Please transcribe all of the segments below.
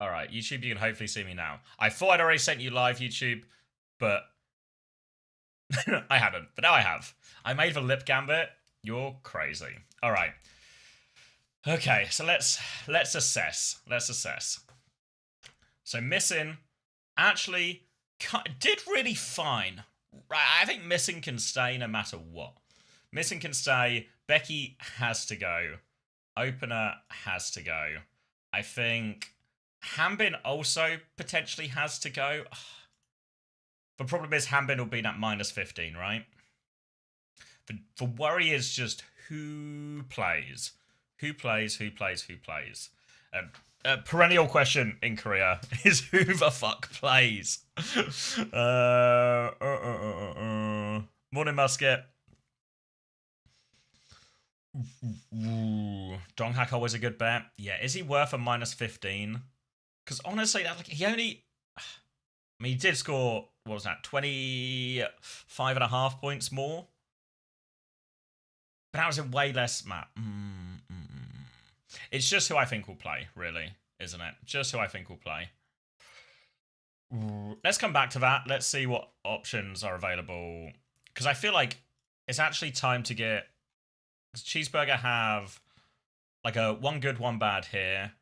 All right, YouTube, you can hopefully see me now. I thought I'd already sent you live, YouTube, but I hadn't. But now I have. I made the lip gambit. You're crazy. All right. Okay, so let's assess. Let's assess. So missing actually did really fine. I think missing can stay no matter what. Missing can stay. Becky has to go. Opener has to go. I think Hambin also potentially has to go. The problem is Hambin will be at -15, right? The worry is just who plays. Who plays, who plays, who plays. Perennial question in Korea is who the fuck plays? Morning Musket. Donghack always a good bet. Yeah, is he worth a -15? Because honestly, that like he only. I mean, he did score. What was that? 25.5 points more. But that was a way less map. It's just who I think will play, really, isn't it? Just who I think will play. Let's come back to that. Let's see what options are available. Because I feel like it's actually time to get. Cheeseburger have like a one good, one bad here.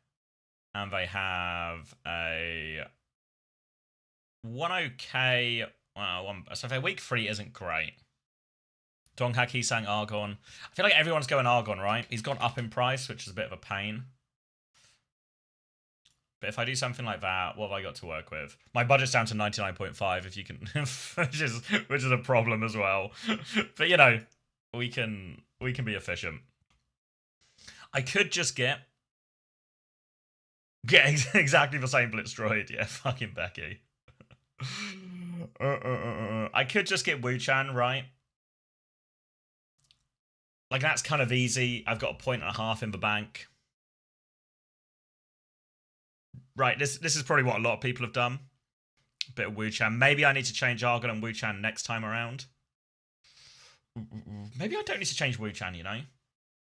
And they have a one okay. Well, so their week 3 isn't great. Donghack, he's saying Argon. I feel like everyone's going Argon, right? He's gone up in price, which is a bit of a pain. But if I do something like that, what have I got to work with? My budget's down to 99.5, if you can, which is a problem as well. But you know, we can be efficient. I could just get exactly the same Blitz droid. Yeah, fucking Becky. I could just get Wu-Chan, right? Like, that's kind of easy. I've got 1.5 points in the bank. Right, this is probably what a lot of people have done. A bit of Wu-Chan. Maybe I need to change Argon and Wu-Chan next time around. Maybe I don't need to change Wu-Chan, you know?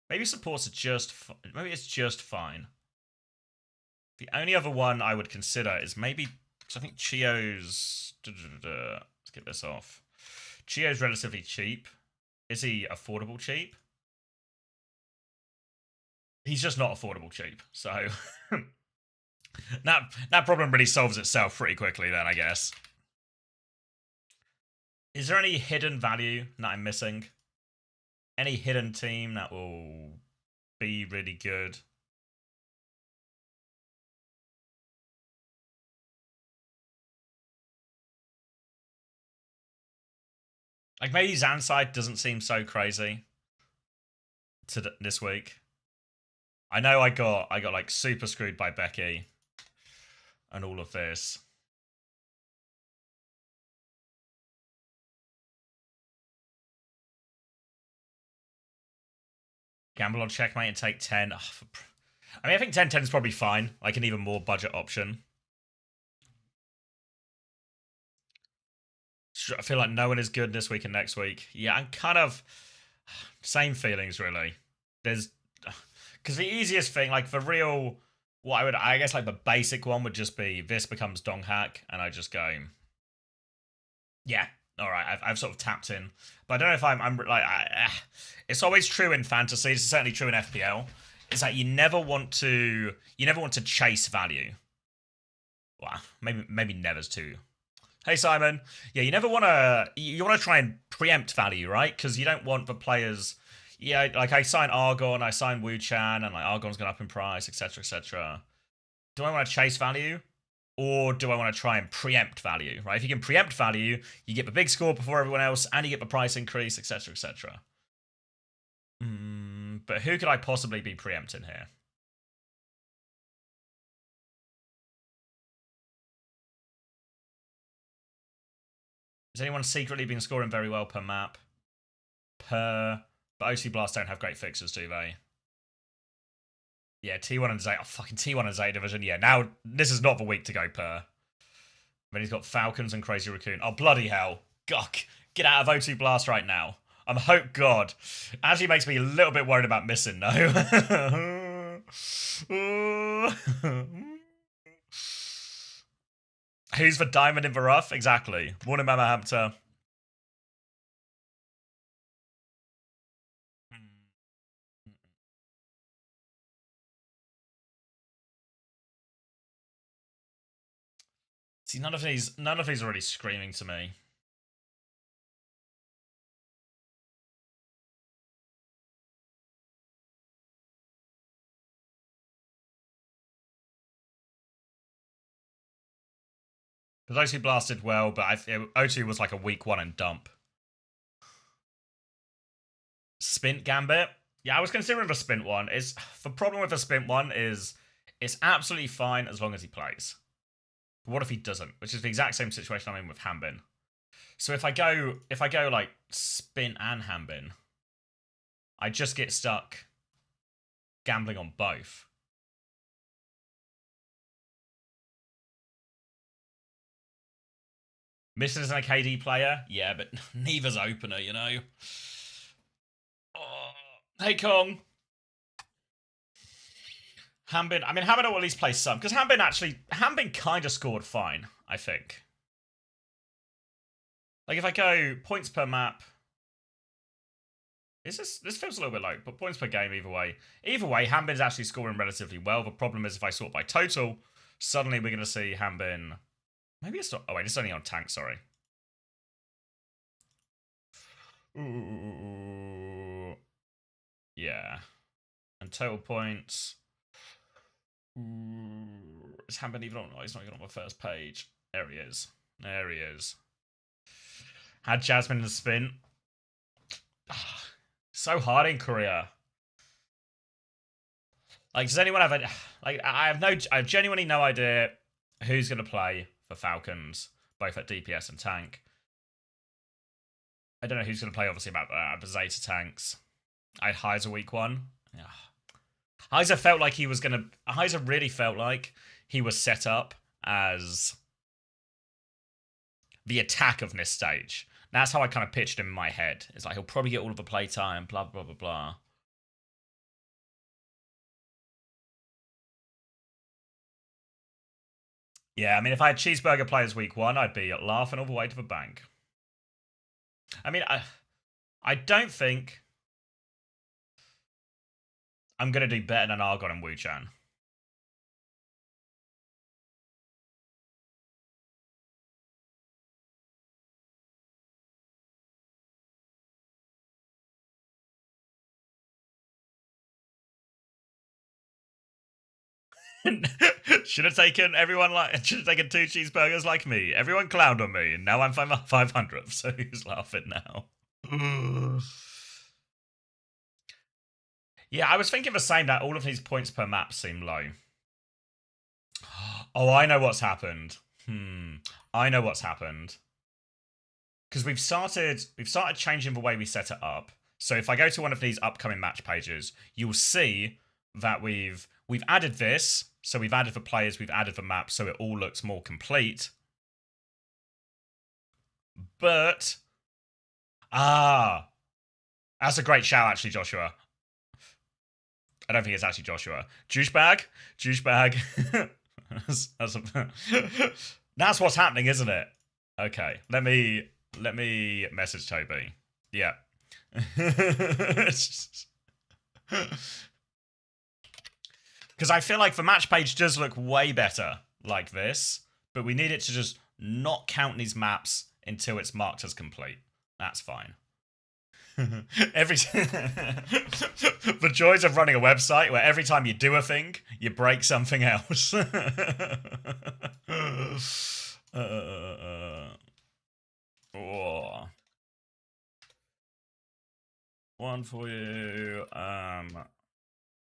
Maybe supports are just... Maybe it's just fine. The only other one I would consider is maybe... Because I think Chio's... Let's get this off. Chio's relatively cheap. Is he affordable cheap? He's just not affordable cheap. So... that problem really solves itself pretty quickly then, I guess. Is there any hidden value that I'm missing? Any hidden team that will be really good? Like, maybe Zanside doesn't seem so crazy this week. I know I got like super screwed by Becky and all of this. Gamble on checkmate and take 10. I mean, I think 10-10 is probably fine. Like an even more budget option. I feel like no one is good this week and next week. Yeah, I'm kind of same feelings really. There's because the easiest thing, like the real, what I guess like the basic one would just be this becomes Donghack, and I just go, yeah, all right, I've sort of tapped in, but I don't know if I'm like, it's always true in fantasy. It's certainly true in FPL. Is that you never want to chase value. Well, maybe never's too. Hey Simon, yeah, you never want to. You want to try and preempt value, right? Because you don't want the players. Yeah, like I signed Argon, I signed Wu-Chan, and like Argon's gone up in price, etc., etc. Do I want to chase value, or do I want to try and preempt value? Right? If you can preempt value, you get the big score before everyone else, and you get the price increase, etc., etc. But who could I possibly be preempting here? Has anyone secretly been scoring very well per map? But OC Blast don't have great fixes, do they? Yeah, T1 and Zeta. Oh, fucking T1 and Zeta Division. Yeah, now this is not the week to go per. Then he's got Falcons and Crazy Raccoon. Oh, bloody hell. God, get out of O2 Blast right now. I'm hope God. Actually makes me a little bit worried about missing, though. Who's the diamond in the rough? Exactly. Morning, Mama Hampter. See, none of these are really screaming to me. Because O2 blasted well, but O2 was like a week 1 and dump. Spint Gambit. Yeah, I was considering the Spint one. The problem with the Spint one is it's absolutely fine as long as he plays. But what if he doesn't? Which is the exact same situation I'm in with Hanbin. So if I go like Spint and Hanbin, I just get stuck gambling on both. Missing isn't a KD player, yeah, but neither's opener, you know. Oh. Hey Kong. Hanbin, I mean, Hanbin will at least play some, because Hanbin kind of scored fine, I think. Like, if I go points per map, this feels a little bit low, but points per game either way. Either way, Hanbin's actually scoring relatively well. The problem is if I sort by total, suddenly we're going to see Hanbin. Maybe it's not. Oh, wait, it's only on tank, sorry. Ooh. Yeah. And total points. Ooh. Is Hanbin even on? Oh, he's not even on the first page. There he is. There he is. Had Jasmine in the spin. So hard in Korea. Like, does anyone have a like? I have genuinely no idea who's going to play for Falcons, both at DPS and tank. I don't know who's going to play. Obviously, about the Zeta tanks. I had Heiser week 1. Yeah. Heiser felt like he was going to. Heiser really felt like he was set up as the attack of this stage. That's how I kind of pitched him in my head. It's like he'll probably get all of the playtime, blah blah blah blah. Yeah, I mean, if I had Cheeseburger players week 1, I'd be laughing all the way to the bank. I mean, I don't think I'm going to do better than Argon and Wu-Chan. Should have taken 2 cheeseburgers like me. Everyone clowned on me, and now I'm 500th, so who's laughing now? Yeah, I was thinking the same, that all of these points per map seem low. Oh, I know what's happened. I know what's happened. Because we've started changing the way we set it up. So if I go to one of these upcoming match pages, you'll see that we've added this. So we've added the players, we've added the map, so it all looks more complete. But that's a great shout, actually, Joshua. I don't think it's actually Joshua. Douchebag. That's what's happening, isn't it? Okay, let me message Toby. Yeah. Because I feel like the match page does look way better like this, but we need it to just not count these maps until it's marked as complete. That's fine. The joys of running a website where every time you do a thing, you break something else. One for you.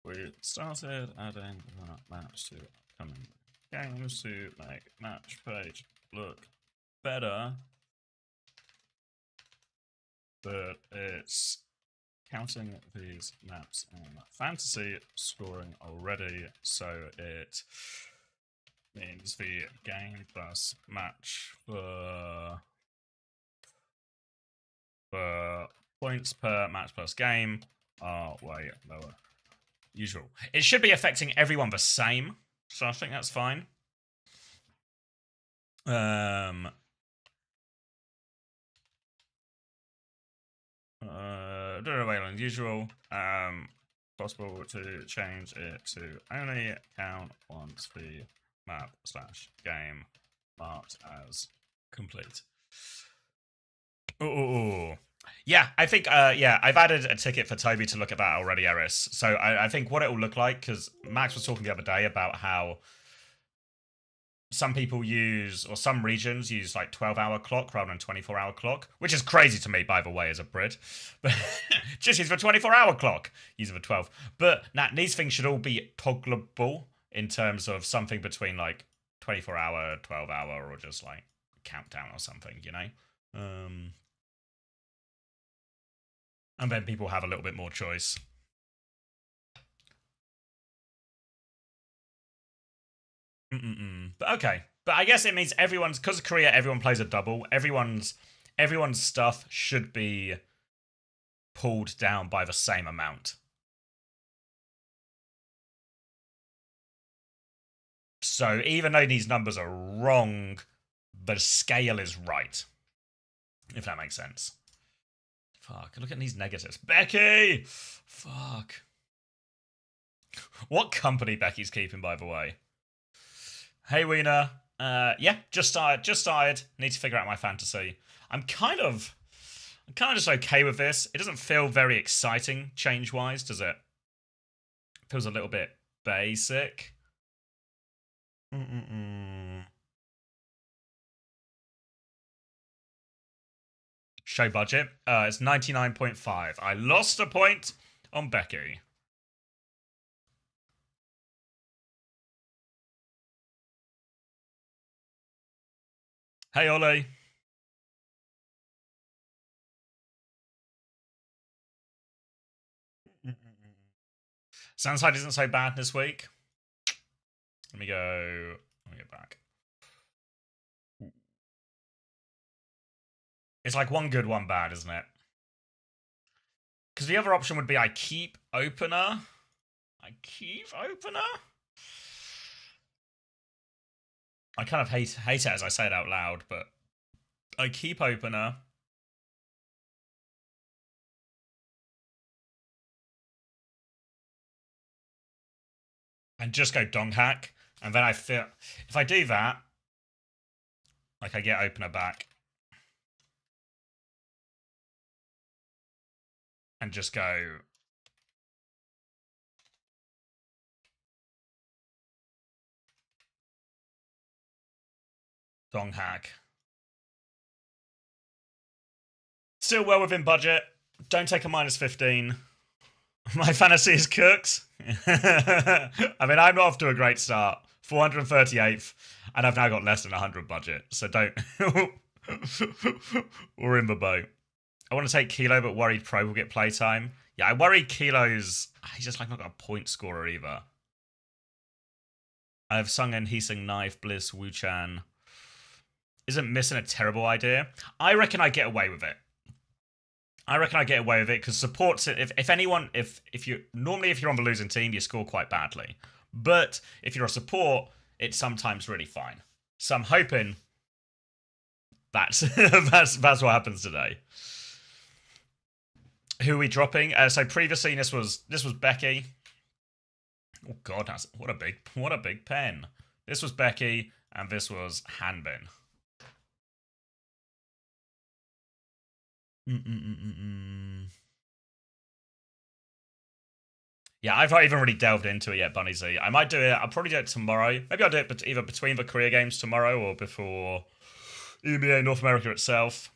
We started adding maps to upcoming games to make match page look better, but it's counting these maps in fantasy scoring already, so it means the game plus match for points per match plus game are way lower. Usual. It should be affecting everyone the same, so I think that's fine. Don't know way unusual. Possible to change it to only count once the map / game marked as complete. Ooh. Yeah, I think, I've added a ticket for Toby to look at that already, Eris. So I think what it will look like, because Max was talking the other day about how some people use, or some regions use like 12-hour clock rather than 24-hour clock, which is crazy to me, by the way, as a Brit. But just use the 24-hour clock, use it for 12. But now these things should all be toggleable in terms of something between like 24-hour, 12-hour, or just like countdown or something, you know? And then people have a little bit more choice. But okay. But I guess it means everyone's, because of Korea, everyone plays a double. Everyone's stuff should be pulled down by the same amount. So even though these numbers are wrong, the scale is right. If that makes sense. Fuck, look at these negatives. Becky! Fuck. What company Becky's keeping, by the way? Hey, Wiener. Yeah, just started. Need to figure out my fantasy. I'm kind of just okay with this. It doesn't feel very exciting change-wise, does it? Feels a little bit basic. Show budget. It's 99.5. I lost a point on Becky. Hey, Ollie. Soundside isn't so bad this week. Let me go back. It's like one good, one bad, isn't it? Because the other option would be I keep opener. I kind of hate it as I say it out loud, but I keep opener. And just go dong hack. And then I feel, if I do that, like I get opener back. And just go dong hack. Still well within budget. Don't take a -15. My fantasy is cooked. I mean, I'm not off to a great start. 438th, and I've now got less than 100 budget. So don't. We're in the boat. I want to take Kilo, but worried Pro will get playtime. Yeah, I worry Kilo's. He's just like not got a point scorer either. I've sung and he sung Knife, Bliss, Wu-Chan. Isn't missing a terrible idea? I reckon I get away with it. Because supports it. If you're on the losing team, you score quite badly. But if you're a support, it's sometimes really fine. So I'm hoping that's that's what happens today. Who are we dropping? So previously this was Becky. Oh god, what a big pen. This was Becky, and this was Hanbin. Yeah, I've not even really delved into it yet, Bunny Z. I might do it. I'll probably do it tomorrow. Maybe I'll do it either between the Korea games tomorrow or before EMEA North America itself.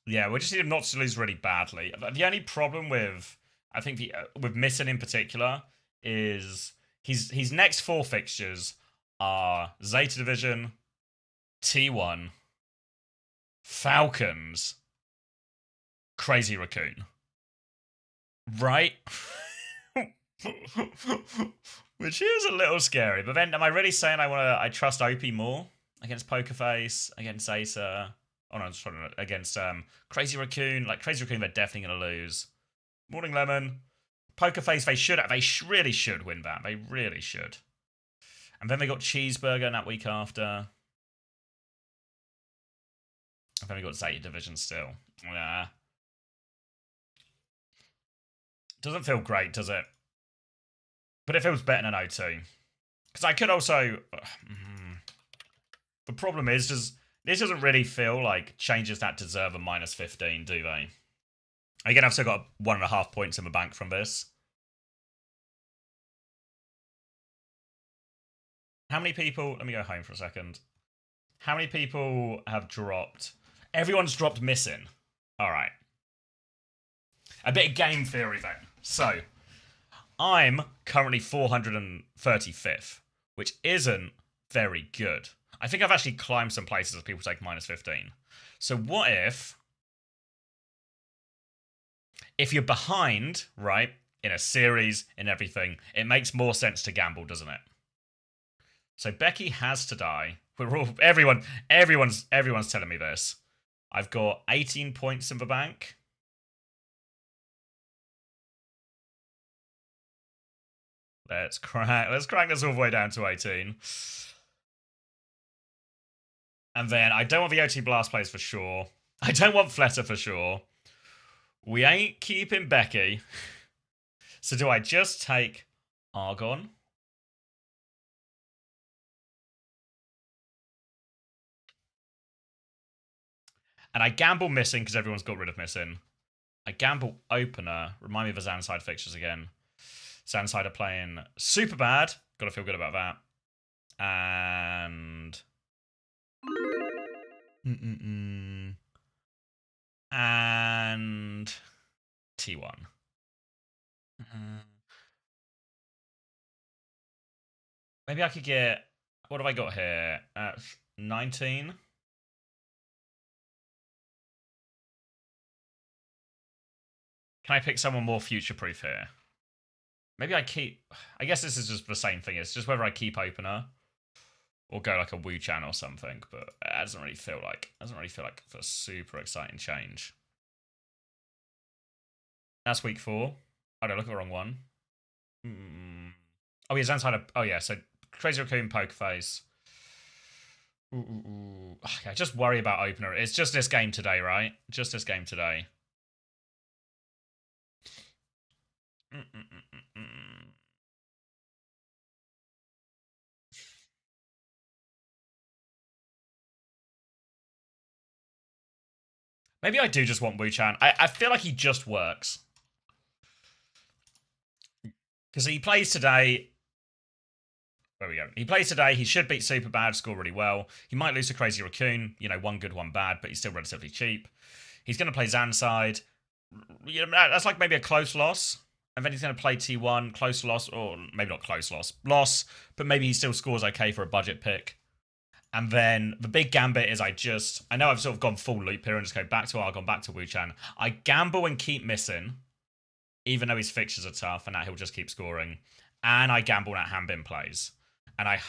Yeah, we just need him not to lose really badly. The only problem with, I think, with Missing in particular is his next 4 fixtures are Zeta Division, T1, Falcons, Crazy Raccoon. Right? Which is a little scary. But then, am I really saying I trust OP more against Pokerface, against Zeta? Oh no, I'm just against Crazy Raccoon. Like Crazy Raccoon, they're definitely gonna lose. Morning, Lemon. Poker Face, they should have. They really should win that. They really should. And then they got Cheeseburger that week after. And then we got Zeta Division still. Yeah. Doesn't feel great, does it? But it feels better than O2. Because I could also... the problem is, this doesn't really feel like changes that deserve a minus 15, do they? Again, I've still got 1.5 points in the bank from this. How many people... Let me go home for a second. How many people have dropped... Everyone's dropped missing. All right. A bit of game theory then. So, I'm currently 435th, which isn't very good. I think I've actually climbed some places as people take minus 15. So what if you're behind, right, in a series, in everything, it makes more sense to gamble, doesn't it? So Becky has to die. Everyone's telling me this. I've got 18 points in the bank. Let's crank this all the way down to 18. And then I don't want the OT Blast plays for sure. I don't want Fletter for sure. We ain't keeping Becky. So do I just take Argon? And I gamble missing because everyone's got rid of missing. I gamble opener. Remind me of the Zanside fixtures again. Zanside are playing super bad. Got to feel good about that. And... And... T1. Maybe I could get... What have I got here? 19? Can I pick someone more future-proof here? Maybe I keep... I guess this is just the same thing. It's just whether I keep opener or go like a Wu Chan or something. But it doesn't really feel like a super exciting change. That's week 4. Oh, no, look at the wrong one. Oh, yeah, Zanside. Oh, yeah, so Crazy Raccoon, Poker Face. I just worry about opener. It's just this game today, right? Just this game today. Maybe I do just want Wu Chan. I feel like he just works. Because he plays today. There we go. He plays today. He should beat Super Bad, score really well. He might lose to Crazy Raccoon. You know, one good, one bad, but he's still relatively cheap. He's going to play Zanside. You know, that's like maybe a close loss. And then he's going to play T1, close loss, or maybe not close loss, but maybe he still scores okay for a budget pick. And then the big gambit is I know I've sort of gone full loop here and just go back to Argon, back to Wu Chan. I gamble and keep missing, even though his fixtures are tough and that he'll just keep scoring. And I gamble that Hanbin plays. And I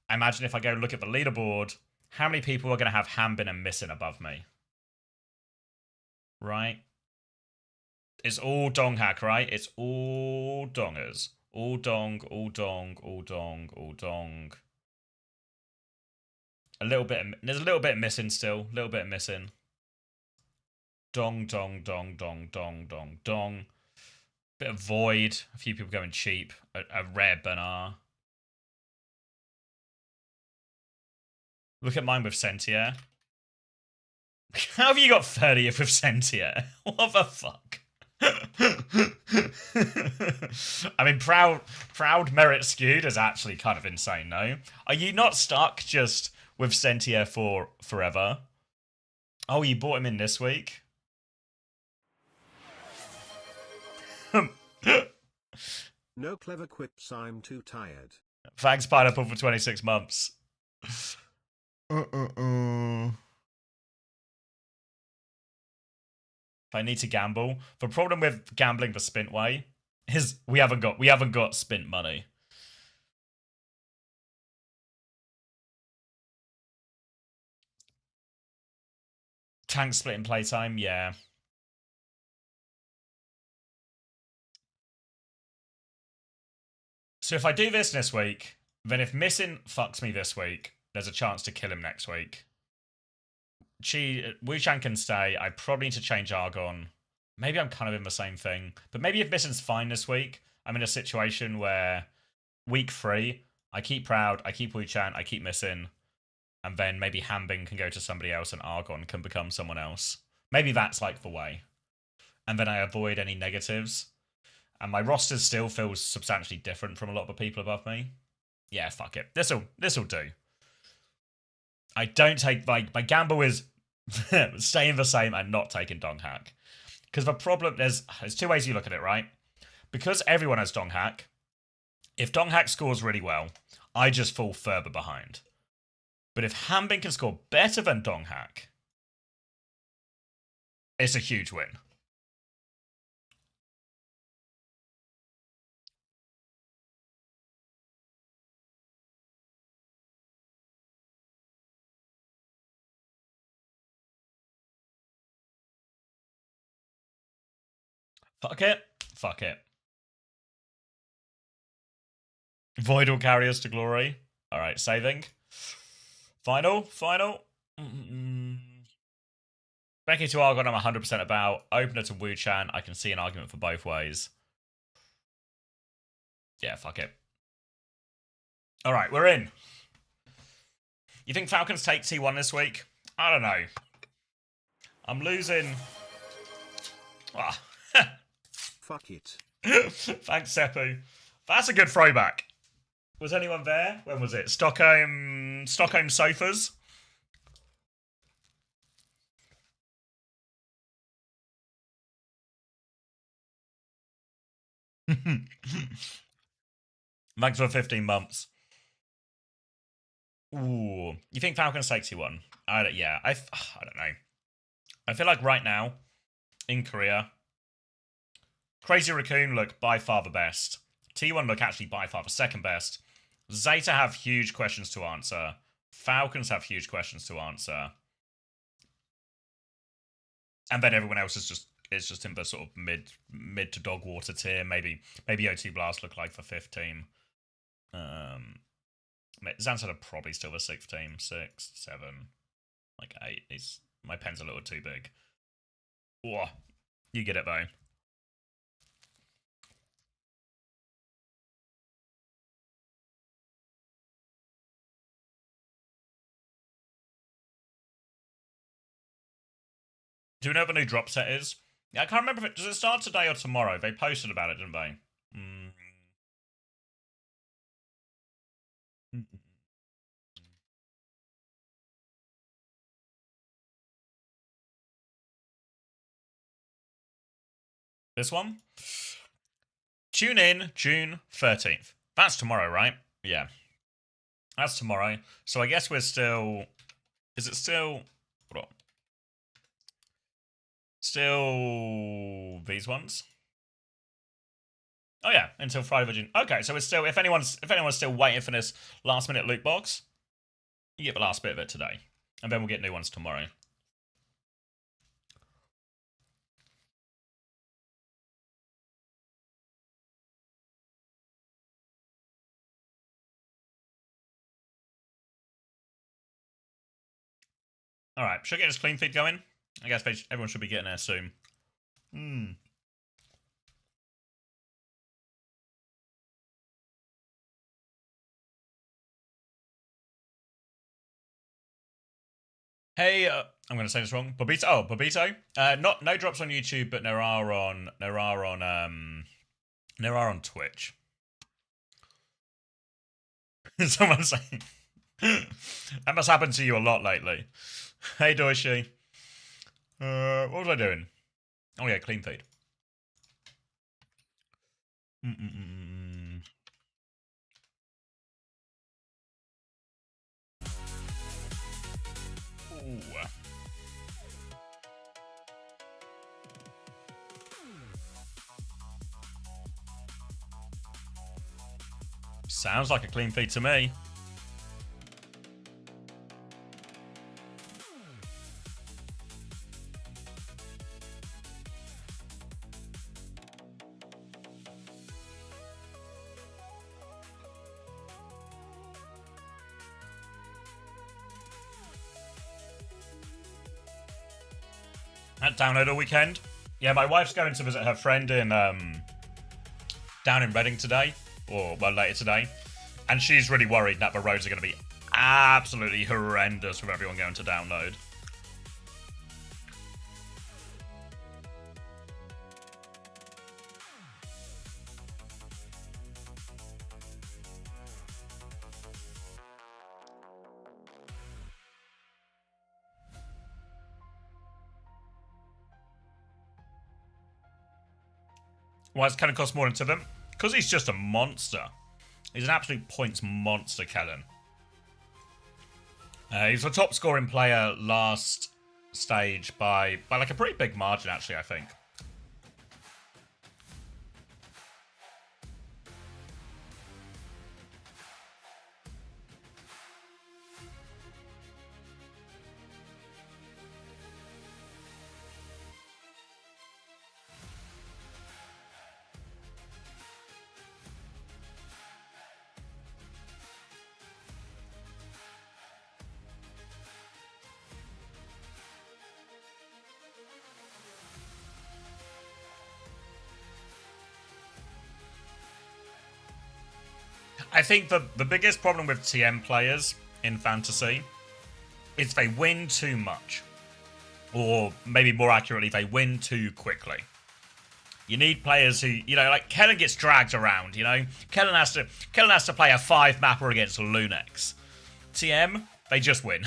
imagine if I go look at the leaderboard, how many people are going to have Hanbin and missing above me? Right? It's all dong hack, right? It's all dongers. All dong, all dong, all dong, all dong. There's a little bit missing still. A little bit missing. Dong, dong, dong, dong, dong, dong, dong. Bit of void. A few people going cheap. A rare Bernard. Look at mine with Sentier. How have you got 30th with Sentier? What the fuck? I mean, proud merit skewed is actually kind of insane, no? Are you not stuck just with Sentier for forever? Oh, you bought him in this week? No clever quips, I'm too tired. Thanks, Pineapple, for 26 months. If I need to gamble, the problem with gambling the Spint way is we haven't got Spint money. Tank split in playtime, yeah. So if I do this week, then if Missing fucks me this week, there's a chance to kill him next week. Wu-Chan can stay. I probably need to change Argon. Maybe I'm kind of in the same thing. But maybe if Missing's fine this week, I'm in a situation where week 3, I keep Proud, I keep Wu-Chan, I keep Missing, and then maybe Hambin can go to somebody else and Argon can become someone else. Maybe that's like the way. And then I avoid any negatives. And my roster still feels substantially different from a lot of the people above me. Yeah, fuck it. This'll do. I don't take my gamble is staying the same and not taking Donghack. Because the problem there's 2 ways you look at it, right? Because everyone has Donghack, if Donghack scores really well, I just fall further behind. But if Hambin can score better than Donghack, it's a huge win. Fuck it. Fuck it. Void will carry us to glory. Alright, saving. Final. Becky to Argon, I'm 100% about. Opener to Wu-Chan, I can see an argument for both ways. Yeah, fuck it. Alright, we're in. You think Falcons take T1 this week? I don't know. I'm losing. Ah. Fuck it. Thanks, Seppu. That's a good throwback. Was anyone there? When was it? Stockholm Sofas? Thanks for 15 months. Ooh. You think Falcons take T1? I don't know. I feel like right now, in Korea, Crazy Raccoon look by far the best. T1 look actually by far the second best. Zeta have huge questions to answer. Falcons have huge questions to answer. And then everyone else is just in the sort of mid to dog water tier. Maybe OT Blast look like the 5th team. Xansad are probably still the 6th team. 6, 7, like 8. My pen's a little too big. Whoa. You get it though. Do we know what the new drop set is? Yeah, I can't remember if does it start today or tomorrow? They posted about it, didn't they? This one? Tune in June 13th. That's tomorrow, right? Yeah. That's tomorrow. So I guess we're still... Is it still... Hold on. Still these ones? Oh yeah, until Friday of June. Okay, so it's still if anyone's still waiting for this last minute loot box, you get the last bit of it today. And then we'll get new ones tomorrow. Alright, should I get this clean feed going? I guess everyone should be getting there soon. Hey, I'm going to say this wrong. Bobito. Oh, Bobito. No drops on YouTube, but there are on Twitch. Someone's saying that must happen to you a lot lately. Hey, Doishi. What was I doing? Oh yeah, clean feed. Ooh. Sounds like a clean feed to me. At download all weekend. Yeah, my wife's going to visit her friend in down in Reading today, or well later today, and she's really worried that the roads are going to be absolutely horrendous with everyone going to download. Why does Kellen cost more than them? Because he's just a monster. He's an absolute points monster, Kellen. He's the top scoring player last stage by like a pretty big margin, actually, I think. I think the biggest problem with TM players in fantasy is they win too much. Or maybe more accurately, they win too quickly. You need players who, you know, like Kellen gets dragged around, you know? Kellen has to play a 5-mapper against Lunex. TM, they just win.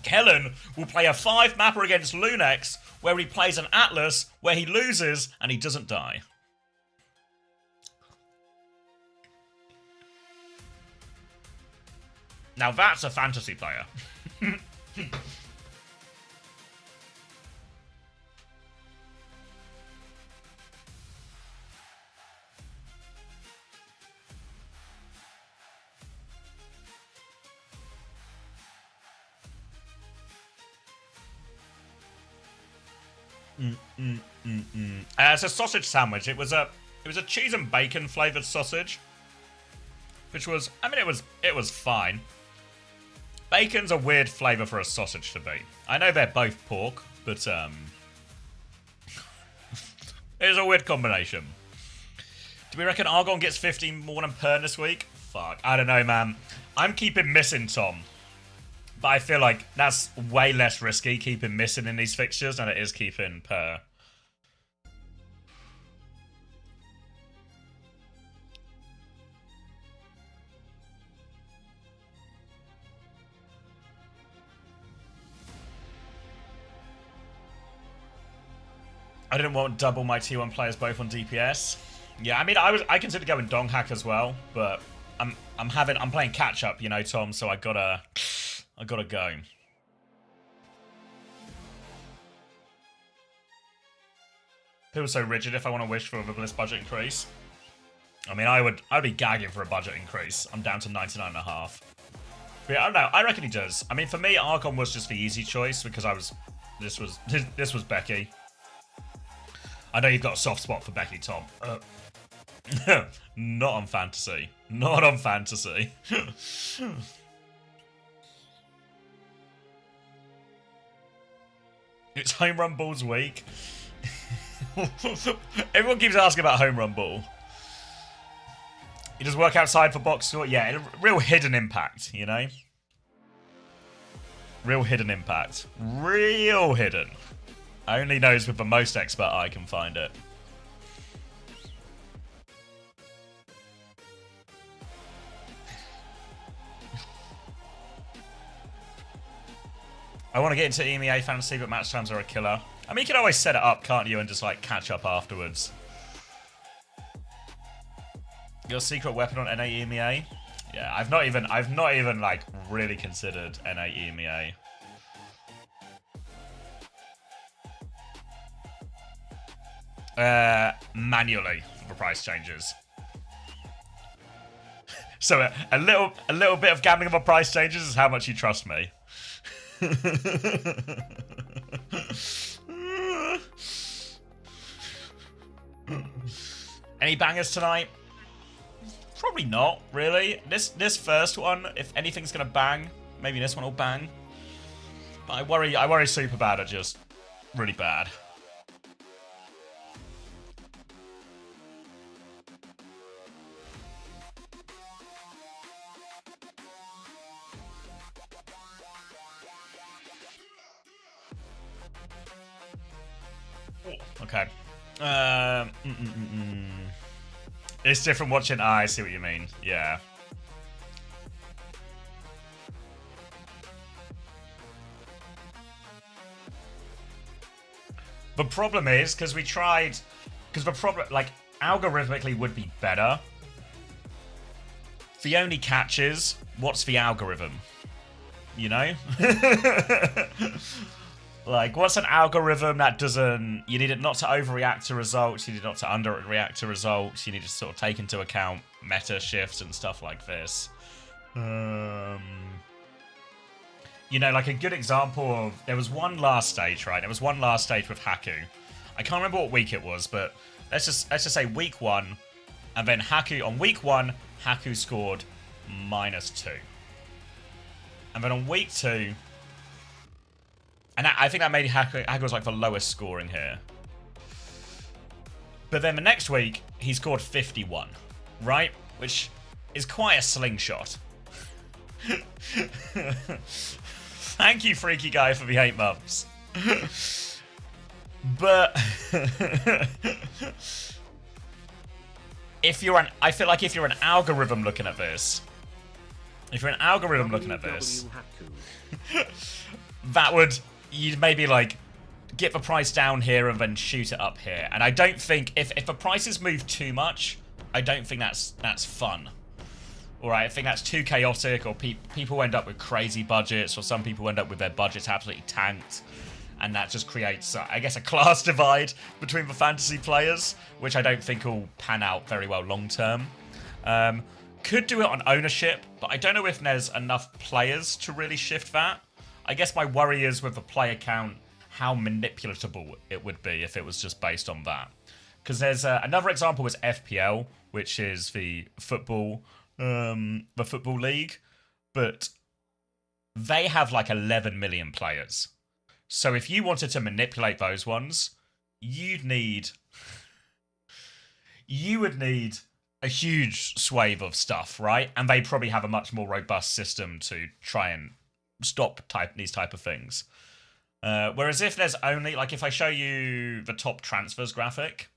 Kellen will play a 5-mapper against Lunex where he plays an Atlas where he loses and he doesn't die. Now that's a fantasy player. It's a sausage sandwich. It was a cheese and bacon flavored sausage, which was, I mean, it was fine. Bacon's a weird flavor for a sausage to be. I know they're both pork, but it's a weird combination. Do we reckon Argon gets 15 more than Pern this week? Fuck, I don't know, man. I'm keeping missing Tom, but I feel like that's way less risky keeping missing in these fixtures than it is keeping Per. I didn't want double my T1 players both on DPS. Yeah, I mean, I considered going Dong Hack as well, but I'm playing catch up, you know, Tom. So I gotta go. People so rigid. If I want to wish for a Bliss budget increase, I mean, I'd be gagging for a budget increase. I'm down to 99.5. But yeah, I don't know. I reckon he does. I mean, for me, Archon was just the easy choice because this was Becky. I know you've got a soft spot for Becky, Tom. Not on fantasy. Not on fantasy. It's Home Run Ball's week. Everyone keeps asking about Home Run Ball. You just work outside for box score? Yeah, real hidden impact, you know? Real hidden impact. Real hidden. Only knows with the most expert eye can find it. I want to get into EMEA fantasy, but match times are a killer. I mean, you can always set it up, can't you, and just like catch up afterwards. Your secret weapon on NA EMEA? Yeah, I've not even like really considered NA EMEA. Manually for the price changes. So a little bit of gambling on price changes is how much you trust me. Any bangers tonight? Probably not, really. This first one, if anything's gonna bang, maybe this one will bang. But I worry super bad at just really bad. Okay. It's different watching. I see what you mean. Yeah. The problem is, because we tried... Because the problem... Like, algorithmically would be better. The only catch is, what's the algorithm? You know? Like, what's an algorithm that doesn't... You need it not to overreact to results. You need it not to underreact to results. You need to sort of take into account meta shifts and stuff like this. You know, like a good example of... There was one last stage, right? There was one last stage with Haku. I can't remember what week it was, but let's just say week 1. And then Haku... On week 1, Haku scored -2. And then on week 2... And I think that made Haku was like the lowest scoring here. But then the next week, he scored 51, right? Which is quite a slingshot. Thank you, Freaky Guy, for the 8 months. But I feel like if you're an algorithm looking at this, that would, you'd maybe like get the price down here and then shoot it up here. And I don't think if the prices move too much, I don't think that's fun. Alright, I think that's too chaotic, or people end up with crazy budgets, or some people end up with their budgets absolutely tanked. And that just creates, I guess, a class divide between the fantasy players, which I don't think will pan out very well long term. Could do it on ownership, but I don't know if there's enough players to really shift that. I guess my worry is with the player count, how manipulatable it would be if it was just based on that. Because there's another example was FPL, which is the football league, but they have like 11 million players. So if you wanted to manipulate those ones, you would need a huge swathe of stuff, right? And they probably have a much more robust system to try and stop these type of things. Whereas if there's only, like if I show you the top transfers graphic,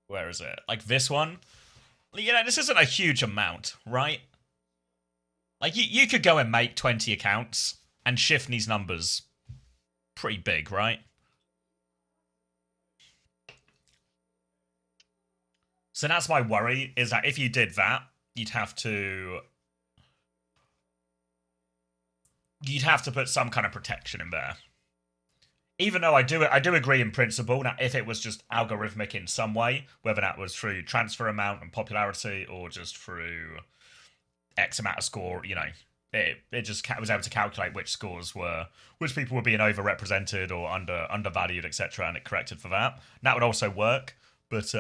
where is it? Like this one, you know, this isn't a huge amount, right? Like you could go and make 20 accounts and shift these numbers pretty big, right? So that's my worry, is that if you did that, you'd have to put some kind of protection in there. Even though I do agree in principle that if it was just algorithmic in some way, whether that was through transfer amount and popularity or just through X amount of score, you know, it just was able to calculate which people were being overrepresented or undervalued, etc., and it corrected for that. That would also work, but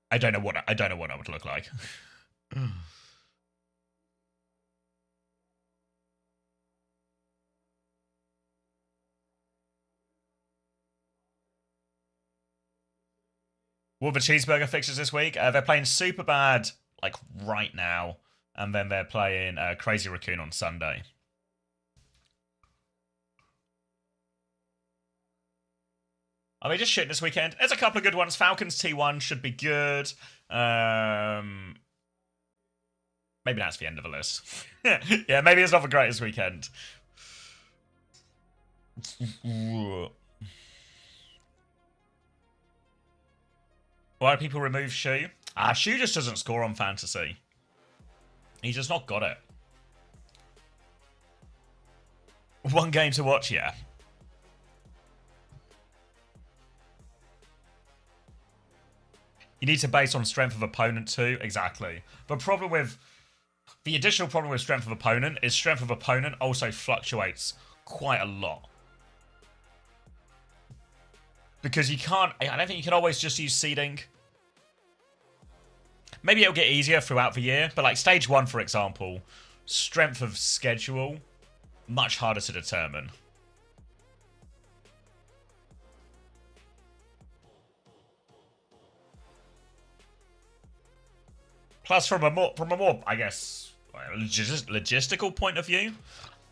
I don't know what that would look like. What are the cheeseburger fixtures this week? They're playing Super Bad like right now, and then they're playing Crazy Raccoon on Sunday. Are they just shit this weekend? There's a couple of good ones. Falcons T1 should be good. Maybe that's the end of the list. Yeah, maybe it's not the greatest weekend. Why do people remove Shu? Shu just doesn't score on fantasy. He's just not got it. One game to watch, yeah. You need to base on strength of opponent too. Exactly. The additional problem with strength of opponent is strength of opponent also fluctuates quite a lot. Because you can't, I don't think you can always just use seeding. maybe it'll get easier throughout the year, but like stage 1, for example, strength of schedule, much harder to determine. Plus, from a more, I guess, logistical point of view,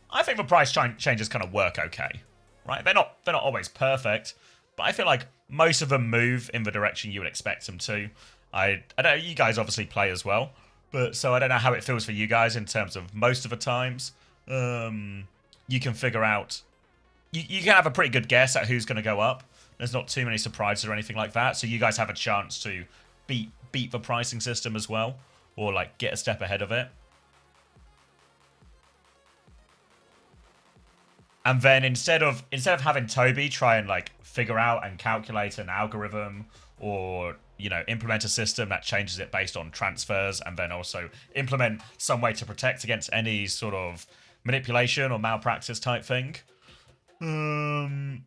I think the price changes kind of work okay, right? They're not always perfect, but I feel like most of them move in the direction you would expect them to. I know you guys obviously play as well, but so I don't know how it feels for you guys in terms of most of the times. You can figure out, you can have a pretty good guess at who's going to go up. There's not too many surprises or anything like that, so you guys have a chance to beat the pricing system as well, or like get a step ahead of it. And then instead of having Toby try and like figure out and calculate an algorithm, or you know, implement a system that changes it based on transfers, and then also implement some way to protect against any sort of manipulation or malpractice type thing, wouldn't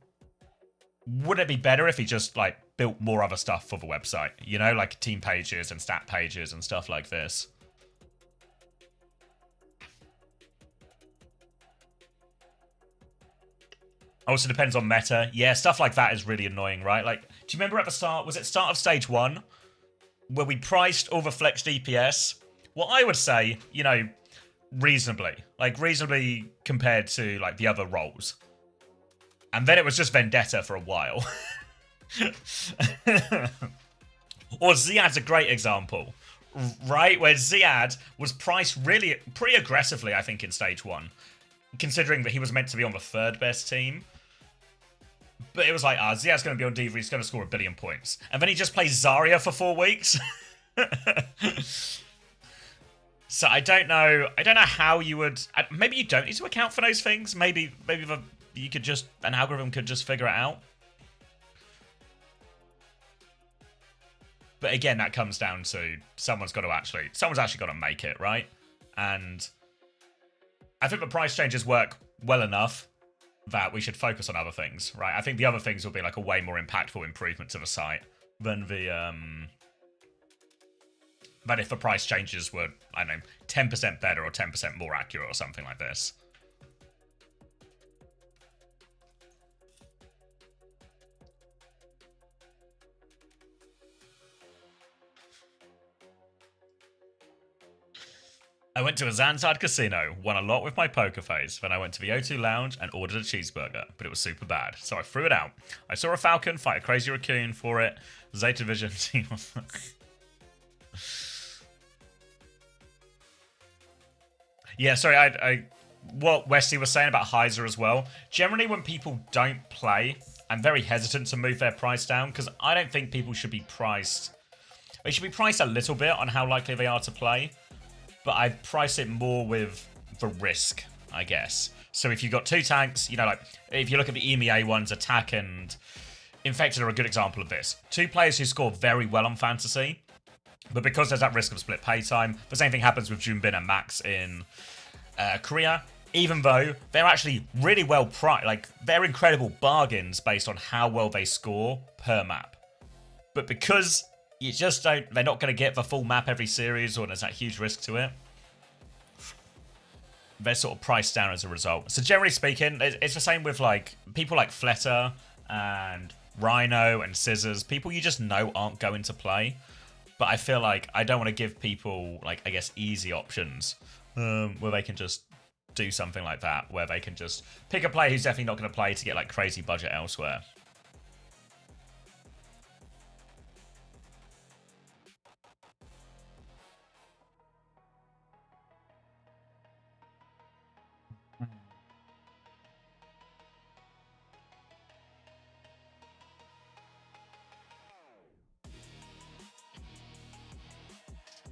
it be better if he just like built more other stuff for the website? You know, like team pages and stat pages and stuff like this. Also depends on meta. Yeah, stuff like that is really annoying, right? Like, do you remember at the start, was it start of stage 1, where we priced over flex DPS? Well, I would say, you know, reasonably compared to like the other roles. And then it was just Vendetta for a while. Or Ziad's a great example, right? Where Ziad was priced really pretty aggressively, I think, in stage 1, considering that he was meant to be on the 3rd best team. But it was like, Ziad's going to be on Diva, he's going to score 1 billion points. And then he just plays Zarya for 4 weeks. So I don't know how you would, maybe you don't need to account for those things. Maybe you could just, an algorithm could just figure it out. But again, that comes down to someone's actually got to make it, right? And I think the price changes work well enough that we should focus on other things, right? I think the other things will be like a way more impactful improvement to the site than the than if the price changes were, I don't know, 10% better or 10% more accurate or something like this. I went to a Zanzibar casino, won a lot with my poker face. Then I went to the O2 lounge and ordered a cheeseburger, but it was super bad, so I threw it out. I saw a falcon fight a crazy raccoon for it. Zeta Vision team. Yeah, sorry, I what Wesley was saying about Heiser as well. Generally, when people don't play, I'm very hesitant to move their price down, because I don't think people should be priced. They should be priced a little bit on how likely they are to play, but I price it more with the risk, I guess. So if you've got 2 tanks, you know, like if you look at the EMEA ones, Attack and Infected are a good example of this. 2 players who score very well on Fantasy, but because there's that risk of split pay time, the same thing happens with Junbin and Max in Korea. Even though they're actually really well priced, like they're incredible bargains based on how well they score per map. But because you just don't, they're not going to get the full map every series, or there's that huge risk to it, they're sort of priced down as a result. So generally speaking, it's the same with like people like Fletter and Rhino and Scissors, people you just know aren't going to play. But I feel like I don't want to give people, like, I guess, easy options where they can just do something like that, where they can just pick a player who's definitely not going to play to get like crazy budget elsewhere.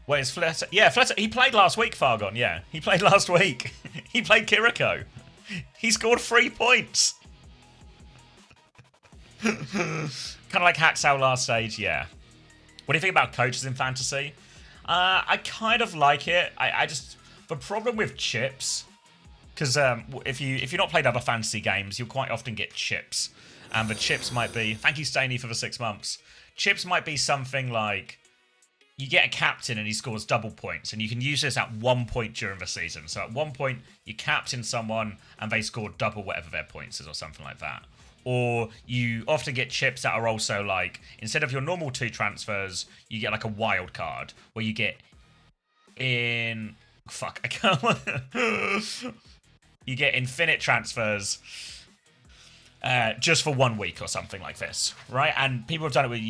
Wait, is Fletter? Yeah, Fletter. He played last week, Fargon. Yeah, he played last week. He played Kiriko. He scored 3 points. Kind of like Haxow last stage, yeah. What do you think about coaches in Fantasy? I kind of like it. I just, the problem with chips, because if you're not played other fantasy games, you'll quite often get chips, and the chips might be. Thank you, Staney, for the 6 months. Chips might be something like you get a captain and he scores double points, and you can use this at 1 point during the season. So at 1 point, you captain someone and they score double whatever their points is or something like that. Or you often get chips that are also like, instead of your normal 2 transfers, you get like a wild card where you get in... Fuck, I can't... You get infinite transfers just for 1 week or something like this, right? And people have done it with...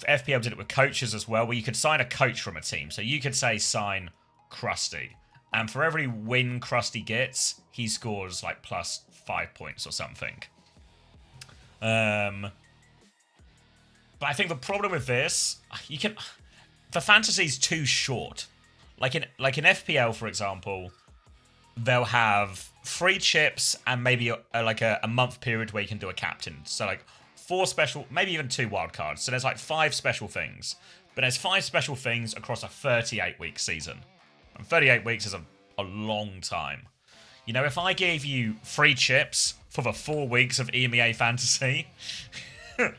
FPL did it with coaches as well, where you could sign a coach from a team. So you could say sign Krusty. And for every win Krusty gets, he scores like plus 5 points or something. But I think the problem with this, the fantasy's too short. Like in FPL, for example, they'll have 3 chips and maybe a month period where you can do a captain. So like 4 special, maybe even 2 wild cards. So there's like 5 special things. But there's 5 special things across a 38-week season. And 38 weeks is a long time. You know, if I gave you 3 chips for the 4 weeks of EMEA Fantasy,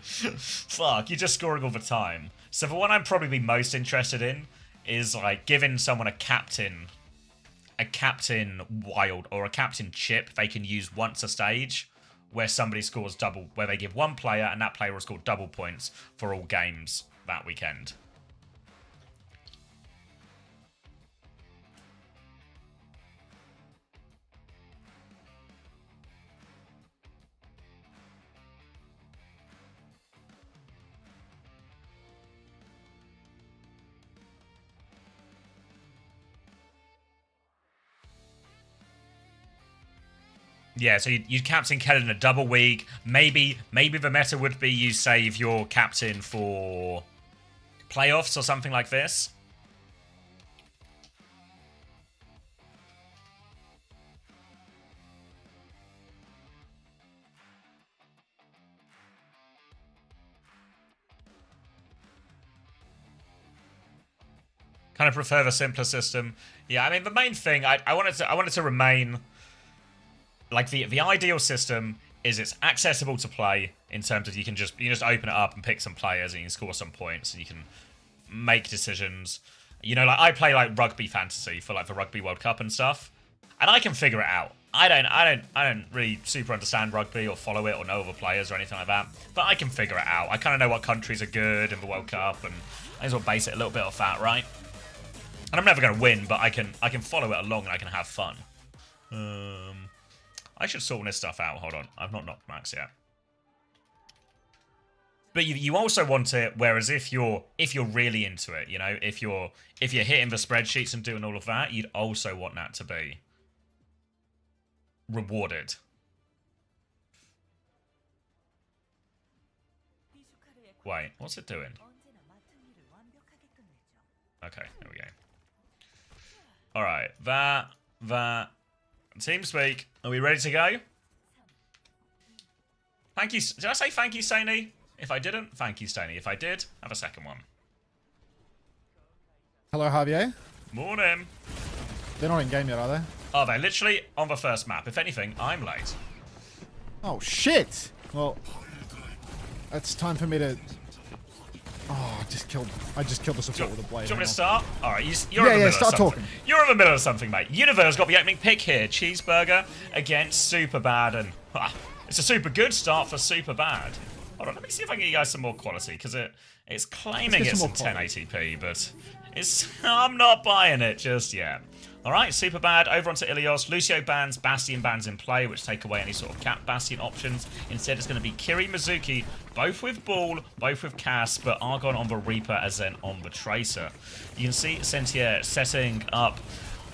fuck, you're just scoring all the time. So the one I'm probably most interested in is like giving someone a captain wild or a captain chip they can use once a stage, where somebody scores double, where they give 1 player and that player will score double points for all games that weekend. Yeah, so you'd captain Kellen in a double week. Maybe the meta would be you save your captain for playoffs or something like this. Kind of prefer the simpler system. Yeah, I mean the main thing I wanted to remain. Like, the ideal system is it's accessible to play in terms of you can just open it up and pick some players and you can score some points and you can make decisions. You know, like, I play, like, rugby fantasy for, like, the Rugby World Cup and stuff, and I can figure it out. I don't really super understand rugby or follow it or know other players or anything like that, but I can figure it out. I kind of know what countries are good in the World Cup, and I just want to base it a little bit off that, right? And I'm never going to win, but I can follow it along and I can have fun. I should sort this stuff out. Hold on. I've not knocked max yet. But you also want it, whereas if you're really into it, you know, if you're hitting the spreadsheets and doing all of that, you'd also want that to be rewarded. Wait, what's it doing? Okay, there we go. Alright, that. TeamSpeak, are we ready to go? Thank you. Did I say thank you, Saini? If I didn't, thank you, Saini. If I did, have a second one. Hello, Javier. Morning. They're not in game yet, are they? Oh, they're literally on the first map. If anything, I'm late. Oh, shit! Well, it's time for me to... Oh, I just killed the support with a blade. Do you want me to start? Alright, you're yeah, in the middle of start something. talking. You're in the middle of something, mate. Universe got the opening pick here. Cheeseburger against Super Bad, and it's a super good start for Super Bad. Hold on, let me see if I can get you guys some more quality, because it's claiming it's in 1080p, but I'm not buying it just yet. Alright, Super Bad, over onto Ilios. Lucio bans, Bastion bans in play, which take away any sort of cap Bastion options. Instead, it's going to be Kiri, Mizuki, both with Ball, both with Cass, but Argon on the Reaper as then on the Tracer. You can see Sentia setting up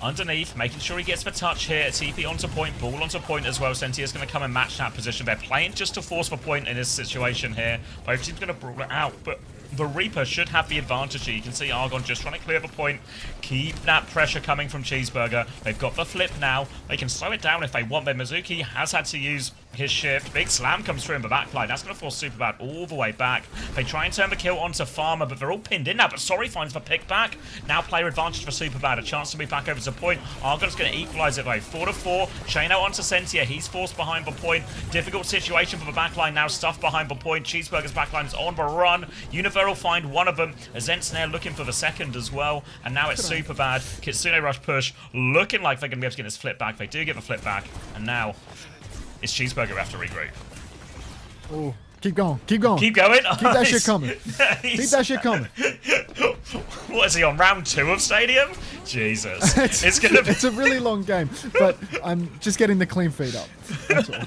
underneath, making sure he gets the touch here. TP onto point, Ball onto point as well. Sentia's going to come and match that position. They're playing just to force the point in this situation here. Both teams going to brawl it out, but the Reaper should have the advantage here. You can see Argon just trying to clear the point. Keep that pressure coming from Cheeseburger. They've got the flip now. They can slow it down if they want. Then Mizuki has had to use his shift. Big slam comes through in the backline. That's going to force Superbad all the way back. They try and turn the kill onto Farmer, but they're all pinned in now. But Sorry finds the pick back. Now player advantage for Superbad. A chance to move back over to point. Argon's going to equalize it though. 4-4. Chain out onto Sentia. He's forced behind the point. Difficult situation for the backline now. Stuffed behind the point. Cheeseburger's backline is on the run. Universe will find one of them. Azent's there looking for the second as well. And now it's super bad. Kitsune Rush push, looking like they're going to be able to get this flip back. They do get the flip back. And now it's Cheeseburger have to regroup. Oh, keep going. Keep going. Keep going. Keep that shit coming. Keep that shit coming. What is he on round 2 of Stadium? Jesus. It's going to be... It's a really long game, but I'm just getting the clean feed up. That's all.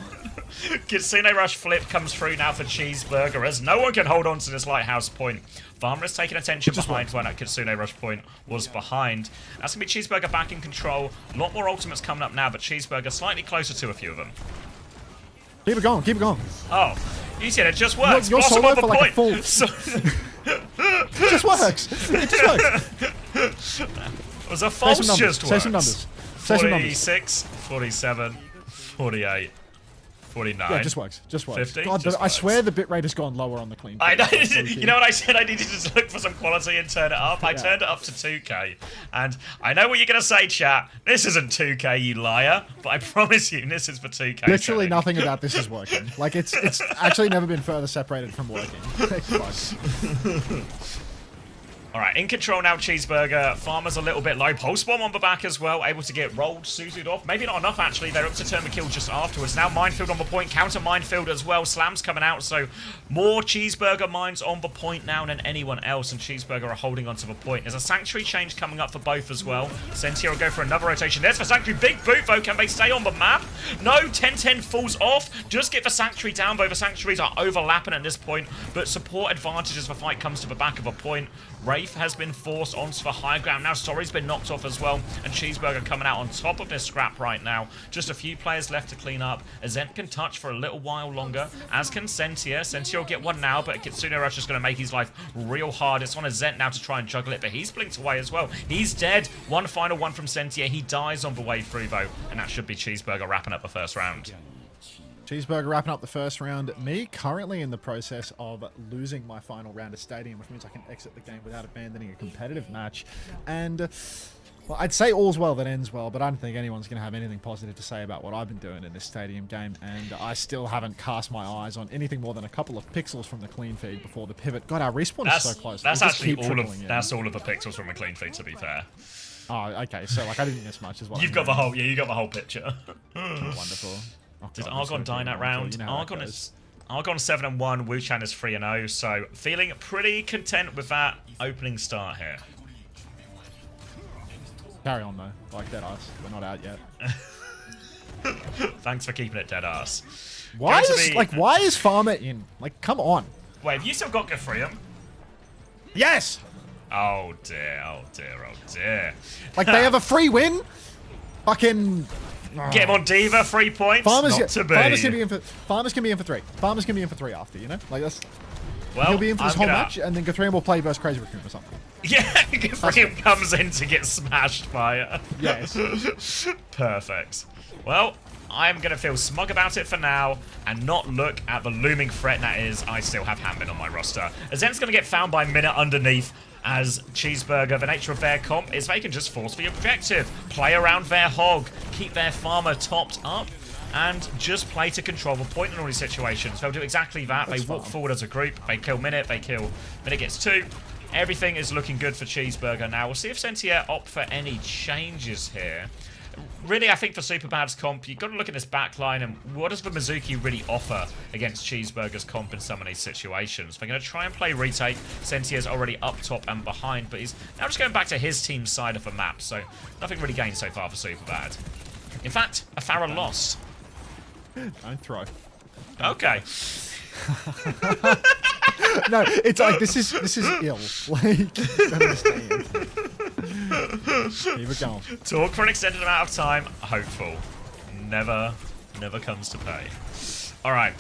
Kitsune Rush flip comes through now for Cheeseburger as no one can hold on to this lighthouse point. Farmer has taken attention behind when that Kitsune Rush point was behind. That's going to be Cheeseburger back in control. A lot more ultimates coming up now, but Cheeseburger slightly closer to a few of them. Keep it going. Keep it going. Oh, you said it just works. You're Blossom solo on the for like point. a full... It just works. It just works. It was a false just works. Say some numbers. Say some numbers. 46, 47, 48. 49. Yeah, it just works. Just works. 50, God, just I swear the bitrate has gone lower on the clean. I know. You know what I said? I needed to look for some quality and turn it up. I turned it up to 2K. And I know what you're going to say, chat. This isn't 2K, you liar. But I promise you, this is for 2K. Literally nothing about this is working. Like, it's actually never been further separated from working. Alright, in control now, Cheeseburger. Farmer's a little bit low. Pulse Bomb on the back as well. Able to get rolled, suited off. Maybe not enough, actually. They're up to turn the kill just afterwards. Now Minefield on the point. Counter Minefield as well. Slam's coming out, so more Cheeseburger mines on the point now than anyone else, and Cheeseburger are holding onto the point. There's a Sanctuary change coming up for both as well. Sentia will go for another rotation. There's the Sanctuary. Big boot, though. Can they stay on the map? No, 10-10 falls off. Just get the Sanctuary down, though. The Sanctuaries are overlapping at this point, but support advantage as the fight comes to the back of a point. Wraith has been forced onto the high ground. Now Sorry's been knocked off as well. And Cheeseburger coming out on top of this scrap right now. Just a few players left to clean up. Azent can touch for a little while longer, as can Sentia. Sentia will get one now, but Kitsune Rush is going to make his life real hard. It's on Azent now to try and juggle it, but he's blinked away as well. He's dead. One final one from Sentia. He dies on the way through, though. And that should be Cheeseburger wrapping up the first round. Cheeseburger wrapping up the first round. Me currently in the process of losing my final round of Stadium, which means I can exit the game without abandoning a competitive match. And, well, I'd say all's well that ends well, but I don't think anyone's going to have anything positive to say about what I've been doing in this Stadium game. And I still haven't cast my eyes on anything more than a couple of pixels from the clean feed before the pivot. God, our respawn is so close. That's actually all of the pixels from a clean feed, to be fair. Oh, okay. So, like, I didn't miss much as well. You've got the whole, you got the whole picture. Wonderful. Oh, Did Argon die in that round? Argon 7-1, Wuchan is 3-0, so feeling pretty content with that opening start here. Carry on though, like dead ass. We're not out yet. Thanks for keeping it dead ass. Why is Farmer in? Like, come on. Wait, have you still got Gafrium? Yes. Oh dear, oh dear, oh dear. Like they have a free win. Fucking. Get him on Diva, 3 points. Farmers can be in for 3. Farmers can be in for 3 after, you know? Like that's. Well, he'll be in for this whole match, and then Gathrium will play versus Crazy Raccoon or something. Yeah, Gathrium comes in to get smashed by it. Yes. Perfect. Well, I'm going to feel smug about it for now and not look at the looming threat that is I still have Hammond on my roster. Azent's going to get found by Minute underneath as Cheeseburger. The nature of their comp is they can just force the objective, play around their hog, keep their farmer topped up, and just play to control the point in all these situations. They'll do exactly that. They walk forward as a group. They kill Minute. They kill Minute gets 2. Everything is looking good for Cheeseburger now. We'll see if Sentia opt for any changes here. Really, I think for Superbad's comp, you've got to look at this backline and what does the Mizuki really offer against Cheeseburger's comp in some of these situations. They're going to try and play retake. Sentia's already up top and behind, but he's now just going back to his team's side of the map, so nothing really gained so far for Superbad. In fact, a Farah lost. Don't throw. Okay. No, it's like this is ill. Like, don't understand. Keep it going. Talk for an extended amount of time. Hopeful. Never comes to pay. All right.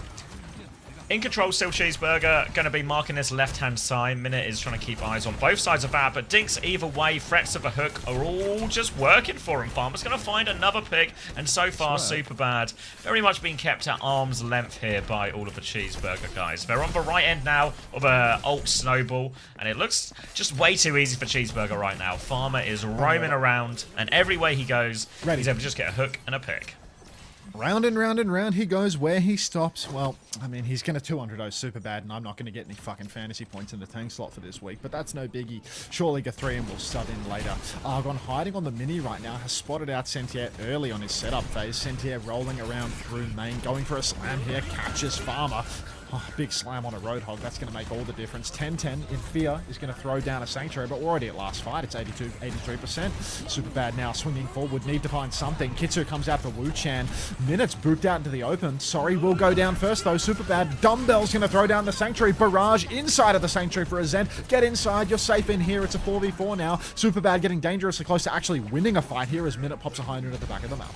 In control still Cheeseburger, going to be marking this left-hand side. Minute is trying to keep eyes on both sides of that, but Dinks either way, threats of a hook are all just working for him. Farmer's going to find another pick, and so far Superbad very much being kept at arm's length here by all of the Cheeseburger guys. They're on the right end now of a ult snowball, and it looks just way too easy for Cheeseburger right now. Farmer is roaming around, and every way he goes, he's able to just get a hook and a pick. Round and round and round he goes where he stops. Well, I mean, he's going to 200-0 super bad, and I'm not going to get any fucking fantasy points in the tank slot for this week, but that's no biggie. Surely G3 will stud in later. Argon hiding on the mini right now has spotted out Sentier early on his setup phase. Sentier rolling around through main, going for a slam here, catches Farmer. Oh, big slam on a Roadhog. That's going to make all the difference. 10-10 in Fear is going to throw down a Sanctuary, but we're already at last fight. It's 83%. Super bad now swinging forward. Need to find something. Kitsu comes out for Wu Chan. Minutes booped out into the open. Sorry will go down first, though. Super bad. Dumbbell's going to throw down the Sanctuary. Barrage inside of the Sanctuary for a Zen. Get inside. You're safe in here. It's a 4v4 now. Super bad getting dangerously close to actually winning a fight here as Minute pops a high note at the back of the map.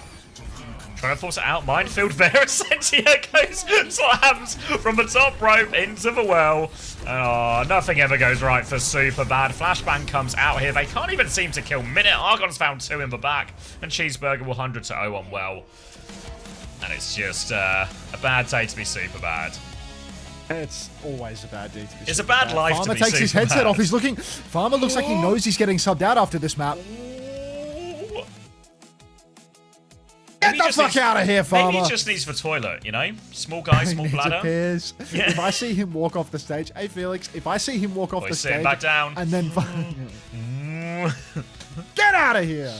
Trying to force it out. Minefield there. Sentia goes. Slams from the top rope into the well. Oh, nothing ever goes right for Super Bad. Flashbang comes out here. They can't even seem to kill Minute. Argon's found 2 in the back. And Cheeseburger will 100-0 on well. And it's just a bad day to be Super Bad. It's always a bad day to be It's super a bad life Farmer to be takes his super headset bad. off. He's looking. Farmer looks like he knows he's getting subbed out after this map. Get the fuck out of here, Farmer. Maybe he just needs the toilet, you know? Small guy, small bladder. Yeah. If I see him walk off the stage, hey Felix, if I see him walk off the stage back down. and then get out of here.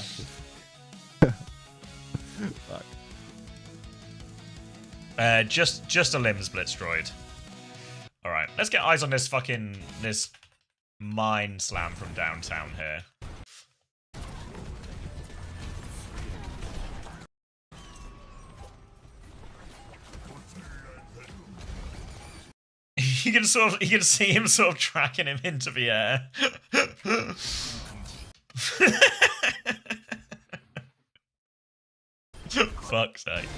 Fuck. Just a limbs blitz droid. All right, let's get eyes on this mine slam from downtown here. You can see him sort of tracking him into the air. Fuck's sake.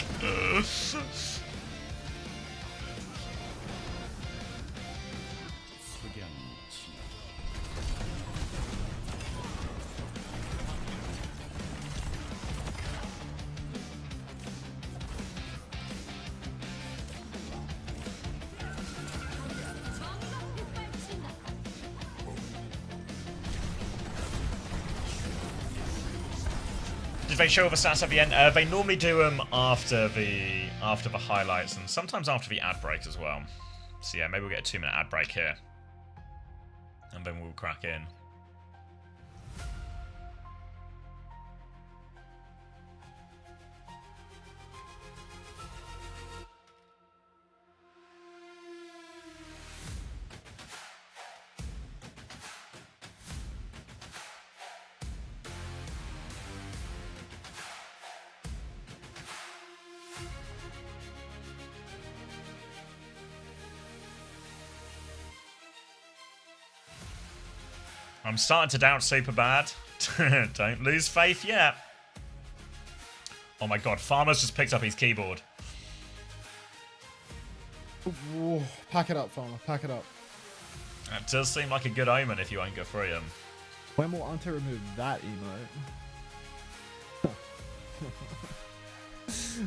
Did they show the stats at the end? They normally do them after the highlights and sometimes after the ad break as well. So yeah, maybe we'll get a 2-minute ad break here. And then we'll crack in. I'm starting to doubt Super Bad. Don't lose faith yet. Oh my god, Farmer's just picked up his keyboard. Ooh, pack it up, Farmer. Pack it up. That does seem like a good omen if you won't go through him. When will Ante remove that emote?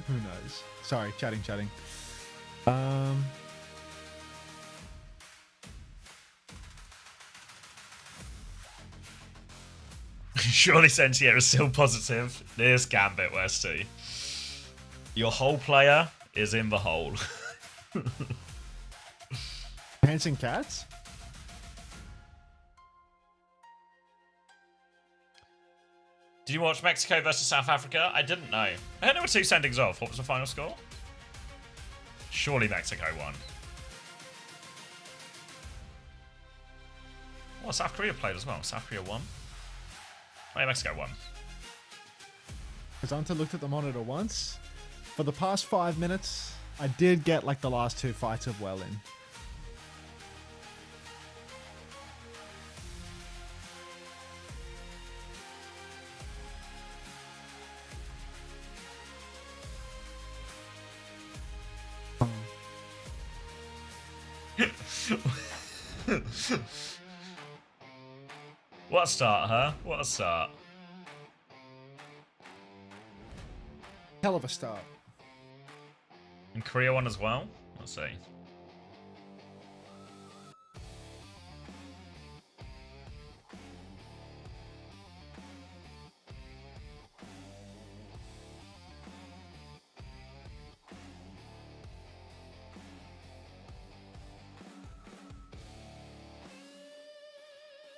Who knows? Sorry, chatting. Surely Sentia is still positive. This Gambit, Westy. Your whole player is in the hole. Dancing cats? Did you watch Mexico versus South Africa? I didn't know. I heard there were 2 sendings off. What was the final score? Surely Mexico won. Oh, South Korea played as well. South Korea won. Oh, yeah, Mexico won. Because Ante looked at the monitor once. For the past 5 minutes, I did get like the last 2 fights of well in. What a start, huh? What a start. Hell of a start. And Korea won as well? Let's see.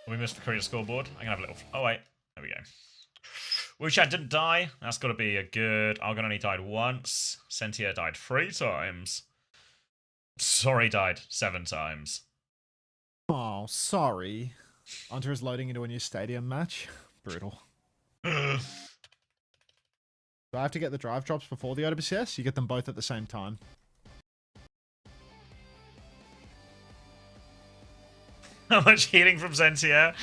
We missed the career scoreboard. I can have a little. Oh wait, there we go. Wuchan didn't die. That's got to be a good. Argon only died once. Sentia died 3 times. Sorry, died 7 times. Oh, sorry. Hunter is loading into a new stadium match. Brutal. Do I have to get the drive drops before the OWCS? You get them both at the same time. How much healing from Sentia?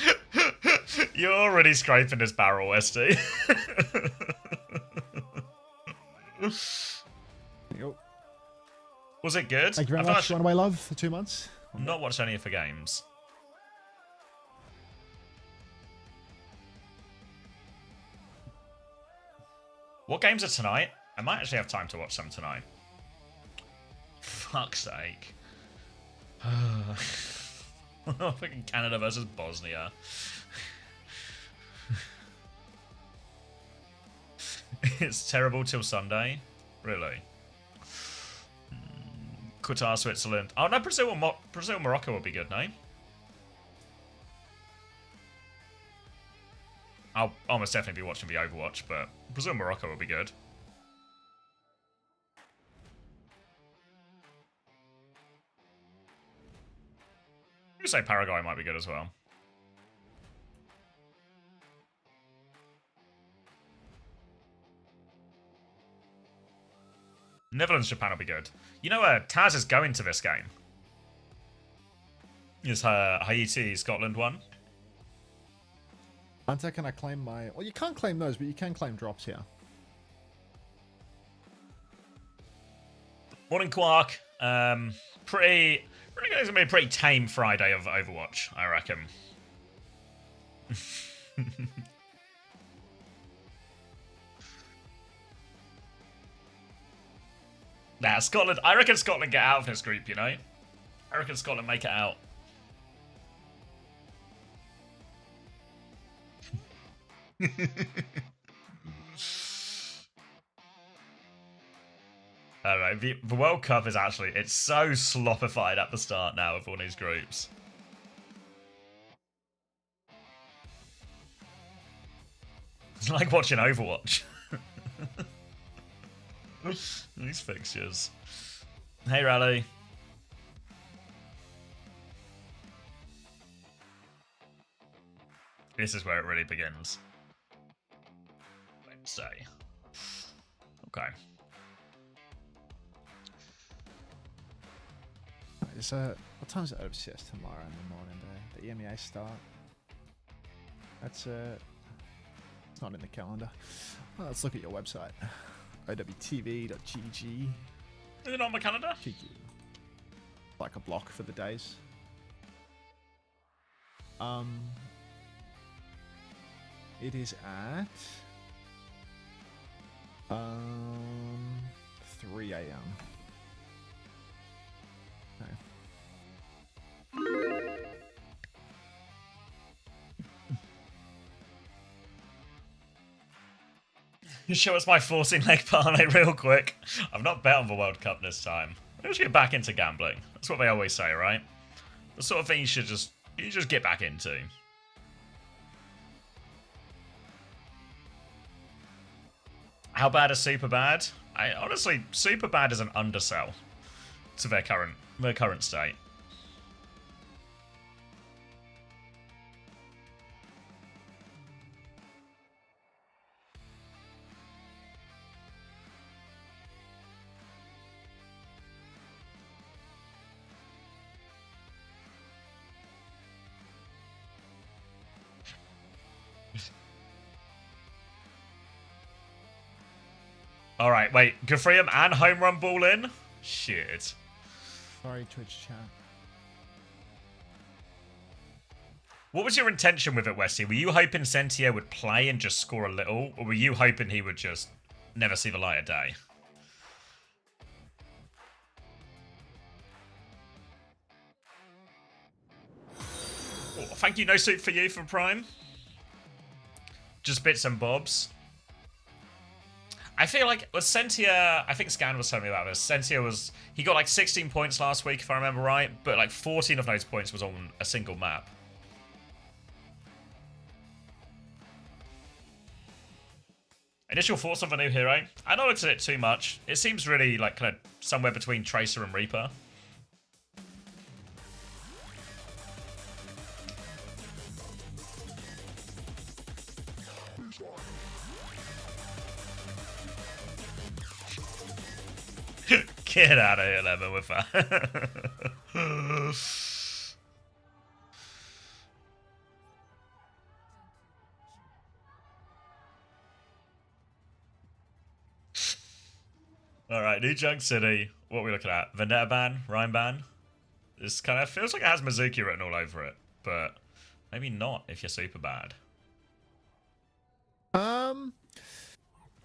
You're already scraping his barrel, SD. Yo. Was it good? Thank you very much. Runaway Love for 2 months. Not watched any of the games. What games are tonight? I might actually have time to watch some tonight. Fuck's sake. Fucking Canada versus Bosnia. It's terrible till Sunday. Really? Qatar, Switzerland. Oh no, Brazil, Morocco would be good, no? I'll almost definitely be watching the Overwatch, but Brazil, Morocco would be good. You say Paraguay might be good as well. Netherlands, Japan will be good. You know, Taz is going to this game. Is Haiti, Scotland one? Hunter, can I claim my... Well, you can't claim those, but you can claim drops here. Morning, Quark. Pretty... It's going to be a pretty tame Friday of Overwatch, I reckon. Nah, Scotland... I reckon Scotland get out of this group, you know? I reckon Scotland make it out. I don't know, the World Cup is actually... It's so sloppified at the start now of all these groups. It's like watching Overwatch. These fixtures. Hey, Rally. This is where it really begins. Wednesday. Okay. What time is it OWCS tomorrow in the morning there? The EMEA start. That's it's not in the calendar. Well, let's look at your website. owtv.gg. Is it on the calendar? GG. Like a block for the days. It is at 3 a.m. Okay. Show us my forcing leg parlay real quick. I've not bet on the World Cup this time. I should get back into gambling. That's what they always say, right? The sort of thing you just get back into. How bad is super bad? Honestly, super bad is an undersell to their current state. Alright, wait. Gafrium and home run ball in? Shit. Sorry, Twitch chat. What was your intention with it, Westy? Were you hoping Sentia would play and just score a little? Or were you hoping he would just never see the light of day? Oh, thank you, No Suit for you for Prime. Just bits and bobs. I feel like with Sentia, I think Scan was telling me about this. Sentia he got like 16 points last week, if I remember right, but like 14 of those points was on a single map. Initial thoughts on the new hero? I don't look at it too much. It seems really like kind of somewhere between Tracer and Reaper. Get out of here, Lemon, with that. Alright, New Junk City. What are we looking at? Vendetta ban? Rhyme ban? This kind of feels like it has Mizuki written all over it, but maybe not if you're super bad.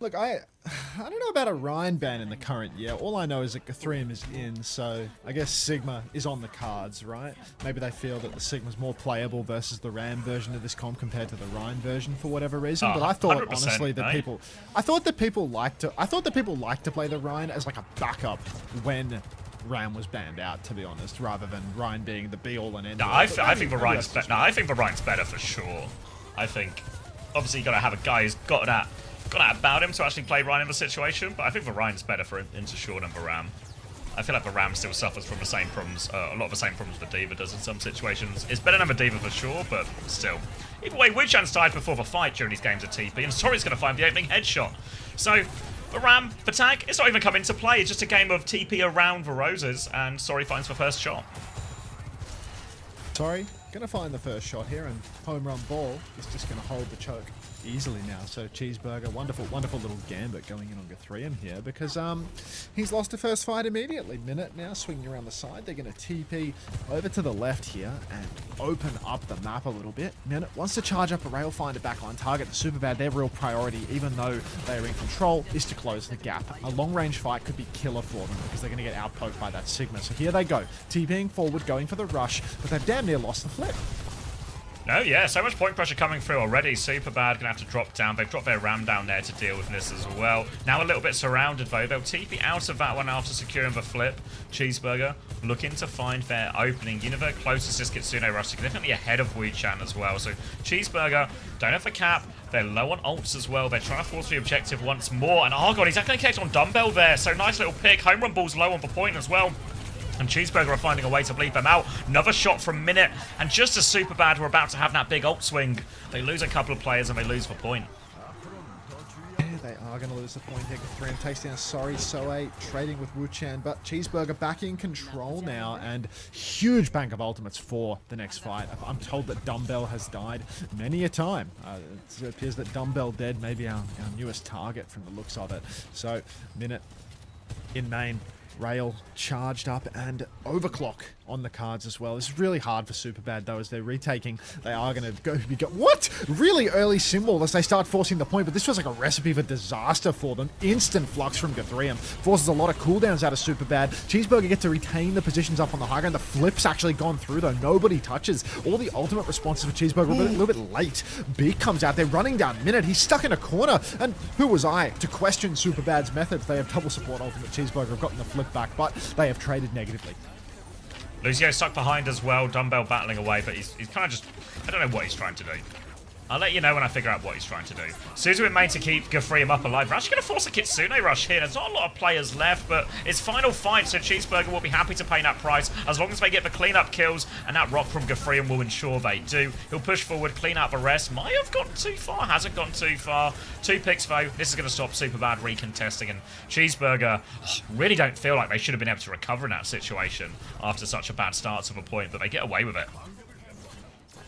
Look, I don't know about a Rhine ban in the current year. All I know is that Guthrium is in, so I guess Sigma is on the cards, right? Maybe they feel that the Sigma's more playable versus the Ram version of this comp compared to the Rhine version for whatever reason. But I thought honestly that I thought that people liked to play the Rhine as like a backup when Ram was banned out, to be honest, rather than Rhine being the be all and end all. I think the Rhine's better. No, I think the Rhine's better for sure. I think obviously you gotta have a guy who's got that about him to actually play Rhine in the situation, but I think the Rhine's better for into Short than the Ram. I feel like the Ram still suffers from the same problems, a lot of the same problems the D.Va does in some situations. It's better than the D.Va for sure, but still. Either way, Wuchan's died before the fight during these games of TP, and Sori's going to find the opening headshot. So, the Ram, the tag, it's not even come into play. It's just a game of TP around the roses, and Sori finds the first shot. Sori, gonna find the first shot here, and home run ball is just gonna hold the choke easily now. So Cheeseburger, wonderful little gambit going in on Guthrium here, because he's lost the first fight immediately. Minute now swinging around the side. They're going to TP over to the left here and open up the map a little bit. Minute wants to charge up a rail, find a backline target. The Superbad, their real priority, even though they are in control, is to close the gap. A long range fight could be killer for them because they're going to get outpoked by that Sigma. So here they go, TPing forward, going for the rush, but they've damn near lost the flip. No, yeah, so much point pressure coming through already. Superbad gonna have to drop down. They've dropped their Ram down there to deal with this as well. Now a little bit surrounded though. They'll TP out of that one after securing the flip. Cheeseburger looking to find their opening. Univer closest is Kitsune Rush, significantly ahead of Wuchan as well. So Cheeseburger don't have the cap. They're low on ults as well. They're trying to force the objective once more. And oh god, he's actually connected on Dumbbell there. So nice little pick. Home run ball's low on the point as well. And Cheeseburger are finding a way to bleed them out. Another shot from Minute. And just as Superbad were about to have that big ult swing, they lose a couple of players and they lose the point. Yeah, they are going to lose the point here. Guthrium takes down Sori, Soe, trading with Wuchan, but Cheeseburger back in control now, and huge bank of ultimates for the next fight. I'm told that Dumbbell has died many a time. It appears that Dumbbell dead, maybe our newest target from the looks of it. So, Minute in main. Rail charged up and overclock on the cards as well. It's really hard for Superbad though, as they're retaking. They are going to go what? Really early symbol as they start forcing the point, but this feels like a recipe for disaster for them. Instant flux from Guthrium forces a lot of cooldowns out of Superbad. Cheeseburger gets to retain the positions up on the high ground. The flip's actually gone through though. Nobody touches. All the ultimate responses for Cheeseburger a little bit late. Beak comes out. They're running down Minute. He's stuck in a corner. And who was I to question Superbad's methods? They have double support ultimate. Cheeseburger have gotten the flip back, but they have traded negatively. Lucio stuck behind as well, Dumbbell battling away, but he's kind of just, I don't know what he's trying to do. I'll let you know when I figure out what he's trying to do. Suzu in main to keep Guthrium up alive. We're actually going to force a Kitsune Rush here. There's not a lot of players left, but it's final fight, so Cheeseburger will be happy to pay that price as long as they get the clean-up kills, and that rock from Guthrium will ensure they do. He'll push forward, clean up the rest. Might have gone too far, hasn't gone too far. 2 picks though. This is going to stop Superbad recontesting, and Cheeseburger really don't feel like they should have been able to recover in that situation after such a bad start to the point, but they get away with it.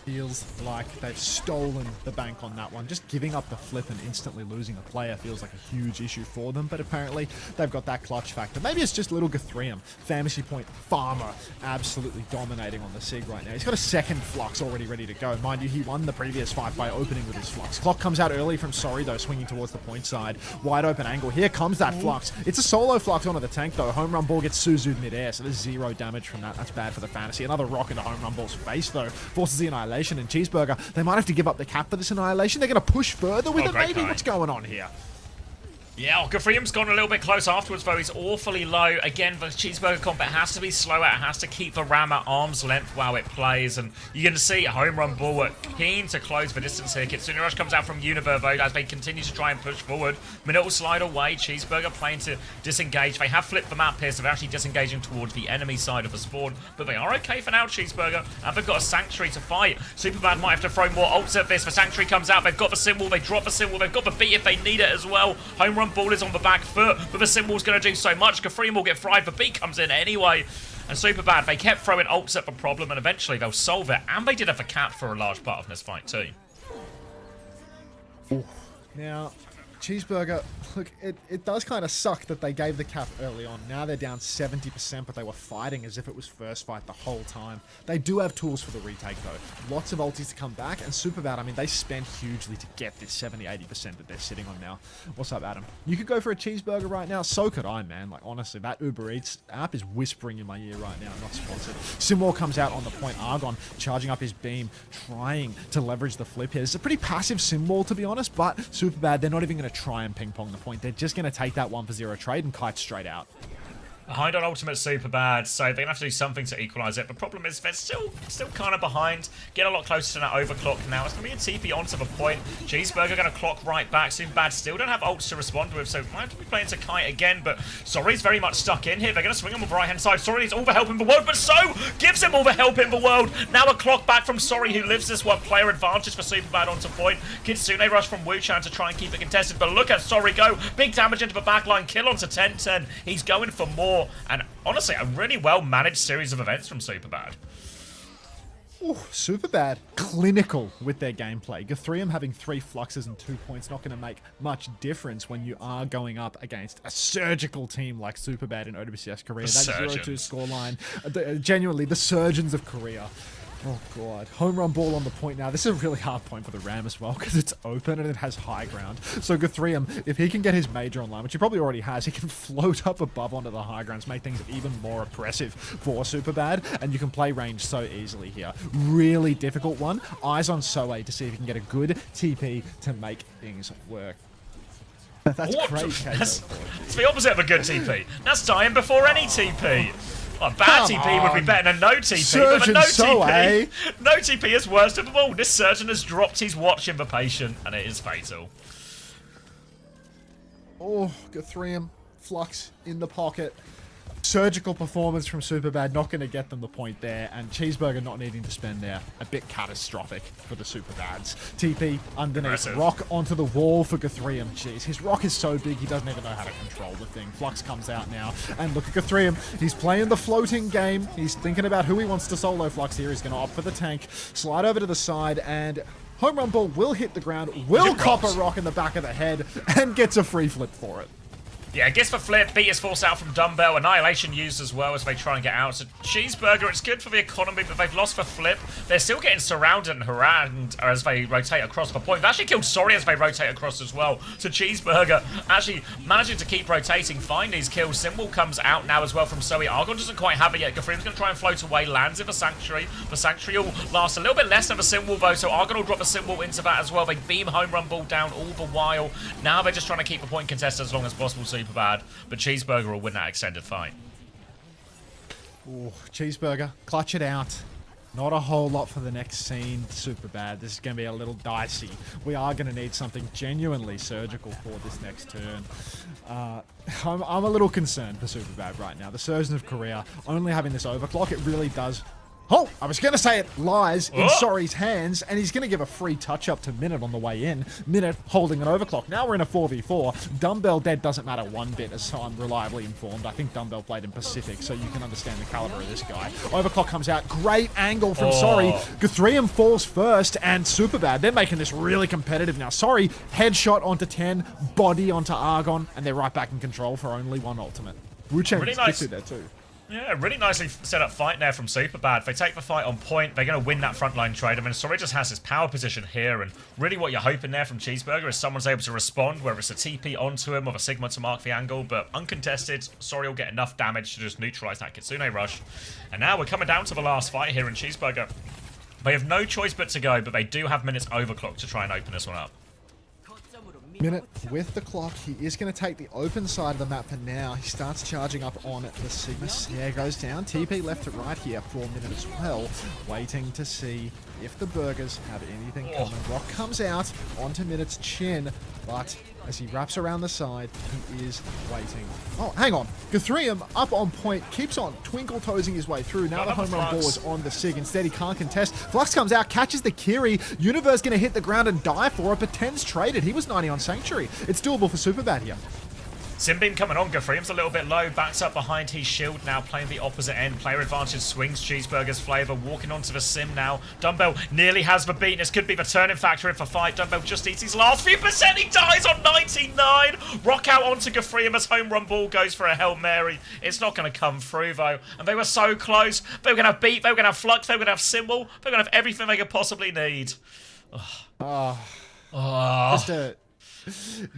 Feels like they've stolen the bank on that one. Just giving up the flip and instantly losing a player feels like a huge issue for them, but apparently they've got that clutch factor. Maybe it's just little Guthrium. Fantasy point farmer absolutely dominating on the Sig right now. He's got a second flux already ready to go. Mind you, he won the previous fight by opening with his flux. Clock comes out early from Sori though, swinging towards the point side. Wide open angle. Here comes that flux. It's a solo flux onto the tank though. Home run ball gets Suzu'd midair, so there's 0 damage from that. That's bad for the fantasy. Another rock into home run ball's face though. Forces the annihilation. And Cheeseburger, they might have to give up the cap for this annihilation. They're going to push further with it, maybe? What's going on here? Yeah, Gafrium's gone a little bit close afterwards, though. He's awfully low. Again, the Cheeseburger comp, it has to be slower. It has to keep the ram at arm's length while it plays. And you're going to see a home run ball keen to close the distance here. Kitsune Rush comes out from Univer, though, as they continue to try and push forward. Minute will slide away. Cheeseburger playing to disengage. They have flipped the map here, so they're actually disengaging towards the enemy side of the spawn. But they are okay for now, Cheeseburger. And they've got a Sanctuary to fight. Superbad might have to throw more ults at this. The Sanctuary comes out. They've got the symbol. They drop the symbol. They've got the beat if they need it as well. Home run ball is on the back foot, but the symbol's going to do so much. Gafrium will get fried. The beat comes in anyway. And Superbad, they kept throwing ults at the problem, and eventually they'll solve it. And they did have a cap for a large part of this fight too. Now, Cheeseburger, look, it does kind of suck that they gave the cap early on. Now they're down 70%, but they were fighting as if it was first fight the whole time. They do have tools for the retake, though. Lots of ultis to come back, and Superbad, I mean, they spent hugely to get this 70-80% that they're sitting on now. What's up, Adam? You could go for a Cheeseburger right now. So could I, man. Like, honestly, that Uber Eats app is whispering in my ear right now. Not sponsored. Simwar comes out on the point. Argon charging up his beam, trying to leverage the flip here. It's a pretty passive Simwar, to be honest, but Superbad, they're not even going to try and ping pong the point. They're just going to take that 1-for-0 trade and kite straight out. Behind on ultimate Superbad, so they're going to have to do something to equalise it. The problem is they're still kind of behind. Get a lot closer to that overclock now. It's going to be a TP onto the point. Cheeseburger going to clock right back. Superbad still don't have ults to respond with, so might have to be playing to kite again. But Sorry's very much stuck in here. They're going to swing him on the right-hand side. Sorry needs all the help in the world, but So gives him all the help in the world. Now a clock back from Sorry, who lives this one. Player advantage for Superbad onto point. Kitsune Rush from Wuchan to try and keep it contested, but look at Sorry go. Big damage into the backline. Kill onto 10-10. He's going for more. And honestly, a really well-managed series of events from Superbad. Ooh, Superbad, clinical with their gameplay. Gafrium having 3 fluxes and 2 points not going to make much difference when you are going up against a surgical team like Superbad in OWCS Korea. That 0-2 scoreline, genuinely the surgeons of Korea. Oh god, home run ball on the point now. This is a really hard point for the Ram as well because it's open and it has high ground. So Gafrium, if he can get his major online, which he probably already has, he can float up above onto the high grounds, make things even more oppressive for Superbad, and you can play range so easily here. Really difficult one. Eyes on Soe to see if he can get a good TP to make things work. That's great. It's the opposite of a good TP. That's dying before any TP. Oh, bad TP would be better than no TP, Surgeon but no Soe. TP. No TP is worst of all. This Surgeon has dropped his watch in the patient, and it is fatal. Oh, Gafrium, Flux in the pocket. Surgical performance from Superbad, not going to get them the point there, and Cheeseburger not needing to spend there. A bit catastrophic for the Superbads. TP underneath, Aggressive. Rock onto the wall for Gafrium. Jeez, his Rock is so big, he doesn't even know how to control the thing. Flux comes out now, and look at Gafrium. He's playing the floating game. He's thinking about who he wants to solo Flux here. He's going to opt for the tank, slide over to the side, and home run ball will hit the ground, will cop a rock in the back of the head, and gets a free flip for it. Yeah, gets the flip, beat is forced out from Dumbbell, Annihilation used as well as they try and get out. So Cheeseburger, it's good for the economy, but they've lost the flip. They're still getting surrounded and harangued as they rotate across the point. They've actually killed Sorry as they rotate across as well. So Cheeseburger actually managing to keep rotating, find these kills. Symbol comes out now as well from Soe. Argon doesn't quite have it yet. Gafrium's going to try and float away, lands in the Sanctuary. The Sanctuary will last a little bit less than the Symbol though, so Argon will drop the Symbol into that as well. They beam home run ball down all the while. Now they're just trying to keep the point contested as long as possible. Superbad, but Cheeseburger will win that extended fight. Ooh, Cheeseburger, clutch it out. Not a whole lot for the next scene. Superbad. This is going to be a little dicey. We are going to need something genuinely surgical for this next turn. I'm a little concerned for Superbad right now. The Surgeons of Korea only having this overclock, it really does... Oh, I was going to say it lies in Sorry's hands, and he's going to give a free touch-up to Minute on the way in. Minute holding an overclock. Now we're in a 4v4. Dumbbell dead doesn't matter one bit, as I'm reliably informed. I think Dumbbell played in Pacific, so you can understand the caliber of this guy. Overclock comes out. Great angle from Sorry. Gafrium falls first, and Superbad. They're making this really competitive now. Sorry, headshot onto 10, body onto Argon, and they're right back in control for only one ultimate. Wuchen Really gets nice. there too. Yeah, really nicely set up fight there from Superbad. If they take the fight on point, they're going to win that frontline trade. I mean, Sorry just has his power position here, and really what you're hoping there from Cheeseburger is someone's able to respond, whether it's a TP onto him or a Sigma to mark the angle, but uncontested, Sorry will get enough damage to just neutralize that Kitsune Rush. And now we're coming down to the last fight here in Cheeseburger. They have no choice but to go, but they do have minutes overclock to try and open this one up. Minute with the clock. He is going to take the open side of the map for now. He starts charging up on the Sigma. Snare goes down. TP left to right here for a minute as well. Waiting to see if the Burgers have anything coming. Rock comes out onto Minute's chin, but as he wraps around the side, he is waiting. Oh, hang on. Guthrium up on point, keeps on twinkle toesing his way through. Now the home run ball is on the Sig. Instead, he can't contest. Flux comes out, catches the Kiri. Universe going to hit the ground and die for it, but 10's traded. He was 90 on Sanctuary. It's doable for Superbad here. Simbeam coming on, Guthrium's a little bit low, backs up behind his shield now, playing the opposite end. Player advantage swings Cheeseburger's flavour, walking onto the sim now. Dumbbell nearly has the beat, this could be the turning factor in for fight. Dumbbell just eats his last few percent, he dies on 99! Rock out onto Guthrium as home run ball goes for a Hail Mary. It's not going to come through though, and they were so close. They were going to have beat, they were going to have flux, they were going to have symbol, they were going to have everything they could possibly need.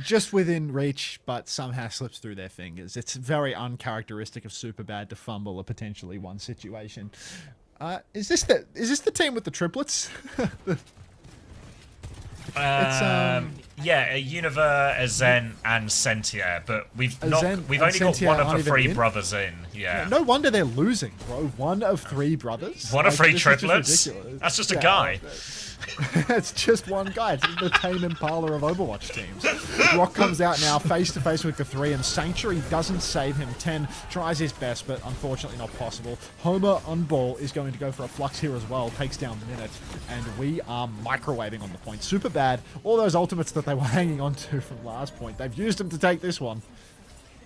Just within reach, but somehow slips through their fingers. It's very uncharacteristic of Superbad to fumble a potentially won situation. Is this the team with the triplets? Yeah, a Univer, a Zen, and Sentia, but we've only got one of the three brothers in. Yeah. No wonder they're losing, bro. One of three brothers. One of three triplets. That's just a guy. It's just one guy. It's the Tame Impala of Overwatch teams. Rock comes out now, face to face with Guthrium. Sanctuary doesn't save him. 10 tries his best, but unfortunately not possible. Homer on ball is going to go for a flux here as well. Takes down Minute, and we are microwaving on the point. Superbad. All those ultimates that they were hanging on to from last point, they've used them to take this one.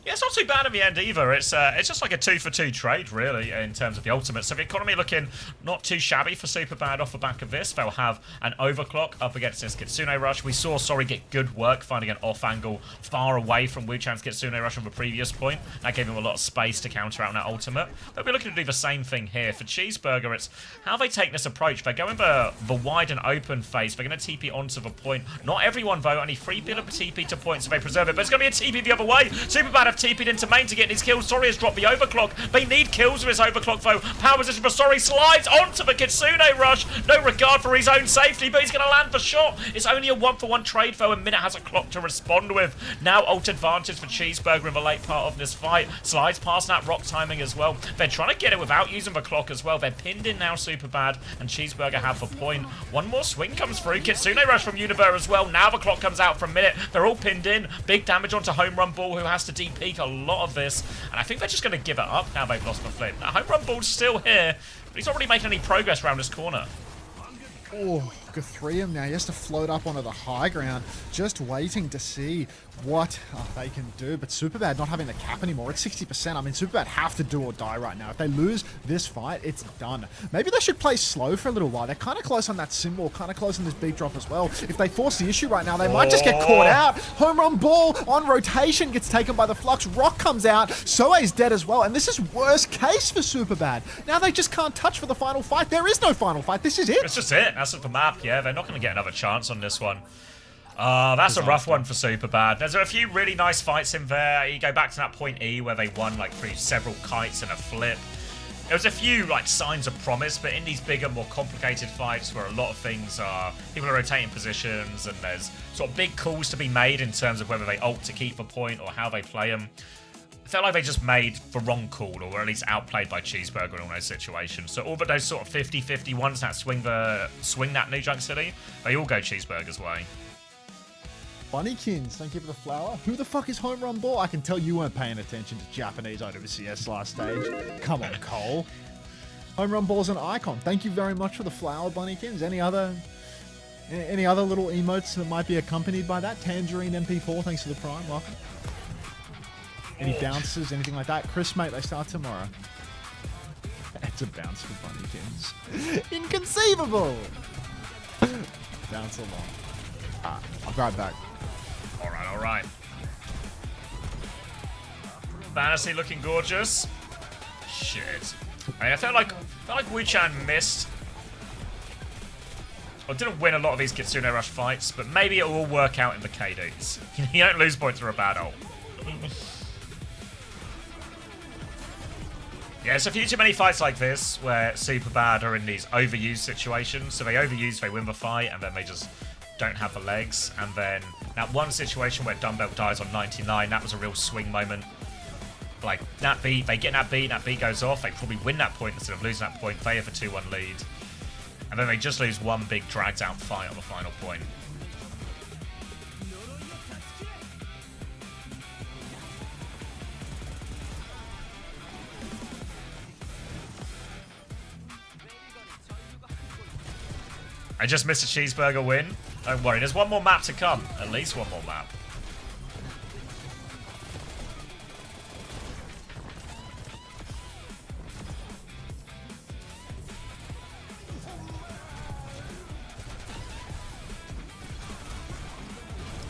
Yeah, it's not too bad in the end either. It's just like a 2-for-2 trade, really, in terms of the ultimate. So the economy looking not too shabby for Superbad off the back of this. They'll have an overclock up against this Kitsune Rush. We saw Sorry get good work finding an off angle far away from Wuchan's Kitsune Rush from the previous point. That gave him a lot of space to counter out in that ultimate. They'll be looking to do the same thing here. For Cheeseburger, it's how they take this approach. They're going the wide and open phase. They're going to TP onto the point. Not everyone, though. Only 3 people TP to point, so they preserve it. But it's going to be a TP the other way. Superbad have TP'd into main to get his kills. Sorry has dropped the overclock. They need kills with his overclock though. Power position for Sorry slides onto the Kitsune Rush. No regard for his own safety, but he's going to land the shot. It's only a 1-for-1 trade though, and Minute has a clock to respond with. Now ult advantage for Cheeseburger in the late part of this fight. Slides past that rock timing as well. They're trying to get it without using the clock as well. They're pinned in now Superbad, and Cheeseburger have the point. One more swing comes through. Kitsune Rush from Univer as well. Now the clock comes out from Minute. They're all pinned in. Big damage onto Home Run Ball, who has to deep peek a lot of this, and I think they're just going to give it up now they've lost the flip. Now, Home Run Ball's still here, but he's not really making any progress around this corner. Oh, Guthrium now. He has to float up onto the high ground, just waiting to see what they can do. But Superbad not having the cap anymore. It's 60%. I mean, Superbad have to do or die right now. If they lose this fight, it's done. Maybe they should play slow for a little while. They're kind of close on that symbol, kind of close on this beat drop as well. If they force the issue right now, they might just get caught out. Home run ball on rotation gets taken by the Flux. Rock comes out. Soe's dead as well. And this is worst case for Superbad. Now they just can't touch for the final fight. There is no final fight. This is it. It's just it. That's the map. Yeah, they're not going to get another chance on this one. That's a rough one for Superbad. There's a few really nice fights in there. You go back to that point E where they won like through several kites and a flip. There was a few like signs of promise, but in these bigger, more complicated fights where a lot of things are, people are rotating positions and there's sort of big calls to be made in terms of whether they ult to keep a point or how they play them. I felt like they just made the wrong call, or were at least outplayed by Cheeseburger in all those situations. So all but those sort of 50-50 ones that swing that New Junk City, they all go Cheeseburger's way. Bunnykins, thank you for the flower. Who the fuck is Home Run Ball? I can tell you weren't paying attention to Japanese OWCS last stage. Come on, Cole. Home Run Ball's an icon. Thank you very much for the flower, Bunnykins. Any other little emotes that might be accompanied by that? Tangerine MP4, thanks for the prime. Welcome. Any bounces, anything like that? Chris, mate, they start tomorrow. It's a bounce for Bunnykins. Inconceivable! Bounce along. I'll grab back. Alright. Fantasy looking gorgeous. Shit. I felt like Wuchan missed. Well, didn't win a lot of these Kitsune Rush fights, but maybe it will all work out in the KDs. You don't lose points for a bad ult. Yeah, it's a few too many fights like this where Superbad are in these overused situations. So they overuse, they win the fight, and then they just don't have the legs, and then That one situation where Dumbbell dies on 99, that was a real swing moment. Like, that beat, they get that beat goes off, they probably win that point instead of losing that point, they have a 2-1 lead. And then they just lose one big dragged out fight on the final point. I just missed a cheeseburger win. Don't worry, there's one more map to come. At least one more map.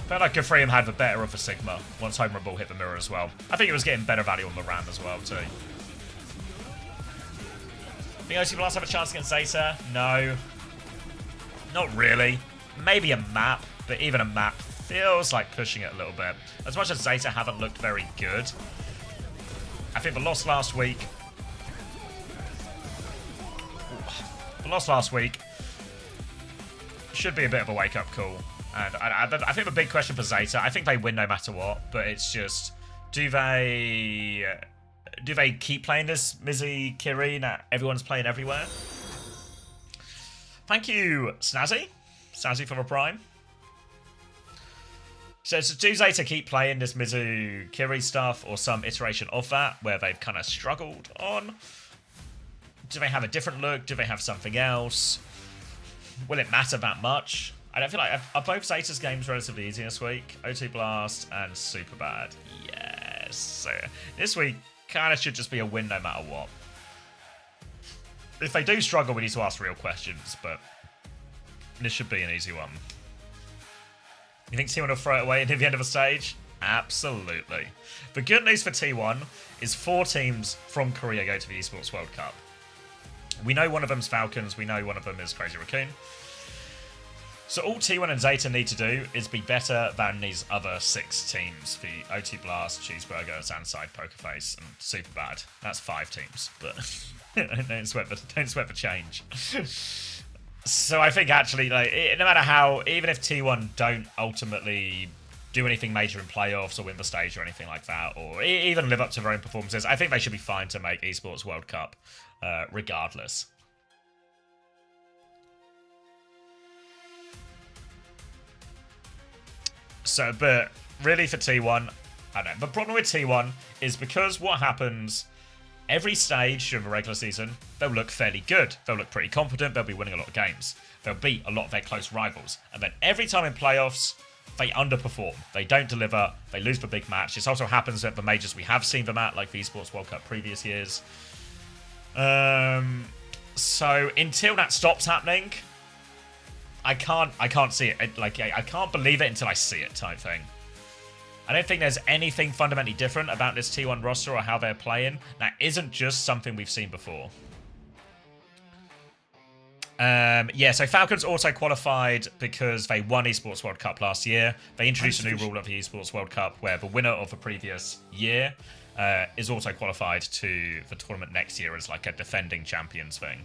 Felt like Ephraim had the better of a Sigma once Homer Ball hit the mirror as well. I think it was getting better value on the RAM as well too. Think OC Blast have a chance against Zeta? No. Not really. Maybe a map, but even a map feels like pushing it a little bit. As much as Zeta haven't looked very good, I think the loss last week... The loss last week should be a bit of a wake-up call. And I think the big question for Zeta, I think they win no matter what, but it's just, do they keep playing this Mizzy Kiri that everyone's playing everywhere? Thank you, Snazzy. Snazzy for the Prime. So do Zeta keep playing this Mizu Kiri stuff or some iteration of that where they've kind of struggled on? Do they have a different look? Do they have something else? Will it matter that much? I don't feel like... Are both Zeta's games relatively easy this week? O2 Blast and Superbad. Yes. So this week kind of should just be a win no matter what. If they do struggle, we need to ask real questions, but this should be an easy one. You think T1 will throw it away near the end of the stage? Absolutely. The good news for T1 is 4 teams from Korea go to the Esports World Cup. We know one of them's Falcons, we know one of them is Crazy Raccoon. So all T1 and Zeta need to do is be better than these other 6 teams. The OT Blast, Cheeseburger, Sandside, Pokerface, and Superbad. That's 5 teams, but don't sweat the change. So I think actually, like, no matter how, even if T1 don't ultimately do anything major in playoffs or win the stage or anything like that, or even live up to their own performances, I think they should be fine to make Esports World Cup regardless. So, but really for T1, I don't know. The problem with T1 is because what happens every stage of a regular season, they'll look fairly good. They'll look pretty competent. They'll be winning a lot of games. They'll beat a lot of their close rivals. And then every time in playoffs, they underperform. They don't deliver. They lose the big match. This also happens at the majors we have seen them at, like the Esports World Cup previous years. So until that stops happening, I can't see it. Like, I can't believe it until I see it, type thing. I don't think there's anything fundamentally different about this T1 roster or how they're playing that isn't just something we've seen before. Yeah, so Falcons also qualified because they won Esports World Cup last year. They introduced a new rule of the Esports World Cup where the winner of the previous year is also qualified to the tournament next year as like a defending champions thing.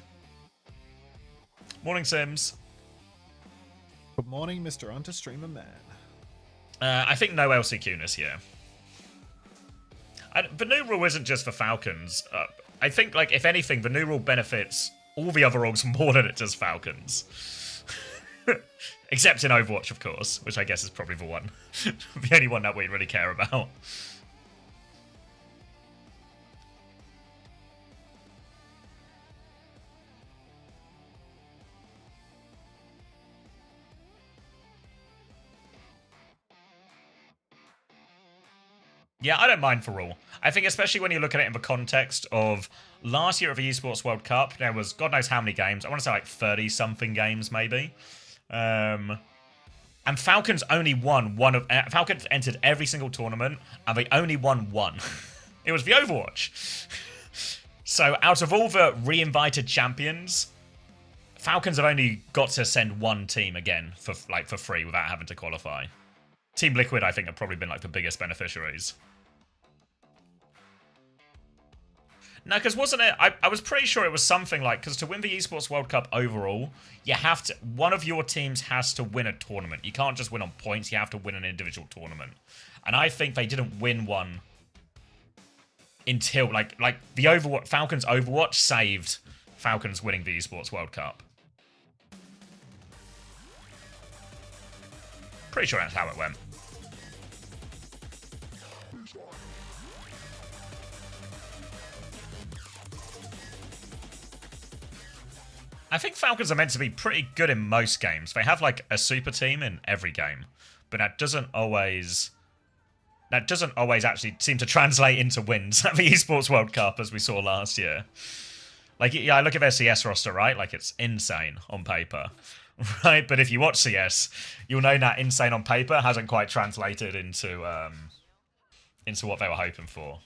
Morning, Sims. Good morning, Mr. Hunter Streamer Man. I think no LCQ this year. The new rule isn't just for Falcons. I think, like, if anything, the new rule benefits all the other orgs more than it does Falcons. Except in Overwatch, of course, which I guess is probably the one. The only one that we really care about. Yeah, I don't mind for all. I think especially when you look at it in the context of last year of the Esports World Cup, there was God knows how many games. I want to say like 30-something games, maybe. And Falcons only won one of... Falcons entered every single tournament, and they only won one. It was the Overwatch. So out of all the re-invited champions, Falcons have only got to send one team again for free without having to qualify. Team Liquid, I think, have probably been like the biggest beneficiaries. No, because wasn't it? I was pretty sure it was something like, because to win the Esports World Cup overall, you have to, one of your teams has to win a tournament. You can't just win on points, you have to win an individual tournament. And I think they didn't win one until, like the Overwatch, Falcons Overwatch saved Falcons winning the Esports World Cup. Pretty sure that's how it went. I think Falcons are meant to be pretty good in most games. They have like a super team in every game, but that doesn't always actually seem to translate into wins at the Esports World Cup as we saw last year. Like, yeah, I look at their CS roster, right? Like, it's insane on paper, right? But if you watch CS, you'll know that insane on paper hasn't quite translated into what they were hoping for.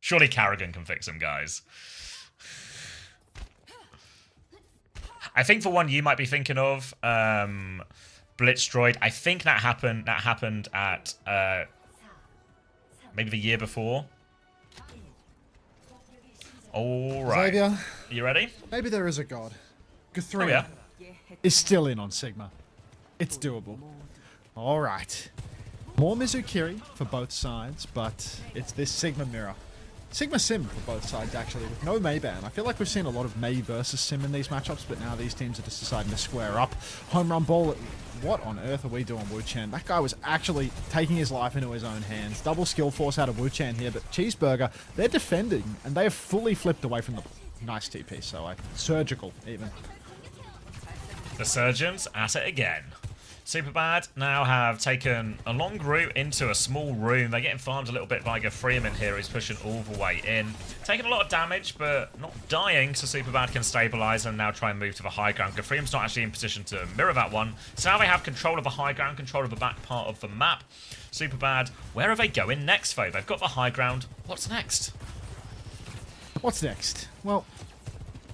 Surely Carrigan can fix them, guys. I think for one you might be thinking of, Blitzdroid. I think that happened at maybe the year before. All right. Xavier, you ready? maybe there is a god. Guthrie Oh, yeah. is still in on Sigma. It's doable. All right. More Mizukiri for both sides, but it's this Sigma mirror. Sigma Sim for both sides, actually, with no Mei ban. I feel like we've seen a lot of Mei versus Sim in these matchups, but now these teams are just deciding to square up. Home run ball. What on earth are we doing, Wu Chan? That guy was actually taking his life into his own hands. Double skill force out of Wu Chan here, but Cheeseburger, they're defending, and they have fully flipped away from the nice TP, so like surgical even. The Surgeons at it again. Superbad now have taken a long route into a small room. They're getting farmed a little bit by Freeman here, who's pushing all the way in. Taking a lot of damage, but not dying, so Superbad can stabilize and now try and move to the high ground. Freeman's not actually in position to mirror that one. So now they have control of the high ground, control of the back part of the map. Superbad, where are they going next, though? They've got the high ground. What's next? What's next? Well,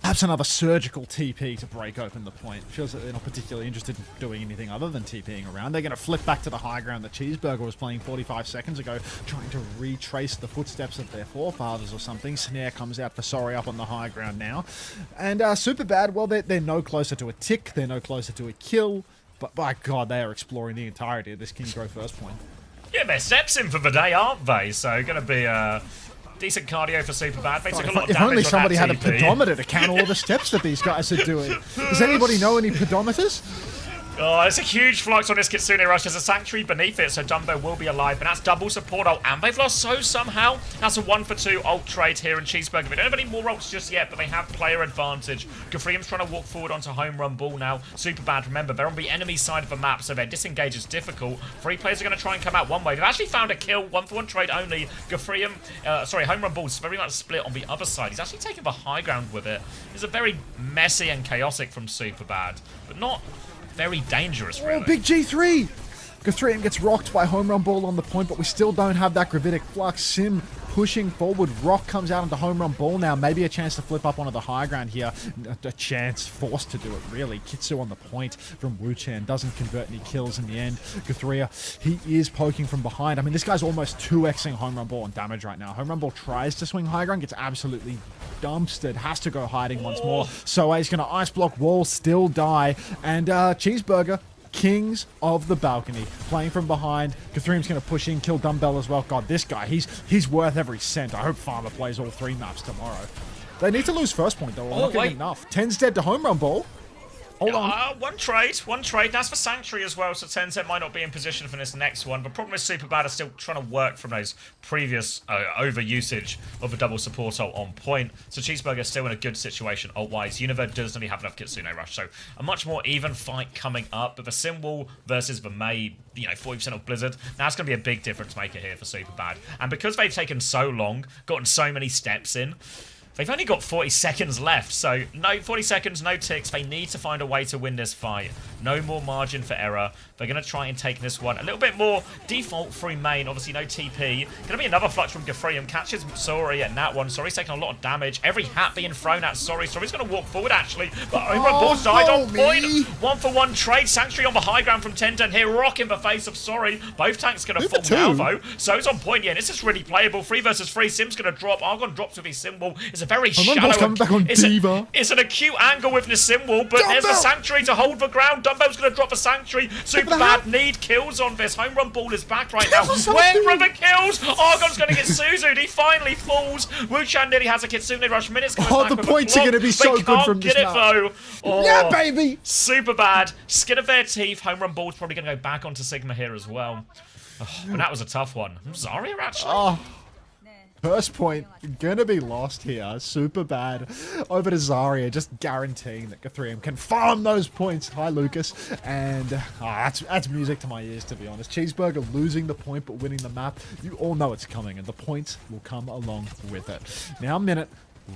perhaps another surgical TP to break open the point. Feels like they're not particularly interested in doing anything other than TPing around. They're going to flip back to the high ground that Cheeseburger was playing 45 seconds ago, trying to retrace the footsteps of their forefathers or something. Snare comes out for sorry up on the high ground now. And Superbad, well, they're no closer to a tick. They're no closer to a kill. But by God, they are exploring the entirety of this King's Row first point. Yeah, they're steps in for the day, aren't they? So going to be decent cardio for Superbad. They took a lot of If damage only on somebody that had a TP. pedometer to count all the steps that these guys are doing. Does anybody know any pedometers? Oh, there's a huge flux on this Kitsune Rush. There's a Sanctuary beneath it, so Dumbo will be alive. But that's double support ult, and they've lost so somehow. That's a 1-for-2 ult trade here in Cheeseburger. They don't have any more ults just yet, but they have player advantage. Gafriem's trying to walk forward onto home run ball now. Superbad, remember, they're on the enemy side of the map, so their disengage is difficult. 3 players are going to try and come out one way. They've actually found a kill, 1-for-1 trade only. Gafriem, home run ball's very much split on the other side. He's actually taking the high ground with it. It's a very messy and chaotic from Superbad, but not very dangerous, really. Oh, big G3! Guthrie gets rocked by home run ball on the point, but we still don't have that gravitic flux. Sim pushing forward. Rock comes out into home run ball now. Maybe a chance to flip up onto the high ground here. A chance, forced to do it, really. Kitsu on the point from Wu Chan. Doesn't convert any kills in the end. Guthrie, he is poking from behind. I mean, this guy's almost 2xing home run ball on damage right now. Home run ball tries to swing high ground, gets absolutely dumpstered. Has to go hiding once more. So he's going to ice block wall, still die. And Cheeseburger, kings of the balcony, playing from behind. Guthriem's going to push in, kill Dumbbell as well. God, this guy, he's worth every cent. I hope Farmer plays all 3 maps tomorrow. They need to lose first point, though. We're not getting enough. 10's dead to home run ball. Hold on. One trade. That's for Sanctuary as well, so Tencent might not be in position for this next one. But problem is Superbad are still trying to work from those previous overusage of the double support ult on point. So Cheeseburger's still in a good situation ult-wise. Univer doesn't really have enough Kitsune Rush, so a much more even fight coming up. But the Simwall versus the Mei, 40% of Blizzard, that's going to be a big difference maker here for Superbad. And because they've taken so long, gotten so many steps in, they've only got 40 seconds left, so no 40 seconds, no ticks. They need to find a way to win this fight. No more margin for error. They're going to try and take this one a little bit more default through main. Obviously, no TP. Going to be another flux from Gafreum. Catches Sori and that one. Sori's taking a lot of damage. Every hat being thrown at Sori. Sori's going to walk forward, actually. But Overrun Ball's died on point. 1-for-1 trade. Sanctuary on the high ground from Tenten here. Rocking the face of Sori. Both tanks going to fall now, though. So's on point. Yeah, this is really playable. 3 versus 3. Sim's going to drop. Argon drops with his symbol. It's a very shallow. Coming back on Diva. It's an acute angle with the symbol, but there's the Sanctuary to hold the ground. Dumbbell's going to drop a Sanctuary. Super bad need kills on this. Home Run Ball is back right now. Went for the kills. Argon's going to get Suzu. He finally falls. Wu-Chan nearly has a Kitsune Rush. Minutes coming back the with points are going to be so good from this map. Though. Oh, yeah, baby. Super bad. Skin of their teeth. Home Run Ball's probably going to go back onto Sigma here as well. Oh, and that was a tough one. Zarya actually. Oh. First point gonna be lost here. Super bad. Over to Zarya, just guaranteeing that Gafreum can farm those points. Hi, Lucas. And that's music to my ears, to be honest. Cheeseburger losing the point but winning the map. You all know it's coming, and the points will come along with it. Now, Minute,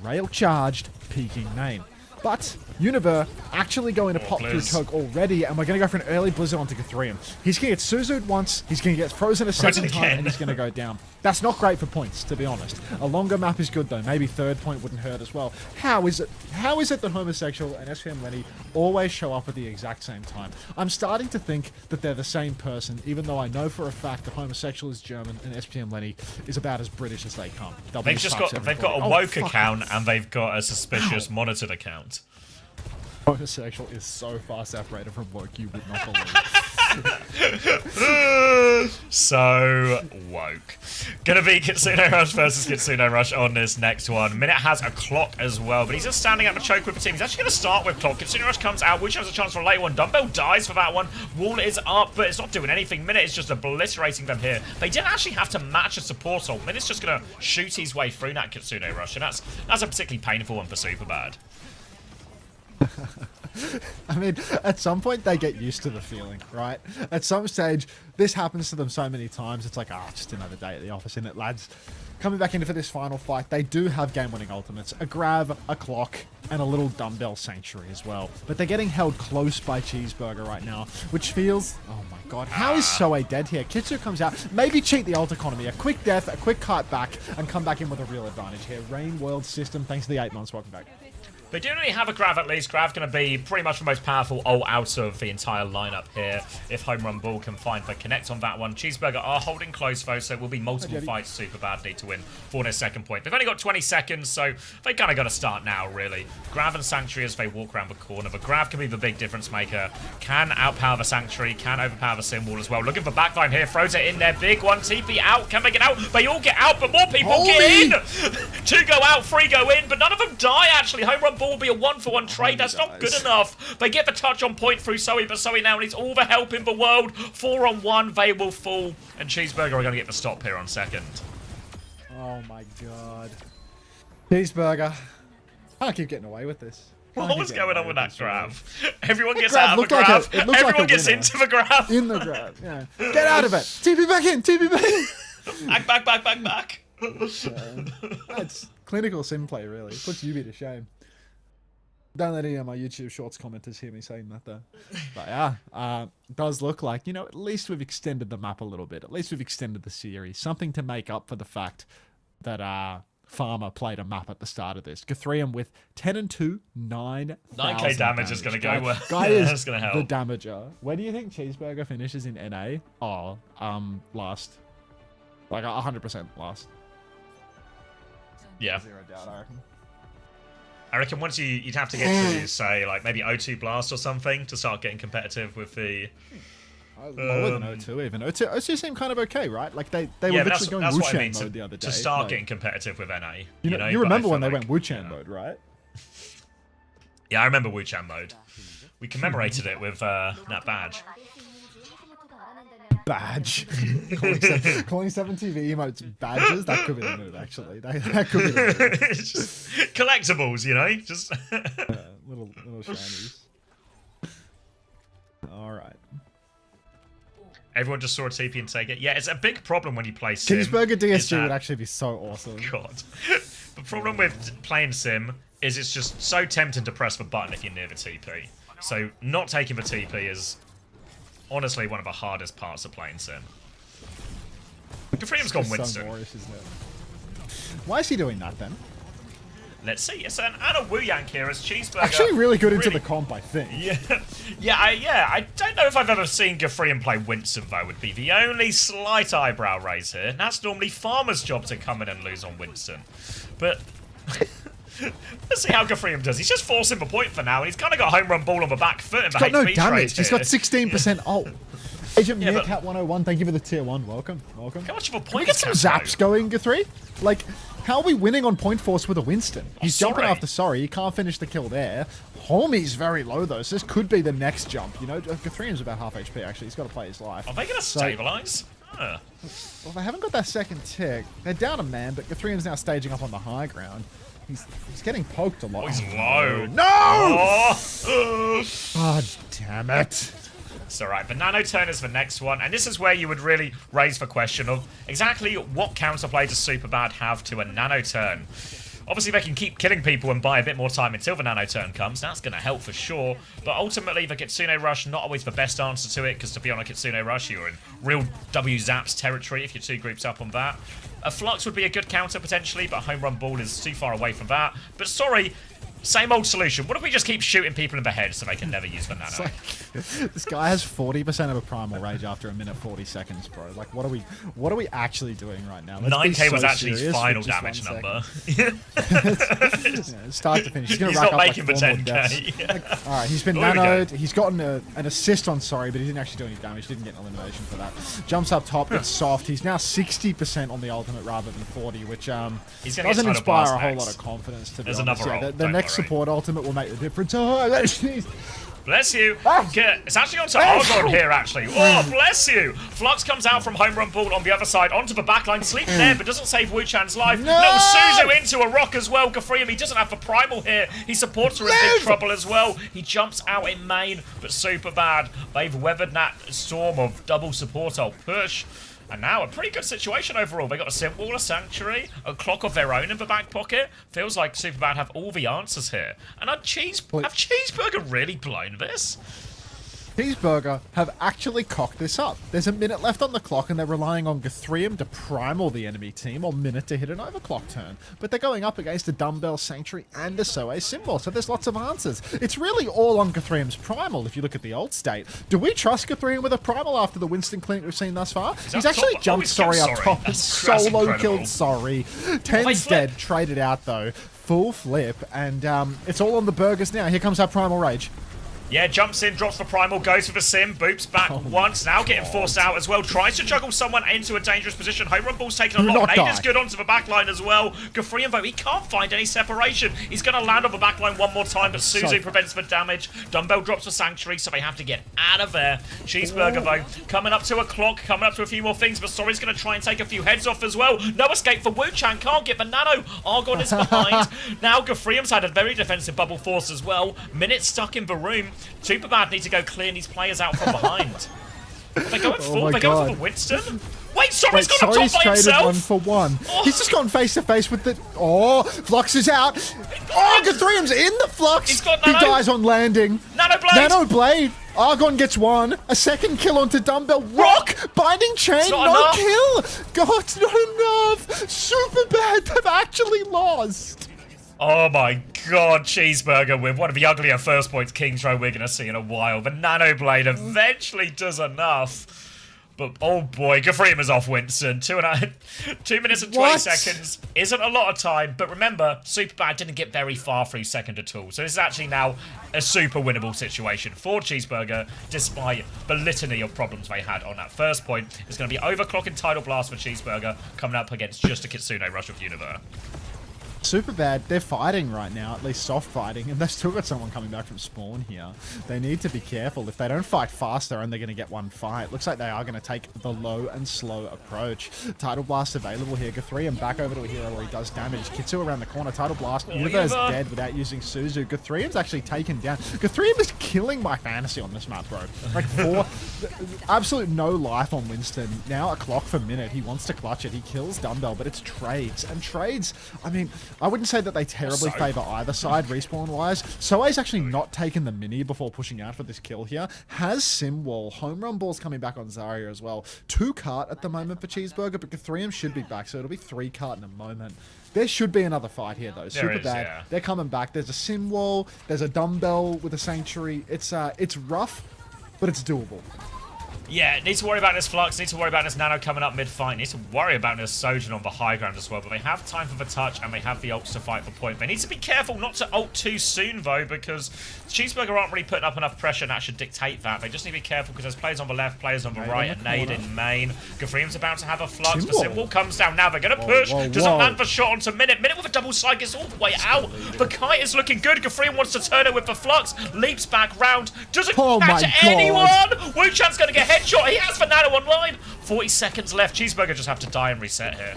rail charged, peeking main. But Univer actually going to pop through choke already, and we're going to go for an early blizzard onto Gafreum. He's going to get Suzu'd once, he's going to get frozen a second time, and he's going to go down. That's not great for points, to be honest. A longer map is good, though. Maybe third point wouldn't hurt as well. How is it that Homosexual and SPM Lenny always show up at the exact same time? I'm starting to think that they're the same person, even though I know for a fact that Homosexual is German and SPM Lenny is about as British as they come. They've got a woke account and they've got a suspicious monitored account. Homosexual is so far separated from woke, you would not believe. So woke. Gonna be Kitsune Rush versus Kitsune Rush on this next one. Minute has a clock as well, but he's just standing at the choke with the team. He's actually gonna start with clock. Kitsune Rush comes out, which has a chance for a late one. Dumbbell dies for that one. Wall is up, but it's not doing anything. Minute is just obliterating them here. They didn't actually have to match a support ult. Minute's just gonna shoot his way through that Kitsune Rush, and that's a particularly painful one for Superbad. I mean, at some point they get used to the feeling, right? At some stage, this happens to them so many times, it's like, just another day at the office, isn't it, lads? Coming back into for this final fight, they do have game-winning ultimates. A grab, a clock, and a little dumbbell sanctuary as well. But they're getting held close by Cheeseburger right now, which feels... Oh my god, how is Soe dead here? Kitsu comes out, maybe cheat the ult economy. A quick death, a quick kite back, and come back in with a real advantage here. Rain World System, thanks to the 8 months, welcome back. They do only have a Grav at least. Grav going to be pretty much the most powerful ult out of the entire lineup here. If Home Run Ball can find the connect on that one. Cheeseburger are holding close though, so it will be multiple fights super bad need to win for their second point. They've only got 20 seconds, so they kind of got to start now, really. Grav and Sanctuary as they walk around the corner. But Grav can be the big difference maker. Can outpower the Sanctuary, can overpower the Symbol as well. Looking for backline here, throws it in there. Big one, TP out. Can they get out? They all get out, but more people get in. 2 go out, 3 go in, but none of them die, actually. Home Run Ball will be a 1-for-1 trade. That's not good enough. They get the touch on point through Soe, but Soe now needs all the help in the world. 4-on-1, they will fall. And Cheeseburger are going to get the stop here on second. Oh my god. Cheeseburger. I can't keep getting away with this. What was going on with that grab? Everyone gets out of the grab. Everyone gets into the grab. In the grab, yeah. Get out of it. TP back in. TP back in. Back. That's clinical sim play, really. Puts Yubi to shame. Don't let any of my YouTube Shorts commenters hear me saying that, though. But yeah, it does look like, at least we've extended the map a little bit. At least we've extended the series. Something to make up for the fact that Farmer played a map at the start of this. Gafreum with 10-2, 9k damage is going to go well. Guy is that's going to help. The damager. Where do you think Cheeseburger finishes in NA? Oh, last. Like 100% last. Yeah. 0 doubt, I reckon. I reckon once you'd have to get to, say, like maybe O2 Blast or something to start getting competitive with the... Lower than O2 even. O2 seemed kind of okay, right? Like they were literally going Wu-Chan mode the other day. To start getting competitive with NA. You remember when they went Wu-Chan mode, right? Yeah, I remember Wu-Chan mode. We commemorated it with that badge. Badge. calling 7TV emotes badges? That could be the move, actually. That could be the move. Just collectibles, just... little shinies. Alright. Everyone just saw a TP and take it. Yeah, it's a big problem when you play Sim. Cheeseburger DSG would actually be so awesome. God. The problem with playing Sim is it's just so tempting to press the button if you're near the TP. So not taking the TP is honestly one of the hardest parts of playing Sim. Freedom's gone It's so Winston. glorious, isn't it? Why is he doing that then? Let's see. It's an Anna Wu Yank here as Cheeseburger. Actually, really good into the comp, I think. Yeah. I don't know if I've ever seen Gafrian play Winston, though, would be the only slight eyebrow raise here. That's normally Farmer's job to come in and lose on Winston. But let's see how Gafrian does. He's just forcing the point for now, and he's kind of got a home run ball on the back foot in the He's got no HP damage. trade He's got here. 16% ult. Agent Yeah, Meerkat 101, thank you for the tier 1. Welcome. How much of a point Can we get some is zaps going, G3? Like, how are we winning on point force with a Winston? He's jumping Sorry. after Sorry. He can't finish the kill there. Homie's very low, though, so this could be the next jump. You know, G3's about half HP, actually. He's got to play his life. Are they going to stabilize? Well, they haven't got that second tick. They're down a man, but G3's now staging up on the high ground. He's getting poked a lot. Oh, he's low. No! Oh! God damn it. It's alright, but Nano Turn is the next one, and this is where you would really raise the question of exactly what counterplay does Superbad have to a Nano Turn? Obviously, they can keep killing people and buy a bit more time until the Nano Turn comes. That's going to help for sure. But ultimately, the Kitsune Rush, not always the best answer to it, because to be on a Kitsune Rush, you're in real WZAPS territory if you're two groups up on that. A Flux would be a good counter, potentially, but Home Run Ball is too far away from that. But sorry, same old solution. What if we just keep shooting people in the head so they can never use the Nano? It's like, this guy has 40% of a primal rage after a minute 40 seconds, bro. Like, what are we actually doing right now? Let's be 9k was so actually his serious for final just damage 1 number. Yeah, start to finish. He's going to rack not up making like the 4 more 10k. deaths. Yeah. All right, he's been There we go. nanoed. He's gotten an assist on Sorry, but he didn't actually do any damage. Didn't get an elimination for that. Jumps up top, gets soft. He's now 60% on the ultimate rather than 40, which He's gonna get doesn't Tidal inspire Blast a whole next. lot of confidence, to be There's honest. another Yeah, ult, the don't next worry. support ultimate will make the difference. Oh, jeez. Bless you. Okay, it's actually onto Argon here, actually. Oh, bless you. Flux comes out from Home Run Ball on the other side, onto the backline, sleeps there, but doesn't save Wu Chan's life. No! Little Suzu into a rock as well. Gafriam, he doesn't have the primal here. He supports her in big trouble as well. He jumps out in main, but super bad. They've weathered that storm of double support ult push. And now a pretty good situation overall. They got a Sim Wall, a Sanctuary, a clock of their own in the back pocket. Feels like Superbad have all the answers here. And have Cheeseburger really blown this? Cheeseburger have actually cocked this up. There's a minute left on the clock and they're relying on Gthreum to primal the enemy team, or minute to hit an overclock turn. But they're going up against a Dumbbell Sanctuary and a Soe Symbol, so there's lots of answers. It's really all on Gthreum's primal if you look at the ult state. Do we trust Gthreum with a primal after the Winston clinic we've seen thus far? that He's actually top? jumped he's killed Sorry up Sorry. top and That's solo incredible. killed Sorry. Ten's flip. dead, traded out though. Full flip, and it's all on the burgers now. Here comes our primal rage. Yeah, jumps in, drops for primal, goes for the sim, boops back once, now getting forced out as well, tries to juggle someone into a dangerous position. Home Run Ball's taking a Do lot. not Nade is die. good onto the backline as well. Gafrian, though, he can't find any separation. He's going to land on the backline one more time, but Suzu prevents the damage. Dumbbell drops for Sanctuary, so they have to get out of there. Cheeseburger, though, coming up to a clock, coming up to a few more things, but Sorry's going to try and take a few heads off as well. No escape for Wu Chan, can't get the nano. Argon is behind. Now Gafriam's had a very defensive bubble force as well. Minutes stuck in the room. Superbad need to go clear these players out from behind. Are they going full? my They going God. for the Winston? Wait, Sorry's got Sorry's a top by traded himself. 1-for-1. Oh. He's just gone face to face with the. Oh, Flux is out. Oh, Gthreum's in the Flux. He's got He nano. dies on landing. Nano Blade. Nano Blade. Argon gets one. A second kill onto Dumbbell. Rock. Binding chain. not No enough. kill. God, it's not enough. Super bad. They've actually lost. Oh my god, Cheeseburger with one of the uglier first points Kings Row we're going to see in a while. The Nano Blade eventually does enough. But oh boy, Gafriam is off Winston. 2 minutes and 20 What? seconds isn't a lot of time. But remember, Superbad didn't get very far through second at all. So this is actually now a super winnable situation for Cheeseburger, despite the litany of problems they had on that first point. It's going to be overclock and Tidal Blast for Cheeseburger, coming up against just a Kitsune Rush of Universe. Super bad. They're fighting right now, at least soft fighting, and they've still got someone coming back from spawn here. They need to be careful. If they don't fight fast, they're only going to get one fight. Looks like they are going to take the low and slow approach. Tidal Blast available here. Gthreum back over to a hero where he does damage. Kitsu around the corner. Tidal Blast. Universe Universe. dead without using Suzu. Gthreum's actually taken down. Gthreum is killing my fantasy on this map, bro. Like absolute no life on Winston. Now a clock for minute. He wants to clutch it. He kills Dumbbell, but it's trades. And trades, I mean, I wouldn't say that they terribly favor either side respawn-wise. Soa's actually not taken the mini before pushing out for this kill here. Has Sim Wall. Home run balls coming back on Zarya as well. 2 cart at the moment for Cheeseburger, but Guthrium should be back, so it'll be 3 cart in a moment. There should be another fight here, though. Super bad. Yeah. They're coming back. There's a Sim Wall. There's a Dumbbell with a Sanctuary. It's rough, but it's doable. Yeah, need to worry about this Flux, need to worry about this Nano coming up mid-fight, need to worry about this Sojourn on the high ground as well, but they have time for the touch and they have the ults to fight for point. They need to be careful not to ult too soon though, because Cheeseburger aren't really putting up enough pressure and that should dictate that. They just need to be careful because there's players on the left, players on the right, and Nade in main. Guthrium's about to have a Flux, the Simwall comes down now, they're going to push, doesn't land the shot onto Minute. Minute with a double side gets all the way out, the kite is looking good, Guthrium wants to turn it with the Flux, leaps back round, doesn't catch anyone! Wu-Chan's going to get headshot, he has the Nano online. 40 seconds left. Cheeseburger just have to die and reset here.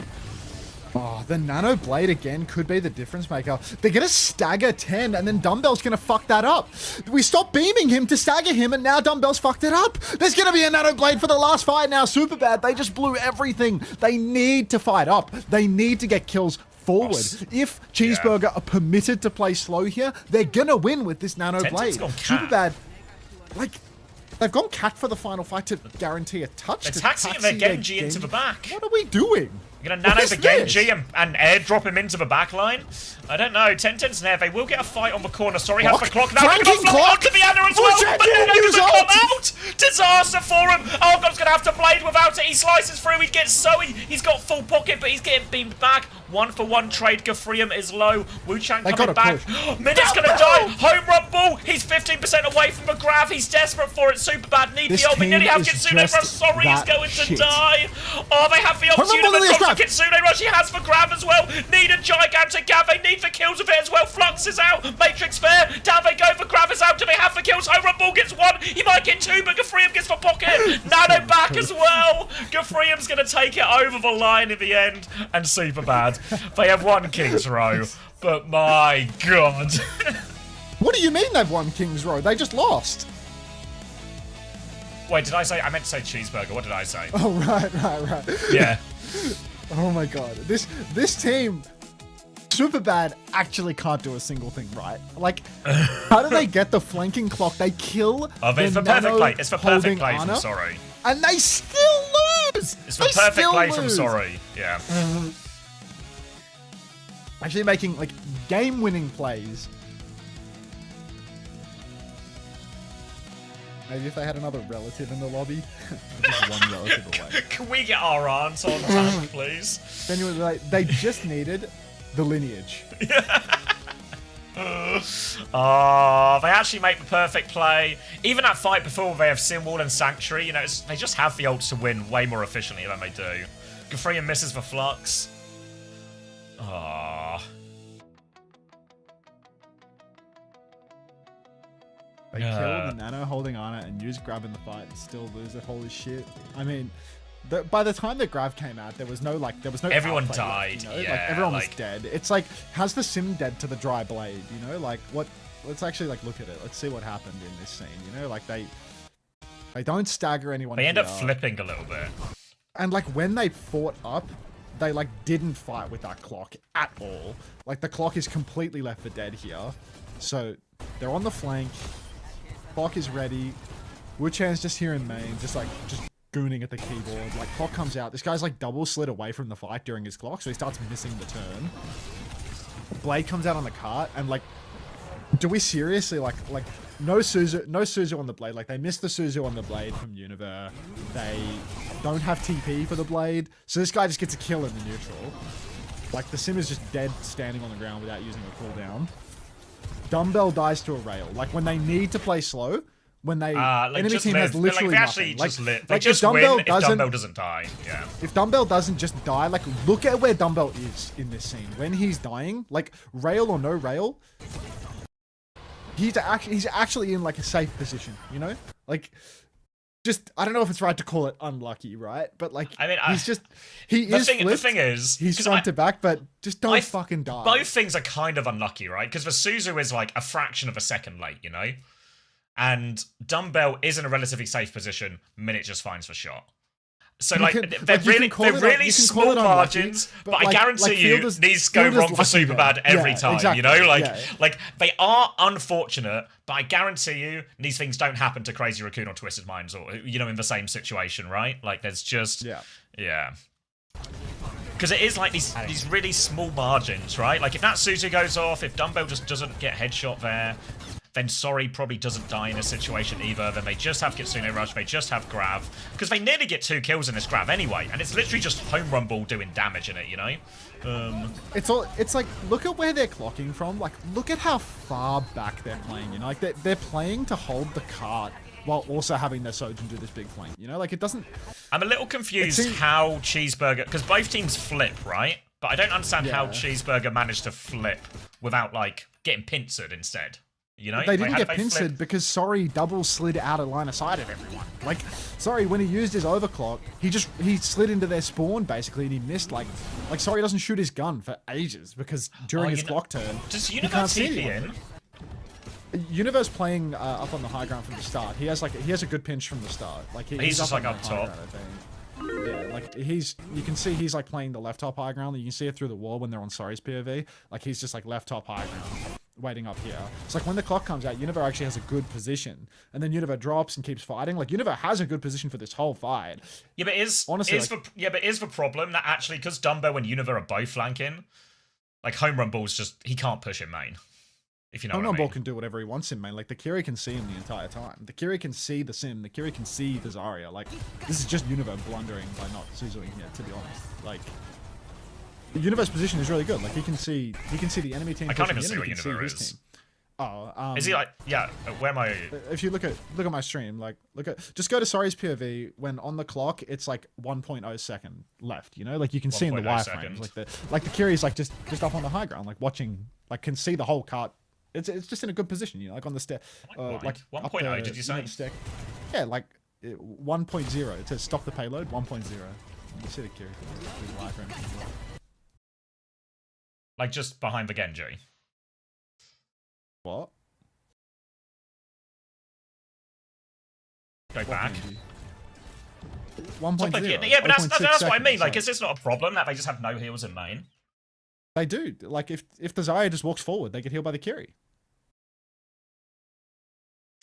Oh, the Nano Blade again could be the difference maker. They're going to stagger 10, and then Dumbbell's going to fuck that up. We stopped beaming him to stagger him, and now Dumbbell's fucked it up. There's going to be a Nano Blade for the last fight now. Super bad. They just blew everything. They need to fight up. They need to get kills forward. If Cheeseburger are permitted to play slow here, they're going to win with this Nano Blade. Super bad. Like... They've gone cat for the final fight to guarantee a touch. They're taxing their Genji into the back. What are we doing? You're going to nano the Genji and airdrop him into the back line? I don't know. 10-10's there. They will get a fight on the corner. Sorry, has the clock. Now they're going to fly onto the Ana as well. But Nuno doesn't come out. Disaster for him. Argon's going to have to blade without it. He slices through. He gets Zoe. He's got full pocket, but he's getting beamed back. 1-for-1 trade. Guthrium is low. Wu-Chan coming back. Minute's going to die. Home run ball. He's 15% away from the grab. He's desperate for it. Super bad. Need the ult. We nearly have Kitsune Rush. Sorry, he's going to die. Oh, they have the opportunity. Kitsune Rush, he has the grab as well. Need a gigantic grab. They need the kills of it as well. Flux is out. Matrix fair. Down they go. The grab is out. Do they have the kills? Home run ball gets 1. He might get 2, but Guthrium gets the pocket. Nano back as well. Guthrium's going to take it over the line in the end. And super bad. They have won King's Row. But my God. What do you mean they've won King's Row? They just lost. Wait, did I say? I meant to say Cheeseburger. What did I say? Oh, right. Yeah. Oh my God. This team, super bad, actually can't do a single thing right. Like, how do they get the flanking clock? They kill it's the perfect play. It's the perfect play from Sorry. And they still lose! It's the perfect play from Sorry. Yeah. Actually making, like, game-winning plays. Maybe if they had another relative in the lobby. Just one relative away. Can we get our aunt on tank, please? Anyway, they just needed the lineage. Oh, they actually make the perfect play. Even that fight before, they have Simwall and Sanctuary. You know, they just have the ults to win way more efficiently than they do. Guthrium misses the Flux. Oh. They kill the Nano holding Ana and use grab in the fight and still lose it. Holy shit. I mean, by the time the grab came out, there was no everyone outplay died. Left, you know? Yeah, like everyone was dead. It's like, has the sim dead to the dry blade? You know, like what? Let's actually like look at it. Let's see what happened in this scene. You know, like they don't stagger anyone. They end up flipping a little bit. And like when they fought up, they like didn't fight with that clock at all. Like the clock is completely left for dead here. So they're on the flank. Clock is ready. Wu-Chan's just here in main, just gooning at the keyboard. Like, clock comes out. This guy's, like, double slid away from the fight during his clock, so he starts missing the turn. Blade comes out on the cart, and, like, do we seriously, like, no Suzu on the Blade. Like, they missed the Suzu on the Blade from Univer. They don't have TP for the Blade, so this guy just gets a kill in the neutral. Like, the sim is just dead standing on the ground without using a cooldown. Dumbbell dies to a rail. Like, when they need to play slow, when they enemy team has literally nothing. They just win if Dumbbell doesn't die. Yeah. If Dumbbell doesn't just die, like, look at where Dumbbell is in this scene. When he's dying, like, rail or no rail, he's actually in, like, a safe position, you know? Like, just, I don't know if it's right to call it unlucky, right? But, like, I mean, the thing is, he's front to back, but just don't fucking die. Both things are kind of unlucky, right? Because the Suzu is, like, a fraction of a second late, you know? and Dumbbell is in a relatively safe position. Minute just finds for shot. So You like can- they're like, you really can call it they're un- really you can small call it unlucky, margins, but I like guarantee you fielders- these go fielders wrong for lucky Superbad there. every Yeah, time. exactly, You know, yeah. like they are unfortunate, but I guarantee you these things don't happen to Crazy Raccoon or Twisted Minds or in the same situation, right? Like there's just yeah. Because it is like these really small margins, right? Like if that Suzu goes off, if Dumbbell just doesn't get headshot there, then Sorry probably doesn't die in a situation either. Then they just have Kitsune Rush, they just have Grav. Because they nearly get 2 kills in this Grav anyway. And it's literally just Home Run Ball doing damage in it, you know? It's like, look at where they're clocking from. Like, look at how far back they're playing, you know? Like, they're playing to hold the cart while also having their Sojin do this big flank, you know? Like, it doesn't... I'm a little confused how Cheeseburger... Because both teams flip, right? But I don't understand how Cheeseburger managed to flip without, like, getting pincered instead. You know? They didn't like, get pincered because Sorry double slid out of line of sight of everyone. Like, Sorry, when he used his overclock, he slid into their spawn basically and he missed like Sorry doesn't shoot his gun for ages because during his clock turn, does he can't see TP anyone. in? Universe playing up on the high ground from the start. He has a good pinch from the start. Like he's just like on up the high top. ground, I think. Yeah, like you can see he's like playing the left top high ground. You can see it through the wall when they're on Sorry's POV. Like he's just like left top high ground, waiting up here. It's like when the clock comes out, Univer actually has a good position, and then Univer drops and keeps fighting. Like Univer has a good position for this whole fight. Yeah, but is the problem that actually because Dumbo and Univer are both flanking, like Home Run Ball's just he can't push in main. If you know what I mean. Ball can do whatever he wants in main. Like the Kiri can see him the entire time. The Kiri can see the Sim. The Kiri can see the Zarya. Like this is just Univer blundering by not Suzuing here. To be honest, like the Univer's position is really good. Like he can see the enemy team. I can't even pushing see in, what he can Univer see his is. team. Oh, is he like where am I? If you look at my stream, like just go to Sorry's POV when on the clock it's like 1.0 second left. You know, like you can see in the wireframes, like the Kiri's like just up on the high ground, like watching, like can see the whole cart. It's just in a good position, you know, like on the stair, like 1.0. Did you say? Stack. Yeah, like 1.0 to stop the payload. 1.0. You see the Kiri. Like just behind the Genji. What? Go back. 1.0. Yeah, but that's what I mean. Like, sorry. is this not a problem that they just have no heals in main? They do. Like, if the Zarya just walks forward, they get healed by the Kiri.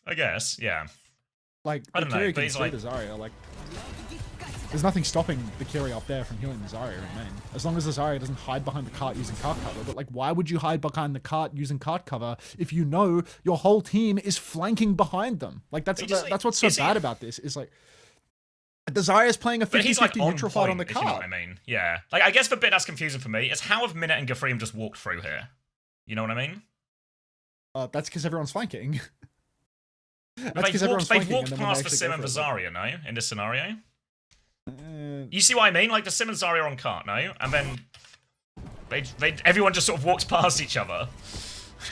I guess, yeah. Like, I the don't know, Kiri but can he's see like... the Zarya. Like, there's nothing stopping the Kiri up there from healing the Zarya in main. As long as the Zarya doesn't hide behind the cart using cart cover. But, like, why would you hide behind the cart using cart cover if you know your whole team is flanking behind them? Like, that's what's so bad about this, is, like... The Zarya's playing a 50-50 neutral fight on the cart. You know what I mean? Yeah. Like, I guess the bit that's confusing for me is how have Minute and Gafreem just walked through here? You know what I mean? That's because everyone's flanking. They've walked past the Sim and the Zarya, no? In this scenario? You see what I mean? Like, the Sim and Zarya are on cart, no? And then everyone just sort of walks past each other.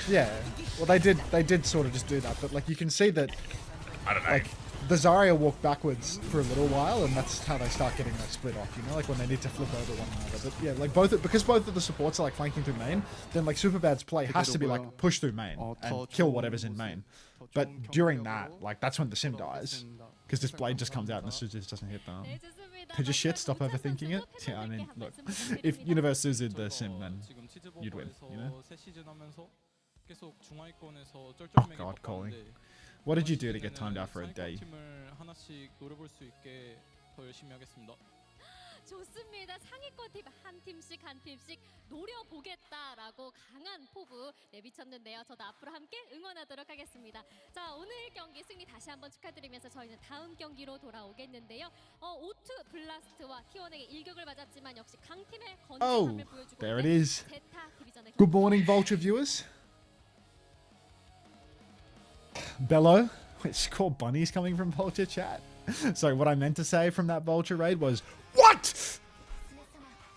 Yeah. Well, they did sort of just do that, but, like, you can see that... I don't know. Like, the Zarya walk backwards for a little while, and that's how they start getting that split off, you know, like when they need to flip over one another. But yeah, like because both of the supports are like flanking through main, then like Superbad's play has to be like push through main and kill whatever's in main. But during that, like that's when the Sim dies, because this blade just comes out and the Suzu just doesn't hit them. They just shit, stop overthinking it. Yeah, I mean, look, if Universe Suzu'd the Sim, then you'd win, you know? Oh god, calling. What did you do to get timed out for a day? 좋습니다. 상위권 팀 한 팀씩 노려보겠다라고 강한 포부 내비쳤는데요. 저도 앞으로 함께 응원하도록 하겠습니다. 자, 오늘 경기 승리 다시 한번 축하드리면서 저희는 다음 경기로 돌아오겠는데요. O2 블라스트와 T1에게 일격을 맞았지만 역시 강팀의 건강함을 보여주고 there it is. 제타 디비전의 Good morning, Vulture viewers. Bello, it's called bunnies coming from Vulture chat. So what I meant to say from that Vulture raid was, what?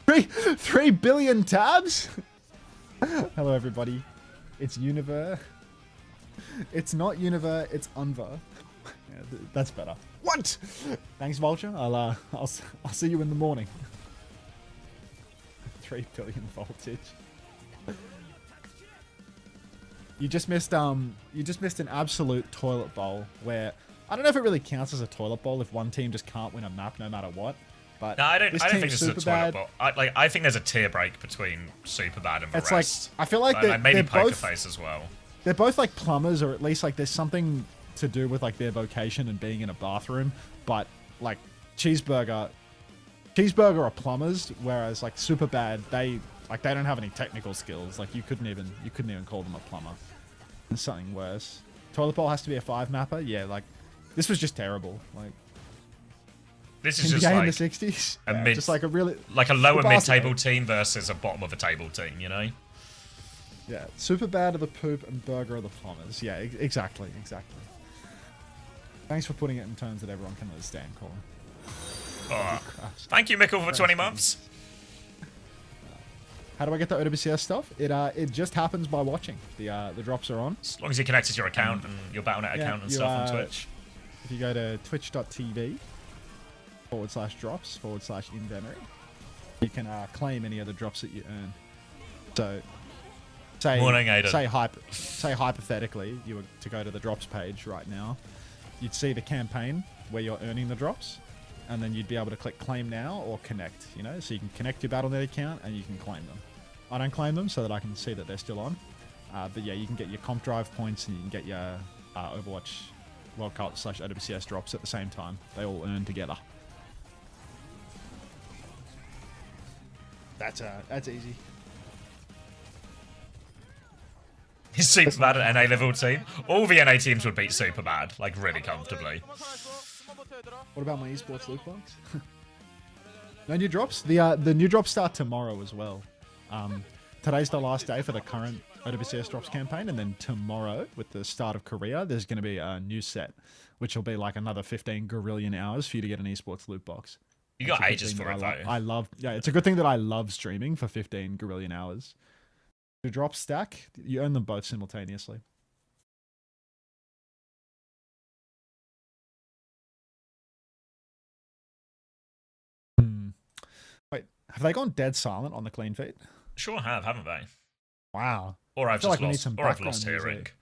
3 billion tabs? Hello everybody. It's Univer. It's not Univer, it's Unver. Yeah, that's better. What? Thanks Vulture. I'll see you in the morning. 3 billion voltage. You just missed an absolute toilet bowl where I don't know if it really counts as a toilet bowl if one team just can't win a map no matter what. But No, I don't think team's this is a toilet Superbad. bowl. I think there's a tier break between Superbad and the It's like rest. I feel like maybe they're Poker both Face as well. they're both like plumbers, or at least like there's something to do with like their vocation and being in a bathroom. But like Cheeseburger are plumbers, whereas like Superbad they don't have any technical skills. Like you couldn't even call them a plumber. There's something worse. Toilet bowl has to be a 5 mapper. Yeah, like this was just terrible. Like This is NBA just in the like 60s. a Yeah, mid- just like a really a lower the mid-table Barca- team versus a bottom of a table team, you know? Yeah, Superbad are the poop and Burger are the plumbers. Yeah, exactly. Thanks for putting it in terms that everyone can understand, Colin. Oh, thank you, Mickle, for 20 months. How do I get the OWCS stuff? It just happens by watching. The drops are on. As long as you connect to your account and your Battle.net account and you, stuff on Twitch. If you go to twitch.tv/drops/inventory, you can claim any of the drops that you earn. So, Morning, Aiden. say hypothetically, you were to go to the drops page right now, you'd see the campaign where you're earning the drops, and then you'd be able to click claim now or connect, you know, so you can connect your Battle.net account and you can claim them. I don't claim them so that I can see that they're still on. But yeah, you can get your comp drive points and you can get your Overwatch World Cup / OWCS drops at the same time. They all earn together. That's easy. Is Superbad an NA level team? All the NA teams would beat Superbad, like really comfortably. What about my esports loot box? No new drops? The new drops start tomorrow as well. Today's the last day for the current OWCS drops campaign, and then tomorrow, with the start of Korea, there's going to be a new set, which will be like another 15 gorillion hours for you to get an esports loot box. You got It's a good ages thing for it, that though. yeah, it's a good thing that I love streaming for 15 gorillion hours. The drops stack, you earn them both simultaneously. Wait, have they gone dead silent on the clean feed? Sure have, haven't they? Wow. Or I've feel just like we need lost, some or I've background lost hearing. music.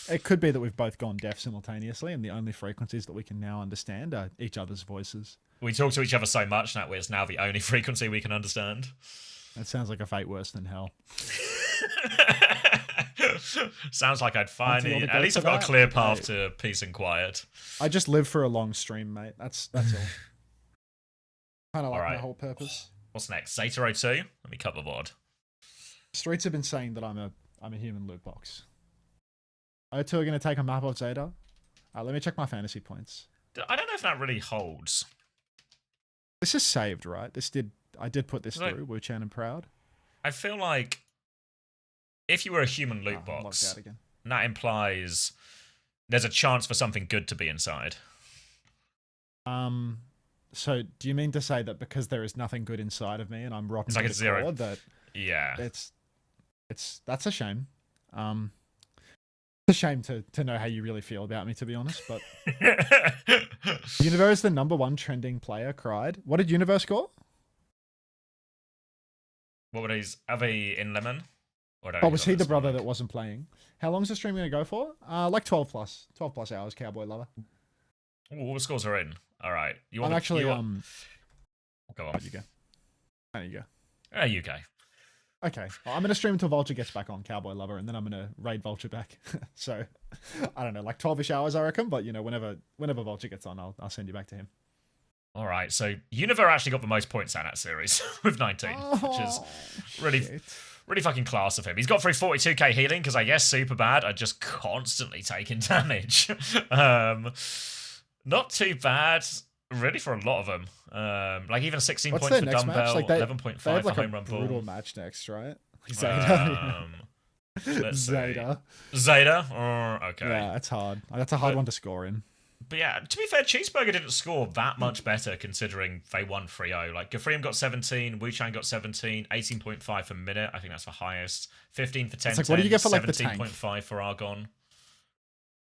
It could be that we've both gone deaf simultaneously, and the only frequencies that we can now understand are each other's voices. We talk to each other so much that it's now the only frequency we can understand. That sounds like a fate worse than hell. Sounds like I'd Auntie, finally. wanna At go least for I've got a that? clear path Right. to peace and quiet. I just live for a long stream, mate. That's all. Kind of like my Alright. whole purpose. What's next? Zeta 02? Let me cut the VOD. Streets have been saying that I'm a human loot box. O2 are going to take a map of Zeta. Let me check my fantasy points. I don't know if that really holds. This is saved, right? I did put this Right. through. Wu Chan and Proud. I feel like if you were a human loot I'm logged box, out again. that implies there's a chance for something good to be inside. So do you mean to say that because there is nothing good inside of me and I'm rotten It's like to a the zero. core, that Yeah. that's a shame. It's a shame to know how you really feel about me, to be honest. But Universe, the #1 trending player, cried. What did Universe score? What were these? Are they in Lemon? Or Oh, was he the brother that wasn't playing? How long's the stream going to go for? Like 12 plus hours, Cowboy Lover. All the scores are in. All right. You I'm want actually, Go on. There you go. There you go. There you go. Okay, well, I'm going to stream until Vulture gets back on, Cowboy Lover, and then I'm going to raid Vulture back. So, I don't know, like 12-ish hours, I reckon, but, you know, whenever Vulture gets on, I'll send you back to him. All right. So Univer actually got the most points out of that series with 19, which is really, shit. really fucking class of him. He's got through 42k healing because I guess Superbad are just constantly taking damage. Not too bad, really, for a lot of them. Like even 16 What's points their for next match? Dumbbell, Like 11.5 they have for like a Home Run brutal Ball. match next, right? Zeta. Let's see. Zeta. Zeta? Oh, okay. Yeah, that's hard. That's a hard one to score in. But yeah, to be fair, Cheeseburger didn't score that much better considering they won 3-0. Like, Gafreem got 17, Wu Chang got 17, 18.5 for Minute. I think that's the highest. 15 for 10. It's like, what do you get for, like, the tank? 17.5 for Argon.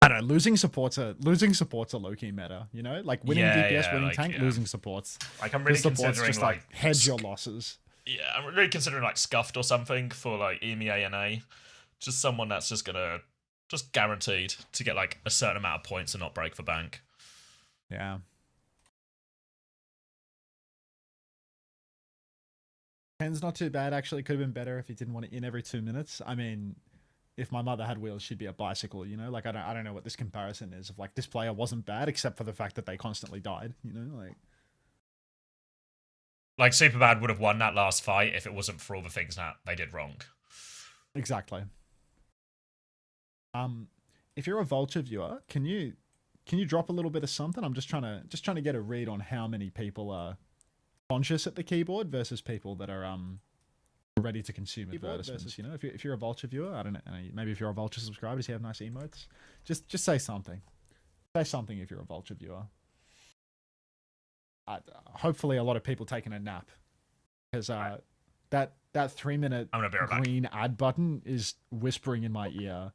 I don't know, losing support's a low-key meta, you know? Like, winning DPS, winning like, tank, yeah. losing supports. Like, I'm really The supports considering, just, like, hedge your losses. Yeah, I'm really considering, like, Scuffed or something for, like, EMEA and A. Just someone that's just gonna Just guaranteed to get like a certain amount of points and not break the bank. Yeah. 10's not too bad, actually. Could have been better if you didn't want it in every 2 minutes. I mean, if my mother had wheels, she'd be a bicycle, you know? Like, I don't know what this comparison is of, like, this player wasn't bad except for the fact that they constantly died, you know? Like, Superbad would have won that last fight if it wasn't for all the things that they did wrong. Exactly. If you're a Vulture viewer, can you drop a little bit of something? I'm just trying to get a read on how many people are conscious at the keyboard versus people that are ready to consume advertisements. You know, if you're a Vulture viewer, I don't know, maybe if you're a Vulture subscriber, does he have nice emotes? Just say something. Say something if you're a Vulture viewer. Hopefully, a lot of people taking a nap because that 3-minute green ad button is whispering in my ear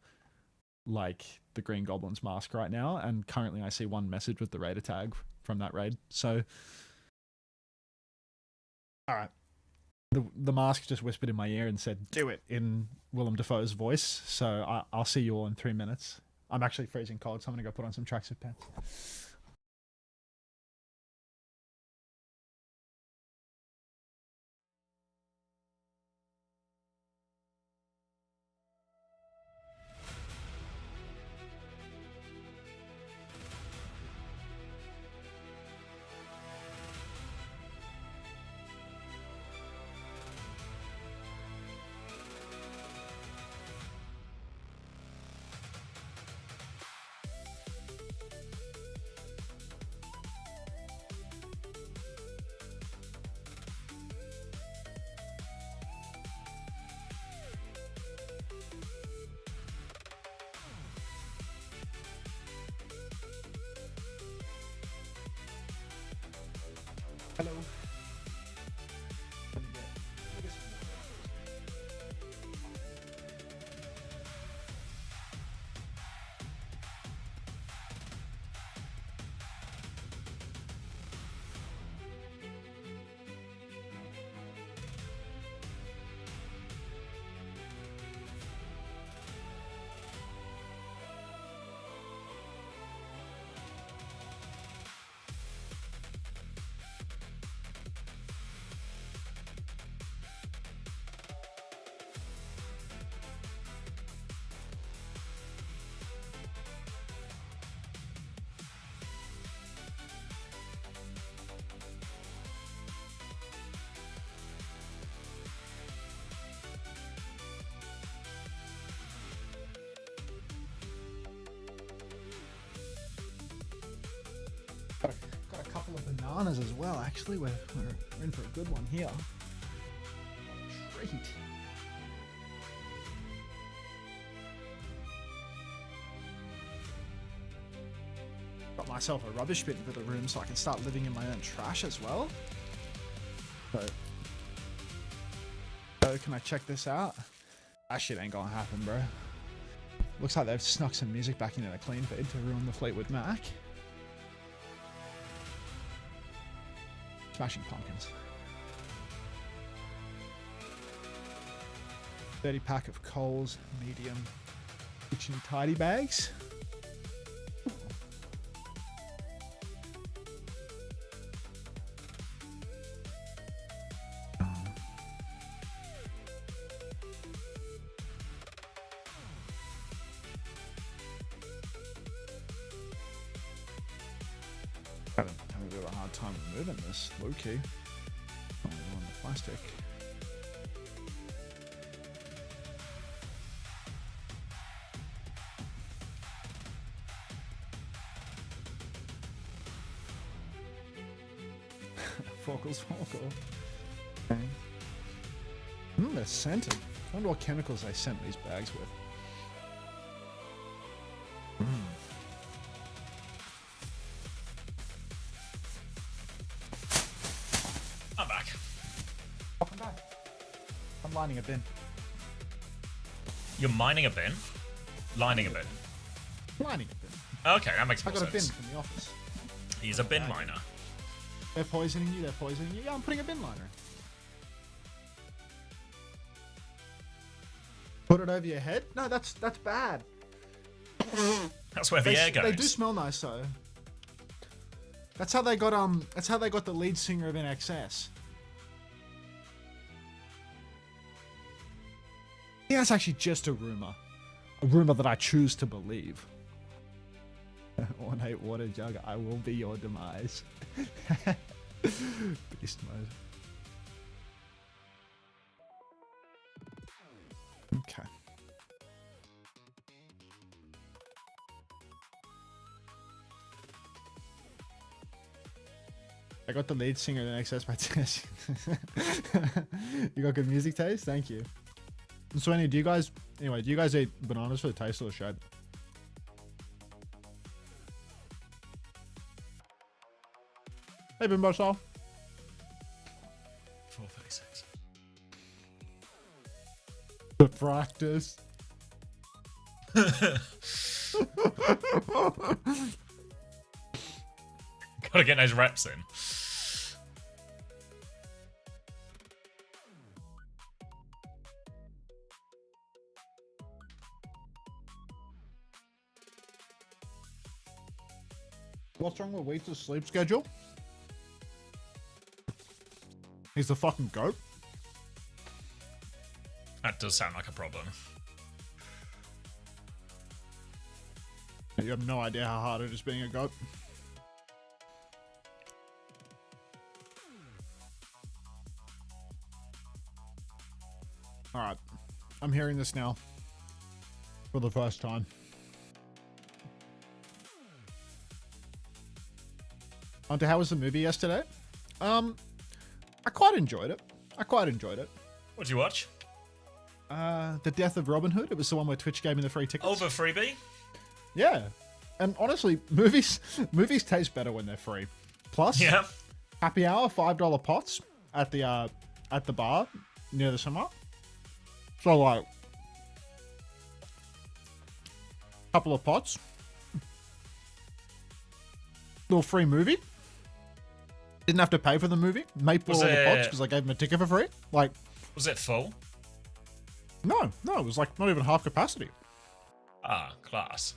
like the Green Goblin's mask right now, and currently I see one message with the raider tag from that raid. So, all right, the mask just whispered in my ear and said, "Do it," in Willem Dafoe's voice. So I'll see you all in 3 minutes. I'm actually freezing cold, so I'm gonna go put on some tracksuit pants. Hello. Got a couple of bananas as well, actually. We're in for a good one here. What a treat. Got myself a rubbish bin for the room so I can start living in my own trash as well. So can I check this out? That shit ain't gonna happen, bro. Looks like they've snuck some music back into the clean feed to ruin the Fleetwood Mac. Smashing Pumpkins. 30 pack of Coles medium kitchen tidy bags. Having a bit of a hard time moving this, low-key. On the plastic. Focals. Okay. They're scented. I wonder what chemicals they scent these bags with. I'm back. Welcome back. I'm lining a bin. You're mining a bin? Lining a bin. Lining a bin. Okay, that makes I more got a bin sense. from the office. He's a bin miner. They're poisoning you, Yeah, I'm putting a bin liner in. Put it over your head? No, that's bad. That's where the air goes. They do smell nice though. That's how they got the lead singer of NXS. Yeah, that's actually just a rumor. A rumor that I choose to believe. 1-8 water jug, I will be your demise. Beast mode. Okay. I got the lead singer in XS by Tess. You got good music taste? Thank you. So anyway, do you guys eat bananas for the taste or the shape? Hey, Bimbo Soul. 436. The practice. Gotta get those reps in. What's wrong with Wheatus' sleep schedule? He's the fucking goat. That does sound like a problem. You have no idea how hard it is being a goat. Alright. I'm hearing this now. For the first time. Hunter, how was the movie yesterday? I quite enjoyed it. What'd you watch? The Death of Robin Hood. It was the one where Twitch gave me the free tickets. Oh, the freebie? Yeah. And honestly, movies taste better when they're free. Plus, Yeah. happy hour, $5 pots at the bar near the cinema. So like, couple of pots, little free movie. Didn't have to pay for the movie. Mate bought all the pots because I gave him a ticket for free. Like, Was it full? no, it was like not even half capacity. Ah, class.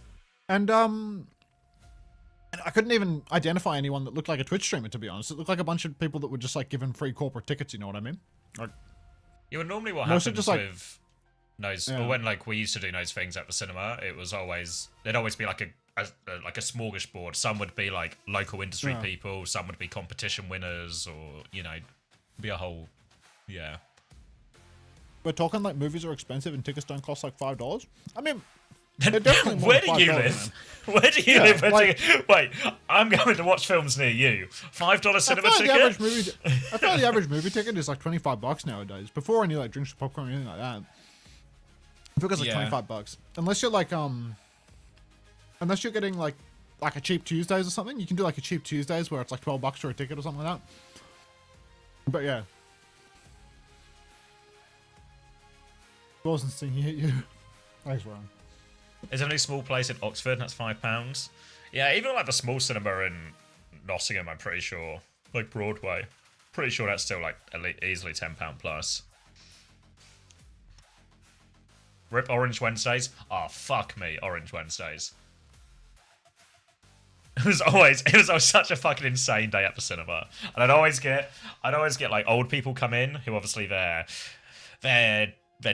And I couldn't even identify anyone that looked like a Twitch streamer, to be honest. It looked like a bunch of people that were just like given free corporate tickets, you know what I mean? Like, Yeah, well, normally what Most of happens just, like- with those, Yeah. or when like we used to do those things at the cinema, it was always there'd always be like a smorgasbord. Some would be like local industry Yeah. people, some would be competition winners, or be a whole, yeah. we're talking like movies are expensive and tickets don't cost like $5. I mean, they're definitely more Where than do you $5, live? man. Where do you Yeah, live? like- Wait, I'm going to watch films near you. $5 cinema I feel ticket? like the average movie ticket is like $25 nowadays. Before any like drinks or popcorn or anything like that. I feel it's like Yeah. $25. Unless you're like unless you're getting like a cheap Tuesdays or something, you can do like a cheap Tuesdays where it's like $12 for a ticket or something like that. But yeah. Wasn't singing at you. Thanks, Ryan. There's only a small place in Oxford, and that's £5. Yeah, even like the small cinema in Nottingham, I'm pretty sure, like Broadway, pretty sure that's still like easily £10 plus. Rip Orange Wednesdays. Oh fuck me, Orange Wednesdays. It was always such a fucking insane day at the cinema, and I'd always get like old people come in who obviously their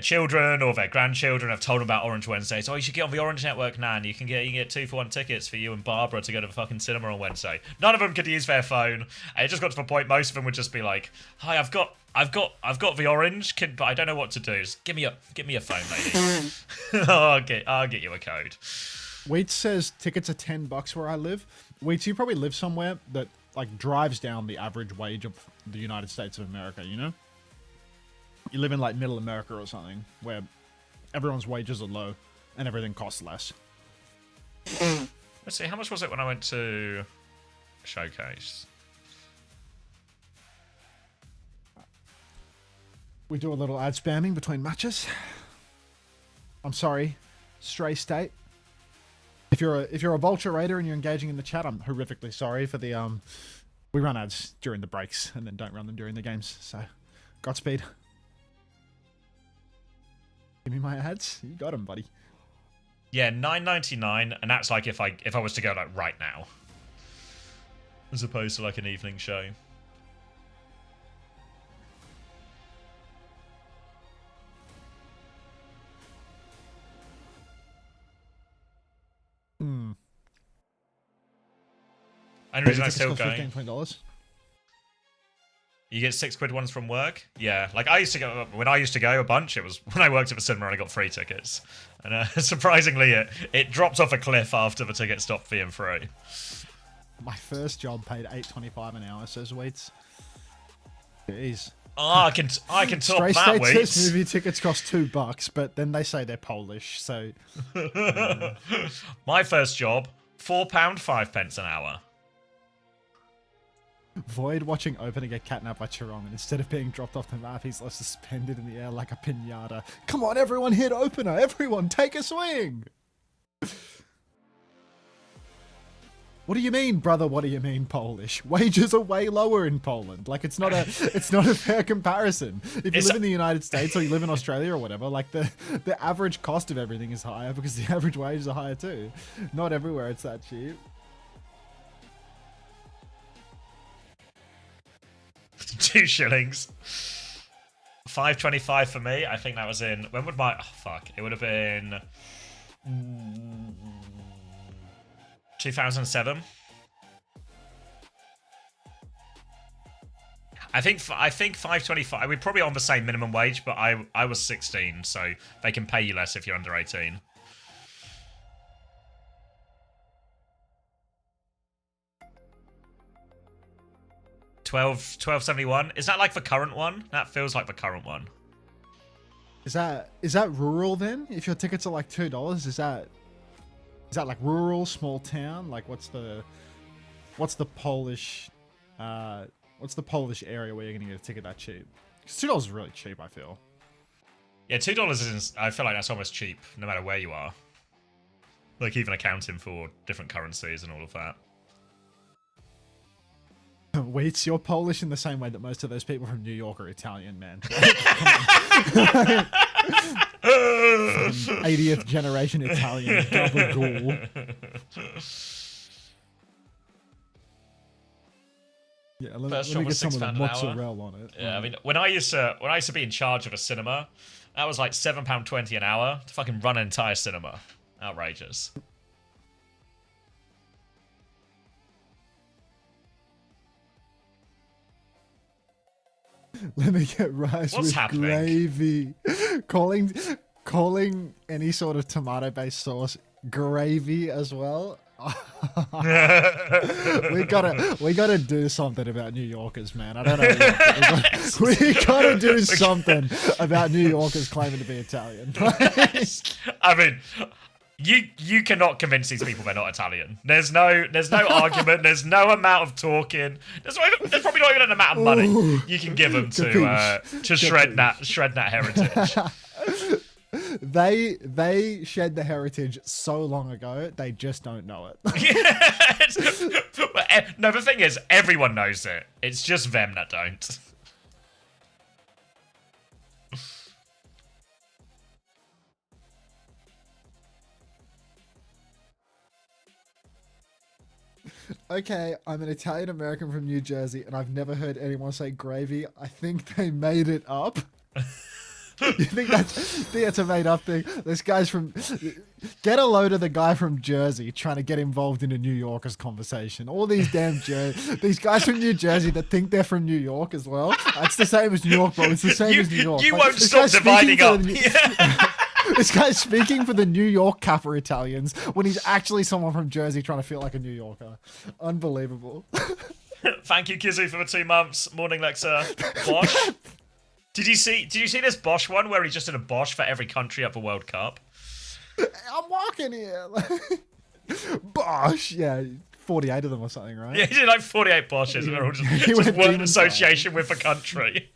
children or their grandchildren have told them about Orange Wednesdays. Oh, you should get on the Orange Network, Nan. You can get 2-for-1 tickets for you and Barbara to go to the fucking cinema on Wednesday. None of them could use their phone. And it just got to the point most of them would just be like, "Hi, I've got the Orange, but I don't know what to do. Just give me a phone, lady. I'll get you a code." Wheat says tickets are $10 where I live. Wheat, you probably live somewhere that like drives down the average wage of the United States of America, you know? You live in like middle America or something where everyone's wages are low and everything costs less. Let's see, how much was it when I went to Showcase? We do a little ad spamming between matches. I'm sorry, Stray State. If you're a Vulture Raider and you're engaging in the chat, I'm horrifically sorry for the we run ads during the breaks and then don't run them during the games. So, Godspeed. Give me my ads. You got them, buddy. Yeah, $9.99, and that's like if I was to go like right now, as opposed to like an evening show. Hmm. Only reason I Tickets still cost go. $15, $20. You get £6 ones from work. Yeah, like I used to go when I used to go a bunch. It was when I worked at the cinema and I got free tickets. And surprisingly, it dropped off a cliff after the ticket stopped being free. My first job paid $8.25 an hour, so sweets. Jeez. Oh, I can top Stray that, States Weeds. movie tickets cost $2, but then they say they're Polish, so My first job, £4, 5p an hour. Void watching Opener get catnapped by Chirong, and instead of being dropped off the map, he's left suspended in the air like a pinata. Come on, everyone hit Opener! Everyone, take a swing! What do you mean, brother? What do you mean, Polish? Wages are way lower in Poland. Like, it's not a fair comparison. If you live in the United States or you live in Australia or whatever, like the average cost of everything is higher because the average wages are higher too. Not everywhere it's that cheap. 2 shillings. 5.25 for me. I think that was in. When would my? Oh, fuck. It would have been 2007. I think 5.25. We're probably on the same minimum wage, but I was 16, so they can pay you less if you're under 18. $12.71. Is that like the current one? That feels like the current one. Is that rural then? If your tickets are like $2, is that like rural, small town? Like what's the Polish area where you're gonna get a ticket that cheap? Because $2 is really cheap, I feel. Yeah, $2 is. I feel like that's almost cheap, no matter where you are. Like even accounting for different currencies and all of that. Wait, you're Polish in the same way that most of those people from New York are Italian, man. 80th generation Italian gabagool. Yeah, let me get some of the mozzarella on it. Yeah, I mean, when I used to be in charge of a cinema, that was like £7.20 an hour to fucking run an entire cinema. Outrageous. Let me get rice What's with happening? gravy. Calling any sort of tomato-based sauce gravy as well. we gotta do something about New Yorkers, man. I don't know. We gotta do something about New Yorkers claiming to be Italian. I mean, you cannot convince these people they're not Italian. There's no argument. There's no amount of talking. There's probably not even an amount of money you can give them to shred that heritage. They shed the heritage so long ago, they just don't know it. No, the thing is, everyone knows it. It's just them that don't. Okay, I'm an Italian American from New Jersey, and I've never heard anyone say gravy. I think they made it up. You think that's a made up thing? This guy's from... Get a load of the guy from Jersey trying to get involved in a New Yorkers conversation. All these damn these guys from New Jersey that think they're from New York as well. It's the same as New York, bro. It's the same as New York. You won't stop dividing up. This guy's speaking for the New York Kappa Italians when he's actually someone from Jersey trying to feel like a New Yorker. Unbelievable. Thank you, Kizu, for the 2 months. Morning, Lexa. Bosch. Did you see this Bosch one where he just did a Bosch for every country at the World Cup? I'm walking here. Bosch, yeah, 48 of them or something, right? Yeah, he did like 48 Bosches, and they're all just one association with a country.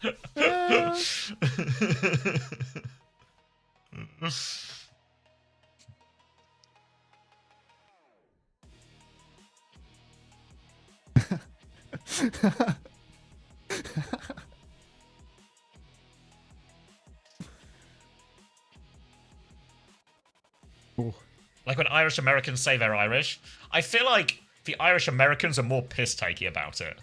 Ooh. like when Irish Americans say they're Irish, I feel like the Irish Americans are more piss-takey about it.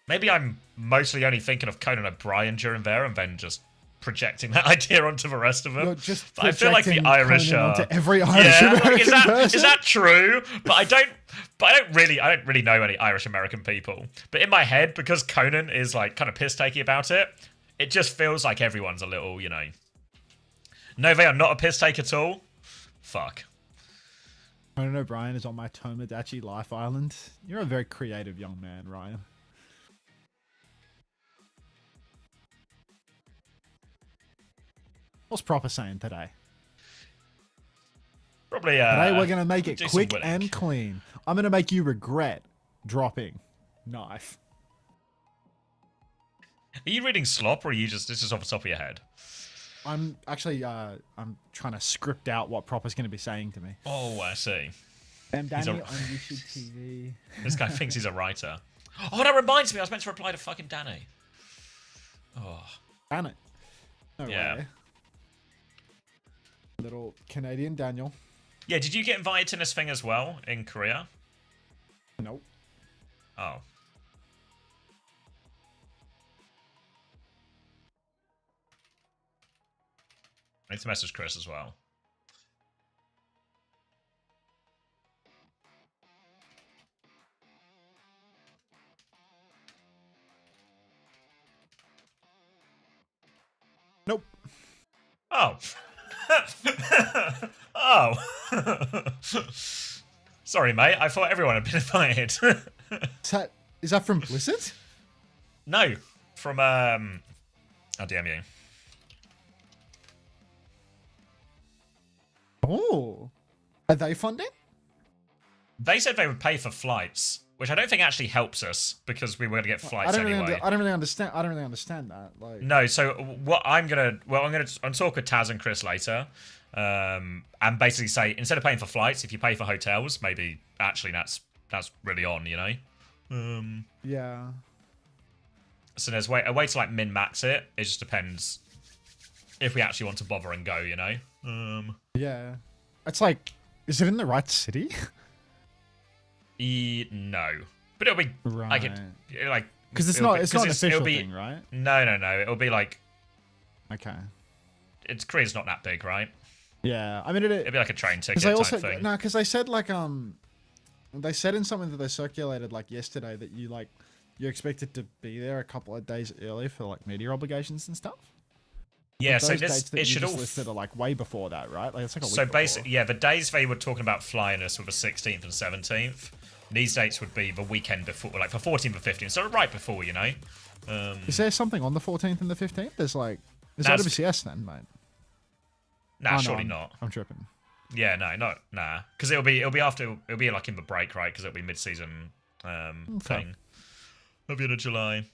Maybe I'm mostly only thinking of Conan O'Brien during there and then just projecting that idea onto the rest of them. You're just But I feel like the projecting Irish Conan are onto every Irish American like, person. is that true? But I don't really know any Irish American people. But in my head, because Conan is like kind of piss-takey about it, it just feels like everyone's a little, you know. No, they are not a piss-take at all. Fuck. Conan O'Brien is on my Tomodachi Life Island. You're a very creative young man, Ryan. What's Proper saying today? Probably, Today we're going to make it Jason quick Willick. and clean. I'm going to make you regret dropping knife. Are you reading slop, or are you just, this is off the top of your head? I'm actually, I'm trying to script out what Proper's going to be saying to me. Oh, I see. I'm Danny a- on YouTube TV. This guy thinks he's a writer. Oh, that reminds me, I was meant to reply to fucking Danny. Oh, Damn it. No Yeah. way. Little Canadian Daniel. yeah. Did you get invited to this thing as well in Korea? Nope. Oh, I need to message Chris as well. Nope. Oh. Oh. Sorry, mate. I thought everyone had been invited. Is that from Blizzard? No, from I'll DM you. Oh. Are they funding? They said they would pay for flights, which I don't think actually helps us because we were going to get flights anyway. I don't really understand. I don't really understand that. Like, No, so what I'm gonna talk with Taz and Chris later, and basically say instead of paying for flights, if you pay for hotels, maybe actually that's really on, you know. yeah. So there's a way to like min max it. It just depends if we actually want to bother and go, you know. Yeah. It's like, is it in the right city? No, but it'll be Right. like Because it's it'll not. be- It's not an 'cause it'll official be- thing, right? No. It'll be like Okay. Korea's not that big, right? Yeah. I mean, It'll be like a train ticket Because type they also thing. no, because they said like they said in something that they circulated like yesterday that you're expected to be there a couple of days early for like media obligations and stuff. Yeah, But so those this dates that it you should just all. listed are like way before that, right? Like it's like a week So before. basically, yeah, the days they were talking about flying us were the 16th and 17th. These dates would be the weekend before, like the 14th and 15th, so right before, you know. Is there something on the 14th and the 15th? There's That's- OWCS then, mate. Nah, Oh, no, surely I'm- not. I'm tripping. Yeah, nah, because it'll be like in the break, right? Because it'll be mid-season thing. Maybe in July.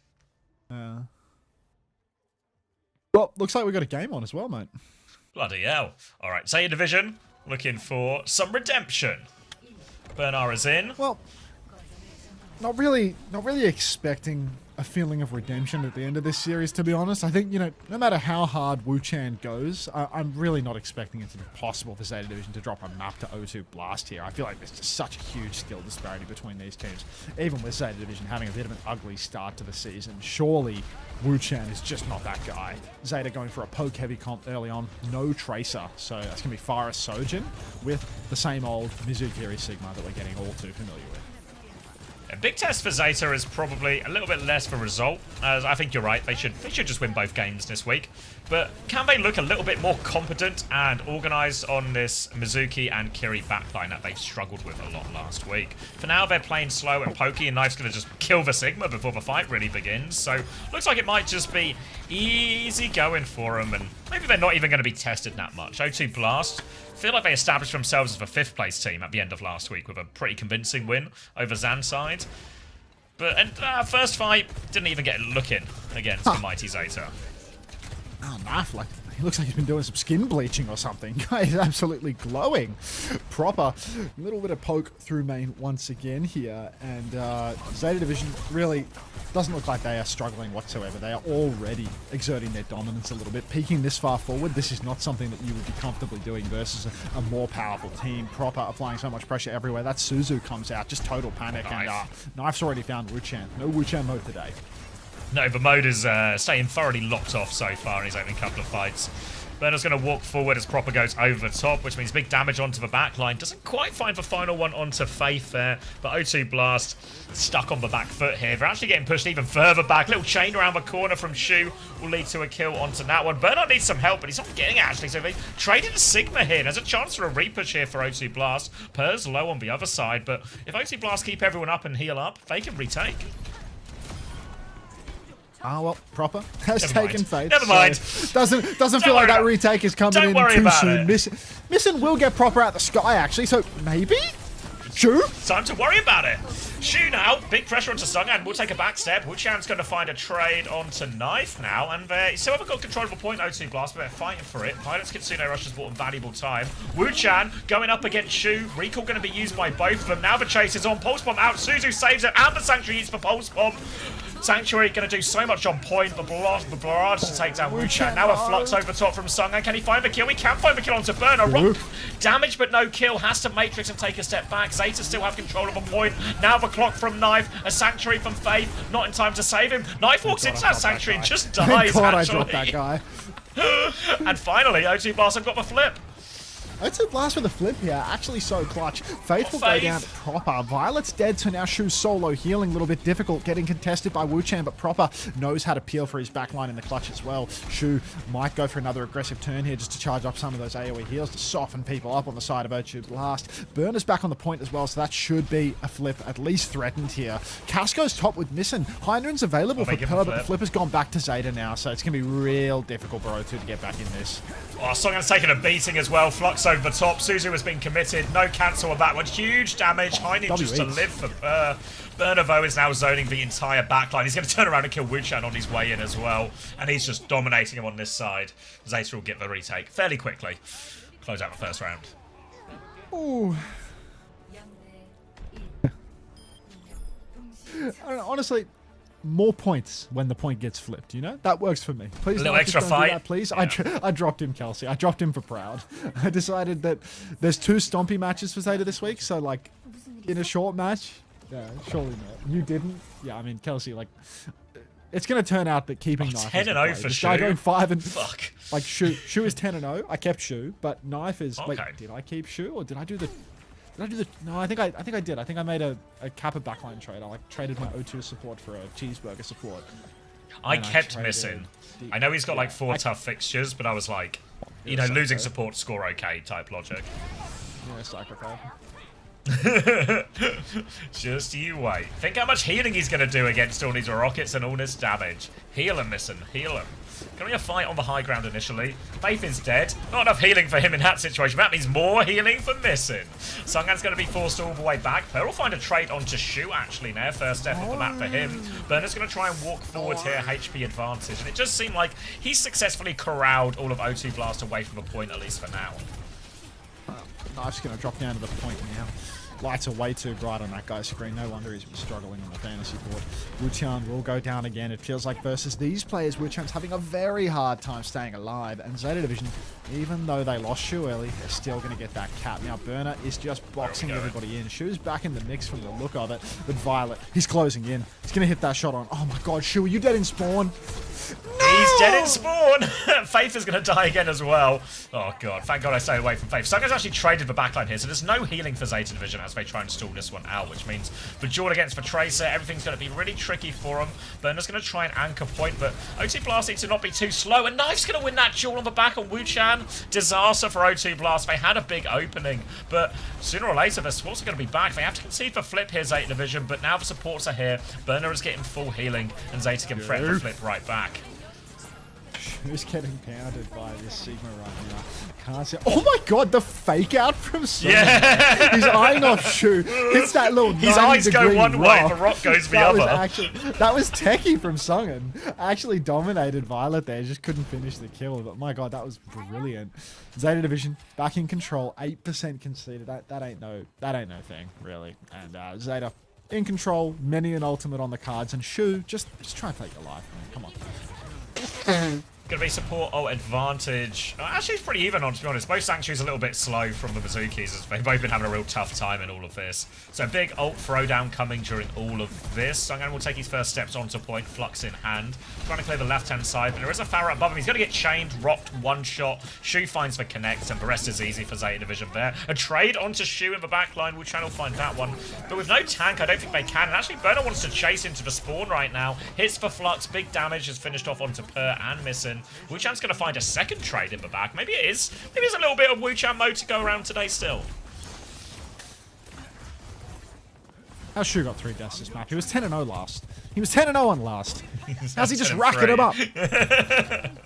Well, looks like we got a game on as well, mate. Bloody hell! All right, say your division. Looking for some redemption. Bernard is in. Well, not really expecting a feeling of redemption at the end of this series, to be honest. I think, no matter how hard Wu-Chan goes, I'm really not expecting it to be possible for Zeta Division to drop a map to O2 Blast here. I feel like there's just such a huge skill disparity between these teams. Even with Zeta Division having a bit of an ugly start to the season, surely Wu-Chan is just not that guy. Zeta going for a poke-heavy comp early on, no Tracer, so that's going to be Forest Sojin with the same old Mizukiri Sigma that we're getting all too familiar with. A big test for Zeta is probably a little bit less for result, as I think you're right, they should just win both games this week. But can they look a little bit more competent and organised on this Mizuki and Kiri backline that they've struggled with a lot last week? For now, they're playing slow and pokey, and Knife's going to just kill the Sigma before the fight really begins. So, looks like it might just be easy going for them, and maybe they're not even going to be tested that much. O2 Blast feel like they established themselves as the 5th place team at the end of last week with a pretty convincing win over Zanside. But first fight, didn't even get looking against the mighty Zeta. Oh, Knife, he looks like he's been doing some skin bleaching or something. Guy is absolutely glowing. Proper. A little bit of poke through main once again here. And Zeta Division really doesn't look like they are struggling whatsoever. They are already exerting their dominance a little bit. Peeking this far forward, this is not something that you would be comfortably doing versus a more powerful team. Proper applying so much pressure everywhere. That Suzu comes out, just total panic. Knife. And Knife's already found Wuchan. No Wuchan mode today. No, the mode is staying thoroughly locked off so far in his opening couple of fights. Burner's going to walk forward as Proper goes over the top, which means big damage onto the back line. Doesn't quite find the final one onto Faith there, but O2 Blast stuck on the back foot here. They're actually getting pushed even further back. Little chain around the corner from Shu will lead to a kill onto that one. Burner needs some help, but he's not getting it, actually, so they traded a Sigma here. There's a chance for a repush here for O2 Blast. Purr's low on the other side, but if O2 Blast keep everyone up and heal up, they can retake. Ah, well, Proper has Never taken mind. Faith. Never mind. So doesn't feel like that retake is coming Don't in worry too about soon. it. Missing will get Proper out the sky, actually, so maybe? Shu? Time to worry about it. Shu now, big pressure onto Sungan. We'll take a back step. Wuchan's going to find a trade onto Knife now, and they still haven't got control of a point, O2 Blast, but they're fighting for it. Pilots Kitsune Rush has bought them valuable time. Wuchan going up against Shu. Recall going to be used by both of them. Now the chase is on. Pulse Bomb out. Suzu saves it, and the Sanctuary uses for Pulse Bomb. Sanctuary going to do so much on point. The barrage to take down Wuchan. Now a flux over top from Sungan. Can he find the kill? He can find the kill onto Burner. Rock damage but no kill. Has to Matrix and take a step back. Zeta still have control of a point. Now the clock from Knife. A Sanctuary from Faith. Not in time to save him. Knife walks into that Sanctuary and just dies. Thank God I actually. dropped that guy. And finally, O2 Blast have got the flip. O2 Blast with a flip here, actually so clutch. Faith will go down Proper. Violet's dead, so now Shu's solo healing, a little bit difficult, getting contested by Wuchan, but Proper knows how to peel for his backline in the clutch as well. Shu might go for another aggressive turn here just to charge up some of those AoE heals to soften people up on the side of O2 Blast. Burner's back on the point as well, so that should be a flip, at least threatened here. Casco's top with Missing. Heinrein's available for Per, but the flip has gone back to Zeta now, so it's going to be real difficult for O2 to get back in this. Oh, Songan's taken a beating as well. Flux over the top. Suzu has been committed. No cancel of that one. Huge damage. Heinen just to live for Per. Burner, though, is now zoning the entire backline. He's going to turn around and kill Wuchan on his way in as well. And he's just dominating him on this side. Zeta will get the retake fairly quickly. Close out the first round. Ooh. I don't know, honestly, more points when the point gets flipped, you know? That works for me. Please, a little no, extra just don't do fight. that, please. Yeah. I dropped him, Kelsey. I dropped him for proud. I decided that there's 2 stompy matches for Zeta this week, so, like, in a short match, yeah, surely not. You didn't? Yeah, I mean, Kelsey, like, it's going to turn out that keeping Knife 10-0 for Shu. going 5 and... Fuck. Like, Shu is 10-0. I kept Shu, but Knife is... Okay. Wait, did I keep Shu, or did I do the... No, I think I did. I think I made a Kappa backline trade. I like traded my O2 support for a cheeseburger support. I And kept traded Missing. the- I know he's got like yeah, 4 tough fixtures, but I was like, you know, You're a losing psycho. support, score okay type logic. Yeah, psychopath. Just you wait. Think how much healing he's going to do against all these rockets and all this damage. Heal him, Missing. Heal him. Gonna be a fight on the high ground initially. Faith is dead. Not enough healing for him in that situation. That means more healing for Missing. Sungan's going to be forced all the way back. Per will find a trade onto Shu actually now. First step off the map for him. Burner's going to try and walk forward here. HP advantage. And it just seemed like he's successfully corralled all of O2 Blast away from the point, at least for now. Knife's going to drop down to the point now. Lights are way too bright on that guy's screen. No wonder he's struggling on the fantasy board. Wuchan will go down again. It feels like versus these players, Wuchan's having a very hard time staying alive. And Zeta Division, even though they lost Shu early, they're still going to get that cap. Now, Burner is just boxing everybody in. Shu's back in the mix from the look of it. But Violet, he's closing in. He's going to hit that shot on. Oh my god, Shu, are you dead in spawn? No! He's dead in spawn! Faith is going to die again as well. Oh god, thank god I stayed away from Faith. Sungan's actually traded the backline here, so there's no healing for Zeta Division as they try and stall this one out, which means for Jordan against the Tracer, everything's going to be really tricky for him. Burner's going to try and anchor point, but O2 Blast needs to not be too slow, and Knife's going to win that duel on the back on Wuchan. Disaster for O2 Blast. They had a big opening, but sooner or later, their supports are going to be back. They have to concede for flip here, Zeta Division, but now the supports are here. Burner is getting full healing, and Zeta can threaten the flip right back. Who's getting pounded by this Sigma right now? Can't see. Oh my god, the fake out from Sung. Yeah. He's eyeing off Shu. Hits that little His eyes go 90-degree one way, rock. the rock goes the That was other. that was techie from Sungen. Actually dominated Violet there, just couldn't finish the kill. But my god, that was brilliant. Zeta Division back in control, 8% conceded. That ain't no thing really. And Zeta in control, many an ultimate on the cards, and Shu just try and take your life, man. Come on. Gonna be support advantage. Actually, it's pretty even on, to be honest. Both Sanctuary's a little bit slow from the Bazookies, as they've both been having a real tough time in all of this. So big ult throwdown coming during all of this. Sungen will take his first steps onto point, Flux in hand. Trying to clear the left-hand side, but there is a Pharah above him. He's gonna get chained, rocked, one shot. Shu finds the connect, and the rest is easy for Zeta Division there. A trade onto Shu in the backline. Wu Channel find that one. But with no tank, I don't think they can. And actually, Burner wants to chase into the spawn right now. Hits for Flux, big damage is finished off onto Per and Missing. Wu Chan's going to find a second trade in the back. Maybe it is. Maybe there's a little bit of Wu Chan mode to go around today still. How Shu got 3 deaths this map? He was 10-0 last. He was 10-0 on last. How's he just 10-3. racking them up?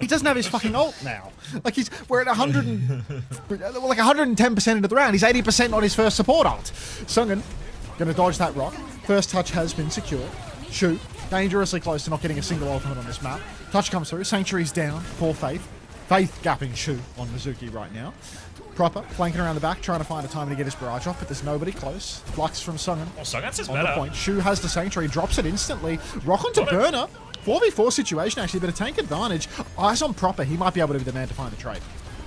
He doesn't have his fucking ult now. Like we're at 110% into the round. He's 80% on his first support ult. Sungen gonna dodge that rock. First touch has been secured. Shu dangerously close to not getting a single ultimate on this map. Touch comes through. Sanctuary's down. Poor Faith. Faith gapping Shu on Mizuki right now. Proper flanking around the back, trying to find a time to get his barrage off, but there's nobody close. Flux from Sungen. Oh, Sungun's is On better. the point. Shu has the Sanctuary, drops it instantly. Rock onto Burner. 4v4 situation actually, but a tank advantage. Eyes on Proper. He might be able to be the man to find the trade.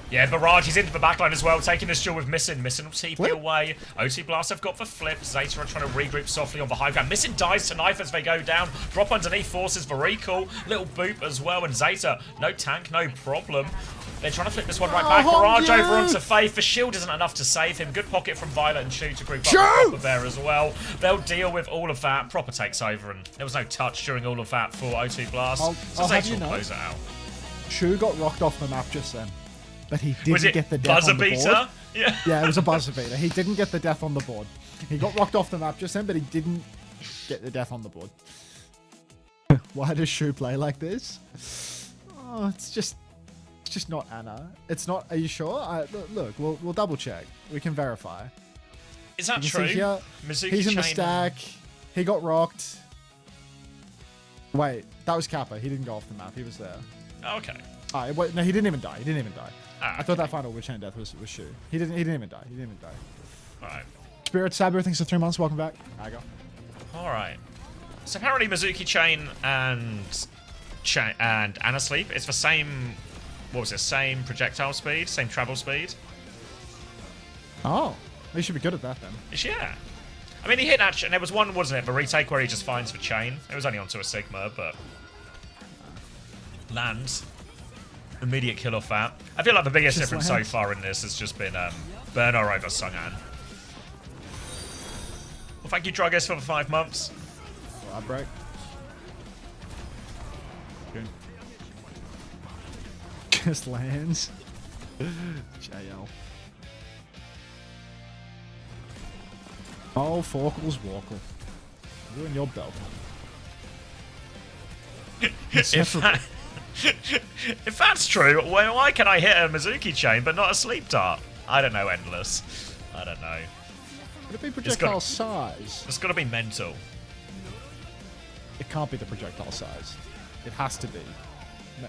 Yeah, Barrage, he's into the backline as well, taking this duel with Missing. Missing will TP Flip. away. OT Blast have got the flip. Zeta are trying to regroup softly on the high ground. Missing dies to knife as they go down. Drop underneath, forces the recall. Little boop as well, and Zeta, no tank, no problem. They're trying to flip this one right back. Barrage yeah. over onto Faith. The shield isn't enough to save him. Good pocket from Violet and Shu to group up Shu! with Proper there as well. They'll deal with all of that. Proper takes over, and there was no touch during all of that for OT Blast. I'll So have Zeta you will know. close it out. Shu got rocked off the map just then. But he Was didn't it get the death buzzer on the beater? board. Yeah. Yeah, it was a buzzer beater. He didn't get the death on the board. He got rocked off the map just then, but he didn't get the death on the board. Why does Shu play like this? Oh, it's just not Anna. It's not. Are you sure? Look, we'll double check. We can verify. Is that You can true? see here, Mizuki he's in the chain- stack. He got rocked. Wait, that was Kappa. He didn't go off the map. He was there. Oh, okay. Wait, no, he didn't even die. He didn't even die. Ah, I thought that final Witch Hand death was Shu. He didn't even die. He didn't even die. Alright. Spirit Saber, thanks for 3 months. Welcome back. Aga. Alright. So apparently Mizuki Chain and Anna Sleep is the same, what was it, same projectile speed, same travel speed? Oh, he should be good at that then. Yeah. I mean, he hit that, and there was one, wasn't it, the retake where he just finds the chain. It was only onto a Sigma, but lands. Immediate kill off that. I feel like the biggest Just difference so lands. far in this has just been Burner over Sungan. Well, thank you, Druggers, for the 5 months. Well, break. Good. Just lands. JL. Oh, Forkle's Walkle. You and your belt. If that's true, why can I hit a Mizuki chain but not a sleep dart? I don't know, Endless. I don't know. Would it be projectile size? It's gotta be mental. It can't be the projectile size. It has to be.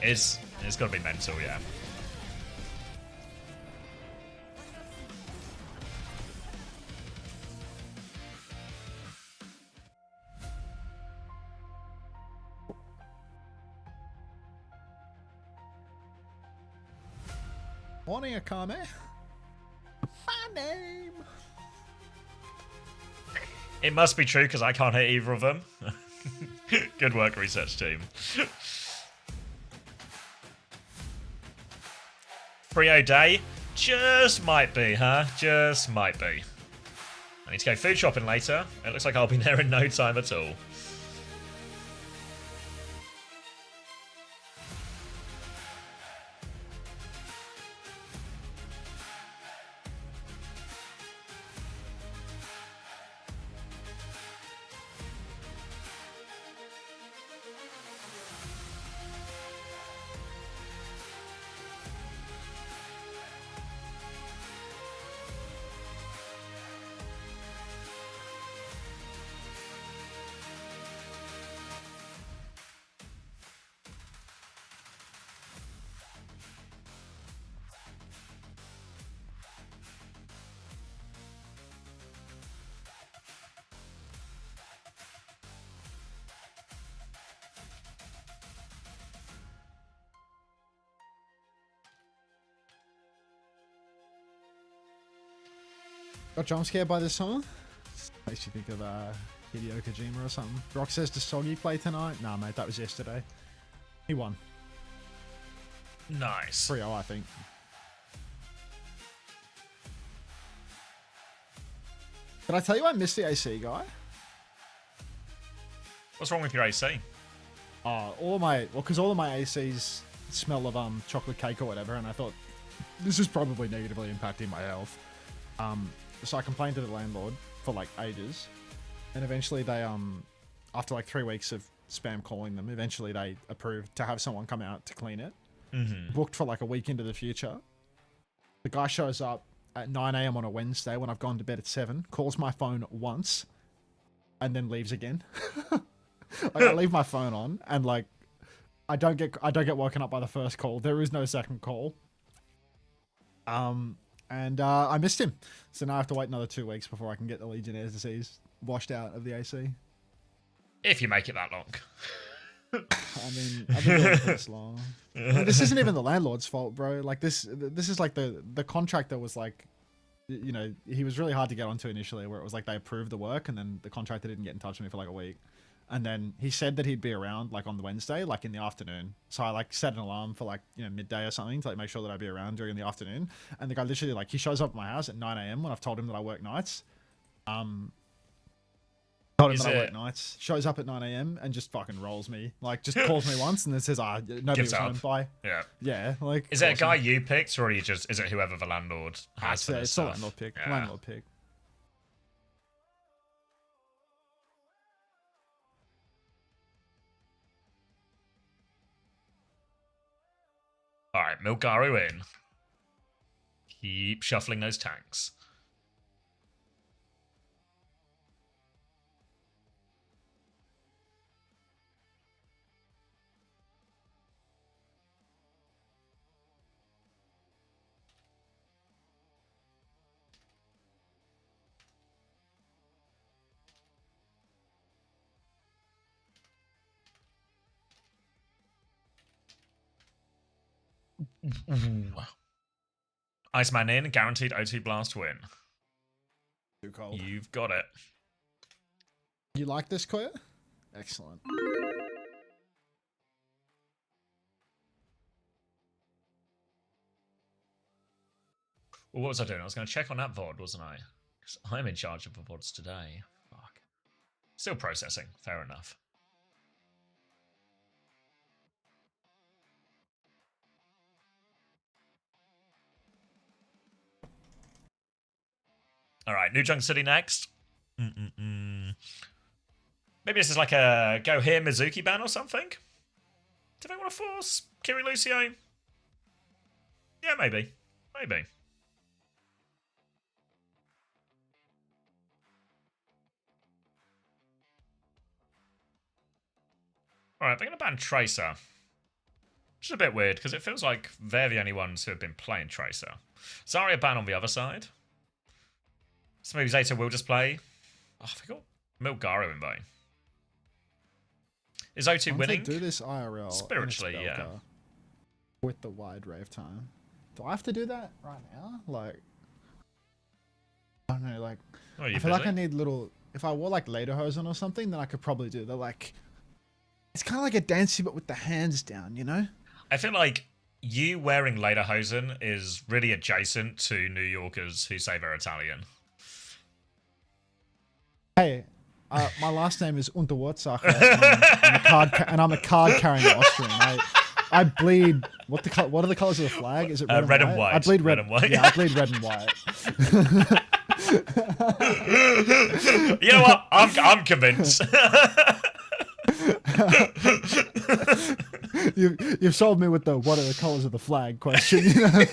It's gotta be mental, yeah. Morning, Akame. My name. It must be true because I can't hit either of them. Good work, research team. 3-0 day? Just might be, huh? Just might be. I need to go food shopping later. It looks like I'll be there in no time at all. Got jump scared by this song? Makes you think of Hideo Kojima or something. Rock says, does Soggy play tonight? Nah, mate, that was yesterday. He won. Nice. 3-0, I think. Did I tell you I missed the AC guy? What's wrong with your AC? Because all of my ACs smell of chocolate cake or whatever, and I thought this is probably negatively impacting my health. So I complained to the landlord for like ages, and eventually they after like 3 weeks of spam calling them, eventually they approved to have someone come out to clean it. Booked for like a week into the future. The guy shows up at 9 a.m. on a Wednesday when I've gone to bed at 7, calls my phone once, and then leaves again. Like I leave my phone on, and like I don't get woken up by the first call. There is no second call. And I missed him, so now I have to wait another 2 weeks before I can get the Legionnaire's disease washed out of the AC. If you make it that long. I mean, I've been doing it this long. I mean, this isn't even the landlord's fault, bro. Like this is like the contractor was like, you know, he was really hard to get onto initially, where it was like they approved the work and then the contractor didn't get in touch with me for like a week. And then he said that he'd be around like on the Wednesday, like in the afternoon. So I like set an alarm for like, you know, midday or something to like make sure that I'd be around during the afternoon. And the guy literally like, he shows up at my house at 9 a.m. when I've told him that I work nights. Told him that I work nights. Shows up at 9 a.m. and just fucking rolls me. Like just calls me once and then says, nobody was home by. Yeah. Yeah. Like. Is it a guy you picked, or are you just, is it whoever the landlord has for this It's a stuff? landlord pick. Yeah. Landlord pick. Alright, Milgaru in. Keep shuffling those tanks. Iceman in, guaranteed O2 Blast win. Too cold. You've got it. You like this, Koya? Excellent. Well, what was I doing? I was going to check on that VOD, wasn't I? Because I'm in charge of the VODs today. Fuck. Still processing. Fair enough. Alright, New Junk City next. Maybe this is like a Go Here Mizuki ban or something? Do they want to force Kiri Lucio? Yeah, maybe. Maybe. Alright, they're going to ban Tracer. Which is a bit weird, because it feels like they're the only ones who have been playing Tracer. Zarya ban on the other side. So maybe Zeta will just play. Oh, I forgot Milgaru in bay. Is O2 winning? Do this IRL. Spiritually, yeah. With the wide rave time. Do I have to do that right now? Like, I don't know, like, Oh, are you I feel busy? like I need little, if I wore like lederhosen or something, then I could probably do the like, it's kind of like a dancey but with the hands down, you know? I feel like you wearing lederhosen is really adjacent to New Yorkers who say they're Italian. Hey, my last name is Unterwurzacher, and I'm a card carrying Austrian. I bleed. What are the colors of the flag? Is it red and white? I bleed red and white. Yeah, I bleed red and white. You know what? I'm convinced. You've sold me with the what are the colors of the flag question. You know?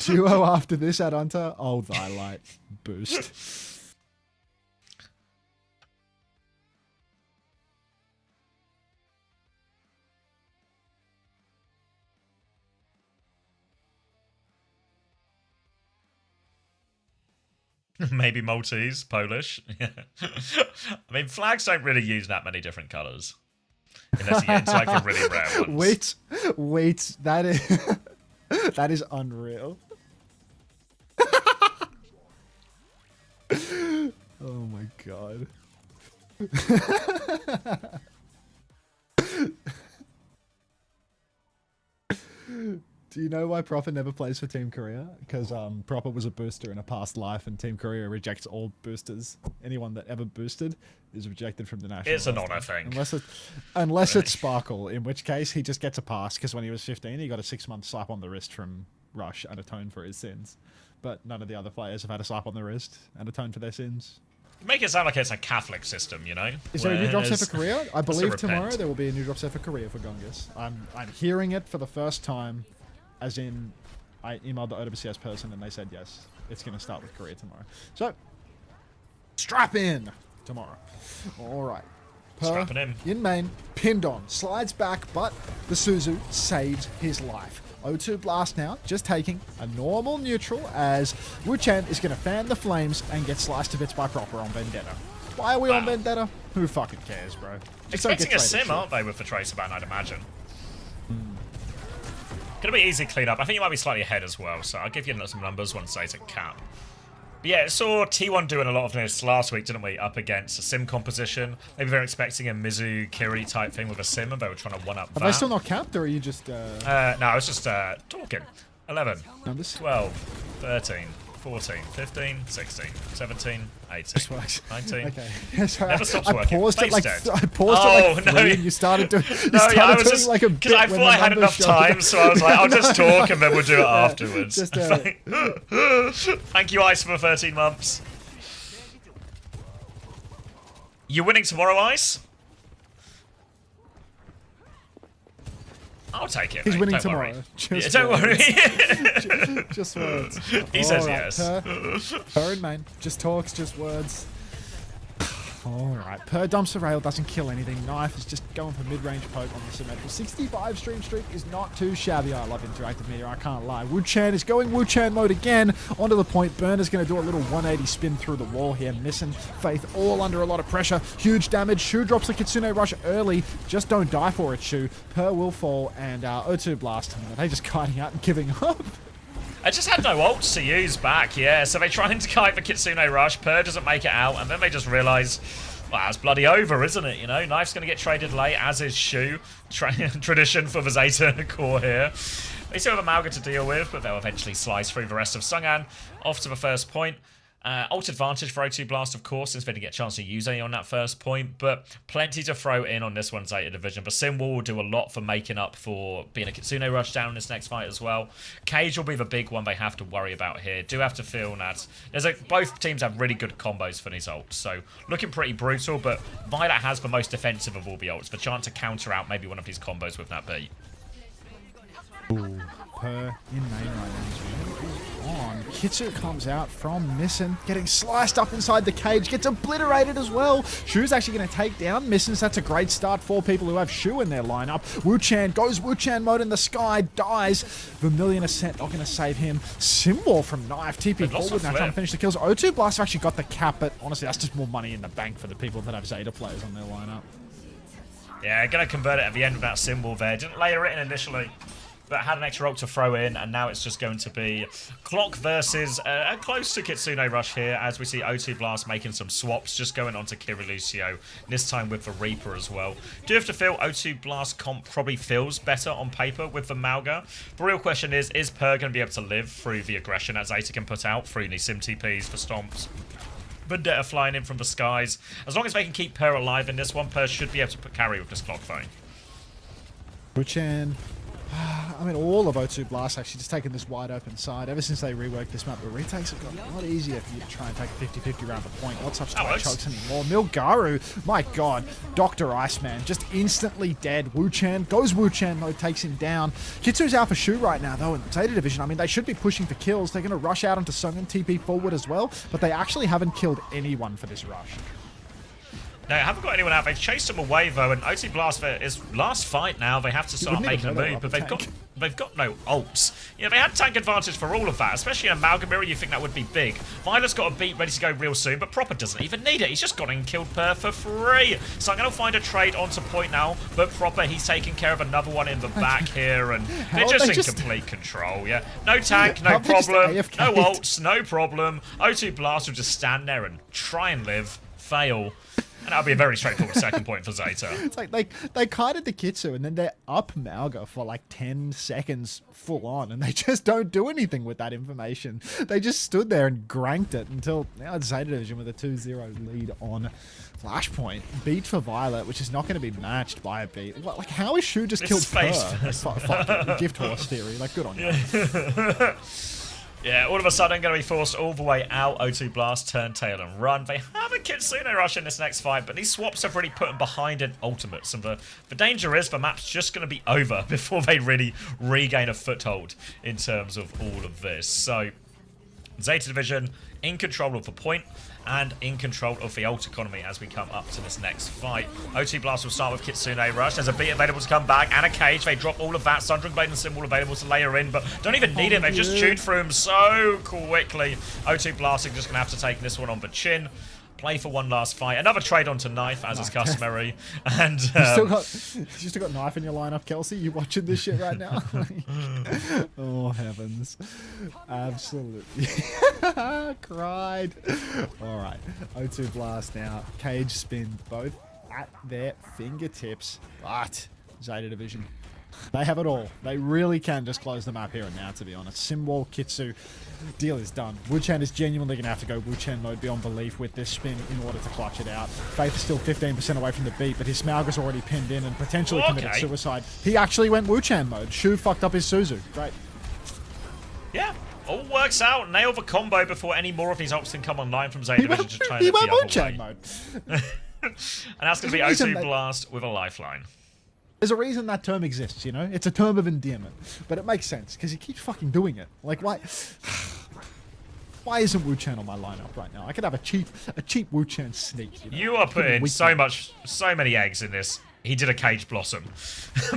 Duo after this at Hunter. Oh, thy light boost. Maybe Maltese, Polish. I mean, flags don't really use that many different colours. Unless you get into like the really rare ones. Wait, that is... That is unreal. Oh my god. Do you know why Proper never plays for Team Korea? Because Proper was a booster in a past life, and Team Korea rejects all boosters. Anyone that ever boosted is rejected from the national. It's an roster. honor thing. Unless it's Sparkle, in which case he just gets a pass. Because when he was 15, he got a 6-month slap on the wrist from Rush and atoned for his sins. But none of the other players have had a slap on the wrist and atoned for their sins. Make it sound like it's a Catholic system, you know? Is there a new drop set for Whereas- Korea? I believe repent. tomorrow there will be a new drop set for Korea for Gungus. I'm hearing it for the first time, as in I emailed the OWCS person and they said yes, it's going to start with Korea tomorrow. So, strap in tomorrow. All right. Strapping in. main, pinned on, slides back, but the Suzu saves his life. O2 Blast now, just taking a normal neutral as Wu-Chan is going to fan the flames and get sliced to bits by Proper on Vendetta. Why are we on Vendetta? Who fucking cares, bro? Just don't get Expecting a traded sim, shit. aren't they, with the Tracer ban, I'd imagine. Gonna be easy clean up. I think you might be slightly ahead as well, so I'll give you some numbers once it's at cap. But yeah, saw T1 doing a lot of this last week, didn't we? Up against a sim composition. Maybe they're expecting a Mizu Kiri type thing with a sim, and they were trying to one up Are that. they still not capped, or are you just... No, I was just talking. 11, numbers? 12, 13, 14, 15, 16, 17, 18, Just works. 19. Okay. Sorry, Never stops I working. paused it Face like dead. I paused it like Oh, no. 3 and you started doing. You No, started yeah, I was doing just like a because bit I when thought I the had numbers enough showed up. time, so I was like, I'll just talk and then we'll do it afterwards. Just, Thank you, Ice, for 13 months. You're winning tomorrow, Ice? I'll take it. He's mate. winning Don't tomorrow. Worry. Just Don't worry. Just words. He says Alright, yes. Per in main. Just talks, just words. Alright, Per dumps a rail, doesn't kill anything. Knife is just going for mid-range poke on the symmetrical. 65 stream streak is not too shabby. I love interactive media, I can't lie. Wu-Chan is going Wu-Chan mode again. Onto the point. Burner's going to do a little 180 spin through the wall here. Missing Faith all under a lot of pressure. Huge damage. Shu drops the Kitsune Rush early. Just don't die for it, Shu. Per will fall, and O2 Blast. Are they just kiting out and giving up? I just had no ults to use back, yeah. So they trying to kite the Kitsune Rush. Per doesn't make it out, and then they just realise, well, it's bloody over, isn't it? You know, Knife's going to get traded late, as is Shu. Tradition for the Zeta core here. They still have a Malga to deal with, but they'll eventually slice through the rest of Sungan. Off to the first point. Ult advantage for O2 Blast, of course, since they didn't get a chance to use any on that first point, but plenty to throw in on this one's Zeta division. But Simwall will do a lot for making up for being a Kitsune Rush down in this next fight as well. Cage will be the big one they have to worry about here. Do have to feel that both teams have really good combos for these ults, so looking pretty brutal, but Violet has the most defensive of all the ults, the chance to counter out maybe one of these combos with that beat. Ooh, Per in main right now. On. Kitsu comes out from Missin, getting sliced up inside the cage, gets obliterated as well. Shu's actually going to take down Missin, so that's a great start for people who have Shu in their lineup. Wu-Chan goes Wu-Chan mode in the sky, dies. Vermilion Ascent not going to save him. Symbol from Knife, TP forward now trying to finish the kills. O2 Blast have actually got the cap, but honestly, that's just more money in the bank for the people that have Zeta players on their lineup. Yeah, going to convert it at the end with that symbol there. Didn't layer it in initially, but had an extra ult to throw in, and now it's just going to be Clock versus a close to Kitsune Rush here, as we see O2 Blast making some swaps, just going on to Kirilucio, this time with the Reaper as well. Do you have to feel O2 Blast comp probably feels better on paper with the Malga? The real question is Per going to be able to live through the aggression that Zeta can put out through these Sim TPs for Stomps? Vendetta flying in from the skies. As long as they can keep Per alive in this one, Per should be able to carry with this Clock phone. Wu-Chan. I mean, all of O2 Blast actually just taking this wide open side. Ever since they reworked this map, the retakes have got a lot easier for you to try and take a 50-50 round the point. Not such tight chokes anymore. Milgaru, my god. Dr. Iceman, just instantly dead. Wu-Chan, goes Wu-Chan mode, takes him down. Kitsu's out for Shu right now, though, in the Zeta division. I mean, they should be pushing for kills. They're going to rush out onto Sung and TP forward as well, but they actually haven't killed anyone for this rush. No, I haven't got anyone out. They've chased him away though, and OT Blast for his last fight now. They have to start wouldn't even making a know they were move, up but a tank. they've got no ults. Yeah, they had tank advantage for all of that, especially in Amalgam Mirror. You think that would be big. Violet's got a beat ready to go real soon, but Proper doesn't even need it. He's just gotten killed per for free. So I'm going to find a trade onto point now, but Proper, he's taking care of another one in the back here, and they're just in complete control. Yeah, no tank, no problem, no ults, no problem. O2 Blast will just stand there and try and live, fail. And that'll be a very straightforward second point for Zeta. It's like they kited the Kitsu and then they're up Malga for like 10 seconds full on, and they just don't do anything with that information. They just stood there and granked it until now it's Zeta Division with a 2-0 lead on Flashpoint. Beat for Violet, which is not going to be matched by a beat. Like, how is Shu just It's killed face her? first. Fuck it, gift horse theory. Like, good on you. Yeah, all of a sudden going to be forced all the way out. O2 Blast, turn tail and run. They have a Kitsune Rush in this next fight, but these swaps have really put them behind in ultimates. And the danger is the map's just going to be over before they really regain a foothold in terms of all of this. So, Zeta Division in control of the point and in control of the ult economy as we come up to this next fight. OT Blast will start with Kitsune Rush. There's a beat available to come back and a cage. They drop all of that. Sundering Blade and Symbol available to layer in, but don't even need it. They've just chewed through him so quickly. OT Blast are just going to have to take this one on the chin. Play for one last fight. Another trade onto Knife, as is customary. And you still got Knife in your lineup, Kelsey? You watching this shit right now? Oh, heavens. Absolutely. Cried. All right. O2 Blast now. Cage spin, both at their fingertips. But Zeta Division, they have it all. They really can just close the map here and now, to be honest. Simwall, Kitsu, deal is done. Wuchen is genuinely going to have to go Wuchen mode beyond belief with this spin in order to clutch it out. Faith is still 15% away from the beat, but his Smaug's already pinned in and potentially committed suicide. He actually went Wuchen mode. Shu fucked up his Suzu. Great. Yeah, all works out. Nail the combo before any more of these ults can come online from Zeta Division to try and He live went the other Wuchen way. mode. And that's going to be O2 Blast with a lifeline. There's a reason that term exists, you know? It's a term of endearment. But it makes sense, because he keeps fucking doing it. Like, why... Why isn't Wuchen on my lineup right now? I could have a cheap Wuchen sneak. You are putting so many eggs in this. He did a Cage Blossom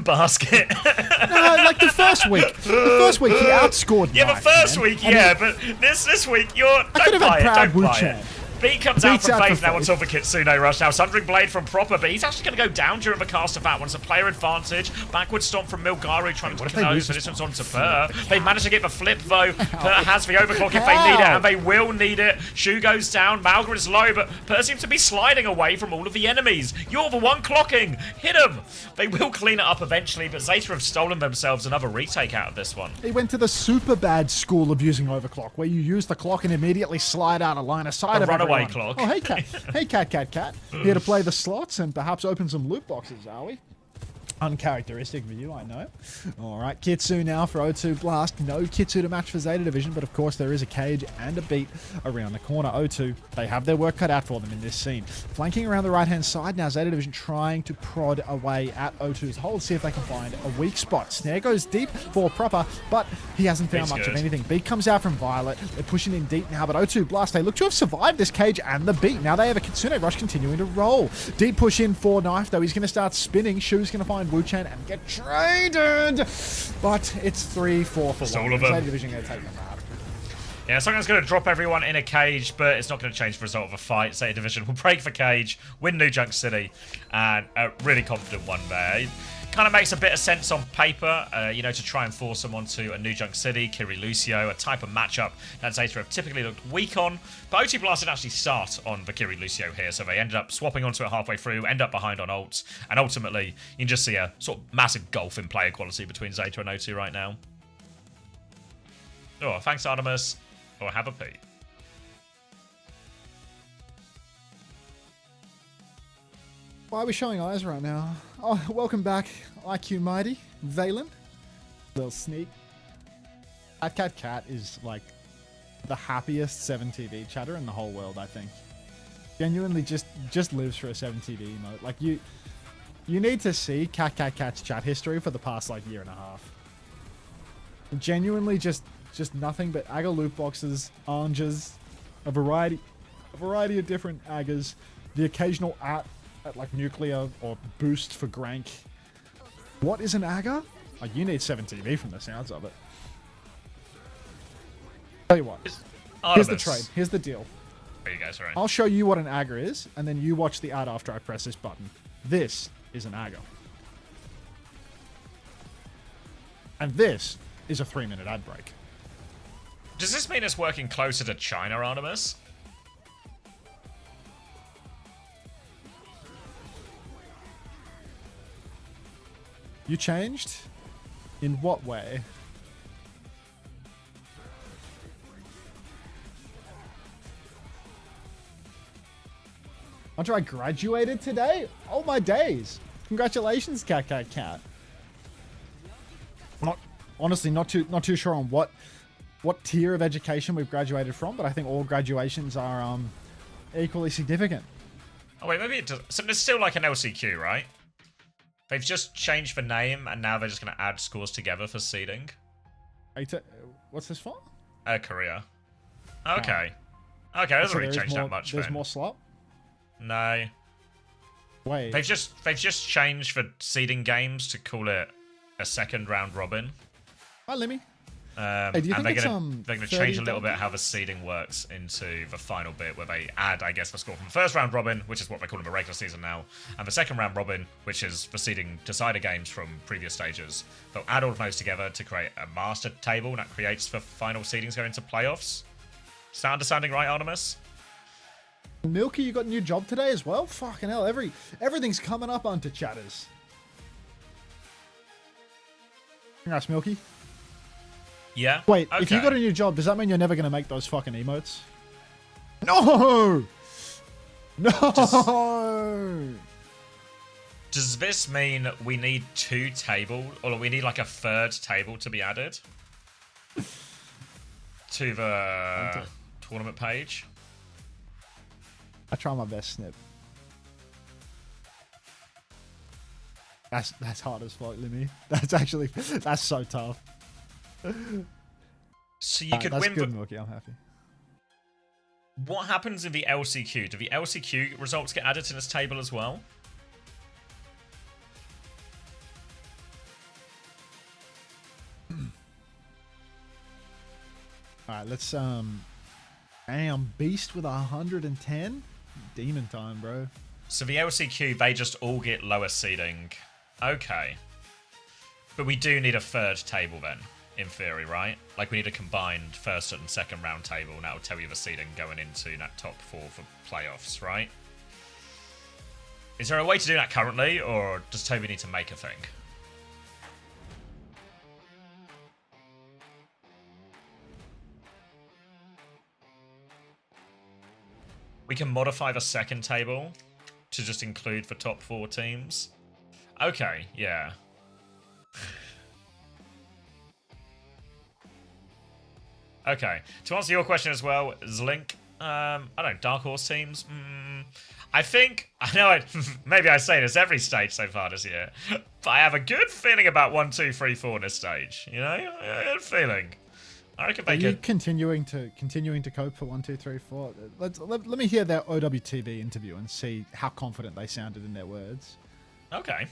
basket. No, like the first week. The first week he outscored Yeah, Knife, the first man. week, yeah, but this week, don't buy it, don't buy it. Beat comes out from Faith now until the Kitsune Rush. Now, Sundering Blade from Proper, but he's actually going to go down during the cast of that one. It's a player advantage. Backward stomp from Milgaru trying to close, but this one's on to Purr. They've managed to get the flip, though. Purr has the overclock if they need it, and they will need it. Shu goes down. Malga is low, but Purr seems to be sliding away from all of the enemies. You're the one clocking. Hit him. They will clean it up eventually, but Zeta have stolen themselves another retake out of this one. He went to the super bad school of using overclock, where you use the clock and immediately slide out a line of sight of runaway everyone. clock. Oh, hey, Cat. Hey, Cat. Here to play the slots and perhaps open some loot boxes, are we? Uncharacteristic of you, I know. All right, Kitsu now for O2 Blast. No Kitsu to match for Zeta Division, but of course there is a cage and a beat around the corner. O2, they have their work cut out for them in this scene. Flanking around the right-hand side now, Zeta Division trying to prod away at O2's hold, see if they can find a weak spot. Snare goes deep for Proper, but he hasn't found much of anything. Beat comes out from Violet. They're pushing in deep now, but O2 Blast, they look to have survived this cage and the beat. Now they have a Kitsune Rush continuing to roll. Deep push in for Knife, though. He's going to start spinning. Shu's going to find Wuchen and get traded, but it's 3-4 for all of them. Zeta Division going to take them out. Yeah, someone's going to drop everyone in a cage, but it's not going to change the result of a fight. Zeta Division will break the cage, win New Junk City, and a really confident one there. Kind of makes a bit of sense on paper, you know, to try and force them onto a New Junk City, Kiri Lucio, a type of matchup that Zeta have typically looked weak on. But OT Blast didn't actually start on the Kiri Lucio here, so they ended up swapping onto it halfway through, end up behind on ults, and ultimately you can just see a sort of massive gulf in player quality between Zeta and OT right now. Oh, thanks Artemis, or have a pee. Why are we showing eyes right now? Oh, welcome back, IQ Mighty, Valen. Little sneak. Cat is like the happiest 7TV chatter in the whole world, I think. Genuinely just lives for a 7TV emote. Like you need to see Cat's chat history for the past like year and a half. Genuinely just nothing but Agger loot boxes, oranges, a variety of different Aggers. The occasional at like nuclear or boost for Grank. What is an Aga? Oh, you need 7TV from the sounds of it. Tell you what. Here's the trade. Here's the deal. There you go, sorry. I'll show you what an Aga is, and then you watch the ad after I press this button. This is an Aga. And this is a 3-minute ad break. Does this mean it's working closer to China, Artemis? You changed? In what way? Hunter, I graduated today? Oh my days. Congratulations, Cat. Honestly, not too sure on what tier of education we've graduated from, but I think all graduations are equally significant. Oh wait, maybe it does. So it's still like an LCQ, right? They've just changed the name, and now they're just going to add scores together for seeding. What's this for? Korea. Okay. Okay, it doesn't really change that much. There's more slot? No. Wait. They've just changed the seeding games to call it a second round robin. Hi, Lemmy. Hey, do you and think they're gonna change a little bit how the seeding works into the final bit, where they add, I guess, the score from the first round robin, which is what they call in the regular season now, and the second round robin, which is the seeding decider games from previous stages. They'll add all of those together to create a master table that creates the final seedings going into playoffs. Is that understanding right, Artemis? Milky, you got a new job today as well? Fucking hell, everything's coming up onto chatters. Congrats, Milky. Yeah. Wait, okay. If you got a new job, does that mean you're never going to make those fucking emotes? No! No! Does this mean we need 2 tables, or we need like a 3rd table to be added to the tournament page? I try my best, Snip. That's hard as fuck, Limmy. That's so tough. So you could that's win. Good, Milky. I'm happy. What happens in the LCQ? Do the LCQ results get added to this table as well? Alright, let's damn, Beast with 110? Demon time, bro. So the LCQ, they just all get lower seeding. Okay. But we do need a 3rd table then, in theory, right? Like we need a combined 1st and 2nd round table, and that will tell you the seeding going into that top 4 for playoffs, right? Is there a way to do that currently, or does Toby need to make a thing? We can modify the 2nd table to just include the top 4 teams. Okay, yeah. Okay, to answer your question as well, Zlink, I don't know, Dark Horse teams? I think, I know maybe I say this every stage so far this year, but I have a good feeling about 1, 2, 3, 4 this stage, you know? A good feeling. I reckon they Are you could... continuing to cope for 1, 2, 3, 4? Let me hear their OWTV interview and see how confident they sounded in their words. Okay.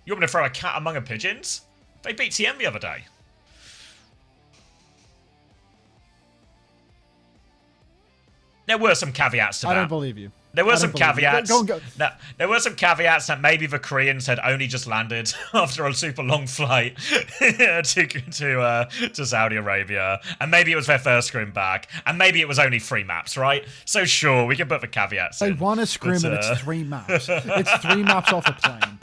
You want me to throw a cat among the pigeons? They beat TM the other day. There were some caveats to that. I don't believe you. There were some caveats. Go. No, there were some caveats that maybe the Koreans had only just landed after a super long flight to Saudi Arabia, and maybe it was their first scrim back, and maybe it was only 3 maps, right? So sure, we can put the caveats They in. won a scrim, and it's 3 maps. It's 3 maps off a plane.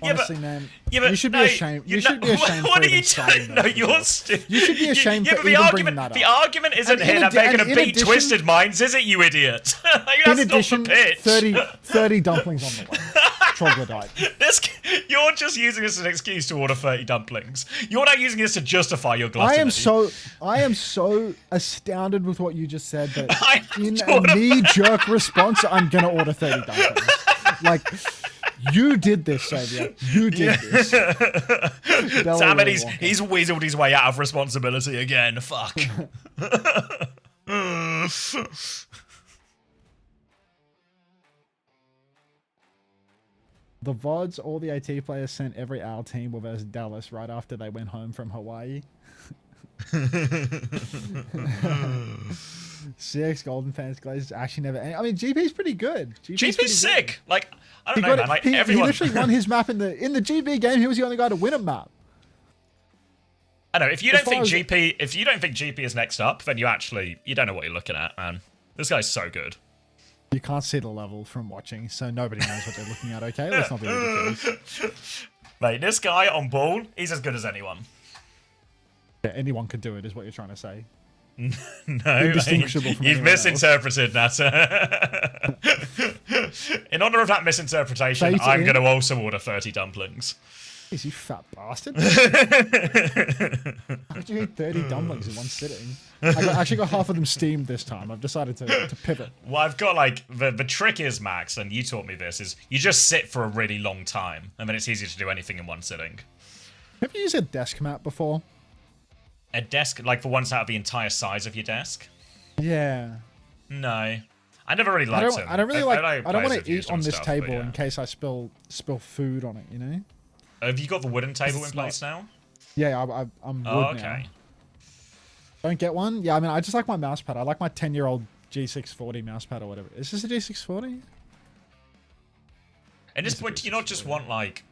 Honestly, man, you should be ashamed. You should be ashamed for even starting No, those you're results. stupid. You should be ashamed for but even bringing that up. The argument isn't And here that they're going to beat addition- Twisted Minds, is it, you idiot? Like, In that's addition, not the pitch. 30 dumplings on the way. Troglodyte. You're just using this as an excuse to order 30 dumplings. You're not using this to justify your gluttony. I am so astounded with what you just said that I in have to a order- knee-jerk response, I'm gonna order 30 dumplings. Like, you did this, Xavier. You did this. Damn it, he's weaseled his way out of responsibility again. Fuck. The VODs, all the AT players sent every our team were versus Dallas right after they went home from Hawaii. CX Golden fans Glazers actually never. I mean, GP's pretty good. GP's sick. Good. Like I He don't know, got man. it. Like He everyone. literally won his map in the GB game. He was the only guy to win a map. I know. If you As don't think far as- GP is next up, then you don't know what you're looking at, man. This guy's so good. You can't see the level from watching, so nobody knows what they're looking at. Okay, let's not be ridiculous. Mate, this guy on ball, he's as good as anyone. Yeah, anyone could do it, is what you're trying to say. No, Indistinguishable from you've anyone else. misinterpreted that. In honor of that misinterpretation, Fate I'm in. going to also order 30 dumplings. Jeez, you fat bastard. How could you eat 30 dumplings in one sitting? I actually got half of them steamed this time. I've decided to pivot. Well, I've got like the trick is, Max, and you taught me this, is you just sit for a really long time, and then it's easier to do anything in one sitting. Have you used a desk map before? A desk, like for once out of the entire size of your desk? Yeah. No. I never really liked them. I don't really like. I don't players want have to used eat them on and this stuff, table but yeah. in case I spill food on it. You know. Have you got the wooden table in It's place now? Yeah, I'm wood Oh, okay. now. Don't get one? Yeah, I mean, I just like my mouse pad. I like my 10-year-old G640 mouse pad or whatever. Is this a G640? At this point, do you not just want like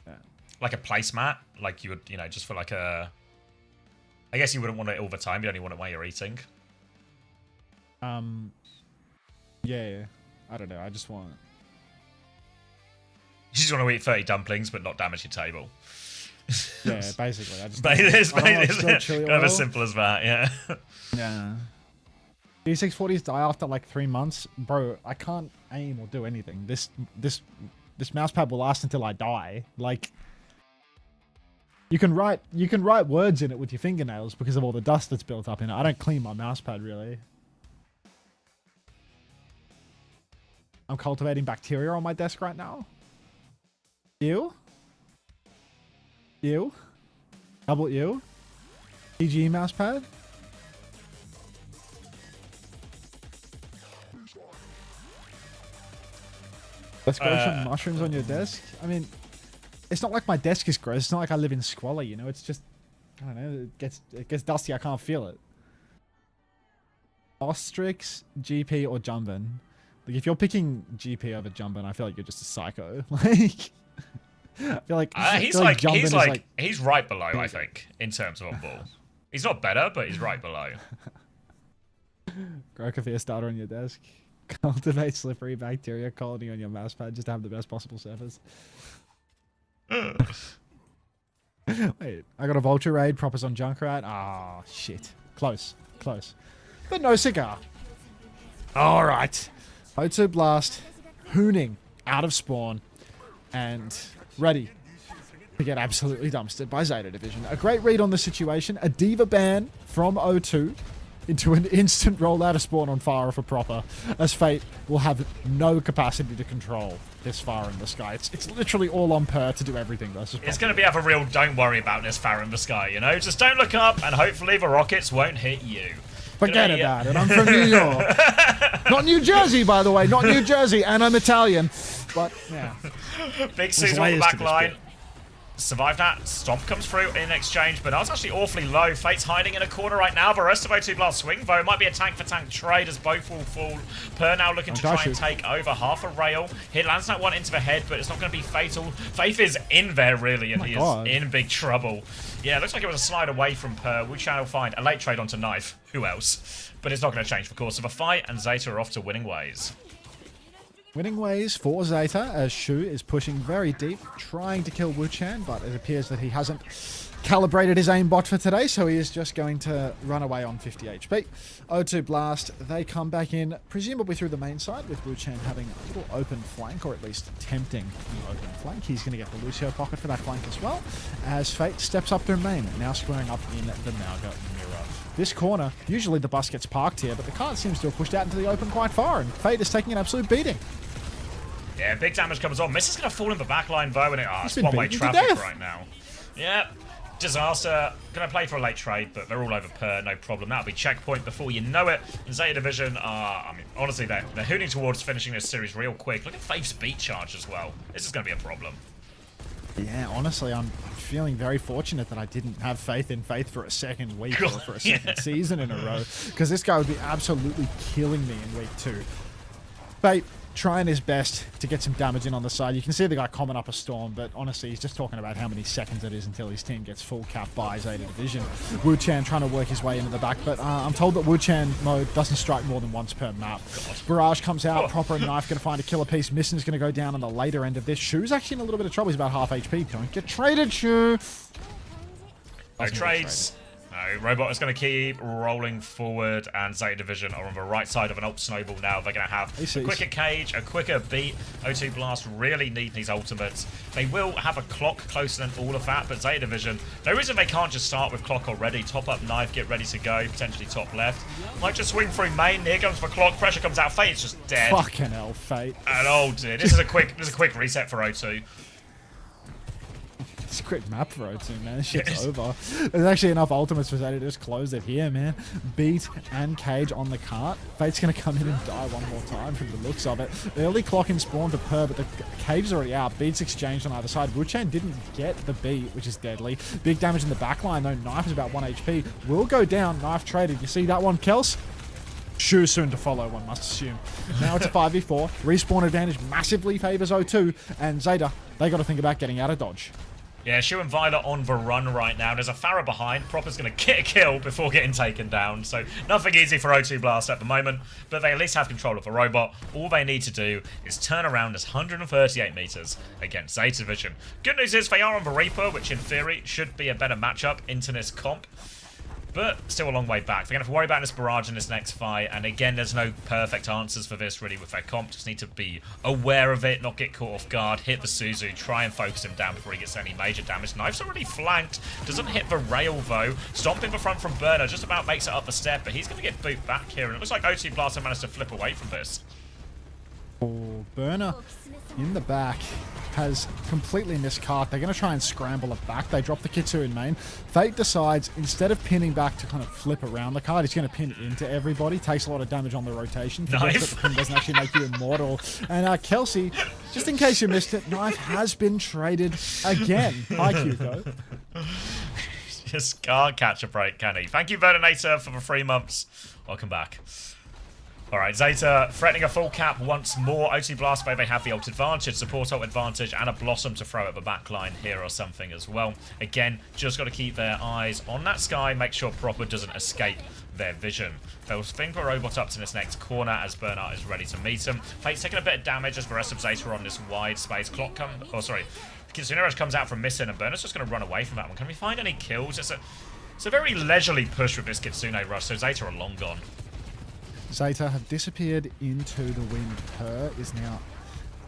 Yeah. a placemat? Like you would, just for like a... I guess you wouldn't want it all the time. You only want it while you're eating. Yeah. I don't know. I just want... You just want to eat 30 dumplings, but not damage your table. Yeah, basically. I just... It's I don't like spilled chili kind of as oil. simple as that, yeah. Yeah. G640s die after like 3 months. Bro, I can't aim or do anything. This mouse pad will last until I die. Like... You can write words in it with your fingernails because of all the dust that's built up in it. I don't clean my mouse pad really. I'm cultivating bacteria on my desk right now. Ew. Ew. Double ew. EG mouse pad. Let's grow some mushrooms on your desk. I mean, it's not like my desk is gross. It's not like I live in squalor, you know. It's just, I don't know. It gets dusty. I can't feel it. Ostrix, GP, or Jumbin. Like if you're picking GP over Jumbin, I feel like you're just a psycho. Like, I feel like Jumbin is he's right below, I think, in terms of on ball. He's not better, but he's right below. Grow a Kafir starter on your desk. Cultivate slippery bacteria colony on your mouse pad just to have the best possible surface. Wait, I got a Vulture raid. Proppers on Junkrat. Ah, shit. Close. But no cigar. All right. O2 Blast. Hooning out of spawn. And ready to get absolutely dumpstered by Zeta Division. A great read on the situation. A Diva ban from O2 into an instant roll out of spawn on Pharah for proper, as Fate will have no capacity to control this far in the sky. It's literally all on Per to do everything versus It's going to be have a real don't worry about this far in the sky, you know? Just don't look up and hopefully the rockets won't hit you. Forget about it. I'm from New York. Not New Jersey, by the way. Not New Jersey, and I'm Italian. But, yeah. Big Susan on the layers back to this line. bit. Survived that. Stomp comes through in exchange, but that was actually awfully low. Fate's hiding in a corner right now. The rest of O2 Blast swing, though. It might be a tank-for-tank trade as both will fall. Per now looking to try and take over half a rail. Hit lands that one into the head, but it's not going to be fatal. Faith is in there, really, and he is in big trouble. Yeah, it looks like it was a slide away from Per. Wuchan will find a late trade onto Knife. Who else? But it's not going to change the course of a fight, and Zeta are off to winning ways. Winning ways for Zeta as Shu is pushing very deep, trying to kill Wuchan, but it appears that he hasn't calibrated his aimbot for today, so he is just going to run away on 50 HP. O2 Blast, they come back in, presumably through the main side, with Wuchan having a little open flank, or at least tempting the open flank. He's going to get the Lucio pocket for that flank as well, as Fate steps up their main, now squaring up in the Naga mirror. This corner, usually the bus gets parked here, but the cart seems to have pushed out into the open quite far, and Fate is taking an absolute beating. Yeah, big damage comes on. Miss is going to fall in the back line, though, and it's been one-way beaten to traffic death. right now. Yep. Disaster, gonna play for a late trade, but they're all over per, no problem. That'll be checkpoint before you know it. And Zeta Division are, I mean, honestly, they're hooting towards finishing this series real quick. Look at Faith's beat charge as well. This is gonna be a problem. Yeah, honestly, I'm feeling very fortunate that I didn't have faith in Faith for a second week or for a second season in a row, because this guy would be absolutely killing me in week 2. Fate trying his best to get some damage in on the side. You can see the guy coming up a storm, but honestly, he's just talking about how many seconds it is until his team gets full cap by Zeta Division. Wu Chan trying to work his way into the back, but I'm told that Wu Chan mode doesn't strike more than once per map. Barrage comes out, Proper and Knife going to find a killer piece. Mission's going to go down on the later end of this. Shu's actually in a little bit of trouble. He's about half HP. Don't get traded, Shu. No trades. No, Robot is going to keep rolling forward, and Zeta Division are on the right side of an ult snowball now. They're going to have a quicker cage, a quicker beat. O2 Blast really need these ultimates. They will have a clock closer than all of that, but Zeta Division, no reason they can't just start with clock already. Top up Knife, get ready to go, potentially top left. Might just swing through main. Here comes the clock. Pressure comes out. Fate's just dead. Fucking hell, Fate. And oh dear, this is a quick reset for O2. It's a quick map for O2, man. This shit's over. There's actually enough ultimates for Zeta to just close it here, man. Beat and Cage on the cart. Fate's going to come in and die one more time from the looks of it. Early clock in spawn to Per, but the Cage is already out. Beats exchanged on either side. Wuchan didn't get the beat, which is deadly. Big damage in the backline, though. Knife is about 1 HP. Will go down. Knife traded. You see that one, Kels? Shu soon to follow, one must assume. Now it's a 5v4. Respawn advantage massively favors O2, and Zeta, they got to think about getting out of dodge. Yeah, Shu and Violet on the run right now. There's a Farah behind. Proper's going to get a kill before getting taken down. So nothing easy for O2 Blast at the moment. But they at least have control of the robot. All they need to do is turn around this 138 meters against Zeta Division. Good news is they are on the Reaper, which in theory should be a better matchup into this comp. But still a long way back. They're going to have to worry about this barrage in this next fight. And again, there's no perfect answers for this really with their comp. Just need to be aware of it, not get caught off guard, hit the Suzu, try and focus him down before he gets any major damage. Knife's already flanked. Doesn't hit the rail though. Stomp in the front from Burner. Just about makes it up the step. But he's going to get booped back here. And it looks like O2 Blaster managed to flip away from this. Oh, Burner in the back has completely missed cart. They're going to try and scramble it back. They drop the Kitsu in main. Fate decides, instead of pinning back to kind of flip around the card, he's going to pin into everybody. Takes a lot of damage on the rotation. Forgets that the pin doesn't actually make you immortal. And Kelsey, just in case you missed it, Knife has been traded again. Hi, Cuco. Just can't catch a break, can he? Thank you, Verdinator, for the 3 months. Welcome back. Alright, Zeta threatening a full cap once more. O2 Blast Bay, they have the ult advantage, support ult advantage, and a Blossom to throw at the back line here or something as well. Again, just got to keep their eyes on that sky, make sure Proper doesn't escape their vision. They'll swing the robot up to this next corner as Bernard is ready to meet him. Fate's taking a bit of damage as the rest of Zeta are on this wide space. Clock comes, oh sorry, Kitsune Rush comes out from missing and Bernard's just going to run away from that one. Can we find any kills? It's a very leisurely push with this Kitsune Rush, so Zeta are long gone. Zeta have disappeared into the wind. Per is now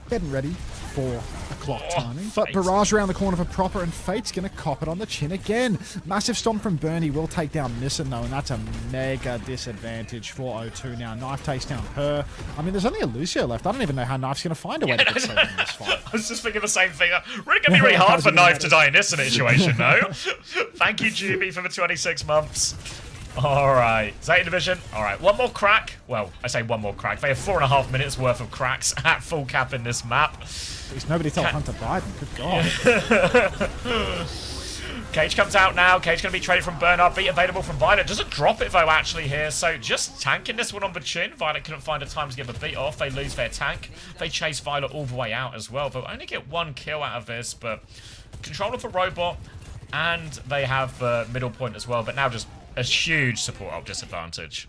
getting ready for a clock timing. But Barrage around the corner for Proper, and Fate's going to cop it on the chin again. Massive stomp from Bernie will take down Nissan though, and that's a mega disadvantage for O2 now. Knife takes down Her. I mean, there's only a Lucio left. I don't even know how Knife's going to find a way to get saved in this fight. I was just thinking the same thing. Really going to be really hard for Knife to die in this situation, no? Thank you, Juby, for the 26 months. Alright, Zeta Division. Alright, one more crack. Well, I say one more crack. They have 4.5 minutes worth of cracks at full cap in this map. There's nobody told Hunter Biden. Good God. Cage comes out now. Cage going to be traded from Bernard. Beat available from Violet. Doesn't drop it though actually here. So just tanking this one on the chin. Violet couldn't find a time to get the beat off. They lose their tank. They chase Violet all the way out as well. They'll only get 1 kill out of this. But control of the robot. And they have the middle point as well. But now just a huge support disadvantage.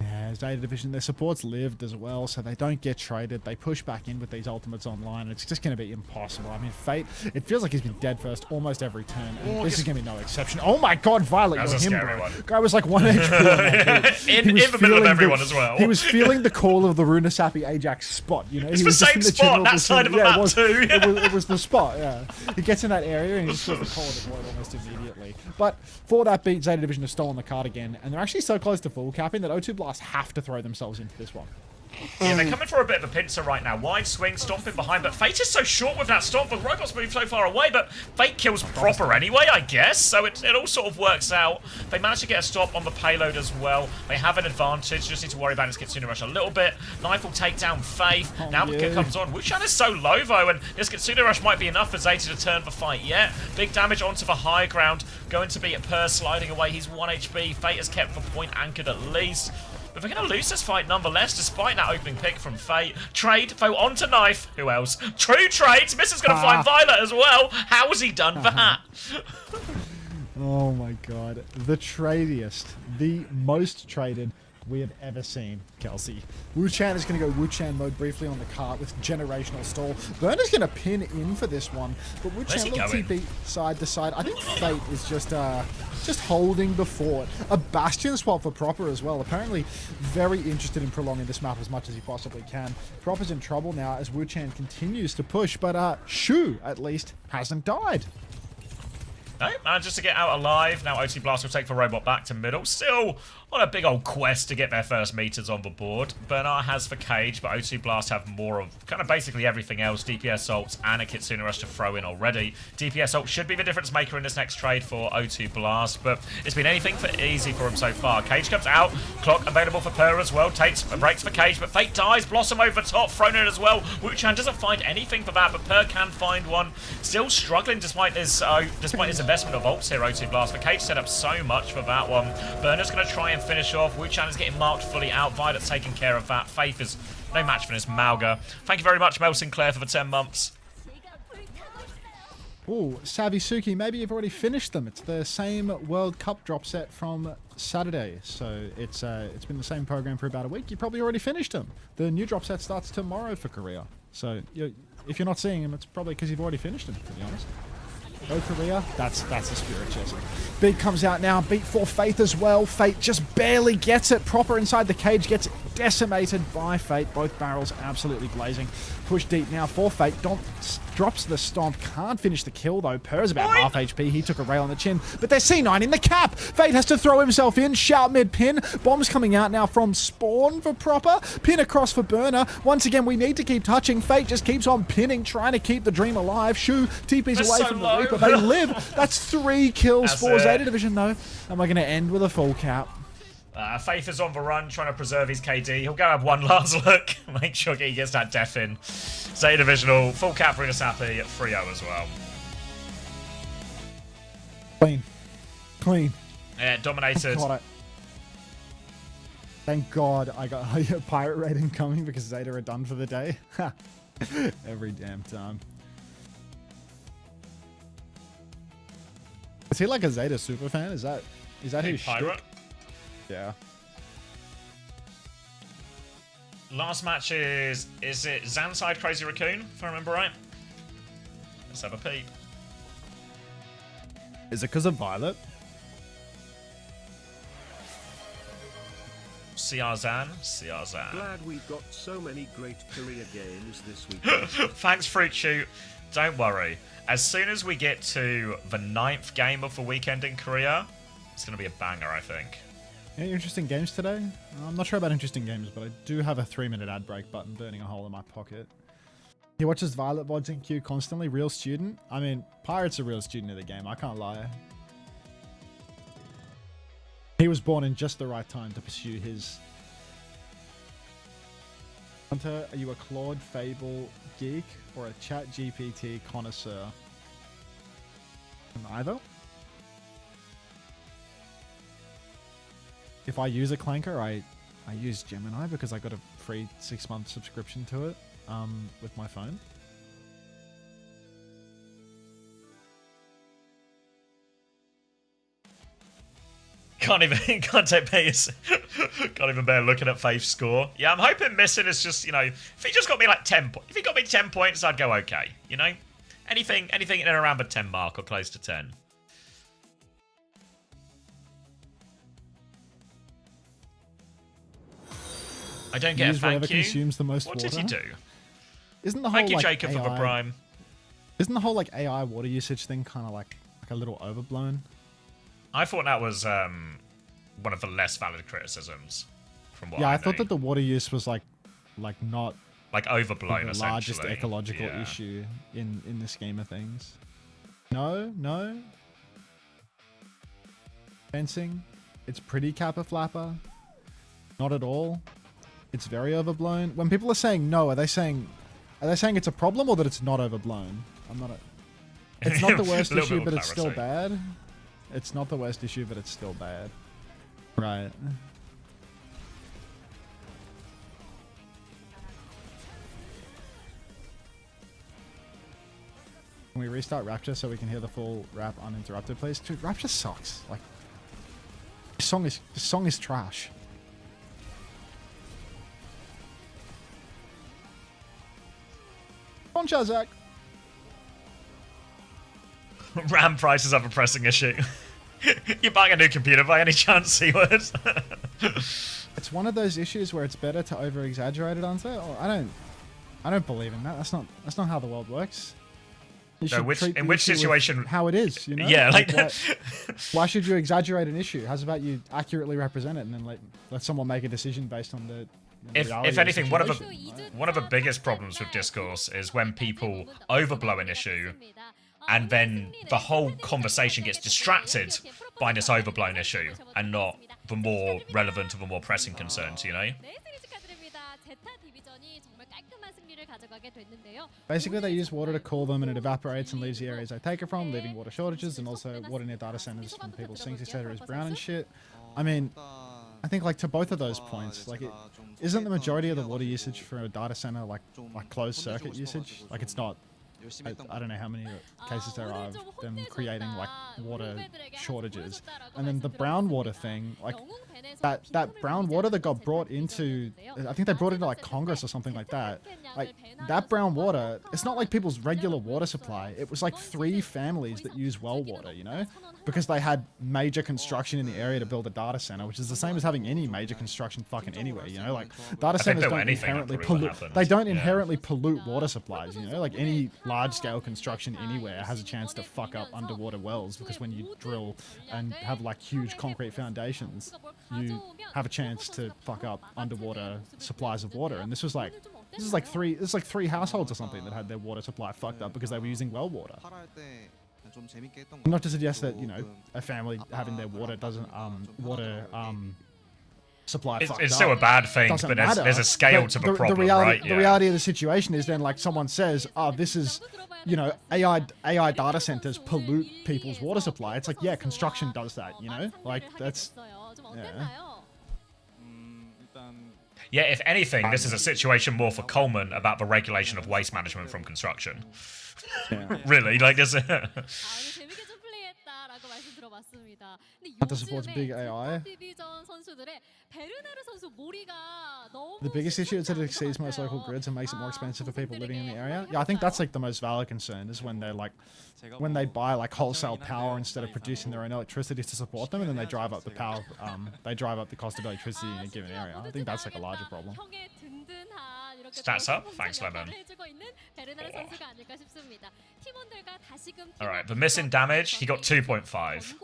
Yeah, Zeta Division, their supports lived as well, so they don't get traded. They push back in with these ultimates online, and it's just going to be impossible. I mean, Fate, it feels like he's been dead first almost every turn, and this is going to be no exception. Oh my God, Violet, that was you're a him, scary bro. one. Guy was like 1 HP on that in the middle of everyone as well. He was feeling the call of the Runasapi Ajax spot, you know? It's he the was same spot, that side of the map too. It was the spot, yeah. He gets in that area, and he just feels the call of the void almost immediately. But for that beat, Zeta Division have stolen the card again, and they're actually so close to full capping that O2 Blast have to throw themselves into this one. Yeah, they're coming for a bit of a pincer right now. Wide swing, stomping behind, but Fate is so short with that stomp. The robots move so far away, but Fate kills proper anyway, I guess. So it all sort of works out. They manage to get a stop on the payload as well. They have an advantage. Just need to worry about his Kitsune Rush a little bit. Knife will take down Faith. Now the kick comes on. Wuchan is so low, though, and this Kitsune Rush might be enough for Zeta to turn the fight yet. Big damage onto the high ground. Going to be a Purr sliding away. He's 1 HP. Fate has kept the point anchored at least. But they're going to lose this fight nonetheless, despite that opening pick from Fate. Trade, Foe onto Knife. Who else? True trades. Miss is going to find Violet as well. How has he done that? Oh my god. The tradiest. The most traded we have ever seen, Kelsey. Wuchan is going to go Wuchan mode briefly on the cart with generational stall. Burner's going to pin in for this one, but Wuchan will TP side to side. I think Fate is just holding the fort. A Bastion swap for Proper as well. Apparently very interested in prolonging this map as much as he possibly can. Proper's in trouble now as Wuchan continues to push, but Shu at least hasn't died. No, manages to get out alive. Now OT Blast will take the robot back to middle. Still on a big old quest to get their first meters on the board. Bernard has the cage, but OT Blast have more of kind of basically everything else. DPS ults and a Kitsune Rush to throw in already. DPS ult should be the difference maker in this next trade for O2 Blast, but it's been anything for easy for him so far. Cage comes out. Clock available for Purr as well. Takes breaks for Cage, but Fate dies. Blossom over the top, thrown in as well. Wuchan doesn't find anything for that, but Purr can find one. Still struggling despite his investment of ults here, O2 Blast. The Cage set up so much for that one. Burner's going to try and finish off. Wuchan is getting marked fully out. Violet's taking care of that. Faith is no match for this Malga. Thank you very much, Mel Sinclair, for the 10 months. Oh, Savvy Suki, maybe you've already finished them. It's the same World Cup drop set from Saturday, so it's been the same program for about a week. You probably already finished them. The new drop set starts tomorrow for Korea, so if you're not seeing them, it's probably because you've already finished them, to be honest. Go Korea, that's a spirit chest. Beat comes out now, beat for Faith as well. Fate just barely gets it. Proper inside the cage, gets decimated by Fate. Both barrels absolutely blazing. Push deep now for Fate. Drops the stomp, can't finish the kill though. Purr's about half HP, he took a rail on the chin, but there's C9 in the cap. Fate has to throw himself in, shout mid pin. Bombs coming out now from Spawn for Proper. Pin across for Burner. Once again, we need to keep touching. Fate just keeps on pinning, trying to keep the dream alive. Shu TP's away from the Reaper. They live. That's 3 kills for Zeta Division though. And we're going to end with a full cap. Faith is on the run, trying to preserve his KD. He'll go have one last look, make sure he gets that death in. Zeta Divisional, full cap for Inasapi at 3-0 as well. Clean. Yeah, dominated. Thank God I got a pirate rating coming because Zeta are done for the day. Every damn time. Is he like a Zeta super fan? Is that his pirate? shtick? Yeah. Last match is it Zanside Crazy Raccoon, if I remember right? Let's have a peep. Is it because of Violet? CR Zan. Glad we've got so many great Korea games this weekend. Thanks, Fruit Shoot. Don't worry. As soon as we get to the 9th game of the weekend in Korea, it's going to be a banger, I think. Any interesting games today? I'm not sure about interesting games, but I do have a 3-minute ad break button burning a hole in my pocket. He watches Violet VODs in queue constantly. Real student. I mean, Pirate's a real student of the game. I can't lie. He was born in just the right time to pursue his... Hunter, are you a Claude Fable geek or a Chat GPT connoisseur? Neither. If I use a Clanker, I use Gemini because I got a free 6-month subscription to it with my phone. Can't even bear looking at Faith's score. Yeah, I'm hoping missing is just, if he just got me like 10 points. If he got me 10 points, I'd go okay. Anything in and around the 10 mark or close to 10. I don't get a thank you. Consumes the most what water. did you do? Isn't the whole Thank you, like, Jacob, AI, for the prime. Isn't the whole like AI water usage thing kind of like a little overblown? I thought that was one of the less valid criticisms from what Yeah, I thought know. that the water use was like like not Like overblown, the largest essentially. ecological Yeah. issue in the scheme of things. No. Fencing, it's pretty kappa flapper. Not at all. It's very overblown. When people are saying no, are they saying it's a problem or that it's not overblown? It's not the worst A little issue, bit but of it's still clarity. bad. It's not the worst issue, but it's still bad. Right. Can we restart Rapture so we can hear the full rap uninterrupted, please? Dude, Rapture sucks. Like, this song is trash. Come on, Chazak. RAM prices have a pressing issue. You buying a new computer by any chance, C-words? It's one of those issues where it's better to over exaggerate it onto. Or I don't believe in that. That's not how the world works. You No, should treat in the which issue with situation- how it is, you know? Yeah, like why should you exaggerate an issue? How's about you accurately represent it and then let someone make a decision based on the reality if of the anything, one of the situation, one of the biggest problems with discourse is when people overblow an issue, and then the whole conversation gets distracted by this overblown issue, and not the more relevant or the more pressing concerns. You know. Basically, they use water to cool them and it evaporates and leaves the areas they take it from, leaving water shortages, and also water near data centers from people's sinks, etc. is brown and shit. I mean, I think like to both of those points, like isn't the majority of the water usage for a data center like closed circuit usage? Like it's not. I don't know how many cases there are of them creating like water shortages, and then the brown water thing, like that brown water that got brought into, I think they brought it into like Congress or something like that. Like that brown water, it's not like people's regular water supply. It was like 3 families that use well water, you know, because they had major construction in the area to build a data center, which is the same as having any major construction fucking anywhere, you know, like data centers don't inherently pollute. They don't inherently pollute water supplies, you know, like any large-scale construction anywhere has a chance to fuck up underwater wells, because when you drill and have like huge concrete foundations, you have a chance to fuck up underwater supplies of water. And this is like 3 households or something that had their water supply fucked up because they were using well water. Not to suggest that, you know, a family having their water supply fucked It's up still a bad thing, doesn't but matter. there's a scale to the problem, right? The reality of the situation is then like someone says, oh, this is, you know, AI data centers pollute people's water supply. It's like, yeah, construction does that, you know? Like that's, yeah. Yeah, if anything, this is a situation more for Coleman about the regulation of waste management from construction. Yeah. Really, like this. Hunter supports big AI. The biggest issue is that it exceeds most local grids and makes it more expensive for people living in the area. Yeah, I think that's like the most valid concern, is when they're like, when they buy like wholesale power instead of producing their own electricity to support them, and then they drive up the power, they drive up the cost of electricity in a given area. I think that's like a larger problem. Stats up? Thanks, Lemon. Alright, the missing damage, he got 2.5.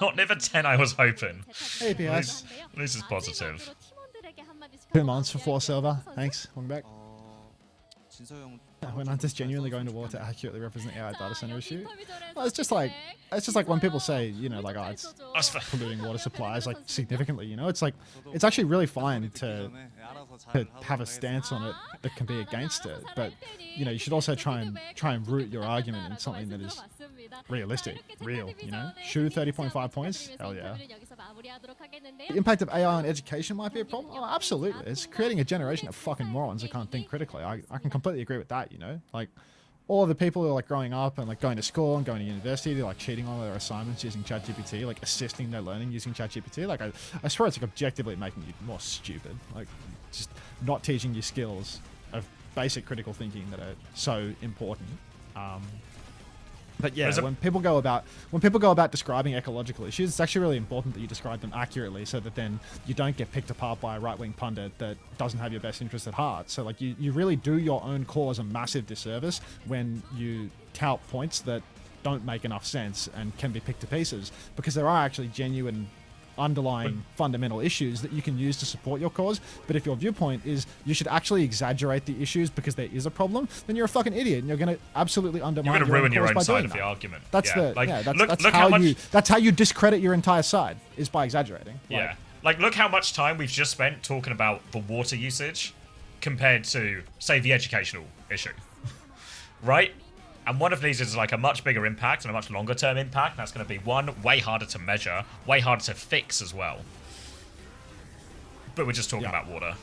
Not near the 10 I was hoping. APS. This is positive. 2 months for 4 silver. Thanks. Welcome back. When Hunter's genuinely going to war to accurately represent the AI data center issue. Well, it's just like when people say, you know, like, oh, it's polluting water supplies like significantly, you know, it's like, it's actually really fine to have a stance on it that can be against it, but you know, you should also try and root your argument in something that is realistic, real, you know. Shu 30.5 points, hell yeah. The impact of AI on education might be a problem. Oh, absolutely. It's creating a generation of fucking morons that can't think critically. I can completely agree with that, you know. Like, all of the people who are like growing up and like going to school and going to university, they're like cheating on their assignments using ChatGPT, like assisting their learning using ChatGPT. Like, I swear it's like objectively making you more stupid. Like, just not teaching you skills of basic critical thinking that are so important. But yeah, when people go about describing ecological issues, it's actually really important that you describe them accurately, so that then you don't get picked apart by a right-wing pundit that doesn't have your best interest at heart. So like you really do your own cause a massive disservice when you tout points that don't make enough sense and can be picked to pieces, because there are actually genuine underlying fundamental issues that you can use to support your cause. But if your viewpoint is you should actually exaggerate the issues because there is a problem, then you're a fucking idiot and you're going to absolutely undermine You're going to ruin your own by side doing of the that. argument. That's Look how you discredit your entire side, is by exaggerating. Yeah. Like, look how much time we've just spent talking about the water usage compared to, say, the educational issue. Right? And one of these is like a much bigger impact and a much longer term impact. And that's going to be, one, way harder to measure, way harder to fix as well. But we're just talking about water.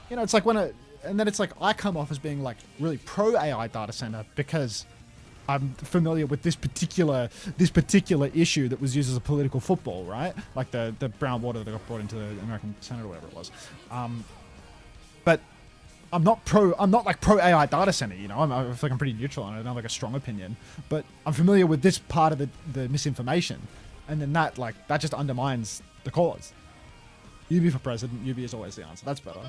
You know, it's like and then it's like I come off as being like really pro AI data center because I'm familiar with this particular issue that was used as a political football, right? Like the brown water that got brought into the American Senate or whatever it was. But I'm not like pro AI data center, you know. I feel like I'm pretty neutral and I don't have like a strong opinion. But I'm familiar with this part of the misinformation, and then that just undermines the cause. UB for president. UB is always the answer. That's better.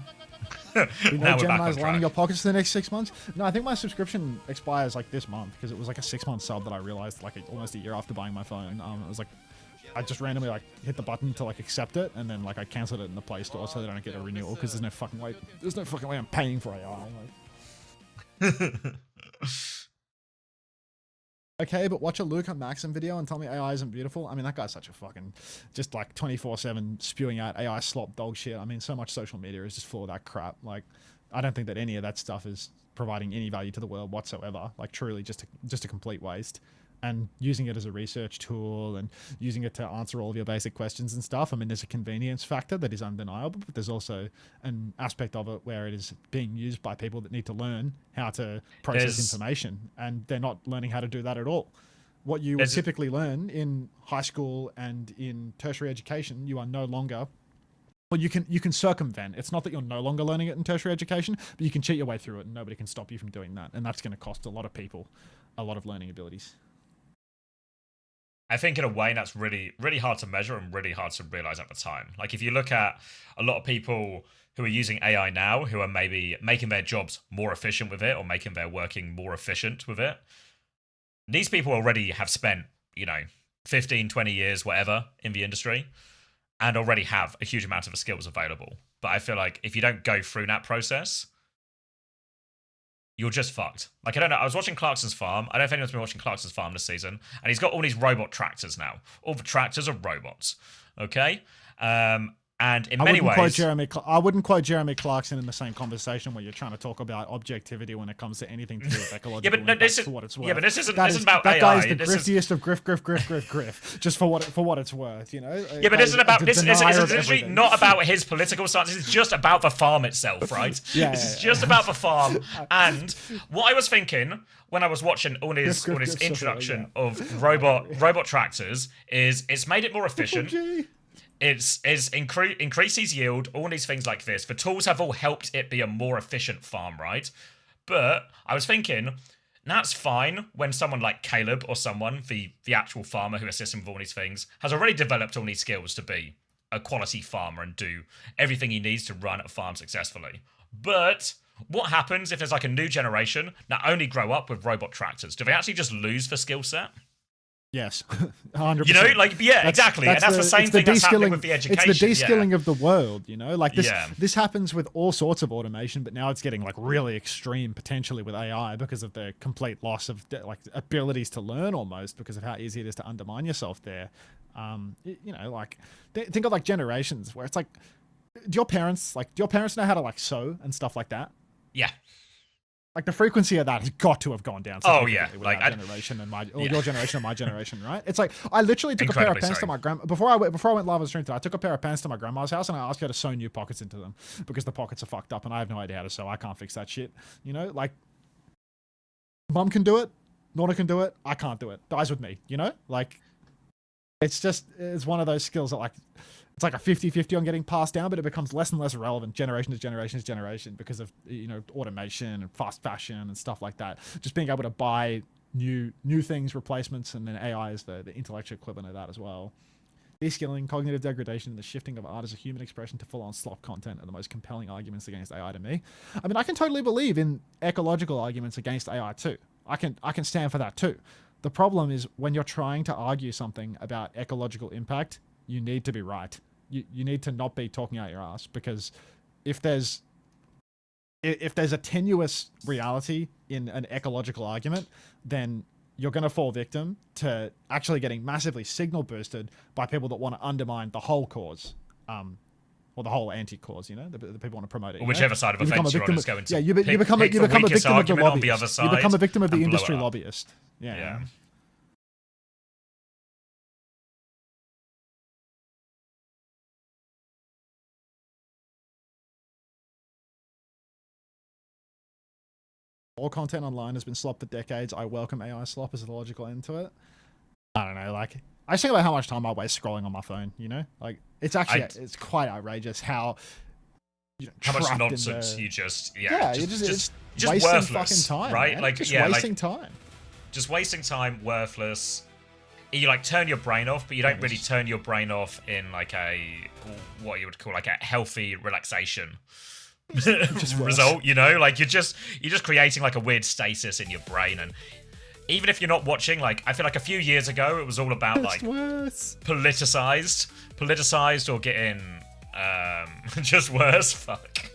We know Gemini's lining your pockets for the next 6 months. No, I think my subscription expires like this month because it was like a 6-month sub that I realized like almost a year after buying my phone. It was like I just randomly like hit the button to like accept it, and then like I cancelled it in the Play Store so that I don't get a renewal because there's no fucking way. There's no fucking way I'm paying for AI. Like. Okay, but watch a Luca Maxim video and tell me AI isn't beautiful. I mean, that guy's such a fucking just like 24/7 spewing out AI slop dog shit. I mean, so much social media is just full of that crap. Like, I don't think that any of that stuff is providing any value to the world whatsoever. Like, truly just a complete waste. And using it as a research tool and using it to answer all of your basic questions and stuff. I mean, there's a convenience factor that is undeniable, but there's also an aspect of it where it is being used by people that need to learn how to process information, and they're not learning how to do that at all. What you would typically learn in high school and in tertiary education, you are no longer... Well, you can circumvent. It's not that you're no longer learning it in tertiary education, but you can cheat your way through it and nobody can stop you from doing that. And that's going to cost a lot of people a lot of learning abilities. I think in a way that's really, really hard to measure and really hard to realize at the time. Like if you look at a lot of people who are using AI now, who are maybe making their jobs more efficient with it or making their working more efficient with it, these people already have spent, 15, 20 years, whatever, in the industry and already have a huge amount of the skills available. But I feel like if you don't go through that process, you're just fucked. Like, I don't know. I was watching Clarkson's Farm. I don't know if anyone's been watching Clarkson's Farm this season. And he's got all these robot tractors now. All the tractors are robots. Okay? And in many ways... I wouldn't quote Jeremy Clarkson in the same conversation where you're trying to talk about objectivity when it comes to anything to do with ecological impacts for what it's worth. Yeah, but this isn't about that AI. That guy is the griftiest of griff, just for what it's worth, you know? Yeah, but this isn't about... This is literally not about his political stance. This is just about the farm itself, right? This is just about the farm. And what I was thinking when I was watching all his introduction of robot tractors is it's made it more efficient. It's increases yield, all these things like this. The tools have all helped it be a more efficient farm, right? But I was thinking, that's fine when someone like Caleb or someone, the actual farmer who assists him with all these things, has already developed all these skills to be a quality farmer and do everything he needs to run a farm successfully. But what happens if there's like a new generation that only grow up with robot tractors? Do they actually just lose the skill set? Yes, 100%. You know, exactly. And that's the same thing that's happening with the education. It's the de-skilling of the world, you know? Like this happens with all sorts of automation, but now it's getting like really extreme potentially with AI because of the complete loss of like abilities to learn almost because of how easy it is to undermine yourself there. Think of like generations where it's like, do your parents know how to like sew and stuff like that? Yeah. Like the frequency of that has got to have gone down. Oh yeah, like our generation and your generation and my generation, right? It's like I literally took a pair of pants to my grandma before I went live on stream today. I took a pair of pants to my grandma's house and I asked her to sew new pockets into them because the pockets are fucked up and I have no idea how to sew. I can't fix that shit. You know, like mum can do it, Nora can do it. I can't do it. Dies with me. You know, like it's one of those skills that like. It's like a 50-50 on getting passed down, but it becomes less and less relevant generation to generation to generation because of, automation and fast fashion and stuff like that. Just being able to buy new things, replacements, and then AI is the intellectual equivalent of that as well. De-skilling, cognitive degradation, and the shifting of art as a human expression to full-on slop content are the most compelling arguments against AI to me. I mean, I can totally believe in ecological arguments against AI too. I can stand for that too. The problem is when you're trying to argue something about ecological impact you need to be right. You need to not be talking out your ass, because if there's a tenuous reality in an ecological argument, then you're going to fall victim to actually getting massively signal boosted by people that want to undermine the whole cause, or the whole anti-cause. You know, the people want to promote it. Or whichever side of a fence you're on is going to. Yeah, you become a victim of the lobbyist. On the other side, you become a victim of the and blow industry it up. lobbyist. Yeah. All content online has been slop for decades. I welcome AI slop as the logical end to it. I don't know, like, I just think about how much time I waste scrolling on my phone, you know? Like, it's actually, it's quite outrageous how... How much nonsense you just... Yeah, you're just wasting worthless, fucking time, right? man. Like, just yeah, wasting time. Just wasting time, worthless. You, like, turn your brain off, but you don't really turn your brain off in, like, what you would call, like, a healthy relaxation result, you know? Like, you're just creating, like, a weird stasis in your brain. And even if you're not watching, like, I feel like a few years ago, it was all about, like, politicized or getting, just worse, fuck.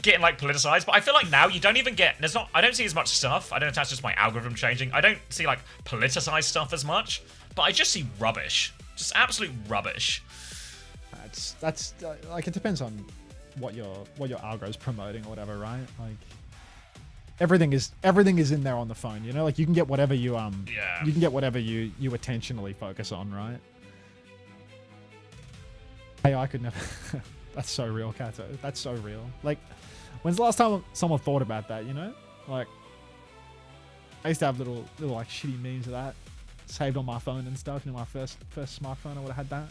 Getting, like, politicized. But I feel like now you don't even get, I don't see as much stuff. I don't know if that's just my algorithm changing. I don't see, like, politicized stuff as much, but I just see rubbish. Just absolute rubbish. That's like, it depends on what your algo's promoting or whatever, right? Like, everything is in there on the phone, you know? Like, you can get whatever you you can get whatever you attentionally focus on, right? AI could never... That's so real, Kato. That's so real. Like, when's the last time someone thought about that, you know? Like, I used to have little like shitty memes of that saved on my phone and stuff. You know, my first smartphone, I would have had that.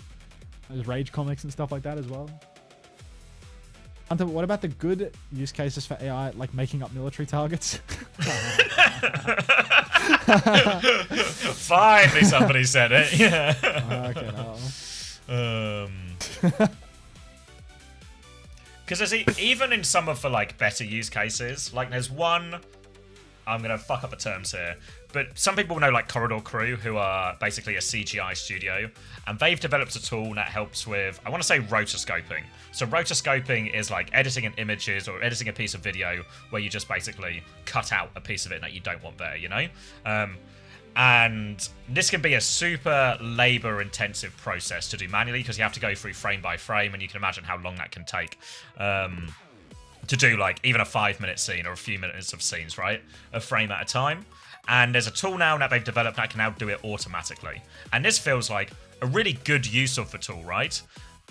There's rage comics and stuff like that as well. Hunter, what about the good use cases for AI, like making up military targets? Finally, somebody said it. Yeah. Okay, no. Because there's even in some of the, like, better use cases, like, there's one, I'm gonna fuck up the terms here, but some people know, like, Corridor Crew, who are basically a CGI studio, and they've developed a tool that helps with, I want to say, rotoscoping. So rotoscoping is like editing an images or editing a piece of video where you just basically cut out a piece of it that you don't want there, you know? And this can be a super labor-intensive process to do manually, because you have to go through frame by frame, and you can imagine how long that can take to do, like, even a 5-minute scene or a few minutes of scenes, right? A frame at a time. And there's a tool now that they've developed that can now do it automatically. And this feels like a really good use of the tool, right?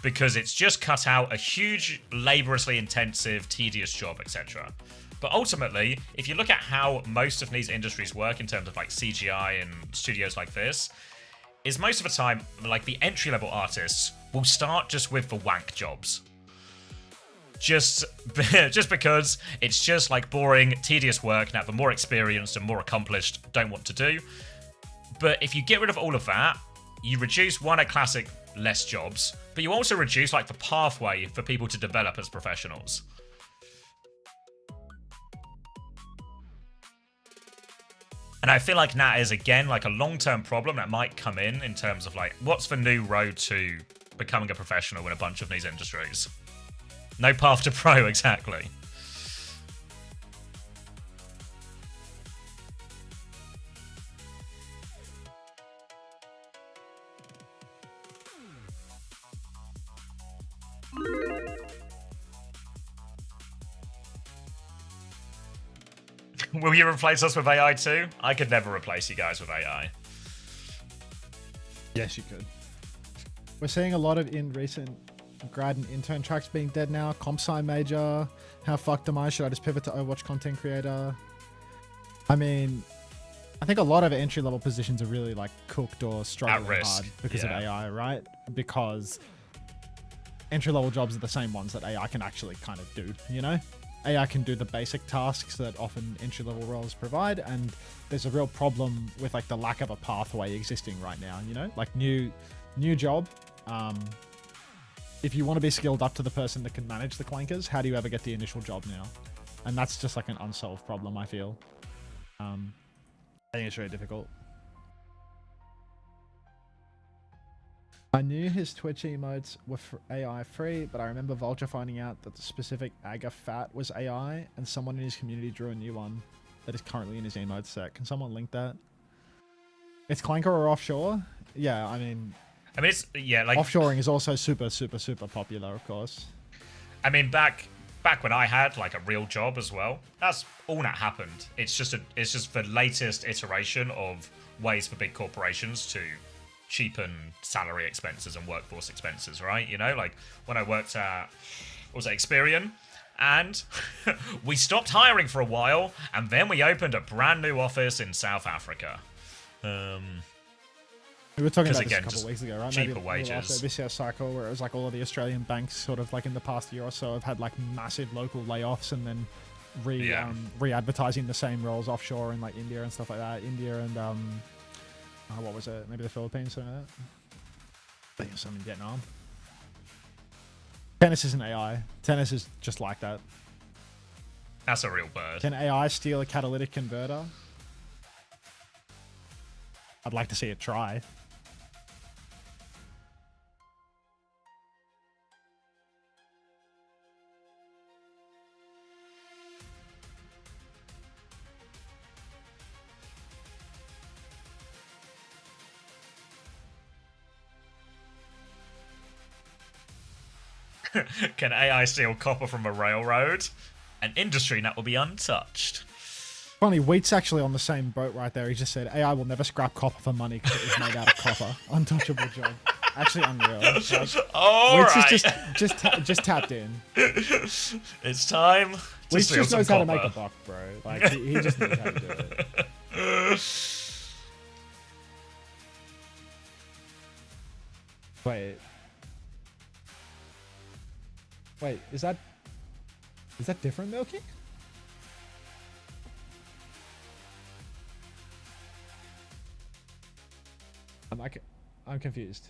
Because it's just cut out a huge, laboriously intensive, tedious job, etc. But ultimately, if you look at how most of these industries work in terms of, like, CGI and studios like this, is most of the time, like, the entry-level artists will start just with the wank jobs. Just because it's just, like, boring, tedious work that the more experienced and more accomplished don't want to do. But if you get rid of all of that, you reduce, one, a classic, less jobs, but you also reduce, like, the pathway for people to develop as professionals. And I feel like that is, again, like, a long-term problem that might come in terms of, like, what's the new road to becoming a professional in a bunch of these industries? No path to pro, exactly. Will you replace us with AI too? I could never replace you guys with AI. Yes, you could. We're seeing a lot of recent grad and intern tracks being dead now. Comp sci major. How fucked am I? Should I just pivot to Overwatch content creator? I mean, I think a lot of entry-level positions are really, like, cooked or struggling hard because of AI, right? Because entry-level jobs are the same ones that AI can actually kind of do, you know? AI can do the basic tasks that often entry-level roles provide, and there's a real problem with, like, the lack of a pathway existing right now, you know? Like, new job. If you want to be skilled up to the person that can manage the clankers, how do you ever get the initial job now? And that's just, like, an unsolved problem, I feel. I think it's really difficult. I knew his Twitch emotes were AI free, but I remember Vulture finding out that the specific Aga Fat was AI, and someone in his community drew a new one that is currently in his emote set. Can someone link that? It's Clanker or offshore? Yeah, I mean, it's yeah, like offshoring is also super popular, of course. I mean, back when I had like a real job as well, that's all that happened. It's just the latest iteration of ways for big corporations to cheapen salary expenses and workforce expenses, right? You know, like when I worked at, what was it, Experian, and we stopped hiring for a while, and then we opened a brand new office in South Africa. We were talking about this again, a couple just of weeks ago, right? cheaper Maybe wages. After OWCS cycle, where it was like all of the Australian banks sort of like in the past year or so have had like massive local layoffs and then re-advertising the same roles offshore in like India and stuff like that. India and what was it? Maybe the Philippines, something like that. I think it was something in Vietnam. Tennis isn't AI. Tennis is just like that. That's a real bird. Can AI steal a catalytic converter? I'd like to see it try. Can AI steal copper from a railroad? An industry that will be untouched. Funny, Wheat's actually on the same boat right there. He just said AI will never scrap copper for money because it was made out of copper. Untouchable job. Actually unreal. Like, All Wheat's right. is just tapped in. It's time to Wheat's steal just some knows how to copper. make a buck, bro. Like he just knows how to do it. Wait, is that different, Milky? I'm confused.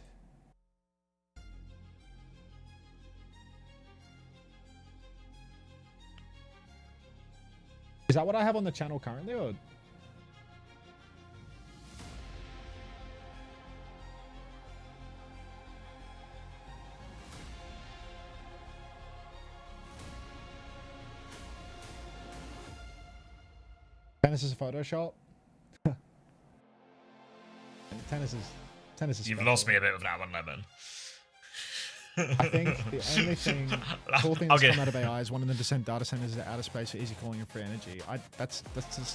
Is that what I have on the channel currently, or? Tennis is a Photoshop. Tennis is. You've special. lost me a bit with that one, Lemon. I think the only cool thing that's come out of AI is wanting them to send data centers to outer space for easy cooling and free energy. That's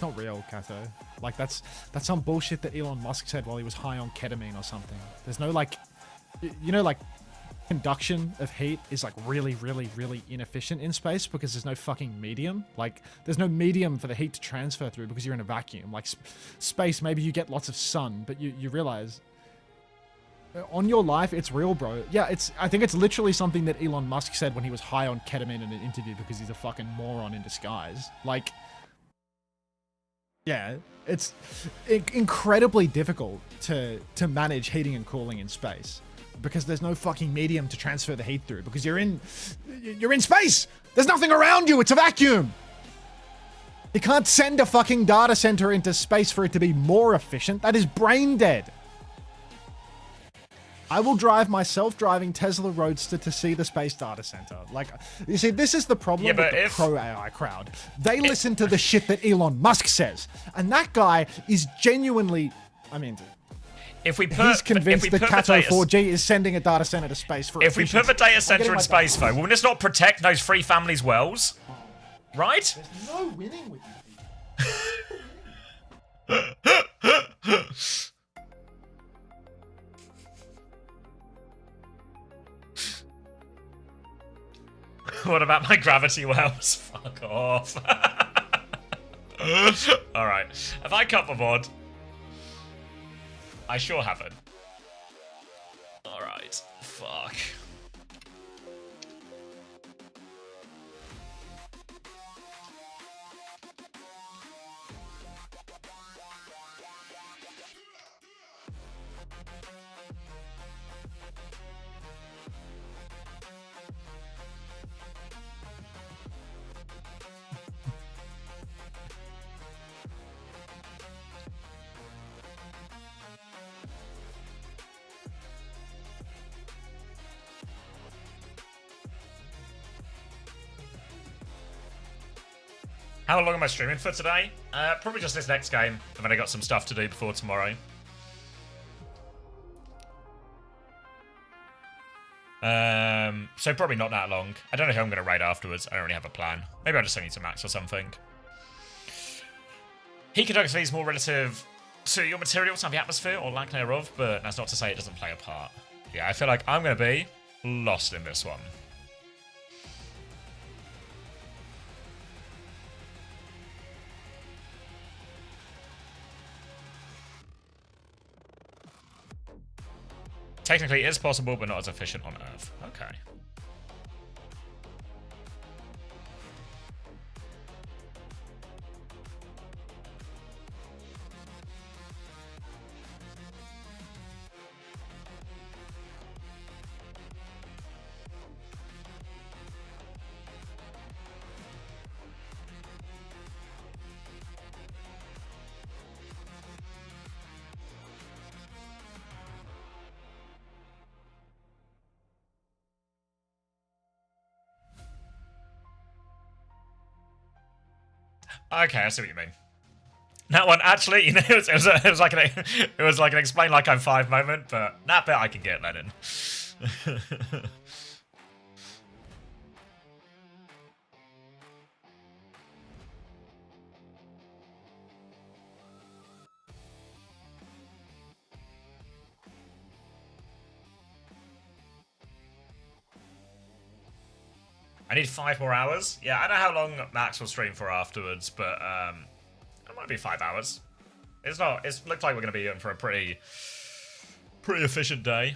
not real, Kato. Like that's some bullshit that Elon Musk said while he was high on ketamine or something. There's no like, you know, like conduction of heat is like really inefficient in space because there's no fucking medium. Like there's no medium for the heat to transfer through because you're in a vacuum. Like space, maybe you get lots of sun, but you realize on your life, it's real, bro. Yeah, I think it's literally something that Elon Musk said when he was high on ketamine in an interview because he's a fucking moron in disguise. Like, yeah, it's incredibly difficult to manage heating and cooling in space because there's no fucking medium to transfer the heat through because you're in space. There's nothing around you. It's a vacuum. You can't send a fucking data center into space for it to be more efficient. That is brain dead. I will drive my self-driving Tesla Roadster to see the space data center. Like, you see, this is the problem with the pro-AI crowd. They listen to the shit that Elon Musk says. And that guy is genuinely, I mean, he's convinced that Kato 4G is sending a data center to space for If we put the data center in space, though, back. will this not protect those three families' wells? Right? There's no winning with you. What about my gravity wells? Fuck off. Alright. Have I cut the mod? I sure haven't. Alright. Fuck. How long am I streaming for today? Probably just this next game, and then I got some stuff to do before tomorrow. So probably not that long. I don't know who I'm going to raid afterwards. I don't really have a plan. Maybe I'll just send you to Max or something. Hikadog's is more relative to your materials and the atmosphere, or lack thereof, but that's not to say it doesn't play a part. Yeah, I feel like I'm going to be lost in this one. Technically, it is possible, but not as efficient on Earth. Okay. Okay, I see what you mean. That one, actually, you know, it was like an explain like I'm 5 moment, but that bit I can get that in. I need 5 more hours. Yeah, I don't know how long Max will stream for afterwards, but it might be 5 hours. It's not. It looks like we're going to be in for a pretty efficient day.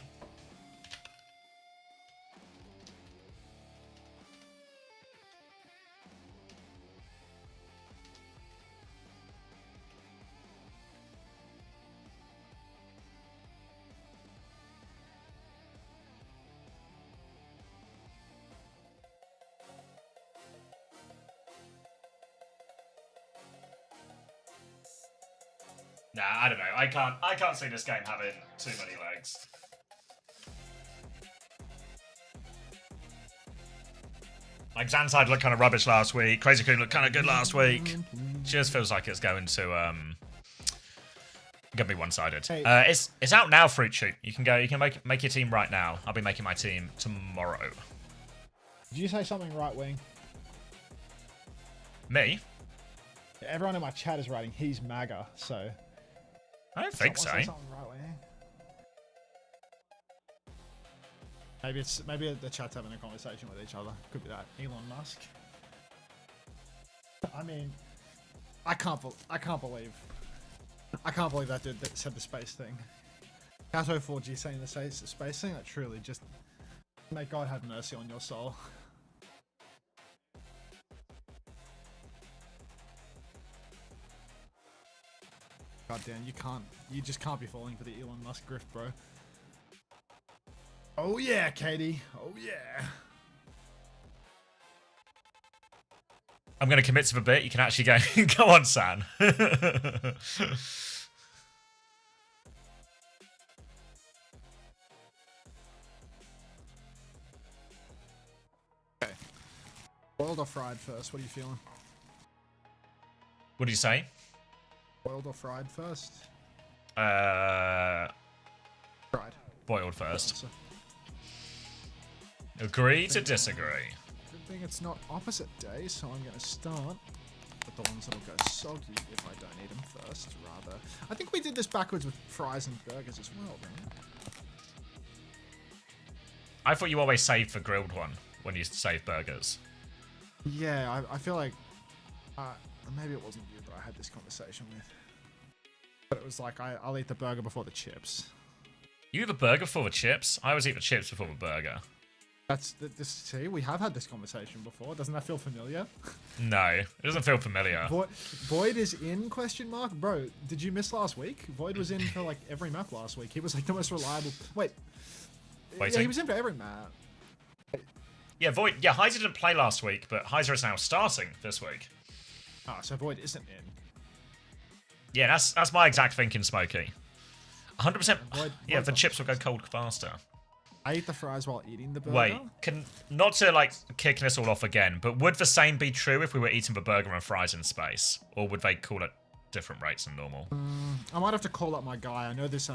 Nah, I don't know. I can't see this game having too many legs. Like Zanside looked kind of rubbish last week. Crazy Coon looked kind of good last week. Just feels like it's going to be one-sided. Hey. It's out now, Fruit Shoot. You can go. You can make your team right now. I'll be making my team tomorrow. Did you say something right wing? Me? Everyone in my chat is writing he's MAGA, so. I don't think so. Say something right wing. Maybe the chat's having a conversation with each other. Could be that. Elon Musk. I mean, I can't believe that dude that said the space thing. Kato 4G saying the space thing. That truly just may God have mercy on your soul. God damn, you just can't be falling for the Elon Musk grift, bro. Oh yeah, Katie. Oh yeah. I'm going to commit to a bit. You can actually go. Go on, San. Okay. Boiled or fried first? What are you feeling? What do you say? Boiled or fried first? Fried. Boiled first. Agree to disagree. Good thing it's not opposite day, so I'm going to start with the ones that'll go soggy if I don't eat them first, rather. I think we did this backwards with fries and burgers as well, right? I thought you always saved for grilled one when you save burgers. Yeah, I feel like maybe it wasn't you that I had this conversation with. But it was like, I'll eat the burger before the chips. You eat the burger before the chips? I always eat the chips before the burger. See, we have had this conversation before. Doesn't that feel familiar? No, it doesn't feel familiar. Void is in, question mark? Bro, did you miss last week? Void was in for like every map last week. He was like the most reliable. Wait. Yeah, he was in for every map. Yeah, Void. Yeah, Heiser didn't play last week, but Heiser is now starting this week. Ah, so Void isn't in. Yeah, that's my exact thinking, Smokey. 100%. Void Yeah, the chips will go cold faster. I eat the fries while eating the burger. Wait, not to like kick this all off again, but would the same be true if we were eating the burger and fries in space, or would they call it different rates than normal? I might have to call up my guy. I know this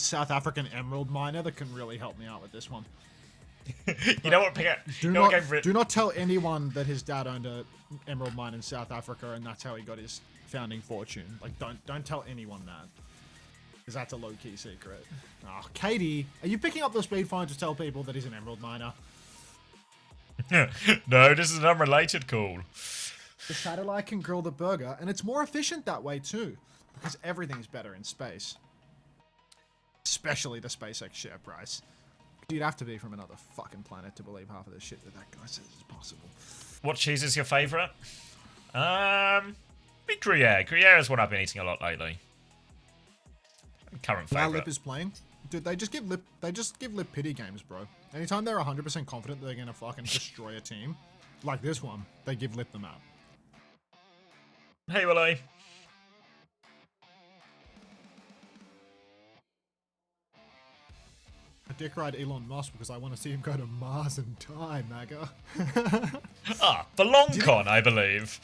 South African emerald miner that can really help me out with this one. You know what? Do not tell anyone that his dad owned a emerald mine in South Africa and that's how he got his founding fortune. Like, don't tell anyone that, because that's a low-key secret. Oh, Katie, are you picking up the speed phone to tell people that he's an emerald miner? No, this is an unrelated call. The satellite can grill the burger, and it's more efficient that way too, because everything's better in space. Especially the SpaceX share price. You'd have to be from another fucking planet to believe half of the shit that guy says is possible. What cheese is your favourite? Be Gruyere. Gruyere is what I've been eating a lot lately. Current While favourite. Lip is playing, dude, they just give Lip pity games, bro. Anytime they're 100% confident that they're gonna fucking destroy a team, like this one, they give Lip the map. Hey, Willie. I dick ride Elon Musk because I want to see him go to Mars and die, MAGA. The long con, I believe.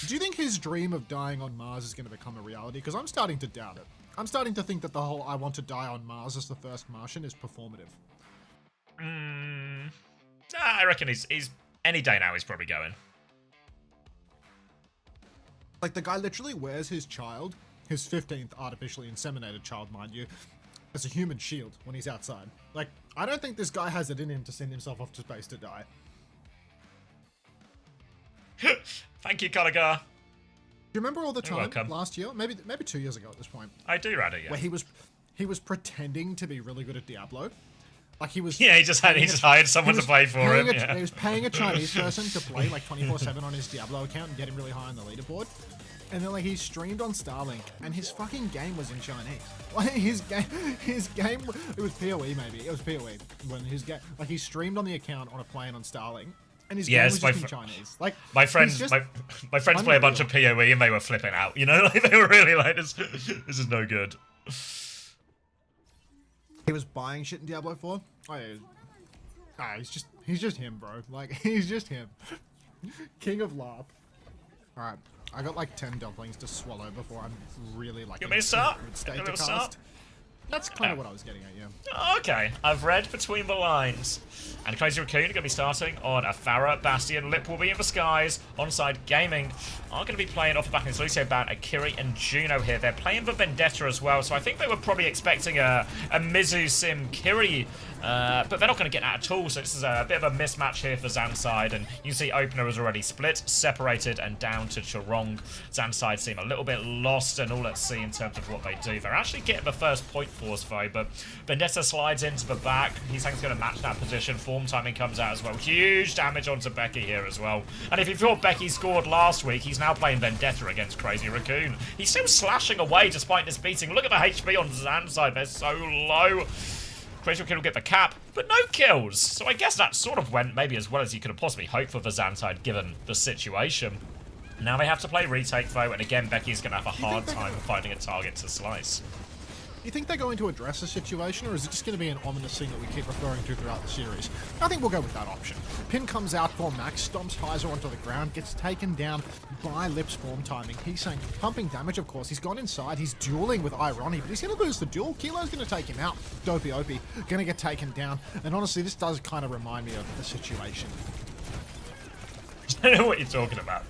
Do you think his dream of dying on Mars is going to become a reality? Because I'm starting to doubt it. I'm starting to think that the whole I want to die on Mars as the first Martian is performative. I reckon he's any day now he's probably going. Like, the guy literally wears his child, his 15th artificially inseminated child, mind you, as a human shield when he's outside. Like, I don't think this guy has it in him to send himself off to space to die. Thank you, Kalagar. Do you remember all the You're time welcome. last year? Maybe 2 years ago at this point. I do, Raddy, yeah. Where he was pretending to be really good at Diablo. Like, he was... Yeah, he just hired someone to play for him. Yeah. He was paying a Chinese person to play like 24/7 on his Diablo account and get him really high on the leaderboard. And then, like, he streamed on Starlink, and his fucking game was in Chinese. Like, his game, it was PoE maybe. It was PoE when his game, like, he streamed on the account on a plane on Starlink, and his game was just in Chinese. Like, my friends play a bunch of PoE, and they were flipping out. You know, like, they were really like, this is no good. He was buying shit in Diablo 4. Oh, yeah. He's just him, bro. Like, he's just him. King of LARP. All right. I got like 10 dumplings to swallow before I'm really like You want me to start? in a good state You want to me to start? cast. That's kind of what I was getting at, yeah. Okay, I've read between the lines. And Crazy Raccoon are going to be starting on a Farah, Bastion, Lip will be in the skies. Onside Gaming are going to be playing off the back of this Lucio ban, Akiri and Juno here. They're playing the Vendetta as well, so I think they were probably expecting a Mizu Sim Kiri, but they're not going to get that at all, so this is a bit of a mismatch here for Zanside, and you can see Opener is already split, separated, and down to Chorong. Zanside seem a little bit lost, and all let's see in terms of what they do. They're actually getting the first point force though, but Vendetta slides into the back. He's going to match that position. Form timing comes out as well. Huge damage onto Becky here as well. And if you thought Becky scored last week, he's now playing Vendetta against Crazy Raccoon. He's still slashing away despite this beating. Look at the HP on Zanside. They're so low. Crazy Raccoon will get the cap, but no kills. So I guess that sort of went maybe as well as you could have possibly hoped for the Zanside given the situation. Now they have to play retake though, and again Becky's going to have a hard time finding a target to slice. You think they're going to address the situation, or is it just going to be an ominous thing that we keep referring to throughout the series? I think we'll go with that option. Pin comes out for Max, stomps Heiser onto the ground, gets taken down by Lip's form timing. He's saying pumping damage, of course. He's gone inside. He's dueling with Irony, but he's going to lose the duel. Kilo's going to take him out. Dopey Opie going to get taken down. And honestly, this does kind of remind me of the situation. I don't know what you're talking about.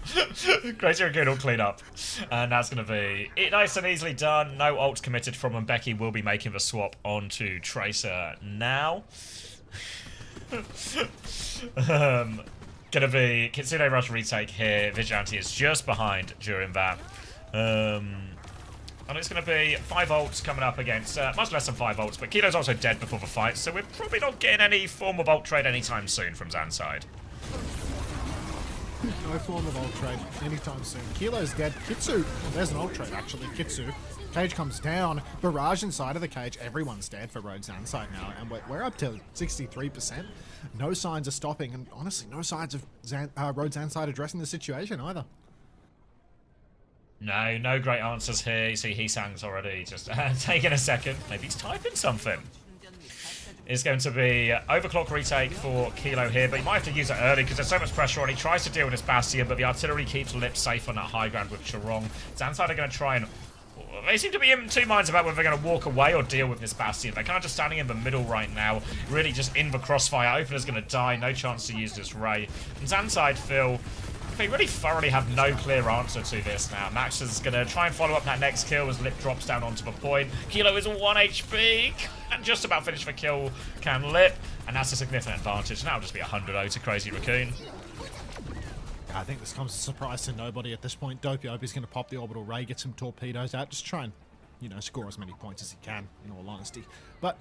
Crazy Raccoon will clean up. And that's going to be it, nice and easily done. No ults committed from him. Becky will be making the swap onto Tracer now. Gonna be Kitsune Rush retake here. Vigilante is just behind during that. And it's going to be 5 ults coming up against, much less than 5 ults, but Kilo's also dead before the fight, so we're probably not getting any form of ult trade anytime soon from Zanside. No form of ult trade anytime soon. Kilo's dead. Kitsu, there's an ult trade actually. Kitsu. Cage comes down. Barrage inside of the cage. Everyone's dead for Road Zanside now, and we're up to 63%. No signs of stopping, and honestly, no signs of Road Zanside addressing the situation either. No great answers here. You see Heesang's already just taking a second. Maybe he's typing something. is going to be overclock retake for Kilo here, but he might have to use it early because there's so much pressure on. He tries to deal with his Bastion, but the artillery keeps Lip safe on that high ground with Charong. Zanside are going to try and... They seem to be in two minds about whether they're going to walk away or deal with this Bastion. They're kind of just standing in the middle right now, really just in the crossfire. Opener's going to die, no chance to use this Ray. And Zanside feel... They really thoroughly have no clear answer to this now. Max is going to try and follow up that next kill as Lip drops down onto the point. Kilo is 1 HP and just about finished the kill can Lip. And that's a significant advantage. Now it'll just be 100-0 to Crazy Raccoon. I think this comes as a surprise to nobody at this point. Dopey Opie's going to pop the orbital ray, get some torpedoes out, just try and, you know, score as many points as he can, in all honesty. But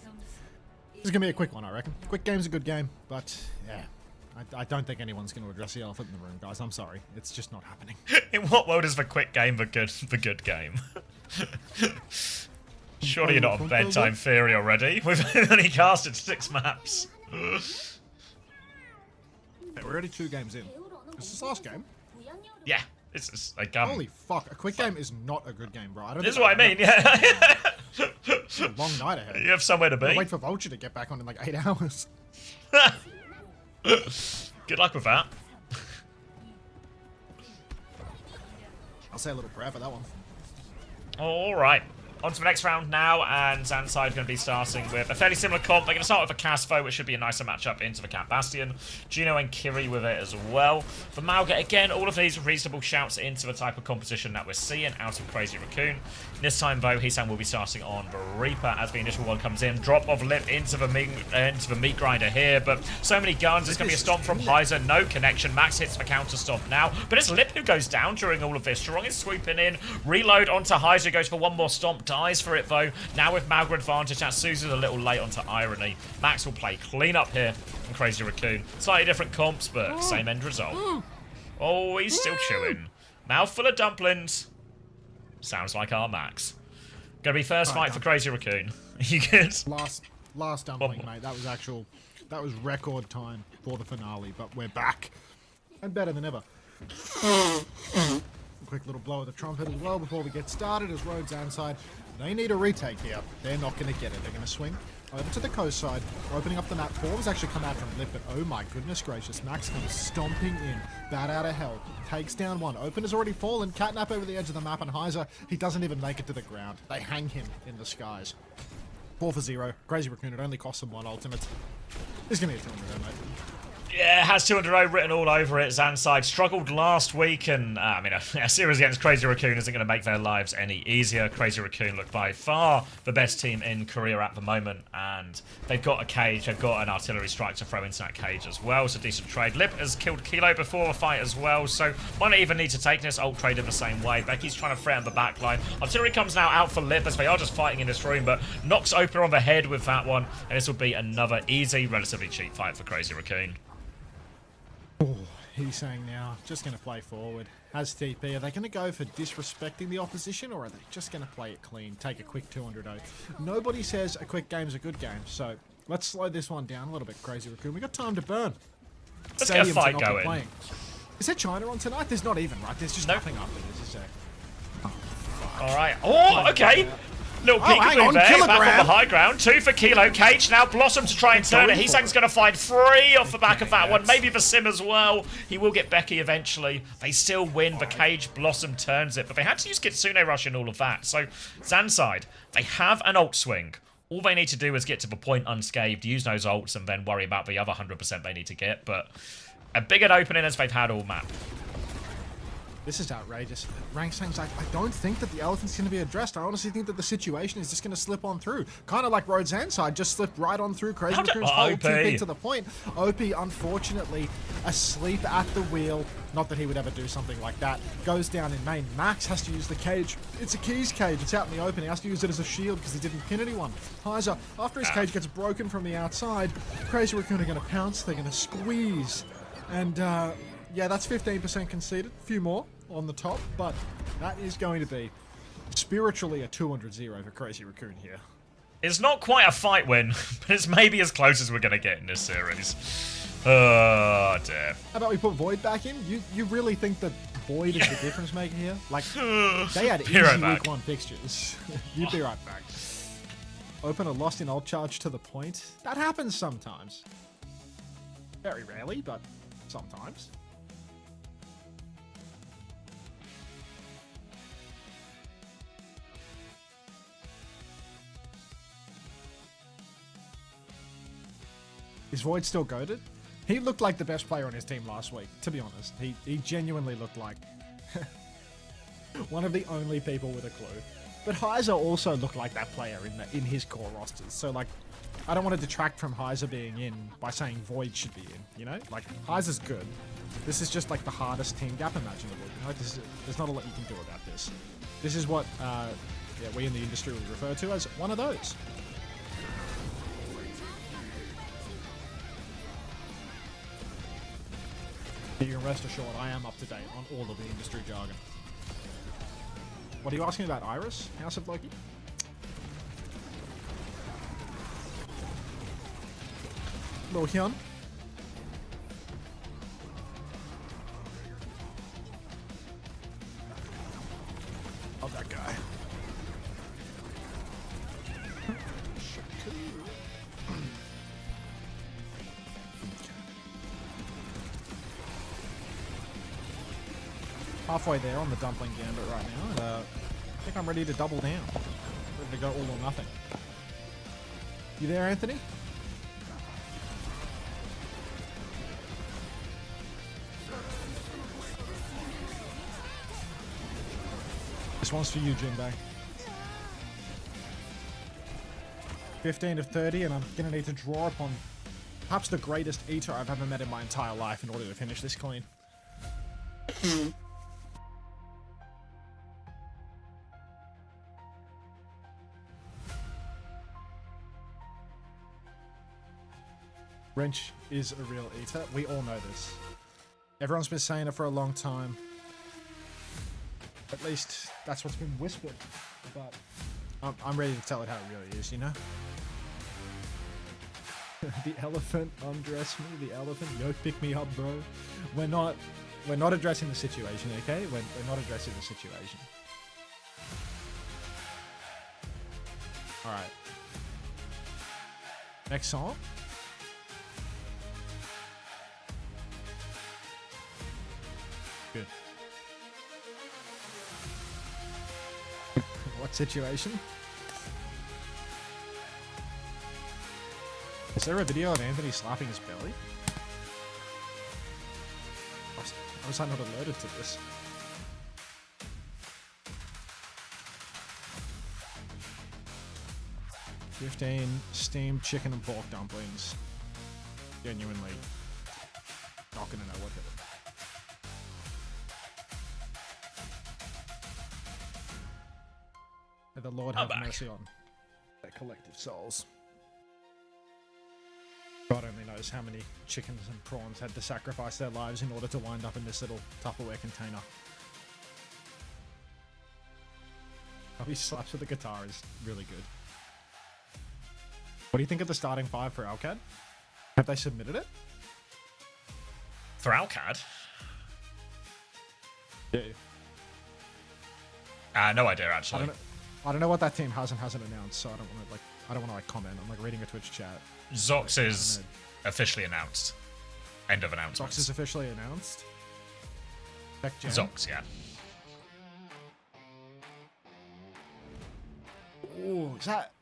this is going to be a quick one, I reckon. Quick game's a good game, but yeah. I don't think anyone's going to address the elephant in the room, guys. I'm sorry. It's just not happening. In what world is the quick game the good game? Surely you're not on bedtime theory already. We've only casted 6 maps. Hey, we're already 2 games in. This is the last game. Yeah, this is a gun. Holy fuck, a quick game is not a good game, bro. I don't This is think what I mean, yeah. It's a long night ahead. You have somewhere to be. Wait for Vulture to get back on in like 8 hours. Good luck with that. I'll say a little prayer for that one. All right. On to the next round now, and Zanside going to be starting with a fairly similar comp. They're going to start with a Casfo, which should be a nicer matchup into the Cat Bastion. Juno and Kiri with it as well. For Mauga, again, all of these reasonable shouts into the type of composition that we're seeing out of Crazy Raccoon. This time, though, Heesan will be starting on the Reaper as the initial one comes in. Drop of Lip into the meat grinder here, but so many guns. It's going to be a stomp from Heiser. No connection. Max hits the counter stomp now, but it's Lip who goes down during all of this. Charong is swooping in. Reload onto Heiser. Goes for one more stomp. Dies for it, though. Now with Mauga advantage, that Suzu's a little late onto Irony. Max will play clean up here from Crazy Raccoon. Slightly different comps, but same end result. Oh, he's still chewing. Mouth full of dumplings. Sounds like our Max. Gonna be first fight for Crazy Raccoon. You good? Last dumpling, mate. That was record time for the finale, but we're back. And better than ever. Quick little blow of the trumpet as well before we get started as Rhodes Zanside. They need a retake here. They're not going to get it. They're going to swing over to the coast side, opening up the map. Form's actually come out from Lip, but oh my goodness gracious. Max comes stomping in. Bat out of hell. Takes down one. Opener's already fallen. Catnap over the edge of the map, and Heiser, he doesn't even make it to the ground. They hang him in the skies. 4 for 0. Crazy Raccoon, it only costs him 1 ultimate. He's going to get 200, mate. Yeah, it has 200 written all over it. Zanside struggled last week, and I mean, a series against Crazy Raccoon isn't going to make their lives any easier. Crazy Raccoon look by far the best team in Korea at the moment, and they've got a cage, they've got an artillery strike to throw into that cage as well, so decent trade. Lip has killed Kilo before the fight as well, so might not even need to take this ult trade in the same way. Becky's trying to threaten the backline. Artillery comes now out for Lip as they are just fighting in this room, but knocks Opener on the head with that one, and this will be another easy, relatively cheap fight for Crazy Raccoon. Oh, he's saying now, just going to play forward. Has TP. Are they going to go for disrespecting the opposition, or are they just going to play it clean, take a quick 200-0? Nobody says a quick game's a good game, so let's slow this one down a little bit, Crazy Raccoon. We got time to burn. Let's get a fight going. Playing. Is there China on tonight? There's not even, right? There's just nothing up there, is there? All right. Oh, okay. Little peekaboo there, back on the high ground. 2 for Kilo. Cage now Blossom to try and turn it. Heesang's going to find 3 off the back of that one. Maybe the Sim as well. He will get Becky eventually. They still win. The Cage Blossom turns it. But they had to use Kitsune Rush and all of that. So, Zanside, they have an ult swing. All they need to do is get to the point unscathed, use those ults, and then worry about the other 100% they need to get. But a big an opening as they've had all map. This is outrageous. Rangsang's like, I don't think that the elephant's going to be addressed. I honestly think that the situation is just going to slip on through. Kind of like Rhodes Zanside just slipped right on through. Crazy Raccoon's hold too big to the point. OP, unfortunately, asleep at the wheel. Not that he would ever do something like that. Goes down in main. Max has to use the cage. It's a keys cage. It's out in the open. He has to use it as a shield because he didn't pin anyone. Heiser, after his cage gets broken from the outside, Crazy Raccoon are going to pounce. They're going to squeeze. And, yeah, that's 15% conceded. A few more on the top, but that is going to be spiritually a 200-0 for Crazy Raccoon here. It's not quite a fight win, but it's maybe as close as we're going to get in this series. Oh, dear. How about we put Void back in? You really think that Void is the difference maker here? Like, they had easy week 1 fixtures. You'd be right back. Open a lost in ult charge to the point. That happens sometimes. Very rarely, but sometimes. Is Void still goated? He looked like the best player on his team last week, to be honest. He genuinely looked like one of the only people with a clue. But Heiser also looked like that player in his core rosters. So, like, I don't want to detract from Heiser being in by saying Void should be in, you know? Like, Heiser's good. This is just, like, the hardest team gap imaginable, you know? There's not a lot you can do about this. This is what we in the industry would refer to as one of those. You can rest assured I am up to date on all of the industry jargon. What are you asking about Iris, House of Loki? Lil Hyun? Oh, that guy. Halfway there on the dumpling gambit right now, and I think I'm ready to double down. Ready to go all or nothing. You there, Anthony? This one's for you, Jinbei. 15 of 30, and I'm gonna need to draw upon perhaps the greatest eater I've ever met in my entire life in order to finish this clean. Wrench is a real eater. We all know this. Everyone's been saying it for a long time. At least that's what's been whispered. But I'm ready to tell it how it really is, you know? The elephant, undress me. The elephant, yo, pick me up, bro. We're not addressing the situation, okay? We're not addressing the situation. All right. Next song. Good. What situation? Is there a video of Anthony slapping his belly? How was I not alerted to this? $15 steamed chicken and pork dumplings. Genuinely not gonna know what hit it. May the Lord have mercy on their collective souls. God only knows how many chickens and prawns had to sacrifice their lives in order to wind up in this little Tupperware container. How he slaps with the guitar is really good. What do you think of the starting five for Alcad? Have they submitted it? For Alcad? Yeah. No idea, actually. I don't know what that team has and hasn't announced, so I don't want to comment. I'm like reading a Twitch chat. Zox is officially announced. End of announcement. Zox is officially announced. Check Jan. Zox, yeah. Oh,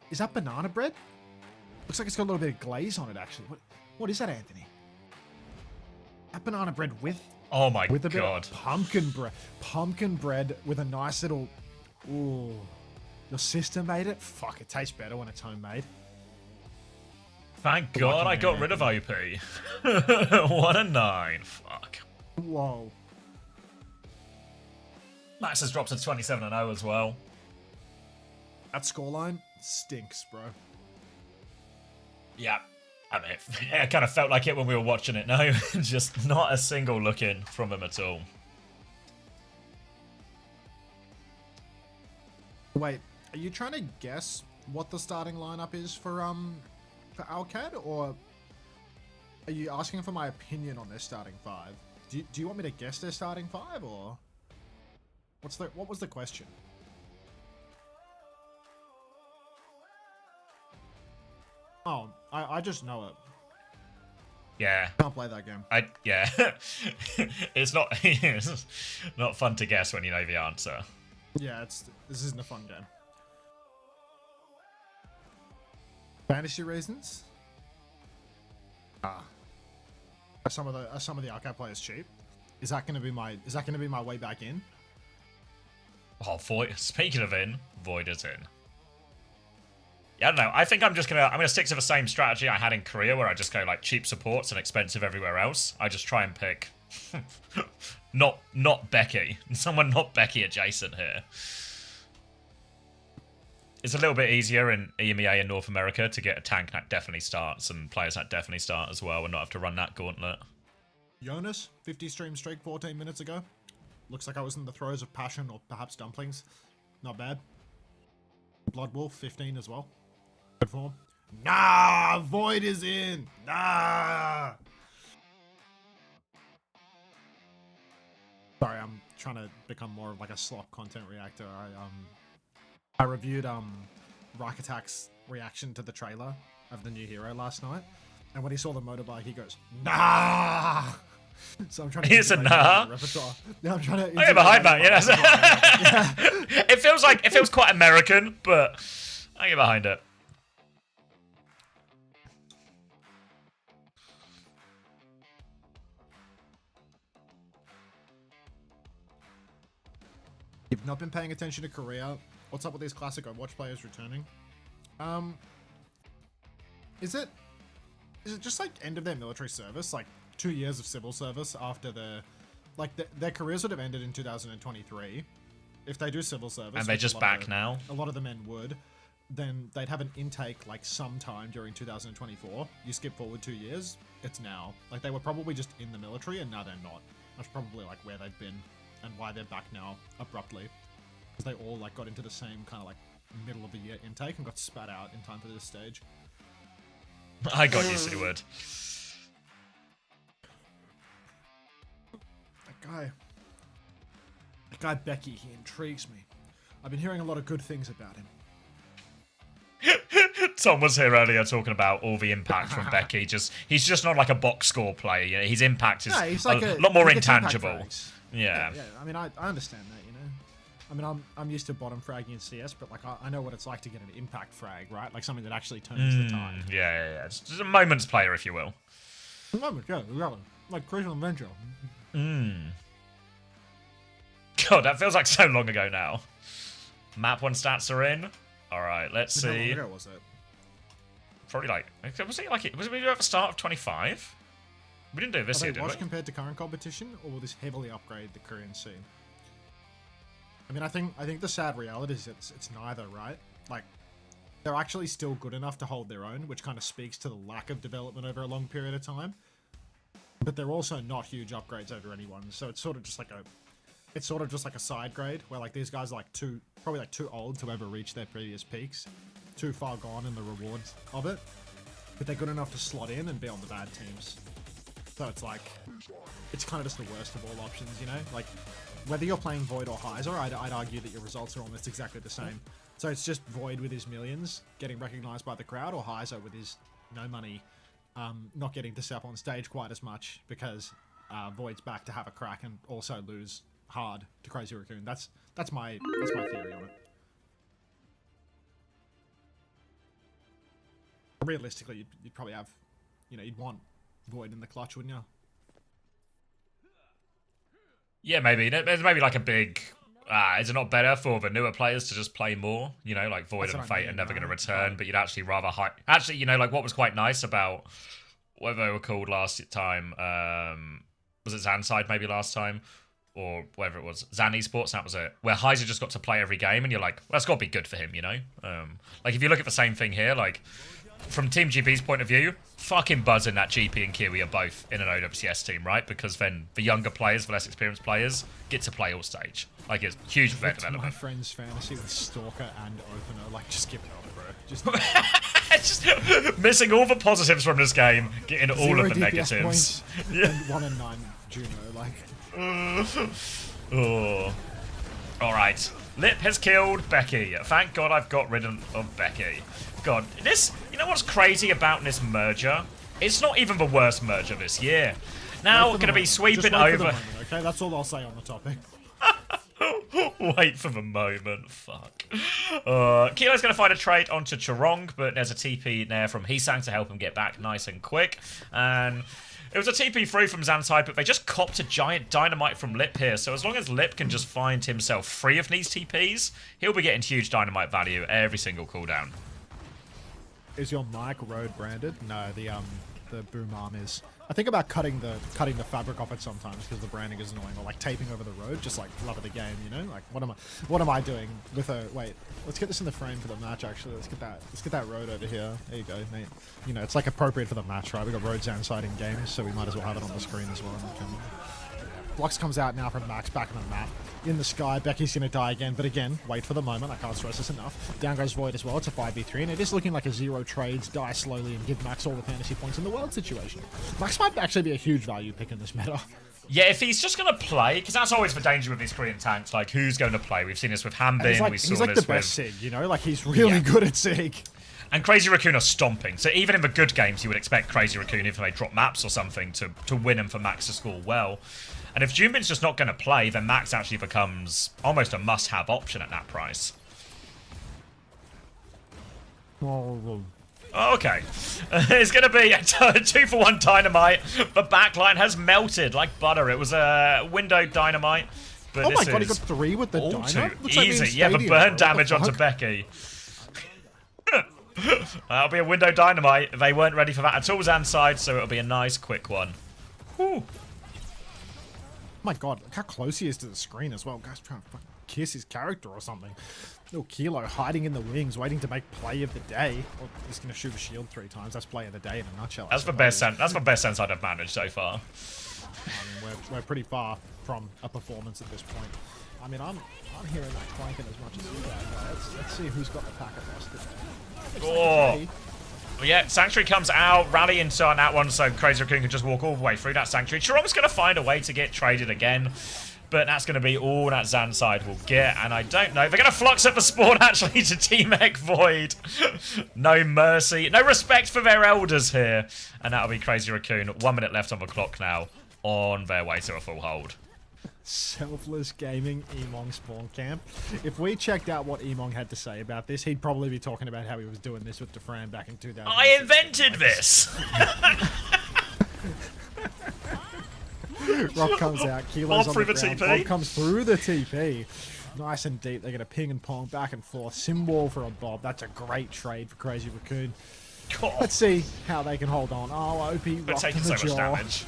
is that banana bread? Looks like it's got a little bit of glaze on it, actually. What is that, Anthony? That banana bread with Oh my with a bit god. of pumpkin bread with a nice little. Ooh, your sister made it. Fuck, it tastes better when it's homemade. Thank god I got rid of OP. What a 9. Fuck. Whoa. Max has dropped to 27-0 as well. That scoreline stinks, bro. Yeah. I mean, it kind of felt like it when we were watching it, no? Just not a single look in from him at all. Wait, are you trying to guess what the starting lineup is for Alcad, or are you asking for my opinion on their starting five? Do you want me to guess their starting five, or what was the question? Oh, I just know it. Yeah. Can't play that game. Yeah. It's not fun to guess when you know the answer. Yeah, this isn't a fun game. Fantasy reasons? Are some of the arcade players cheap? Is that gonna be my way back in? Oh, Void. Speaking of Void is in. Yeah, I don't know. I think I'm gonna stick to the same strategy I had in Korea, where I just go like cheap supports and expensive everywhere else. I just try and pick not Becky. Someone not Becky adjacent here. It's a little bit easier in EMEA in North America to get a tank that definitely starts and players that definitely start as well and not have to run that gauntlet. Jonas, 50 stream streak 14 minutes ago. Looks like I was in the throes of passion or perhaps dumplings. Not bad. Bloodwolf, 15 as well. Good form. Nah! Void is in! Nah! Sorry, I'm trying to become more of like a slop content reactor. I reviewed Reich Attack's reaction to the trailer of the new hero last night, and when he saw the motorbike, he goes, "Nah!" So I'm trying to. It's a nah. Repertoire. Yeah, I'm trying to. I get behind that. Yeah, it feels quite American, but I get behind it. You've not been paying attention to Korea. What's up with these classic Overwatch players returning? Is it just like end of their military service, like 2 years of civil service after their careers would have ended in 2023 if they do civil service, and they're just back now. A lot of the men would. Then they'd have an intake like sometime during 2024. You skip forward 2 years, it's now. Like they were probably just in the military and now they're not. That's probably like where they've been and why they're back now abruptly. Because they all like got into the same kind of like middle of the year intake and got spat out in time for this stage. I got you, Seward. That guy Becky, he intrigues me. I've been hearing a lot of good things about him. Tom was here earlier talking about all the impact from Becky. He's just not like a box score player. You know, his impact is he's like a lot more he gets intangible. impact Yeah. Yeah. I mean, I understand that, you know. I mean, I'm used to bottom fragging in CS, but like I know what it's like to get an impact frag, right? Like something that actually turns the tide. Yeah. It's just a moments player, if you will. Yeah. Like Crucial Adventure. God, that feels like so long ago now. Map 1 stats are in. All right, let's How long see. ago was it? Probably was it at the start of 25? We didn't do this Are year, they did watch we? compared to current competition, or will this heavily upgrade the Korean scene? I mean, I think the sad reality is it's neither, right? Like, they're actually still good enough to hold their own, which kind of speaks to the lack of development over a long period of time. But they're also not huge upgrades over anyone, so it's sort of just like a side grade where like these guys are like probably too old to ever reach their previous peaks, too far gone in the rewards of it. But they're good enough to slot in and be on the bad teams. So it's like, it's kind of just the worst of all options, you know? Like, whether you're playing Void or Heiser, I'd argue that your results are almost exactly the same. So it's just Void with his millions getting recognized by the crowd, or Heiser with his no money not getting to step on stage quite as much because Void's back to have a crack and also lose hard to Crazy Raccoon. That's my theory on it. Realistically, you'd probably have, you'd want Void in the clutch, wouldn't you? Yeah, maybe. There's maybe like a big... is it not better for the newer players to just play more? You know, like Void and Fate are never going to return, but you'd actually rather... Actually, like what was quite nice about whatever they were called last time, was it Zanside maybe last time? Or whatever it was, Zan Esports, that was it. Where Heiser just got to play every game, and you're like, well, that's got to be good for him, you know? Like, if you look at the same thing here, like, from Team GP's point of view, fucking buzzing that GP and Kiwi are both in an OWCS team, right? Because then the younger players, the less experienced players, get to play all stage. Like, it's huge for their development. My friend's fantasy with Stalker and Opener, like, just give it up, bro. Just missing all the positives from this game, getting all of the DPS negatives. Points, Yeah. and 1 and 9 Juno, like... Oh. Alright. Lip has killed Becky. Thank God I've got rid of Becky. God, this, you know what's crazy about this merger? It's not even the worst merger this year. Now we're going to be sweeping over. Moment, okay, that's all I'll say on the topic. Wait for the moment. Fuck. Kilo's going to find a trade onto Chorong, but there's a TP there from Hisang to help him get back nice and quick. And it was a TP through from Zansai, but they just copped a giant dynamite from Lip here. So as long as Lip can just find himself free of these TPs, he'll be getting huge dynamite value every single cooldown. Is your mic road branded? No, the boom arm is. I think about cutting the fabric off it sometimes because the branding is annoying, or like taping over the road, just like love of the game, you know? Like what am I doing with a wait, let's get this in the frame for the match actually. Let's get that road over here. There you go, mate. You know, it's like appropriate for the match, right? We got roads outside in game, so we might as well have it on the screen as well. Blux comes out now from Max back on the map. In the sky, Becky's going to die again, but again, wait for the moment. I can't stress this enough. Down goes Void as well. It's a 5v3, and it is looking like a zero trades, die slowly, and give Max all the fantasy points in the world situation. Max might actually be a huge value pick in this meta. Yeah, if he's just going to play, because that's always the danger with these Korean tanks, like, who's going to play? We've seen this with Hanbin, He's like the best Sig, you know? Like, he's really good at Sig. And Crazy Raccoon are stomping, so even in the good games, you would expect Crazy Raccoon, if they drop maps or something, to win and for Max to score well. And if Junbin's just not going to play, then Max actually becomes almost a must-have option at that price. Okay. It's going to be a 2-for-1 dynamite. The backline has melted like butter. It was a window dynamite. But oh my god, he got 3 with the dynamite? Looks easy. Like yeah, the burn damage onto Becky. That'll be a window dynamite. They weren't ready for that at all, Zanside, so it'll be a nice, quick one. Whew. Oh my god, look how close he is to the screen as well. Guy's trying to fucking kiss his character or something. Little Kilo hiding in the wings, waiting to make play of the day. Well, he's going to shoot a shield 3 times. That's play of the day in a nutshell. That's the best sense I'd have managed so far. I mean, we're pretty far from a performance at this point. I mean, I'm hearing that clanking as much as you guys. Let's see who's got the packet lost today. Oh. Yeah, Sanctuary comes out, rally into on that one, so Crazy Raccoon can just walk all the way through that Sanctuary. Chirong's going to find a way to get traded again, but that's going to be all that Zanside will get, and I don't know. They're going to flux at the spawn, actually, to Team Egg Void. No mercy, no respect for their elders here, and that'll be Crazy Raccoon. 1 minute left on the clock now, on their way to a full hold. Selfless Gaming Emong spawn camp. If we checked out what Emong had to say about this, he'd probably be talking about how he was doing this with Defran back in 2000. I invented this! Rob comes out, Kilo's on the ground, TP. Bob comes through the TP. Nice and deep, they're going to ping and pong back and forth. Symbol for a Bob, that's a great trade for Crazy Raccoon. God. Let's see how they can hold on. Oh, OP They're rock taking to the so much jaw. damage.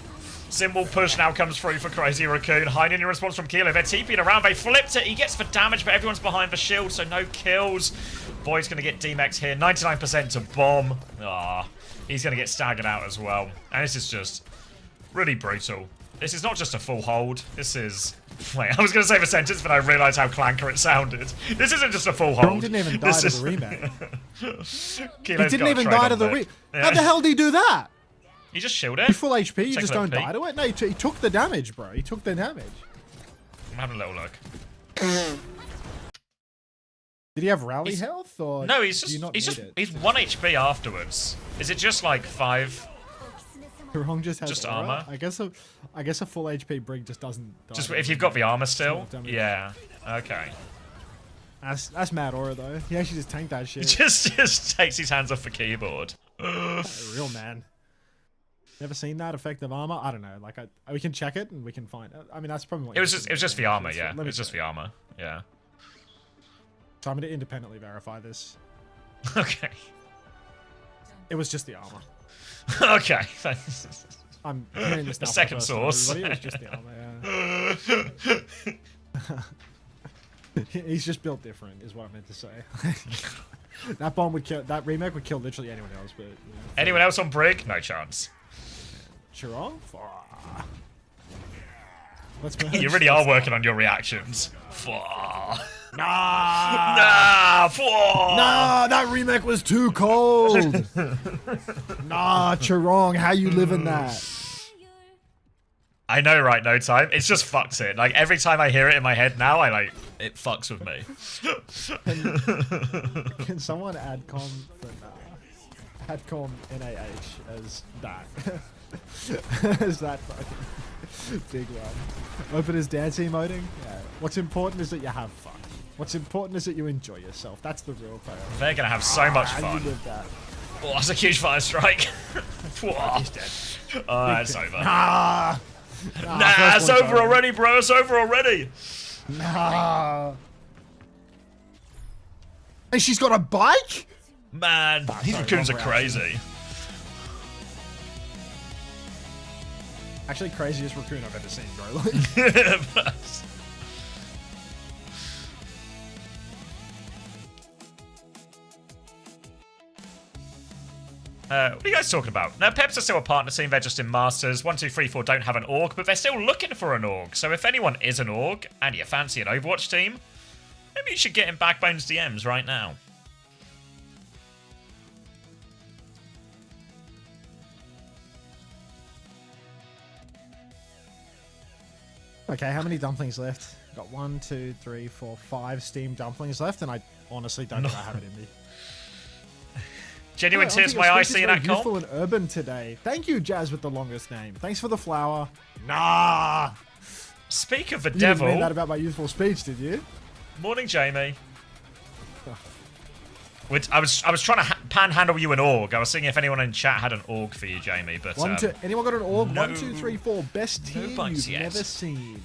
Symbol push now comes through for Crazy Raccoon. Hiding in response from Kilo. They're TP'ing around. They flipped it. He gets the damage, but everyone's behind the shield, so no kills. Void's going to get D-Max here. 99% to bomb. Ah, he's going to get staggered out as well. And this is just really brutal. This is not just a full hold. This is... Wait, I was going to say the sentence, but I realised how clanker it sounded. This isn't just a full hold. He didn't even die to the remake. He Kilo's didn't got a even trade die on to the deck. remake. Yeah. How the hell did he do that? You just shield it. He's full HP, you Take just a look, don't Pete. die to it? No, he took the damage, bro. He took the damage. I'm having a little look. Did he have rally health, or No, he's do just you not he's need just it? he's 1 HP afterwards. Is it just like 5? Kurong just has just aura? armor? I guess a full HP Brig just doesn't die. Just if you've got the armor still? Damage. Yeah. Okay. That's mad aura though. He actually just tanked that shit. Just takes his hands off the keyboard. Real man. Never seen that effective armor. I don't know. Like we can check it and we can find. I mean, that's probably what It was just the armor, yeah. Let It me was just check. the armor. Yeah. So I'm going to independently verify this. Okay. It was just the armor. Okay. I'm hearing this now. A for second the first time, source. everybody. It was just the armor. Yeah. He's just built different, is what I meant to say. That bomb would kill. That remake would kill literally anyone else, but you know, Anyone else on Brig? No chance. Chirong? Let's You really are working on your reactions. Nah. Nah, that remake was too cold. Nah, Chirong, how you living that? I know, right? No time. It's just fucks it. Like every time I hear it in my head now, it fucks with me. Can someone add com NAH as that? As that fucking big one. Open as dance emoting? Yeah. What's important is that you have fun. What's important is that you enjoy yourself. That's the real priority. They're gonna have so much And fun. you live that. Oh, that's a huge fire strike. He's dead. Oh, it's over. Nah, Nah, it's over already, bro. It's over already. Nah. And she's got a bike? Man, these sorry, raccoons are wrong crazy. Actually, craziest raccoon I've ever seen, bro. Like, what are you guys talking about? Now, Peps are still a partner team. They're just in Masters. 1, 2, 3, 4 don't have an org, but they're still looking for an org. So if anyone is an org and you fancy an Overwatch team, maybe you should get in Backbone's DMs right now. okay, how many dumplings left? Got 1, 2, 3, 4, 5 steamed dumplings left, and I honestly don't think I have it in me. Genuine Oh, tears, your my eye speech is seeing very that call. youthful and urban today. Thank you, Jazz, with the longest name. Thanks for the flower. Nah. Speak of the You didn't mean that devil. about my youthful speech, did you? Morning, Jamie. I was trying to panhandle you an org. I was seeing if anyone in chat had an org for you, Jamie. But Anyone got an org? no- 1, 2, 3, 4. Best no tier bites you've yet. never seen.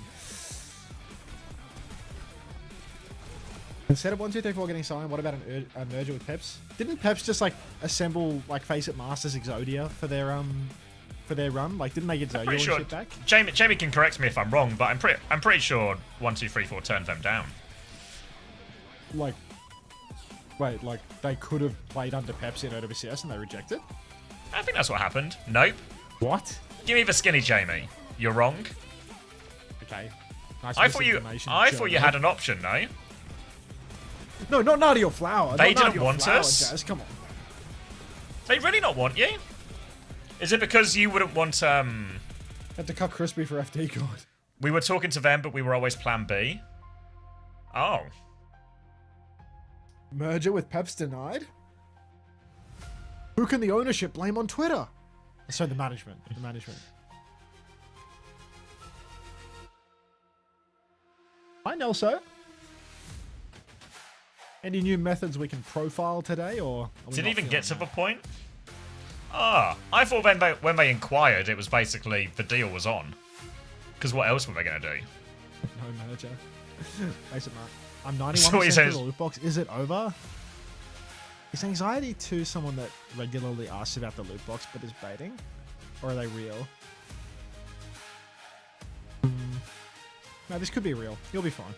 Instead of 1, 2, 3, 4 getting signed, what about a merger with Peps? Didn't Peps just like assemble like Face It Masters Exodia for their run? Like, didn't they get Zodia and pretty sure shit back? Jamie can correct me if I'm wrong, but I'm pretty sure 1, 2, 3, 4 turned them down. Like, wait, like they could have played under Peps in OWCS and they rejected? I think that's what happened. Nope. What? Give me the skinny, Jamie. You're wrong. Okay. Nice I thought you misinformation, had Jono. an option, no? No, not Naughty or Flower. They Not Naughty didn't or want Flower, us? Jazz, come on. They really not want you? Is it because you wouldn't want Had to cut Crispy for FD code. we were talking to them but we were always plan B? Oh. Merger with Peps denied? Who can the ownership blame on Twitter? So the management. The management. Hi, Nelso. Any new methods we can profile today, or are we Didn't not even feeling get to that? the point? Ah, I thought when they inquired, it was basically the deal was on. Because what else were they going to do? No merger. Face it, Mark. I'm So he 91% through says- the loot box. Is it over? Is anxiety to someone that regularly asks about the loot box but is baiting? Or are they real? No, this could be real. You'll be fine.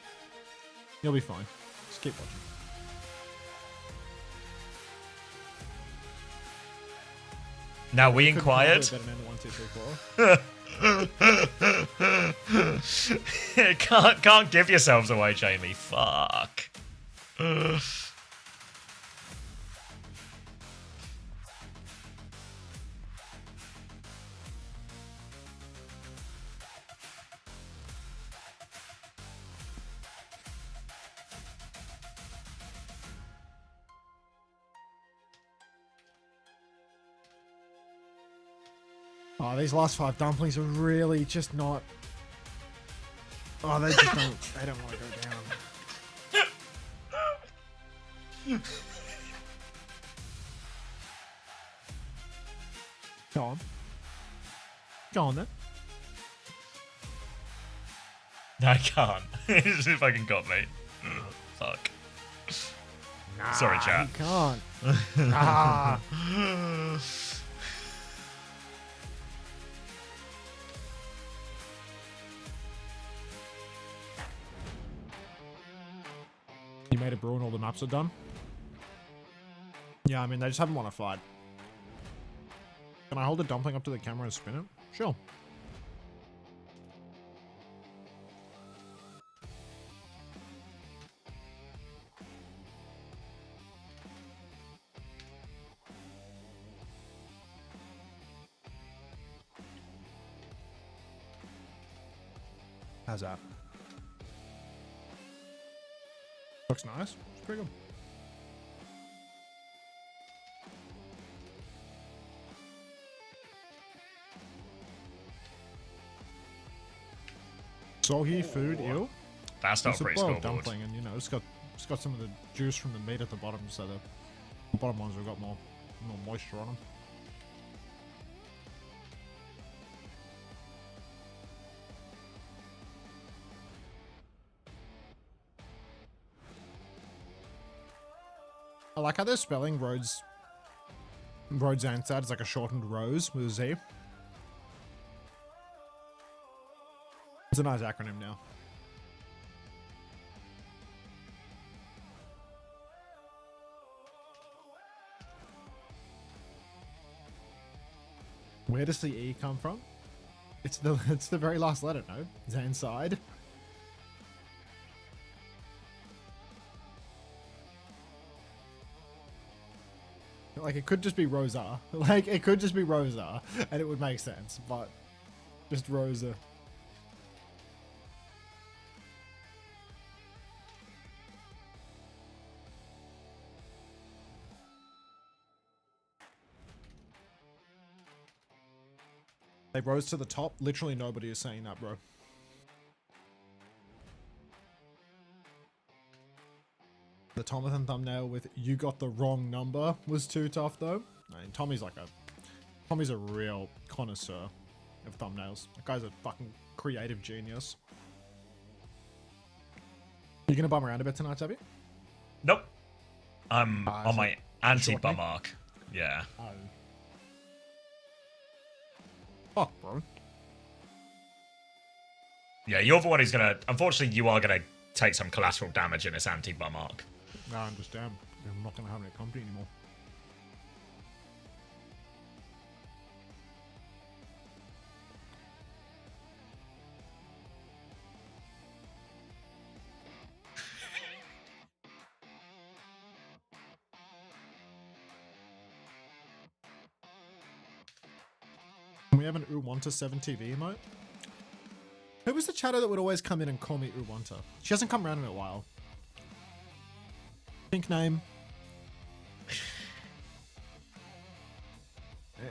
You'll be fine. Just keep watching. Now we Could probably inquired. better than 1, 2, 3, 4. can't give yourselves away, Jamie. Fuck. Oh, these last 5 dumplings are really just not. Oh, they just don't. They don't want to go down. Go on. Go on then. I can't. It's if I can got me. Fuck. Sorry, chat. You can't. Ah. You made a brew and all the maps are done? Yeah, I mean, they just haven't won a fight. Can I hold a dumpling up to the camera and spin it? Sure. How's that? Looks nice. It's pretty good. Soggy food, ew. That's not It's a pretty boiled scoreboard. dumpling, and you know it's got some of the juice from the meat at the bottom, so the bottom ones have got more moisture on them. I like how they're spelling Rhodes Ansad. It's like a shortened Rose with a Z. It's a nice acronym now. Where does the E come from? It's the very last letter, no? Zanside. Like, it could just be Rosa. Like, it could just be Rosa, and it would make sense, but just Rosa. They rose to the top. Literally nobody is saying that, bro. The Tomathan thumbnail with "you got the wrong number" was too tough, though. I mean, Tommy's a real connoisseur of thumbnails. That guy's a fucking creative genius. You gonna bum around a bit tonight, Tabby? Nope. I'm on so my anti-bum arc. Yeah. Oh. Fuck, bro. Yeah, you're the one who's gonna... Unfortunately, you are gonna take some collateral damage in this anti-bum arc. I understand. I'm not gonna have any company anymore. Can we have an Uwanta 7 TV emote? Who was the chatter that would always come in and call me Uwanta? She hasn't come around in a while. Pink name.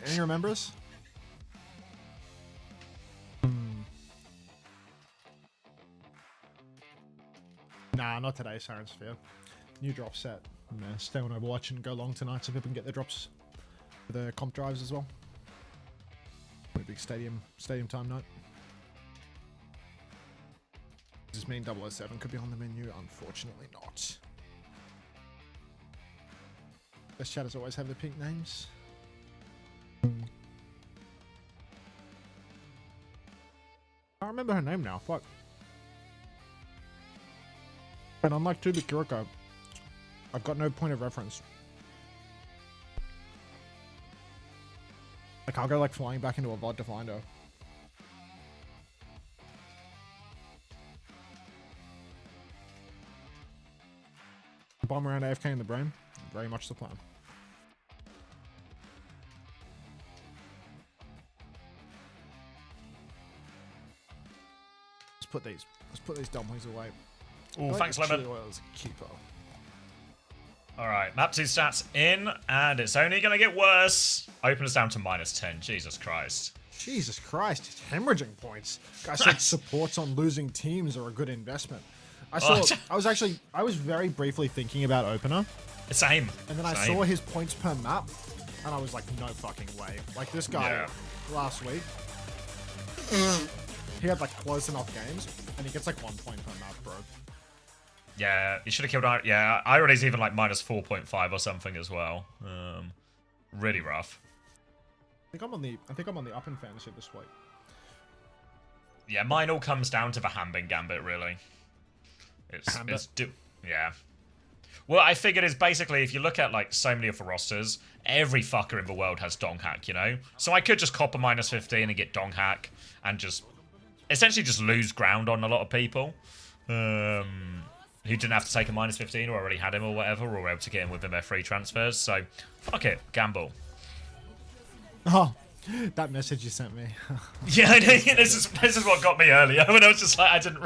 Any remembers? Nah, not today, Siren Sphere. New drop set. I'm gonna stay on Overwatch and go long tonight so people can get their drops for the comp drives as well. A big stadium time night. Does this mean 007 could be on the menu? Unfortunately not. Best chatters always have the pink names. I remember her name now. Fuck. And unlike Tubi Kiriko, I've got no point of reference. Like, I'll go like flying back into a VOD to find her. Bomb around AFK in the brain. Very much the plan. Let's put these dumplings away. Oh, thanks, Lemon. Chili oil is a keeper. Alright, map 2 stats in, and it's only gonna get worse. Open us down to -10. Jesus Christ. Jesus Christ, he's hemorrhaging points. Guy said supports on losing teams are a good investment. I was very briefly thinking about opener, Same. and then I saw his points per map, and I was like, no fucking way. Like, this guy last week, he had like close enough games, and he gets like 1 point per map, bro. Yeah, you should have killed... Yeah, Irony's even like -4.5 or something as well. Really rough. I think I'm on the up in fantasy this week. Yeah, mine all comes down to the Hambin Gambit, really. Yeah. Well, I figured it's basically, if you look at like so many of the rosters, every fucker in the world has Dong Hack, you know? So I could just cop a -15 and get Dong Hack and just essentially just lose ground on a lot of people. Who didn't have to take a -15 or already had him or whatever, or were able to get him within their free transfers. So, fuck it. Gamble. Oh, That message you sent me. Yeah, I know. This is what got me earlier when I was just like, I didn't.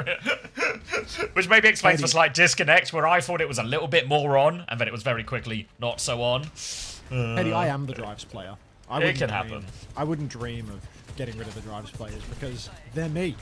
Which maybe explains the slight disconnect where I thought it was a little bit more on, and then it was very quickly not so on. Eddie, I am the drives player. It can happen. I wouldn't dream of getting rid of the drives players because they're me.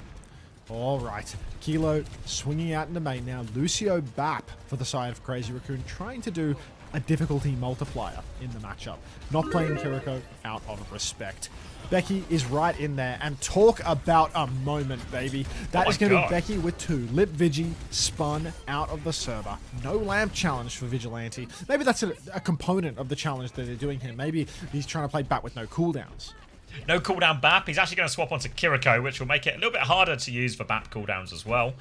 All right, Kilo swinging out into main now. Lucio Bap for the side of Crazy Raccoon, trying to do a difficulty multiplier in the matchup. Not playing Kiriko out of respect. Becky is right in there, and talk about a moment, baby. That is going to be Becky with 2. Lip Vigi spun out of the server. No lamp challenge for Vigilante. Maybe that's a component of the challenge that they're doing here. Maybe he's trying to play Bat with no cooldowns. No cooldown BAP. He's actually going to swap onto Kiriko, which will make it a little bit harder to use for BAP cooldowns as well.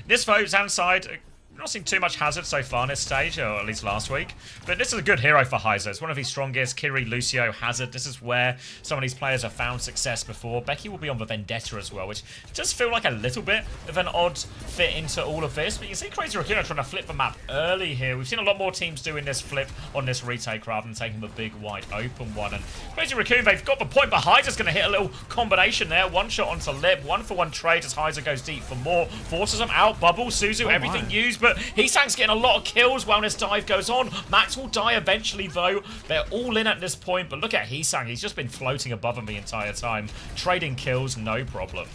This vote, Zanside, not seen too much hazard so far in this stage, or at least last week. But this is a good hero for Heiser. It's one of his strongest. Kiri, Lucio, Hazard. This is where some of these players have found success before. Becky will be on the Vendetta as well, which does feel like a little bit of an odd fit into all of this. But you see Crazy Raccoon trying to flip the map early here. We've seen a lot more teams doing this flip on this retake rather than taking the big wide open one. And Crazy Raccoon, they've got the point, but Heiser's going to hit a little combination there. One shot onto Lip, 1-for-1 trade as Heiser goes deep for more. Forces him out. Bubble, Suzu, everything used, but Hisang's getting a lot of kills while this dive goes on. Max will die eventually, though. They're all in at this point, but look at Hisang. He's just been floating above him the entire time. Trading kills, no problem.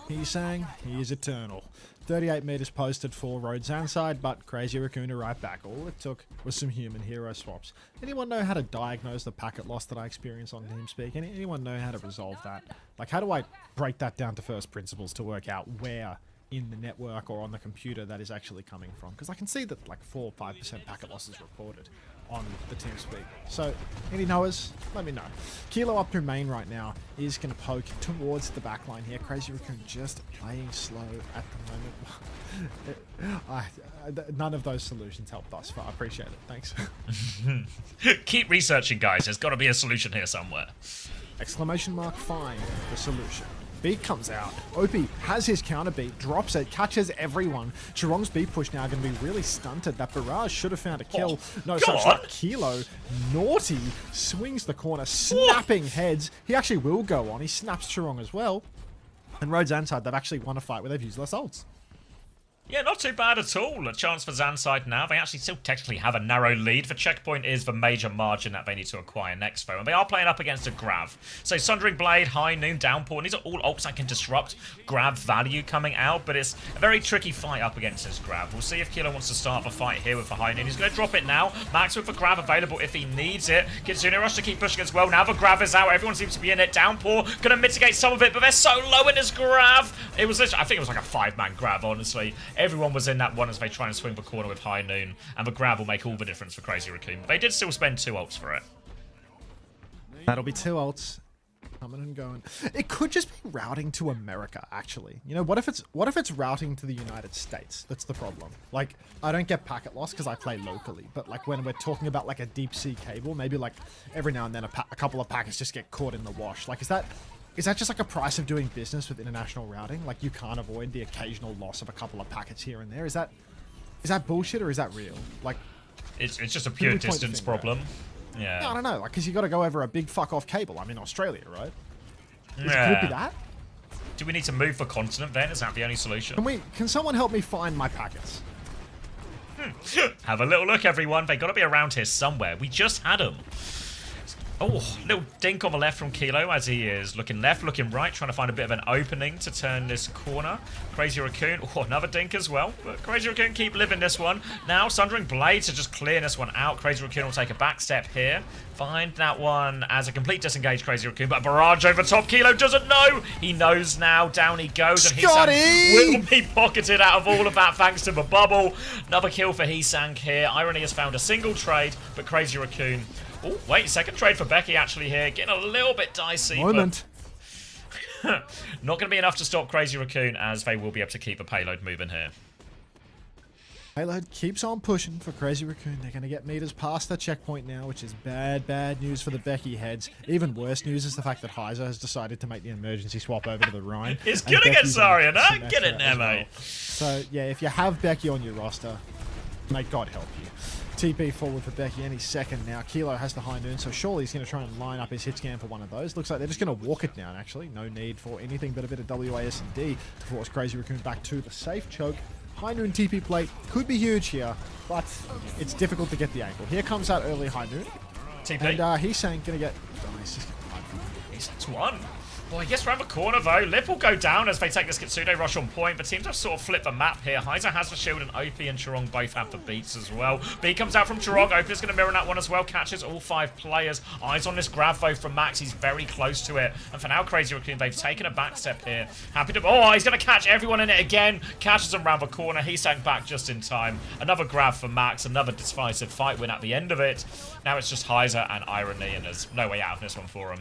Hisang, he is eternal. 38 meters posted for Road Zanside, but Crazy Raccoon are right back. All it took was some human hero swaps. Anyone know how to diagnose the packet loss that I experienced on TeamSpeak? Anyone know how to resolve that? Like, how do I break that down to first principles to work out where in the network or on the computer that is actually coming from? Because I can see that like 4 or 5% packet losses reported on the TeamSpeak. So, any knowers? Let me know. Kilo up through main right now is going to poke towards the backline here. Crazy Raccoon just playing slow at the moment. None of those solutions helped thus far. I appreciate it. Thanks. Keep researching, guys. There's got to be a solution here somewhere. Exclamation mark, find the solution. Beat comes out. Opie has his counter beat, drops it, catches everyone. Chirong's beat push now going to be really stunted. That barrage should have found a kill. No such luck. Kilo, naughty, swings the corner, snapping heads. He actually will go on. He snaps Chirong as well. And Road Zanside, they've actually won a fight where they've used less ults. Yeah, not too bad at all. A chance for Zanside now. They actually still technically have a narrow lead. The checkpoint is the major margin that they need to acquire next, though. And they are playing up against a Grav. So Sundering Blade, High Noon, Downpour. And these are all ults that can disrupt Grav value coming out. But it's a very tricky fight up against this Grav. We'll see if Kilo wants to start the fight here with the High Noon. He's going to drop it now. Max with the Grav available if he needs it. Kitsune Rush to keep pushing as well. Now the Grav is out. Everyone seems to be in it. Downpour going to mitigate some of it. But they're so low in this Grav. It was literally, I think it was like a 5-man Grav, honestly. Everyone was in that one as they try and swing the corner with High Noon, and the grab will make all the difference for Crazy Raccoon. They did still spend 2 ults for it. That'll be 2 ults. Coming and going. It could just be routing to America, actually. You know, what if it's routing to the United States? That's the problem. Like, I don't get packet loss because I play locally, but like when we're talking about like a deep sea cable, maybe like every now and then a couple of packets just get caught in the wash. Like, is that just like a price of doing business with international routing? Like, you can't avoid the occasional loss of a couple of packets here and there. Is that bullshit or is that real? Like, it's just a pure distance problem. Yeah. No, I don't know. Like, because you got to go over a big fuck off cable. I'm in Australia, right? Could it be that? Do we need to move the continent then? Is that the only solution? Can someone help me find my packets? Have a little look, everyone. They got to be around here somewhere. We just had them. Oh, little dink on the left from Kilo as he is looking left, looking right, trying to find a bit of an opening to turn this corner. Crazy Raccoon, oh, another dink as well. But Crazy Raccoon keep living this one. Now, Sundering Blade to just clear this one out. Crazy Raccoon will take a back step here. Find that one as a complete disengaged Crazy Raccoon, but a barrage over top. Kilo doesn't know. He knows now. Down he goes, and Hisang will be pocketed out of all of that thanks to the bubble. Another kill for Hisang here. Irony has found a single trade, but Crazy Raccoon. Oh, wait, second trade for Becky actually here. Getting a little bit dicey. Moment. But not going to be enough to stop Crazy Raccoon as they will be able to keep the payload moving here. Payload keeps on pushing for Crazy Raccoon. They're going to get meters past the checkpoint now, which is bad news for the Becky heads. Even worse news is the fact that Heiser has decided to make the emergency swap over to the Rhine. It's good against Zarya, no? Get it now, mate. So, yeah, if you have Becky on your roster, may God help you. TP forward for Becky any second now. Kilo has the high noon, so surely he's going to try and line up his hit scan for one of those. Looks like they're just going to walk it down, actually. No need for anything but a bit of WASD to force Crazy Raccoon back to the safe choke. High noon TP plate could be huge here, but it's difficult to get the angle. Here comes that early high noon. TP. And he's saying going to get... Nice. It's one. Well, I guess around the corner, though. Lip will go down as they take this Kitsune rush on point, but seems to have sort of flipped the map here. Heiser has the shield, and OP and Chirong both have the beats as well. B comes out from Chirong. OP is going to mirror that one as well. Catches all 5 players. Eyes on this grab, though, from Max. He's very close to it. And for now, Crazy Raccoon, they've taken a back step here. Happy to... Oh, he's going to catch everyone in it again. Catches him around the corner. He sank back just in time. Another grab for Max. Another decisive fight win at the end of it. Now it's just Heiser and Irony, and there's no way out of this one for him.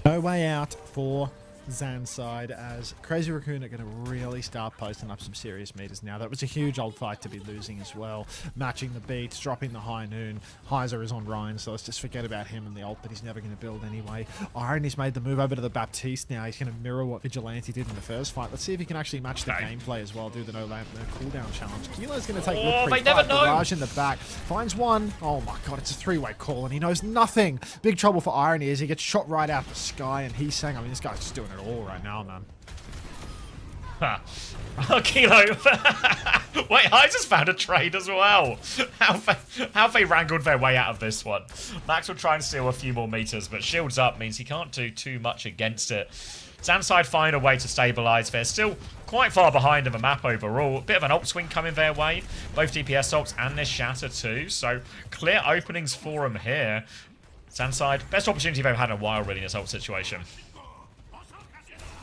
No way out for Zan's side as Crazy Raccoon are going to really start posting up some serious meters now. That was a huge old fight to be losing as well. Matching the beats, dropping the high noon. Heiser is on Ryan, so let's just forget about him and the ult that he's never going to build anyway. Irony's made the move over to the Baptiste now. He's going to mirror what Vigilante did in the first fight. Let's see if he can actually match the gameplay as well. Do the no lamp, no cooldown challenge. Kilo's going to take they never know. Barrage in the back. Finds one. Oh my god, it's a 3-way call and he knows nothing. Big trouble for Irony as he gets shot right out the sky and he's saying, I mean, this guy's just doing it all right now, man. Oh, Kilo. Wait, Heiser's found a trade as well. How have they wrangled their way out of this one? Max will try and steal a few more meters, but shields up means he can't do too much against it. Zanside find a way to stabilize. They're still quite far behind in the map overall. A bit of an ult swing coming their way. Both DPS ults and this shatter too. So clear openings for them here. Zanside, best opportunity they've had in a while really in this ult situation.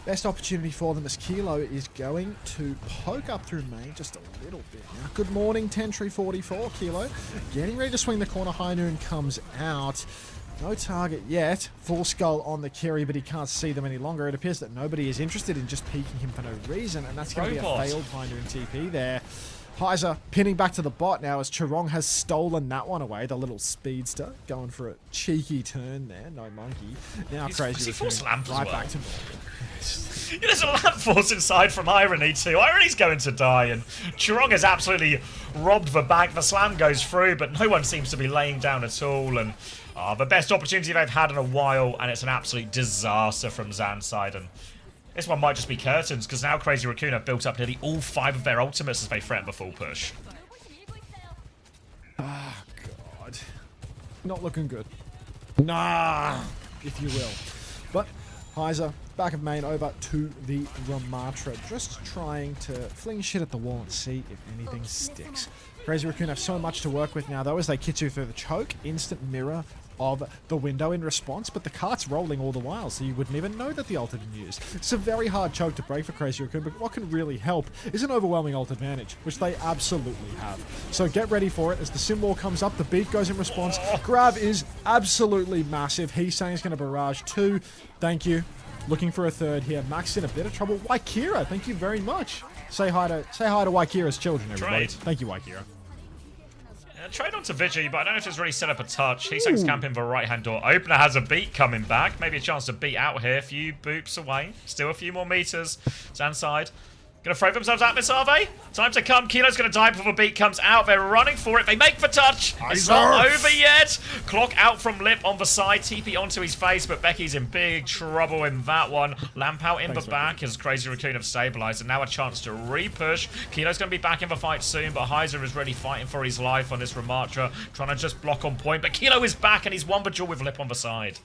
Best opportunity for them as Kilo is going to poke up through main just a little bit now. Good morning, Tentry 44. Kilo getting ready to swing the corner. High noon comes out. No target yet. Full skull on the Kiri, but he can't see them any longer. It appears that nobody is interested in just peeking him for no reason, and that's going to be a failed High noon TP there. Heiser pinning back to the bot now as Chirong has stolen that one away. The little speedster going for a cheeky turn there. No monkey. Now Crazy right back to There's a lamp force inside from Irony too. Irony's going to die, and Chirong has absolutely robbed the bank. The slam goes through, but no one seems to be laying down at all. And the best opportunity they've had in a while, and it's an absolute disaster from Zan's side. And this one might just be curtains, because now Crazy Raccoon have built up nearly all 5 of their ultimates as they threaten the full push. Oh, God. Not looking good. Nah, if you will. But Heiser, back of main, over to the Ramatra. Just trying to fling shit at the wall and see if anything sticks. Crazy Raccoon have so much to work with now, though, as they Kitsu through the choke. Instant mirror of the window in response, but the cart's rolling all the while, so you wouldn't even know that the ult had been used. It's a very hard choke to break for Crazy Raccoon, but what can really help is an overwhelming ult advantage, which they absolutely have. So get ready for it as the sim wall comes up, the beat goes in response. Grab is absolutely massive. He's saying he's going to barrage 2. Thank you. Looking for a third here. Max in a bit of trouble. Waikira, thank you very much. Say hi to Waikira's children, everybody. Trade. Thank you, Waikira. Trade onto Vigi, but I don't know if it's really set up a touch. He's camping the right-hand door. Opener has a beat coming back. Maybe a chance to beat out here. A few boops away. Still a few more meters. Zanside gonna throw themselves at this, are they? Time to come. Kilo's gonna die before the beat comes out. They're running for it. They make the touch. It's not over yet. Clock out from Lip on the side. TP onto his face, but Becky's in big trouble in that one. Lamp out in the back as Crazy Raccoon have stabilized, and now a chance to re-push. Kilo's gonna be back in the fight soon, but Heiser is really fighting for his life on this Ramatra, trying to just block on point. But Kilo is back, and he's won the duel with Lip on the side.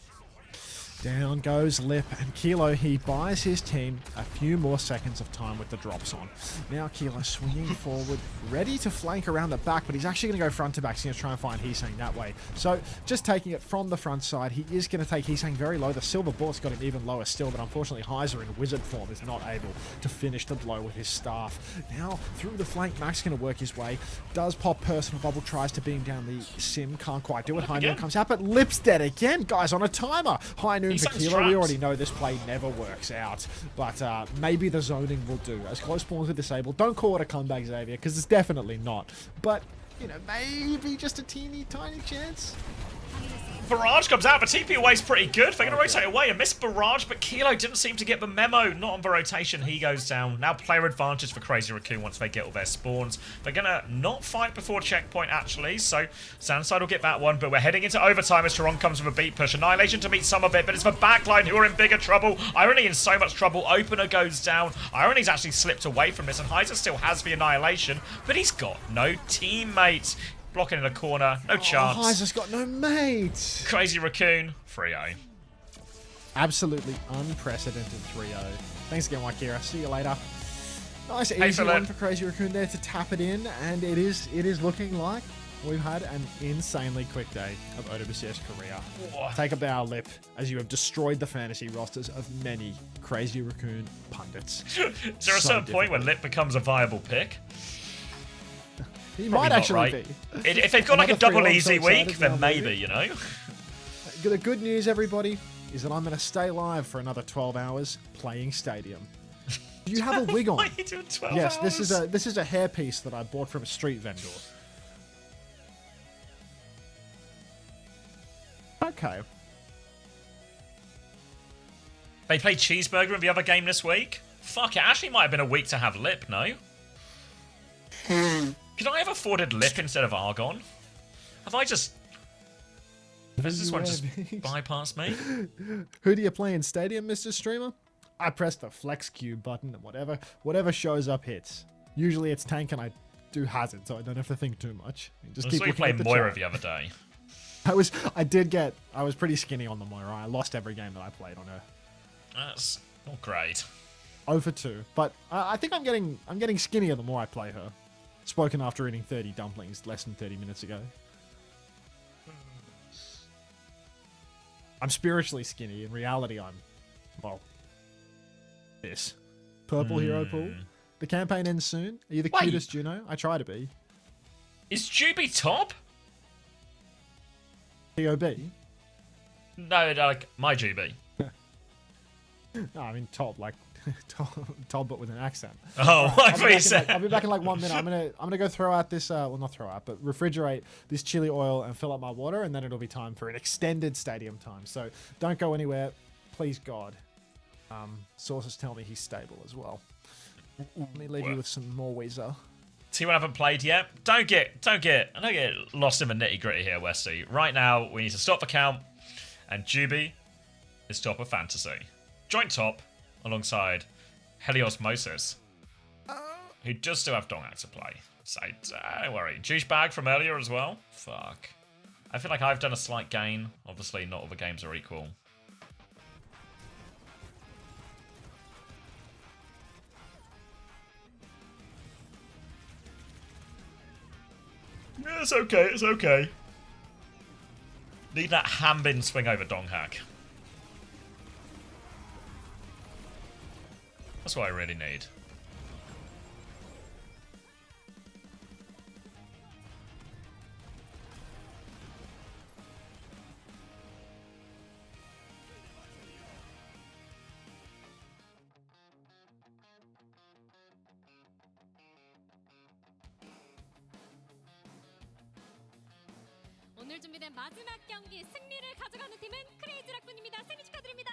Down goes Lip, and Kilo, he buys his team a few more seconds of time with the drops on. Now Kilo swinging forward, ready to flank around the back, but he's actually going to go front to back. He's going to try and find Heesang that way. So just taking it from the front side, he is going to take Heesang very low. The silver bullet's got him even lower still, but unfortunately Heiser in wizard form is not able to finish the blow with his staff. Now through the flank, Max going to work his way. Does pop personal bubble, tries to beam down the sim, can't quite do it. High Noon comes out, but Lip's dead again. Guys on a timer. High Noon for Kilo. We already know this play never works out, but maybe the zoning will do. As close spawns are disabled, don't call it a comeback, Xavier, because it's definitely not. But, you know, maybe just a teeny tiny chance. Barrage comes out, but TP away's pretty good. They're going to rotate away and miss Barrage, but Kilo didn't seem to get the memo. Not on the rotation. He goes down. Now player advantage for Crazy Raccoon once they get all their spawns. They're going to not fight before checkpoint, actually, so Sandside will get that one, but we're heading into overtime as Toron comes with a beat push. Annihilation to meet some of it, but it's the backline who are in bigger trouble. Irony in so much trouble. Opener goes down. Irony's actually slipped away from this, and Heiser still has the Annihilation, but he's got no teammates. Blocking in a corner, no chance. Heiser's got no mates. Crazy Raccoon, 3-0. Absolutely unprecedented 3-0. Thanks again, Wakira. See you later. Nice easy Philip. one for Crazy Raccoon there to tap it in, and it is looking like we've had an insanely quick day of OWCS Korea. Whoa. Take a bow, Lip, as you have destroyed the fantasy rosters of many Crazy Raccoon pundits. Is there a certain point where Lip becomes a viable pick? He Probably might not, actually right? be. If they've got like a Another double 3-0, easy I'm so week, excited then now, maybe, baby. you know? The good news, everybody, is that I'm going to stay live for another 12 hours playing Stadium. Do you have a wig on? Why are you doing 12 Yes, hours? this is a hairpiece that I bought from a street vendor. Okay. They played Cheeseburger in the other game this week? Fuck, it actually might have been a week to have Lip, no? Could I have afforded Lip instead of Argon? Have I just... Has this one just bypassed me? Who do you play in Stadium, Mr. Streamer? I press the flex Q button and whatever shows up hits. Usually it's tank and I do hazard, so I don't have to think too much. Just I keep saw you looking play at the Moira chart. the other day. I was pretty skinny on the Moira. I lost every game that I played on her. That's not great. 0 for 2. But I think I'm getting skinnier the more I play her. Spoken after eating 30 dumplings less than 30 minutes ago. I'm spiritually skinny. In reality, I'm, well, this. Purple hero pool. The campaign ends soon. Are you the Wait. cutest Juno? I try to be. Is Juby top? POB? No, like, my Juby. No, I mean top, like top, but with an accent. Oh, I thought you said... I'll be back in like 1 minute. I'm gonna go throw out this well, not throw out, but refrigerate this chili oil and fill up my water, and then it'll be time for an extended Stadium time. So don't go anywhere, please God. Sources tell me he's stable as well. Let me leave you with some more Weezer. T1 haven't played yet. Don't get lost in the nitty gritty here, Westy. Right now, we need to stop the count, and Juby is top of fantasy. Joint top alongside Heliosmosis, who does still have Dongak to play. So don't worry. Juice bag from earlier as well. Fuck. I feel like I've done a slight gain. Obviously, not all the games are equal. Yeah, it's okay, it's okay. Need that Hambin swing over Donghack. That's what I really need. 오늘 준비된 마지막 경기 승리를 가져가는 팀은 크레이지 락군입니다. 승리 축하드립니다.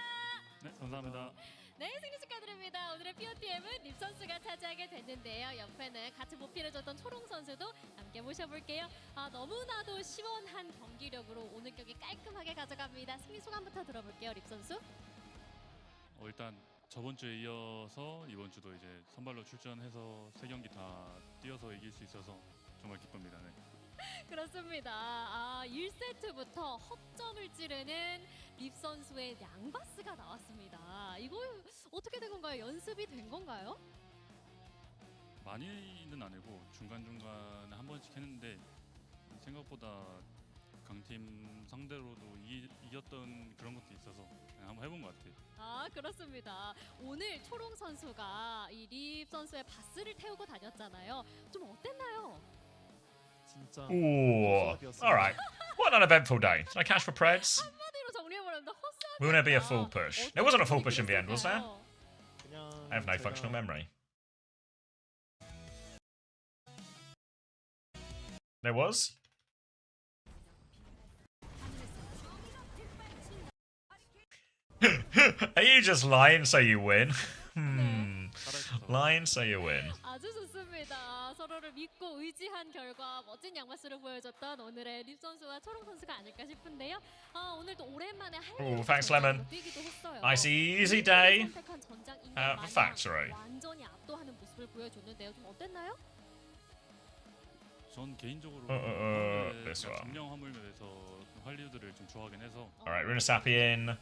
네, 감사합니다. 네, 승리 축하드립니다. 오늘의 POTM은 립 선수가 차지하게 됐는데요. 옆에는 같이 보필해줬던 초롱 선수도 함께 모셔볼게요. 너무나도 시원한 경기력으로 오늘 경기 깔끔하게 가져갑니다. 승리 소감부터 들어볼게요, 립 선수. 일단 저번 주에 이어서 이번 주도 이제 선발로 출전해서 세 경기 다 뛰어서 이길 수 있어서 정말 기쁩니다. 네. 그렇습니다. 1세트부터 허점을 찌르는 립 선수의 양바스가 나왔습니다. 이거 어떻게 된 건가요? 연습이 된 건가요? 많이는 아니고 중간중간에 한 번씩 했는데 생각보다 강팀 상대로도 이겼던 그런 것도 있어서 그냥 한번 해본 것 같아요. 그렇습니다. 오늘 초롱 선수가 이 립 선수의 바스를 태우고 다녔잖아요. 좀 어땠나요? 진짜 Ooh. Alright. What an eventful day. Did I cash for Preds? 한마디로 정리해버리면 허스하게 Will there be a full push? There wasn't a full push in the end, was there? 그냥 I have no 제가 functional memory. There was? Are you just lying so you win? 살아있어서 Lying so you win. 아주 좋습니다. 서로를 믿고 의지한 결과 멋진 양마스를 보여줬던 오늘의 립 선수와 초롱 선수가 아닐까 싶은데요. 오늘 또 오랜만에 Ooh, thanks, Lemon. 뛰기도 했어요. Nice easy day 선택한 전장 인간 at the 마냥 factory. 완전히 압도하는 모습을 보여줬는데요. 좀 어땠나요? 전 개인적으로 this one. 점령 화물맵에서 할리우드를 좀 좋아하긴 해서 Alright, Runa Sapien.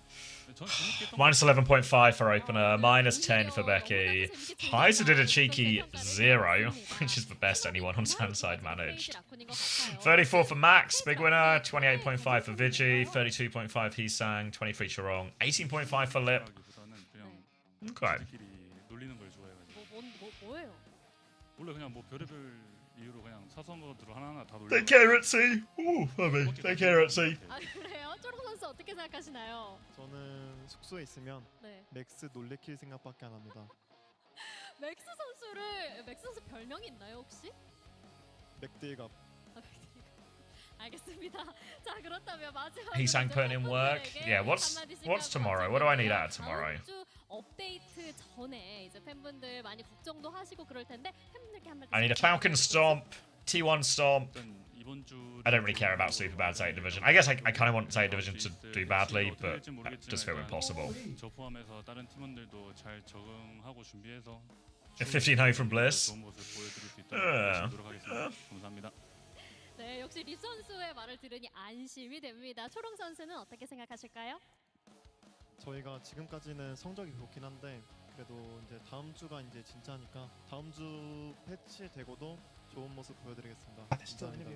전 재밌게 했던 Minus 11.5 for opener, minus 10 for Becky. Heiser did a cheeky 0, which is the best anyone on Sandside managed. 34 for Max, big winner. 28.5 for Vigi, 32.5 Heesang, 23 Chorong, 18.5 for Lip. 하기보다는 그냥 Okay. 자기끼리 놀리는 걸 좋아해가지고 뭐예요? 원래 그냥 뭐 별의별 이유로 그냥 사소한 것들을 하나하나 다 놀리는 Thank you, Ritzy. Ooh, funny. Thank you, Ritzy. 아 그래요? 초롱 선수 어떻게 생각하시나요? 저는 숙소에 있으면 네. 맥스 놀래킬 생각밖에 안 합니다. 맥스 선수 별명이 있나요 혹시? 맥딜갑. 알겠습니다. 자 그렇다면 마지막 Heesang putting in work. Yeah, what's tomorrow? What do I need out of tomorrow? 다음 주 업데이트 전에 이제 팬분들 많이 걱정도 하시고 그럴 텐데 팬분들께 한 말씀. I need a Falcon Stomp, T1 Stomp. 일단 이번 주 I don't really care about Superbad State Division. I guess I kind of want State Division to do badly, but that does feel impossible. 저 포함해서 다른 팀원들도 잘 적응하고 준비해서 15 home from Bliss. 좋은 모습 보여드릴 수 있도록 열심히 노력하겠습니다. 감사합니다. 네, 역시 립 선수의 말을 들으니 안심이 됩니다. 초롱 선수는 어떻게 생각하실까요? 저희가 지금까지는 성적이 좋긴 한데 그래도 이제 다음 주가 이제 진짜니까 다음 주 패치되고도 좋은 모습 보여드리겠습니다. 감사합니다.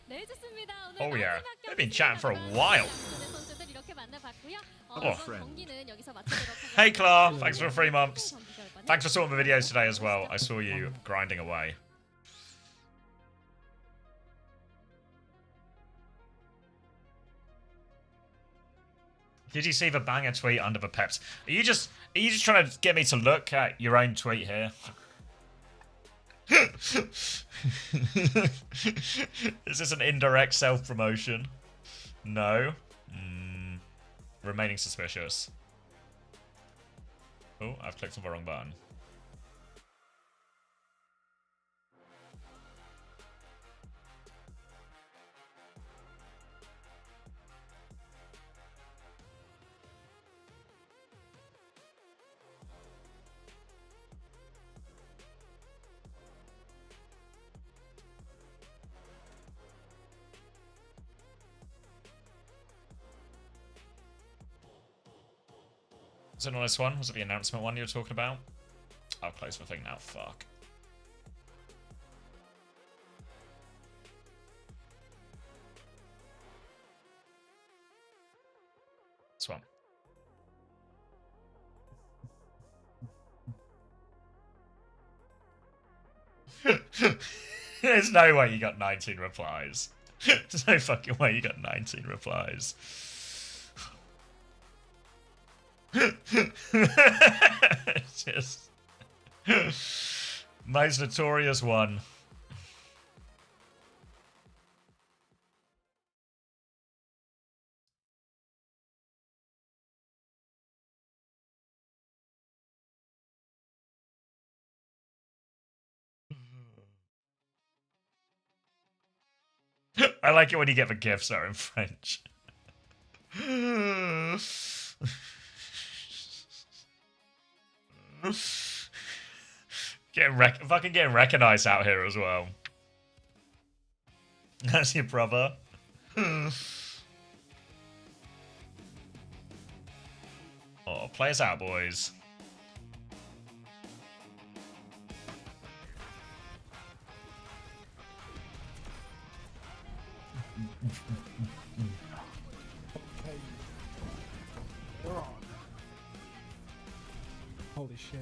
네, 좋습니다. 오늘 Oh, yeah. 마지막 They've been 경기 chatting for a 남은 while. 양팀의 선수들 이렇게 만나봤고요. Oh. 이번 경기는 여기서 마치도록 하겠습니다. Hey, Clark. Thanks for the 3 months. 경기 결과는 Thanks for sorting the videos today as well. I saw you grinding away. Did you see the banger tweet under the peps? Are you just trying to get me to look at your own tweet here? Is this an indirect self-promotion? No. Remaining suspicious. Oh, I've clicked on the wrong button. Was it on this one? Was it the announcement one you were talking about? I'll close the thing now. Fuck. This one. There's no way you got 19 replies. There's no fucking way you got 19 replies. Just most notorious one. I like it when you get the gifts that are in French. Fucking getting recognized out here as well. That's your brother. Oh, play us out, boys. We're on. Holy shit.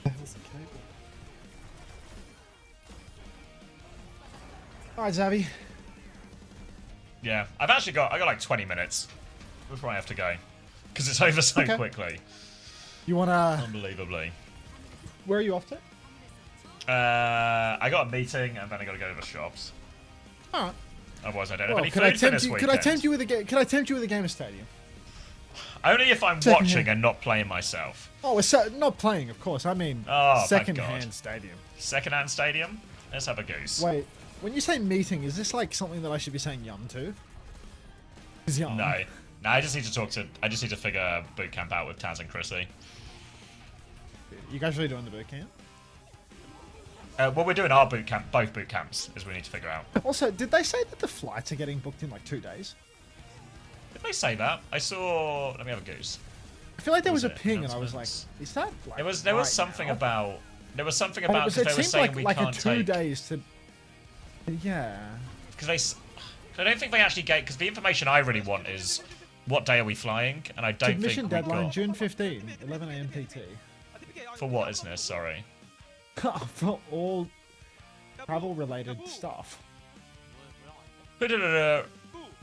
That was a cable. Alright, Zavi. Yeah, I got like 20 minutes before I have to go. Because it's over so Okay. quickly. You wanna... Unbelievably. Where are you off to? I got a meeting and then I gotta go to the shops. Alright. Otherwise, I don't have Well, any could I food for tempt this you? weekend. Could I tempt you with a game? Could I tempt you with a game of Stadium? Only if I'm Second watching hand. and not playing myself. Oh, we're not playing, of course. I mean, Oh, thank second-hand God. Stadium. Second-hand stadium? Let's have a goose. Wait, when you say meeting, is this like something that I should be saying yum to? Is yum? No. No, I just need to figure boot camp out with Taz and Chrissy. You guys really doing the boot camp? Well, we're doing our boot camp, both boot camps, as we need to figure out. Also, did they say that the flights are getting booked in like 2 days? Did they say that? I saw. Let me have a goose. I feel like there was Was a it ping, and I was like, announcements? "Is that?" Like, There was right something now? about. There was something And about it because they were seemed saying we like can't a 2 take. days to. Yeah. Because I don't think they actually get. Because the information I really want is what day are we flying, and I don't Submission think we've deadline got June 15, 11 a.m. PT. for what isn't it? Sorry. For all travel-related stuff.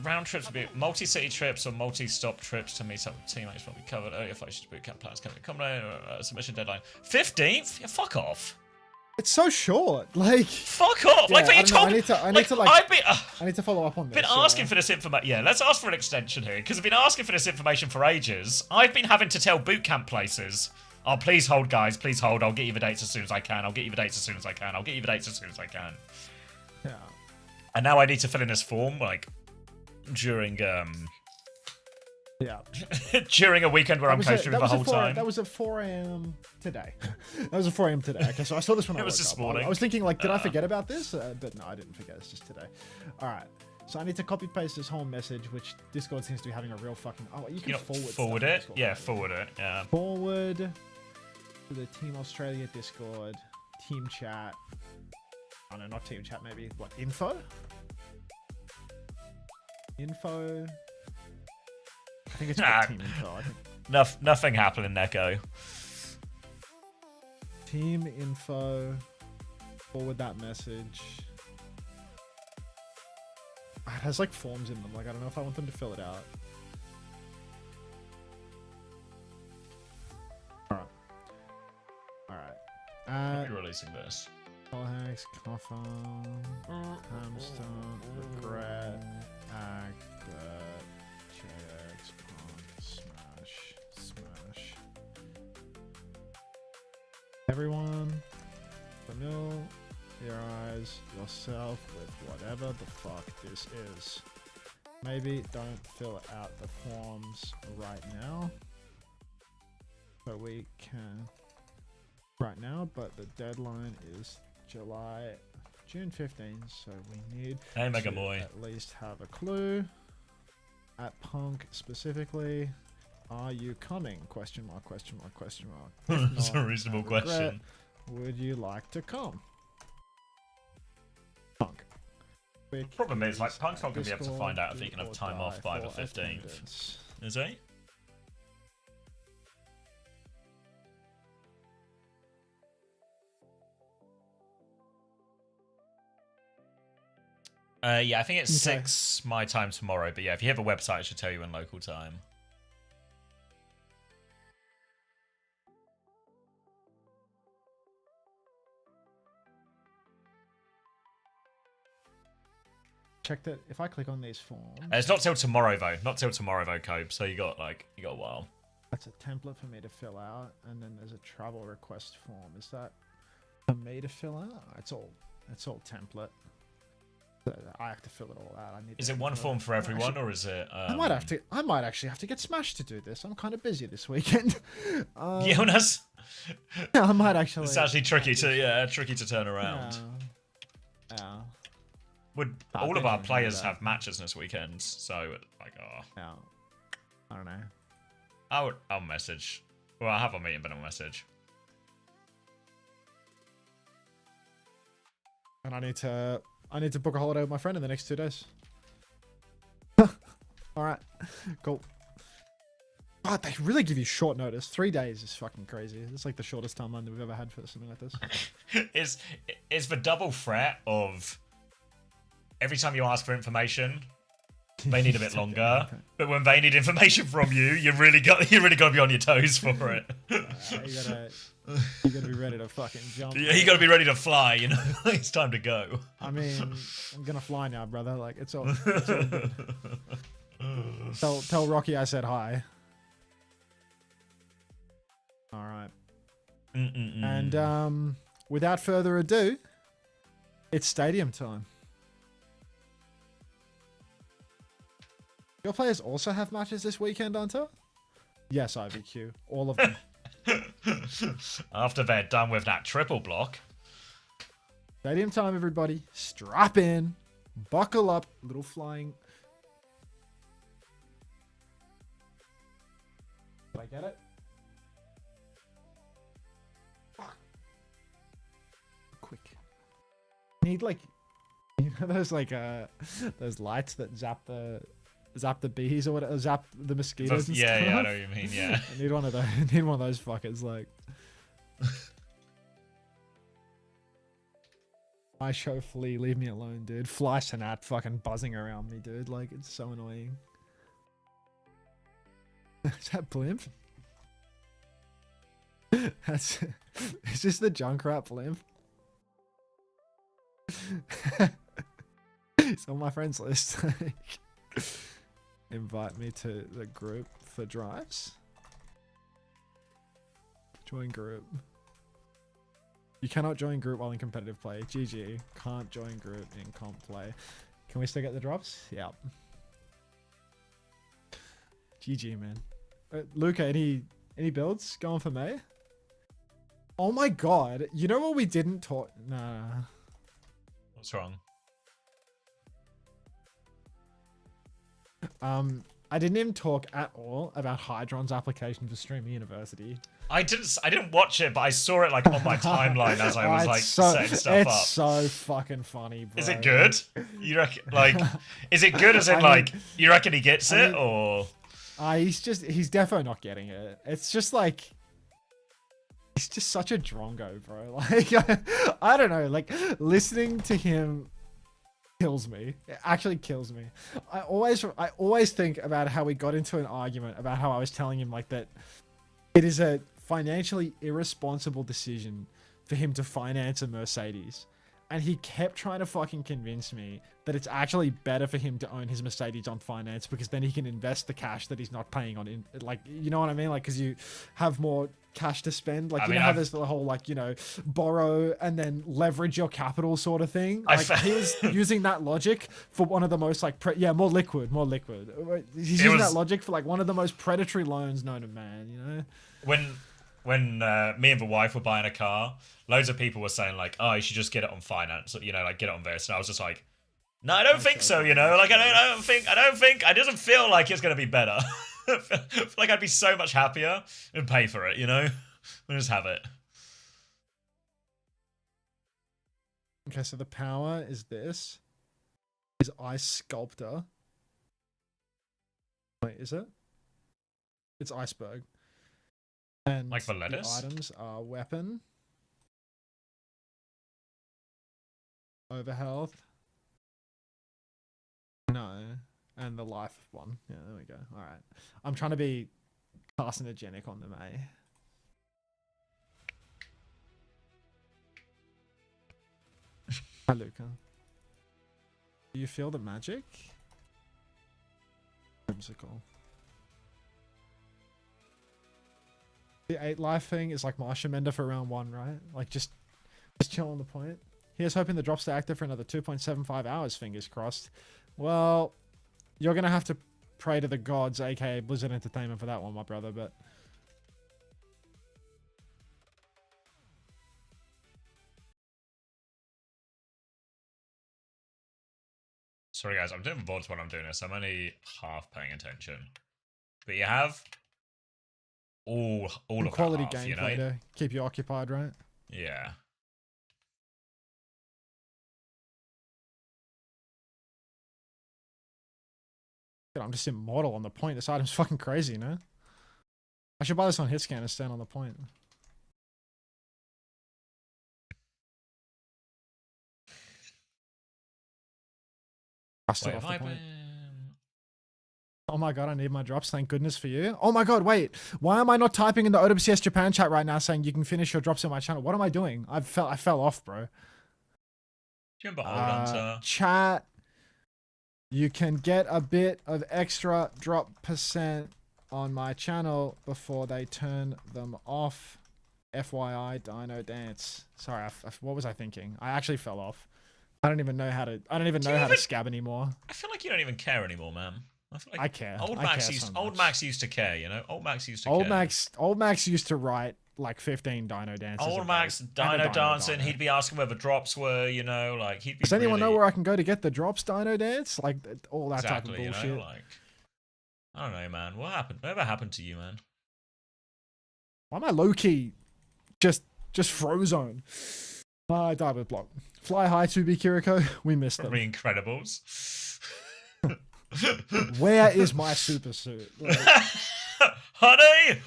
Round trips would be multi-city trips or multi-stop trips to meet up with teammates. What we covered earlier. Flights to boot camp plans come submission deadline 15th. Yeah, fuck off. It's so short. Like, Fuck off. Like, Yeah, but you I don't know, told I me. need to, like- I've been. I need to follow up on this. Been asking for this information. Yeah, let's ask for an extension here because I've been asking for this information for ages. I've been having to tell boot camp places, "Oh, please hold, guys. Please hold. I'll get you the dates as soon as I can. I'll get you the dates as soon as I can. I'll get you the dates as soon as I can." Yeah. And now I need to fill in this form like during Yeah. during a weekend where I'm coaching the whole time. That was at 4 a.m. today. That was at 4 a.m. today. Okay, so I saw this when I It was woke this up. morning. I was thinking, like, did I forget about this? But no, I didn't forget. It's just today. All right. So I need to copy paste this whole message, which Discord seems to be having a real fucking. Oh, you can You know, forward. forward stuff in it. Discord. Yeah, forward it. Yeah. Forward to the Team Australia Discord, team chat. Oh no, not team chat. Maybe what? Info. Info. I think it's Nah. called team info. I think Nothing happening, Neko. team info. Forward that message. It has like forms in them. Like I don't know if I want them to fill it out. Alright. I'll Alright. be releasing this. Hacks, Coffin, Hamstone, Regret, Aglet, JX, Punk, Smash. Everyone, familiarize yourself with whatever the fuck this is. Maybe don't fill out the forms right now, so we can. Right now, but the deadline is June 15th, so we need Hey, Mega to Boy. at least have a clue. At Punk specifically, are you coming? Question mark, question mark, question mark. If It's a not, reasonable no regret. question. Would you like to come? Punk. Quick Problem is, like, use Punk's not going to be able to Discord, find out if he do can have or time die off by the for 15th. attendance. Is he? Yeah, I think it's Okay. 6 my time tomorrow. But yeah, if you have a website, it should tell you in local time. Check that. If I click on these forms, It's not till tomorrow though. Not till tomorrow though, Cope. So you got a while. that's a template for me to fill out, and then there's a travel request form. Is that for me to fill out? It's all template. So I have to fill it all out. I need. Is to it one input- form for Oh, everyone, actually, or is it? I might have to. I might actually have to get Smash to do this. I'm kind of busy this weekend. Yeah, well, that's I might actually. it's actually tricky to turn around. Yeah. Would I all of think our I can do players that. have matches this weekend? So like, Yeah. I don't know. I'll message. Well, I have a meeting, but I'll message. And I need to book a holiday with my friend in the next 2 days. All right. Cool. God, they really give you short notice. 3 days is fucking crazy. It's like the shortest timeline that we've ever had for something like this. It's the double threat of every time you ask for information, they need a bit longer. But when they need information from you, you really got to be on your toes for it. You gotta be ready to fucking jump. Yeah, you got to be ready to fly. You know, it's time to go. I mean, I'm gonna fly now, brother. Like it's all good. Tell Rocky I said hi. All right. And without further ado, it's stadium time. Your players also have matches this weekend, Hunter? Yes, IVQ. All of them. After they're done with that triple block. Stadium time, everybody. Strap in. Buckle up. Little flying. Did I get it? Fuck. Quick. Need like, you know those like those lights that zap the bees or whatever, zap the mosquitoes and stuff? Yeah, I know what you mean, yeah. I need one of those. I need one of those fuckers, like. I show Flea, leave me alone, dude. Fly Sanat fucking buzzing around me, dude. Like, it's so annoying. Is that Blimp? Is this the Junkrat Blimp? It's on my friends list. Invite me to the group for drives. Join group. You cannot join group while in competitive play. GG. Can't join group in comp play. Can we still get the drops? Yep. GG, man. Luca, any builds going for May? Oh my god. You know what we didn't talk... Nah. What's wrong? I didn't even talk at all about Hydron's application for Streamer University. I didn't watch it, but I saw it like on my timeline as I was like setting stuff up. It's so fucking funny, bro. Is it good? You reckon? Like, is it good? As in, like, you reckon he gets it, or? He's defo not getting it. It's just like, he's just such a drongo, bro. Like, I don't know. Like, listening to him kills me. It actually kills me. I always think about how we got into an argument about how I was telling him like that it is a financially irresponsible decision for him to finance a Mercedes. And he kept trying to fucking convince me that it's actually better for him to own his Mercedes on finance because then he can invest the cash that he's not paying on, like, you know what I mean? Like, because you have more cash to spend. Like, you know how there's the whole, like, you know, borrow and then leverage your capital sort of thing. Like, he was using that logic for one of the most, like, more liquid. He's using that logic for, like, one of the most predatory loans known to man, you know? When me and the wife were buying a car, loads of people were saying like, "Oh, you should just get it on finance, you know, like get it on this." And I was just like, "No, I don't think so, you know. Like, I don't think. It doesn't feel like it's gonna be better. I feel like I'd be so much happier and pay for it, you know. We'll just have it." Okay, so the power is this. Is Ice Sculptor. Wait, is it? It's Iceberg. And like the lettuce? The items are weapon, overhealth, no, and the life one. Yeah, there we go. All right, I'm trying to be carcinogenic on them, eh? Hi, Luca. Do you feel the magic? Whimsical. The 8 life thing is like Marsha Mender for round 1, right? Like just chill on the point. Here's hoping the drops stay active for another 2.75 hours, fingers crossed. Well, you're going to have to pray to the gods, aka Blizzard Entertainment, for that one, my brother, but... Sorry guys, I'm doing VODs when I'm doing this. I'm only half paying attention. But you have all of quality that half, gameplay, you know? to keep you occupied, right? Yeah. I'm just immortal on the point. This item's fucking crazy, you know? I should buy this on Hitscan and stand on the point. Wait, have I been... Oh my god, I need my drops. Thank goodness for you. Oh my god, wait. Why am I not typing in the OWCS Japan chat right now saying you can finish your drops in my channel? What am I doing? I fell off, bro. Do you remember Hold Hunter? Chat. You can get a bit of extra drop percent on my channel before they turn them off. FYI, Dino Dance. Sorry, what was I thinking? I actually fell off. I don't even know how to. I don't even know how to scab anymore. I feel like you don't even care anymore, man. I feel like I care. Old Max used to care, you know. Old Max used to Old care. Max used to write like 15 Dino Dances. Old Max Dino dancing. He'd be asking where the drops were, you know. Like he'd be. Does anyone know where I can go to get the drops, Dino Dance? Like all that exactly, type of bullshit. You know, like I don't know, man. What happened? Whatever happened to you, man? Why am I low key? Just Frozone. I died with block. Fly high to be Kiriko. We missed them. Probably Incredibles. Where is my super suit? Like, honey!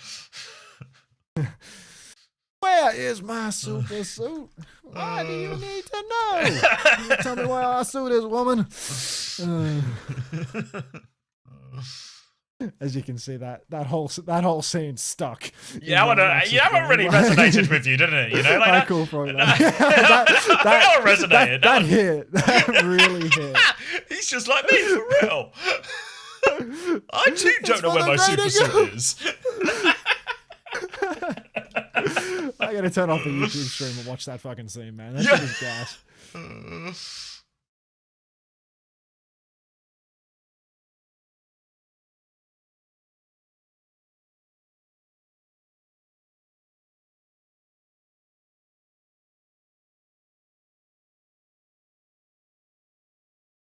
where is my super suit? Why do you need to know? You tell me where our suit is, woman. As you can see, that whole scene stuck. Yeah, that really resonated with you, didn't it? You know, like that. Cool, probably. That resonated. That hit. That really hit. He's just like me, for real. I too don't know where my super suit is. I gotta turn off the YouTube stream and watch that fucking scene, man. That shit is gas.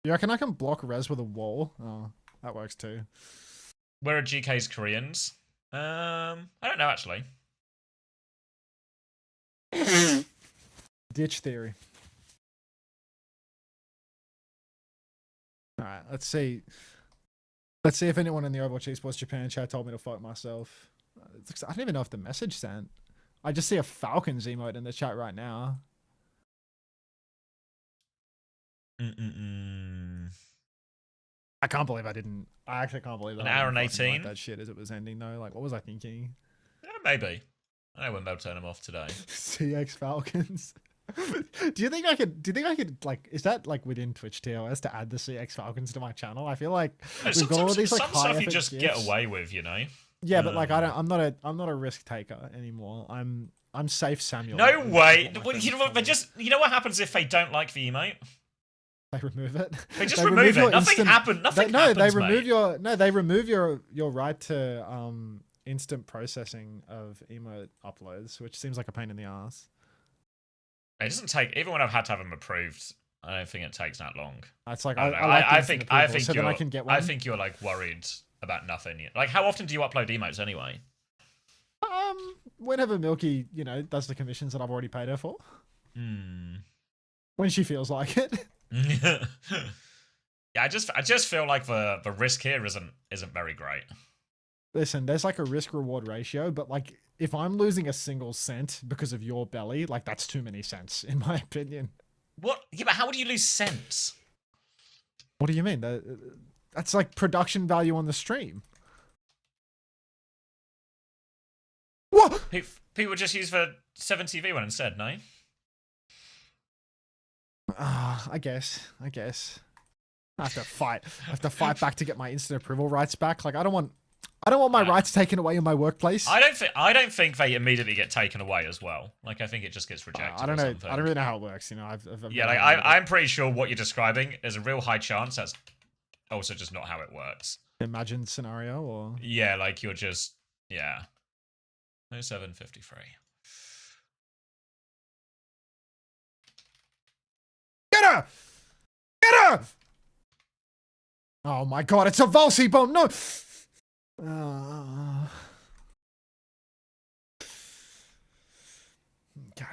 You reckon I can block res with a wall? Oh, that works too. Where are GK's Koreans? I don't know actually. Ditch theory. All right, let's see. Let's see if anyone in the Overwatch Esports Japan chat told me to fight myself. I don't even know if the message sent. I just see a Falcons emote in the chat right now. I can't believe I didn't. I actually can't believe that. An hour and 18. That shit as it was ending though. Like, what was I thinking? Yeah, maybe. I know when they'll turn them off today. CX Falcons. Do you think I could like? Is that like within Twitch TOS to add the CX Falcons to my channel? I feel like we've got all these like some high stuff you effort just gifs. get away with, you know. Yeah, but like I'm not a risk taker anymore. I'm safe Samuel. No way. Well, you know what? You know what happens if they don't like the emote? They remove it. They just remove it. Nothing happened. Nothing happens, they remove mate. they remove your right to instant processing of emote uploads, which seems like a pain in the ass. It doesn't take. Even when I've had to have them approved, I don't think it takes that long. It's like I think so then I can get one. I think you're like worried about nothing. Like, how often do you upload emotes anyway? Whenever Milky, does the commissions that I've already paid her for. When she feels like it. Yeah, I just feel like the risk here isn't very great. Listen, there's like a risk reward ratio, but like if I'm losing a single cent because of your belly, like that's too many cents in my opinion. What? Yeah, but how would you lose cents? What do you mean? That's like production value on the stream. What? People just use the 7TV one instead, no? I guess. I have to fight. I have to fight back to get my instant approval rights back. Like I don't want my rights taken away in my workplace. I don't think they immediately get taken away as well. Like I think it just gets rejected. I don't know. Something. I don't really know how it works. I'm pretty sure what you're describing. There's a real high chance that's also just not how it works. Imagined scenario, or yeah, like you're just 0753. Get her! Get her! Oh my god, it's a Volsy bomb! No! Okay.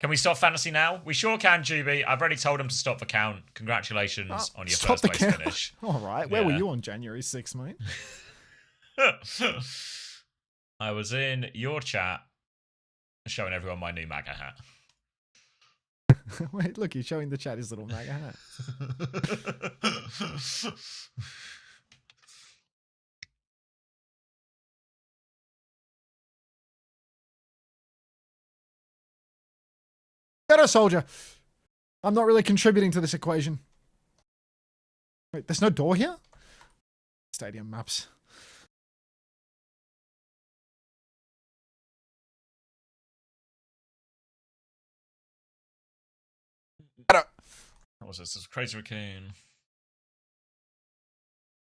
Can we stop fantasy now? We sure can, Juby. I've already told him to stop the count. Congratulations on your first place finish. Alright, where were you on January 6th, mate? I was in your chat showing everyone my new MAGA hat. Wait, look, he's showing the chat his little MAGA hat. Better soldier. I'm not really contributing to this equation. Wait, there's no door here? Stadium maps. What was this? This is Crazy Raccoon.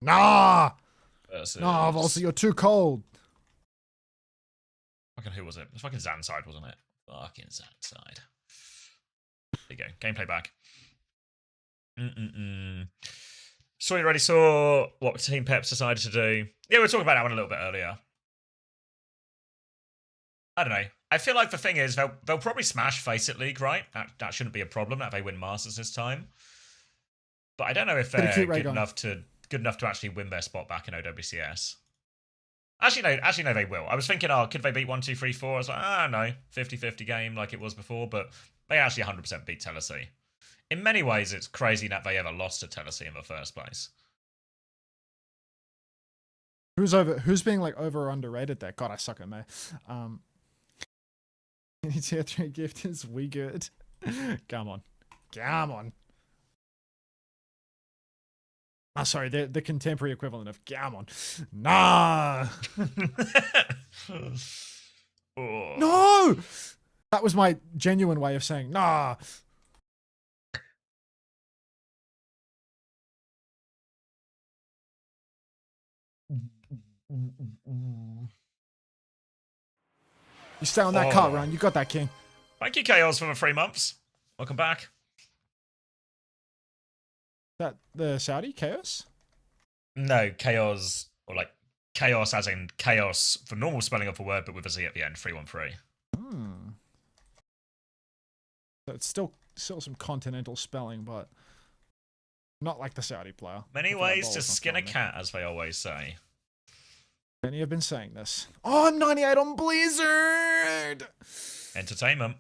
Nah! Versus... Nah, Volsy, you're too cold. Fucking who was it? It was fucking Zanside, wasn't it? Fucking Zanside. There you go. Gameplay back. So you already saw what Team Peps decided to do. Yeah, we were talking about that one a little bit earlier. I don't know. I feel like the thing is, they'll probably smash Face It League, right? That shouldn't be a problem that they win Masters this time. But I don't know if they're good enough to actually win their spot back in OWCS. Actually, no, they will. I was thinking, could they beat 1, 2, 3, 4? I was like, no, 50-50 game like it was before, but they actually 100% beat Tennessee. In many ways, it's crazy that they ever lost to Tennessee in the first place. Who's being like over or underrated there? God, I suck at me. Tier 3 gift is we good. Come on. Oh, sorry, the contemporary equivalent of come on. Nah. Oh. No! That was my genuine way of saying nah. You stay on that cart, Ryan. You got that, King. Thank you, Chaos, for the 3 months. Welcome back. That the Saudi Chaos? No, Chaos, or like Chaos as in Chaos, the normal spelling of a word, but with a Z at the end, 313. So it's still some continental spelling, but not like the Saudi player. Many ways to skin a cat, as they always say. Many have been saying this. Oh, I'm 98 on Blizzard! Entertainment.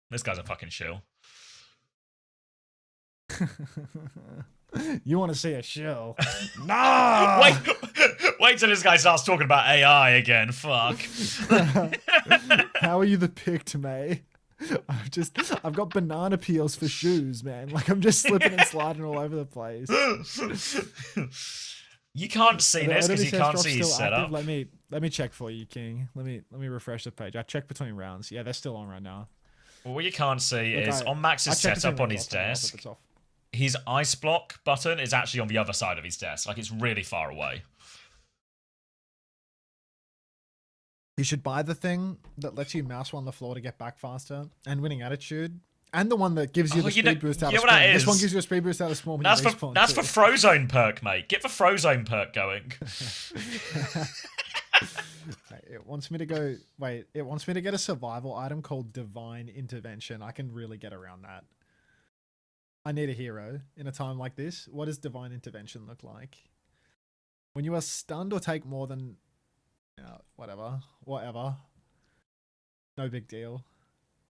This guy's a fucking shill. You want to see a shill? Nah! Wait till this guy starts talking about AI again. Fuck. How are you the picked, May? I've got banana peels for shoes, man. Like I'm just slipping and sliding all over the place. You can't see this because you can't see his setup. Let me check for you, King. Let me refresh the page. I checked between rounds. Yeah, they're still on right now. Well, what you can't see is on Max's setup on his desk, his ice block button is actually on the other side of his desk. Like it's really far away. You should buy the thing that lets you mouse on the floor to get back faster, and winning attitude, and the one that gives you the speed boost out of spawn. This one gives you a speed boost out of spawn. That's for Frozone perk, mate. Get the Frozone perk going. It wants me to go. Wait, it wants me to get a survival item called Divine Intervention. I can really get around that. I need a hero in a time like this. What does Divine Intervention look like? When you are stunned or take more than... whatever. No big deal.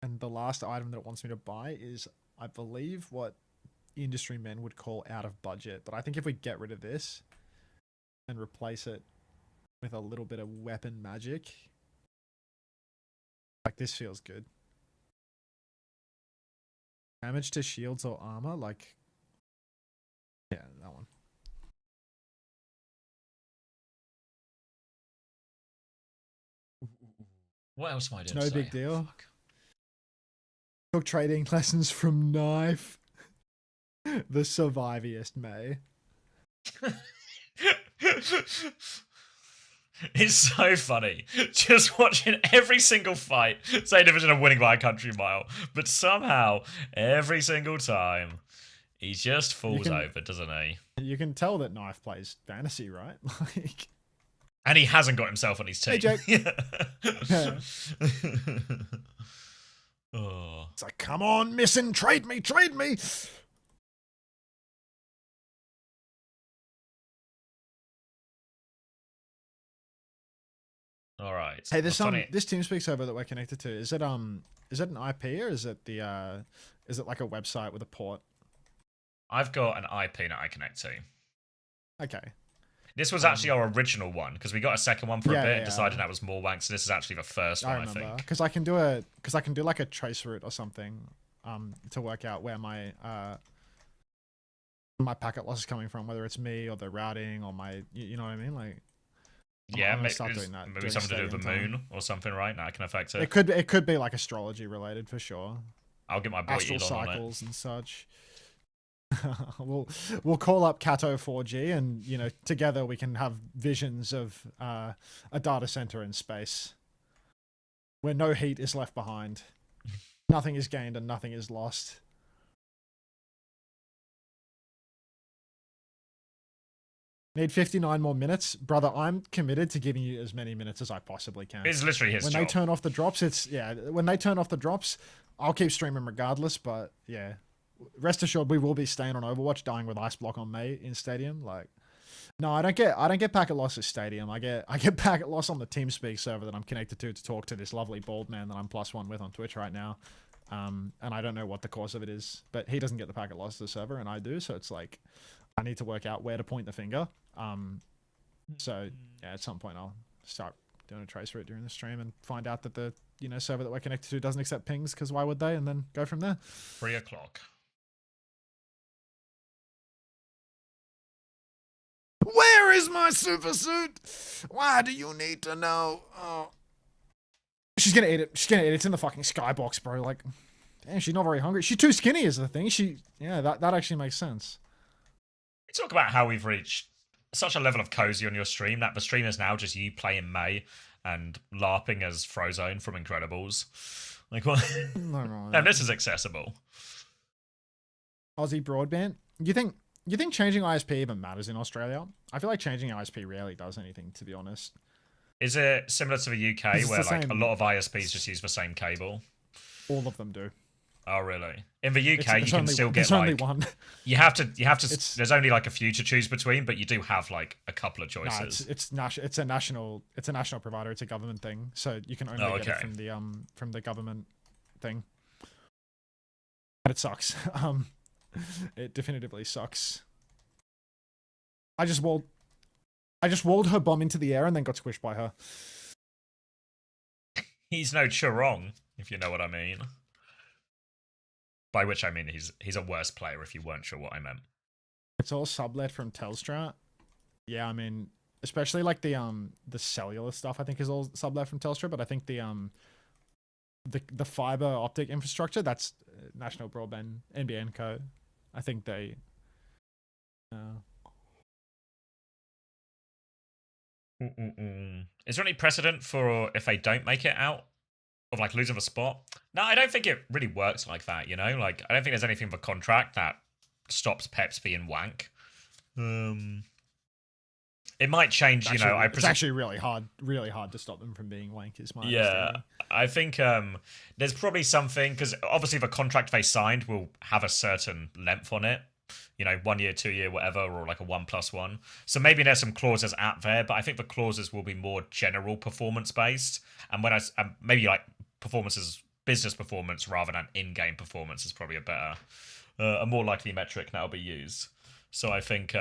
And the last item that it wants me to buy is, I believe, what industry men would call out of budget. But I think if we get rid of this and replace it with a little bit of weapon magic, like this feels good. Damage to shields or armor, like, yeah, that one. What else am I doing? No big deal. Took trading lessons from Knife. The surviviest, May. It's so funny. Just watching every single fight, say Division are winning by a country mile, but somehow, every single time, he just falls over, doesn't he? You can tell that Knife plays fantasy, right? Like... And he hasn't got himself on his team. Hey, Jake. Yeah. Oh. It's like, come on, missing, trade me. All right. Hey, there's this TeamSpeak server that we're connected to. Is it an IP or is it is it like a website with a port? I've got an IP that I connect to. Okay. This was actually our original one because we got a second one for a bit and decided that was more wank. So this is actually the first one, I think. Because I can do like a trace route or something to work out where my packet loss is coming from, whether it's me or the routing or my, you know what I mean? Like, Yeah, I'm gonna maybe, start doing that. maybe during something to do with the stadium moon time. or something, right? That can affect it. It could be like astrology related for sure. I'll get my boy Astral Elon on it. cycles and such. we'll call up Kato 4G, and you know, together we can have visions of a data center in space where no heat is left behind, nothing is gained and nothing is lost. Need 59 more minutes, brother. I'm committed to giving you as many minutes as I possibly can. It's literally his When job. they turn off the drops, when they turn off the drops, I'll keep streaming regardless. But yeah, rest assured, we will be staying on Overwatch, dying with Ice Block on May in Stadium. Like, no, I don't get packet loss at Stadium. I get packet loss on the TeamSpeak server that I'm connected to talk to this lovely bald man that I'm +1 with on Twitch right now. And I don't know what the cause of it is, but he doesn't get the packet loss to the server, and I do. So it's like, I need to work out where to point the finger. So yeah, at some point I'll start doing a trace route during the stream and find out that the server that we're connected to doesn't accept pings, because why would they? And then go from there. 3 o'clock. Where is my super suit? Why do you need to know? Oh. She's gonna eat it. She's gonna eat it. It's in the fucking skybox, bro. Like, damn, she's not very hungry. She's too skinny is the thing. That actually makes sense. We talk about how we've reached such a level of cozy on your stream that the stream is now just you playing May and LARPing as Frozone from Incredibles. Like, what? No, this is accessible. Aussie broadband. You think changing ISP even matters in Australia? I feel like changing ISP rarely does anything, to be honest. Is it similar to the UK It's where the like same. a lot of ISPs just use the same cable? All of them do. Oh, really? In the UK, It's you can only- still there's get only like one. you have to. It's- There's only like a few to choose between, but you do have like a couple of Nah, choices. it's a national provider. It's a government thing, so you can only get it from the government thing. But it sucks. It definitively sucks. I just walled her bomb into the air and then got squished by her. He's no Churong, if you know what I mean. By which I mean he's a worse player, if you weren't sure what I meant. It's all sublet from Telstra. Yeah, I mean, especially like the cellular stuff, I think is all sublet from Telstra, but I think the fiber optic infrastructure, that's National Broadband NBN Co. I think they Is there any precedent for if they don't make it out of like losing the spot? No, I don't think it really works like that, you know? Like, I don't think there's anything in the contract that stops Peps being wank. It might change, you know. It's actually really hard to stop them from being wank, is my understanding. I think there's probably something, because obviously the contract they signed will have a certain length on it. You know, 1 year, 2 year, whatever, or like a 1+1. So maybe there's some clauses out there, but I think the clauses will be more general performance based. And when maybe like business performance rather than in-game performance is probably a more likely metric that'll be used. So I think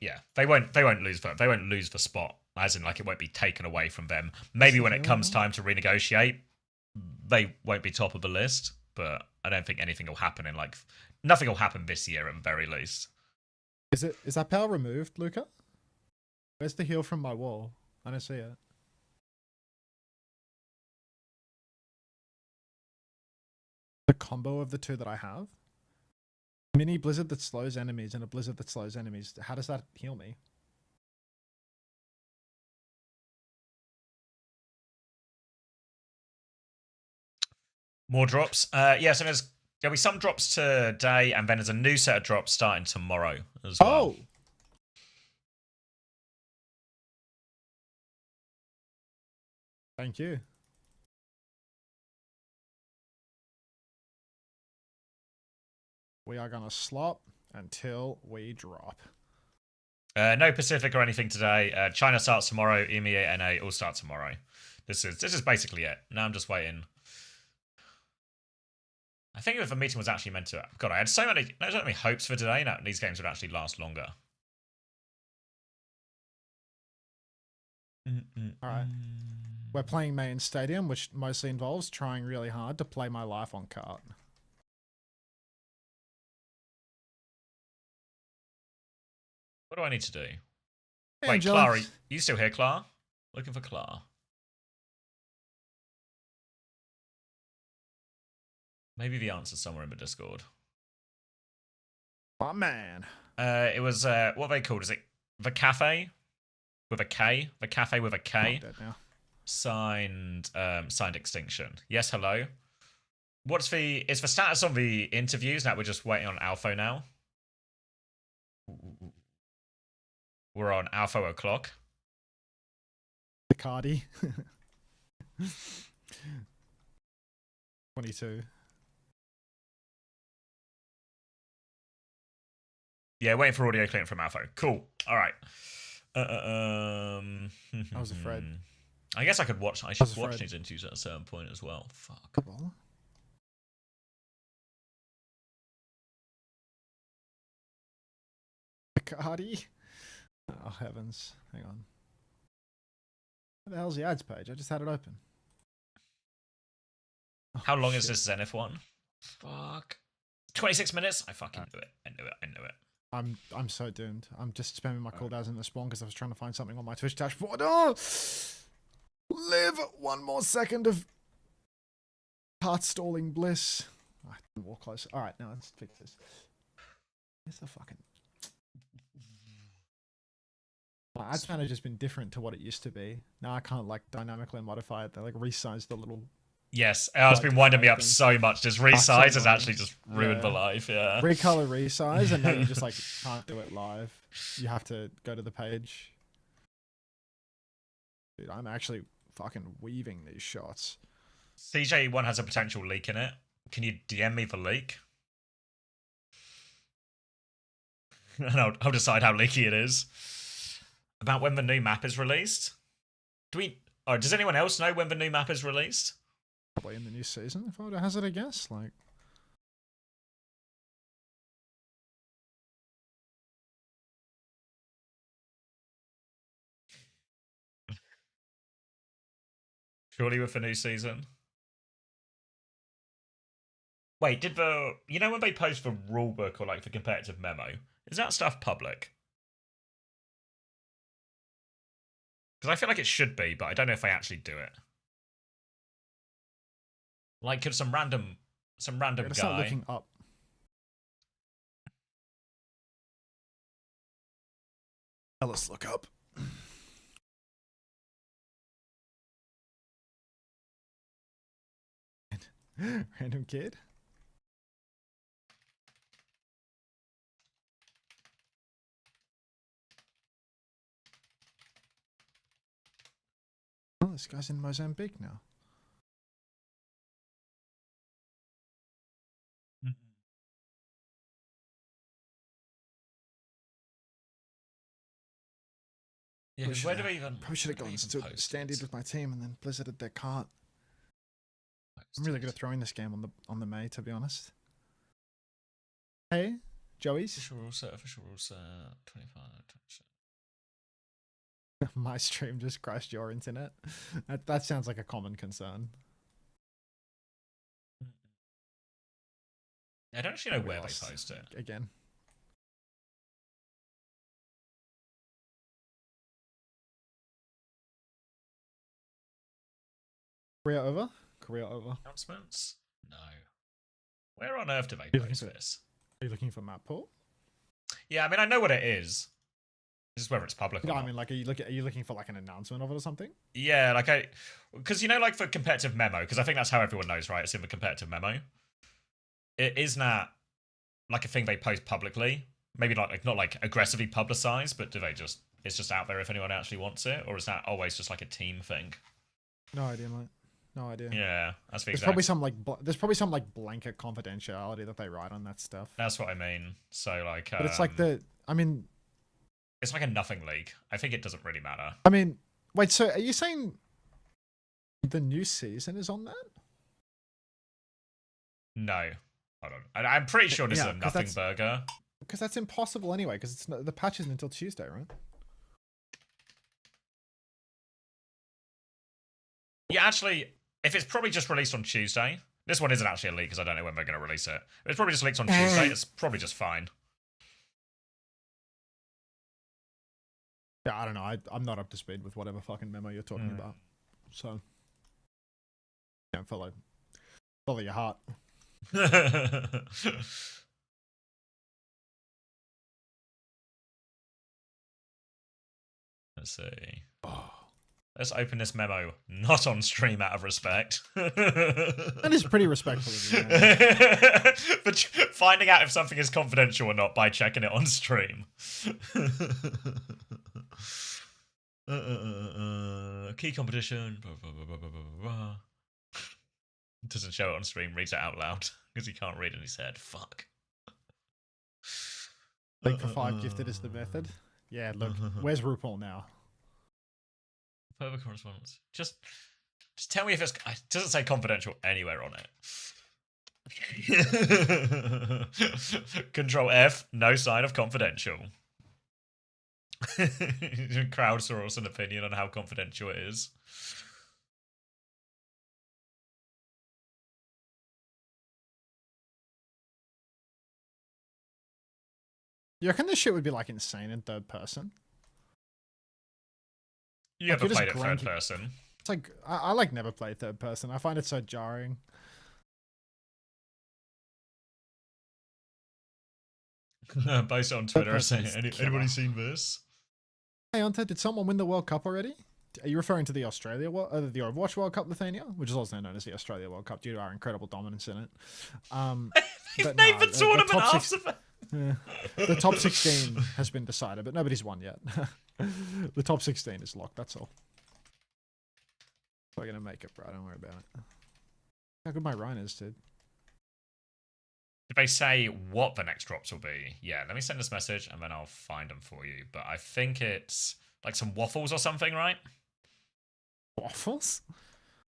yeah, they won't lose the spot, as in like it won't be taken away from them. Maybe when it comes time to renegotiate, they won't be top of the list, but I don't think anything will happen nothing will happen this year at the very least. Is that power removed, Luca? Where's the heal from my wall? I don't see it. The combo of the two that I have? Mini blizzard that slows enemies and a blizzard that slows enemies. How does that heal me? More drops. Yeah, so there'll be some drops today, and then there's a new set of drops starting tomorrow as well. Oh! Thank you. We are gonna slop until we drop. No Pacific or anything today. China starts tomorrow. EMEA, NA all start tomorrow. This is basically it. Now I'm just waiting. I think if a meeting was actually meant to... God, I had so many hopes for today that these games would actually last longer. All right. we're playing main stadium, which mostly involves trying really hard to play my life on cart. What do I need to do? Hey, Wait, Angela. Clara, you still here, Clara? Looking for Clara. Maybe the answer's somewhere in the Discord. Oh, man. It was, what are they called? Is it The Cafe? With a K? The Cafe with a I'm K? dead now. Signed Extinction. Yes, hello. Is the status on the interviews now? We're just waiting on Alpha now. We're on Alpha o'clock. Cardi. 22. Yeah, waiting for audio clearance from Alpha. Cool. All right. I was afraid. I guess I could watch. I should watch these interviews at a certain point as well. Fuck. Cardi. Oh heavens! Hang on. What the hell's the ads page? I just had it open. Oh, How long is shit. this Zenith one? Fuck. 26 minutes? I fucking knew it. I knew it. I'm so doomed. I'm just spamming my cooldowns in the spawn because I was trying to find something on my Twitch dashboard. Oh! Live one more second of heart stalling bliss. I didn't walk close. All right, now let's fix this. Where's the fucking? My ads manager's been different to what it used to be. Now I can't like dynamically modify it. They like resize the little. Yes, it's been winding me up so much. This resize has so actually just ruined my life. Yeah. Recolor, resize, and now you just like can't do it live. You have to go to the page. Dude, I'm actually fucking weaving these shots. CJ1 has a potential leak in it. Can you DM me the leak? And I'll decide how leaky it is. About when the new map is released? Does anyone else know when the new map is released? Probably in the new season, if I were to hazard a guess. Like, Surely with the new season. Wait, you know when they post the rulebook or like the competitive memo, is that stuff public? Because I feel like it should be, but I don't know if they actually do it. Like, could some random guy start looking up. Now let's look up. Random kid. Oh, this guy's in Mozambique now. Yeah, where do we even? Probably should have gone to standard with my team and then blizzarded their cart. I'm really good at throwing this game on the May, to be honest. Hey, Joey's. Official rule set, 25, 26. My stream just crashed your internet. That sounds like a common concern. I don't actually know where they post it. Again. Career over? Career over. Announcements? No. Where on earth do they post this? Are you looking for map pool? Yeah, I mean, I know what it is. Just whether it's public or No, not. I mean, like, are you looking for like an announcement of it or something? Yeah, like because you know, like for competitive memo, because I think that's how everyone knows, right? It's in the competitive memo. Isn't that like a thing they post publicly? Maybe not like aggressively publicized, but it's just out there if anyone actually wants it, or is that always just like a team thing? No idea, mate. No idea. Yeah, that's the There's probably some like blanket confidentiality that they write on that stuff. That's what I mean. So like, but it's like it's like a nothing league. I think it doesn't really matter. I mean, wait. So are you saying the new season is on that? No, hold on. I'm pretty sure this is a nothing burger. Because that's impossible anyway. Because the patch isn't until Tuesday, right? Yeah, actually, if it's probably just released on Tuesday, this one isn't actually a leak because I don't know when they're going to release it. It's probably just leaked on Tuesday. It's probably just fine. Yeah, I don't know. I'm not up to speed with whatever fucking memo you're talking about. So, yeah, follow your heart. Let's see. Let's open this memo, not on stream out of respect. That is pretty respectful of you, man. But finding out if something is confidential or not by checking it on stream. Key competition. Doesn't show it on stream, reads it out loud because he can't read in his head. Fuck. League for 5 gifted is the method. Yeah, look, where's RuPaul now? Further correspondence. Just tell me if it's. It doesn't say confidential anywhere on it. Control F. No sign of confidential. Crowdsource an opinion on how confidential it is. You reckon this shit would be like insane in third person? You Like, ever you're just played it third grunting. person? It's like I like never played third person. I find it so jarring. Post it on Twitter person saying, is killer. anybody seen this? Hey, Ante, did someone win the World Cup already? Are you referring to the the Overwatch World Cup, Lithuania, which is also known as the Australia World Cup due to our incredible dominance in it? They've but named no, the tournament top after six- them. The top 16 has been decided, but nobody's won yet. The top 16 is locked, that's all. We're gonna make it, bro. Don't worry about it. How good my Rhine is, dude. Did they say what the next drops will be? Yeah, let me send this message and then I'll find them for you. But I think it's like some waffles or something, right? Waffles?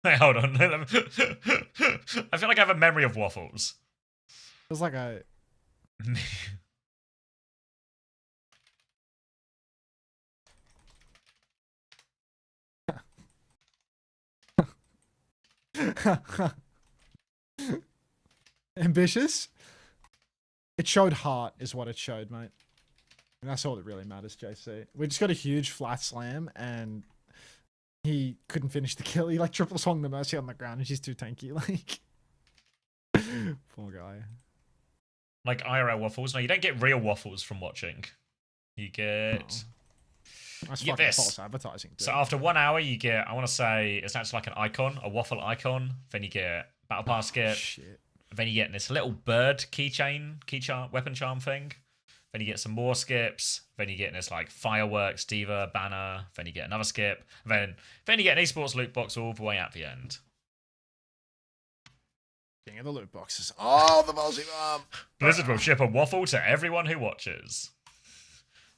Hey, hold on. I feel like I have a memory of waffles. It was like a... Ambitious? It showed heart is what it showed, mate. And that's all that really matters, JC. We just got a huge flat slam and he couldn't finish the kill. He like triple swung the Mercy on the ground and she's too tanky. Like, poor guy. Like IRL waffles. No, you don't get real waffles from watching. You get... That's You get fucking this. false advertising, dude. So after 1 hour, you get, I want to say, it's actually like an icon, a waffle icon. Then you get Battle Pass skip. Shit. Then you get this little bird keychain, weapon charm thing. Then you get some more skips. Then you get this like fireworks, diva, banner. Then you get another skip. Then you get an esports loot box all the way at the end. King of the loot boxes. Oh, the multi-bomb! Blizzard will ship a waffle to everyone who watches.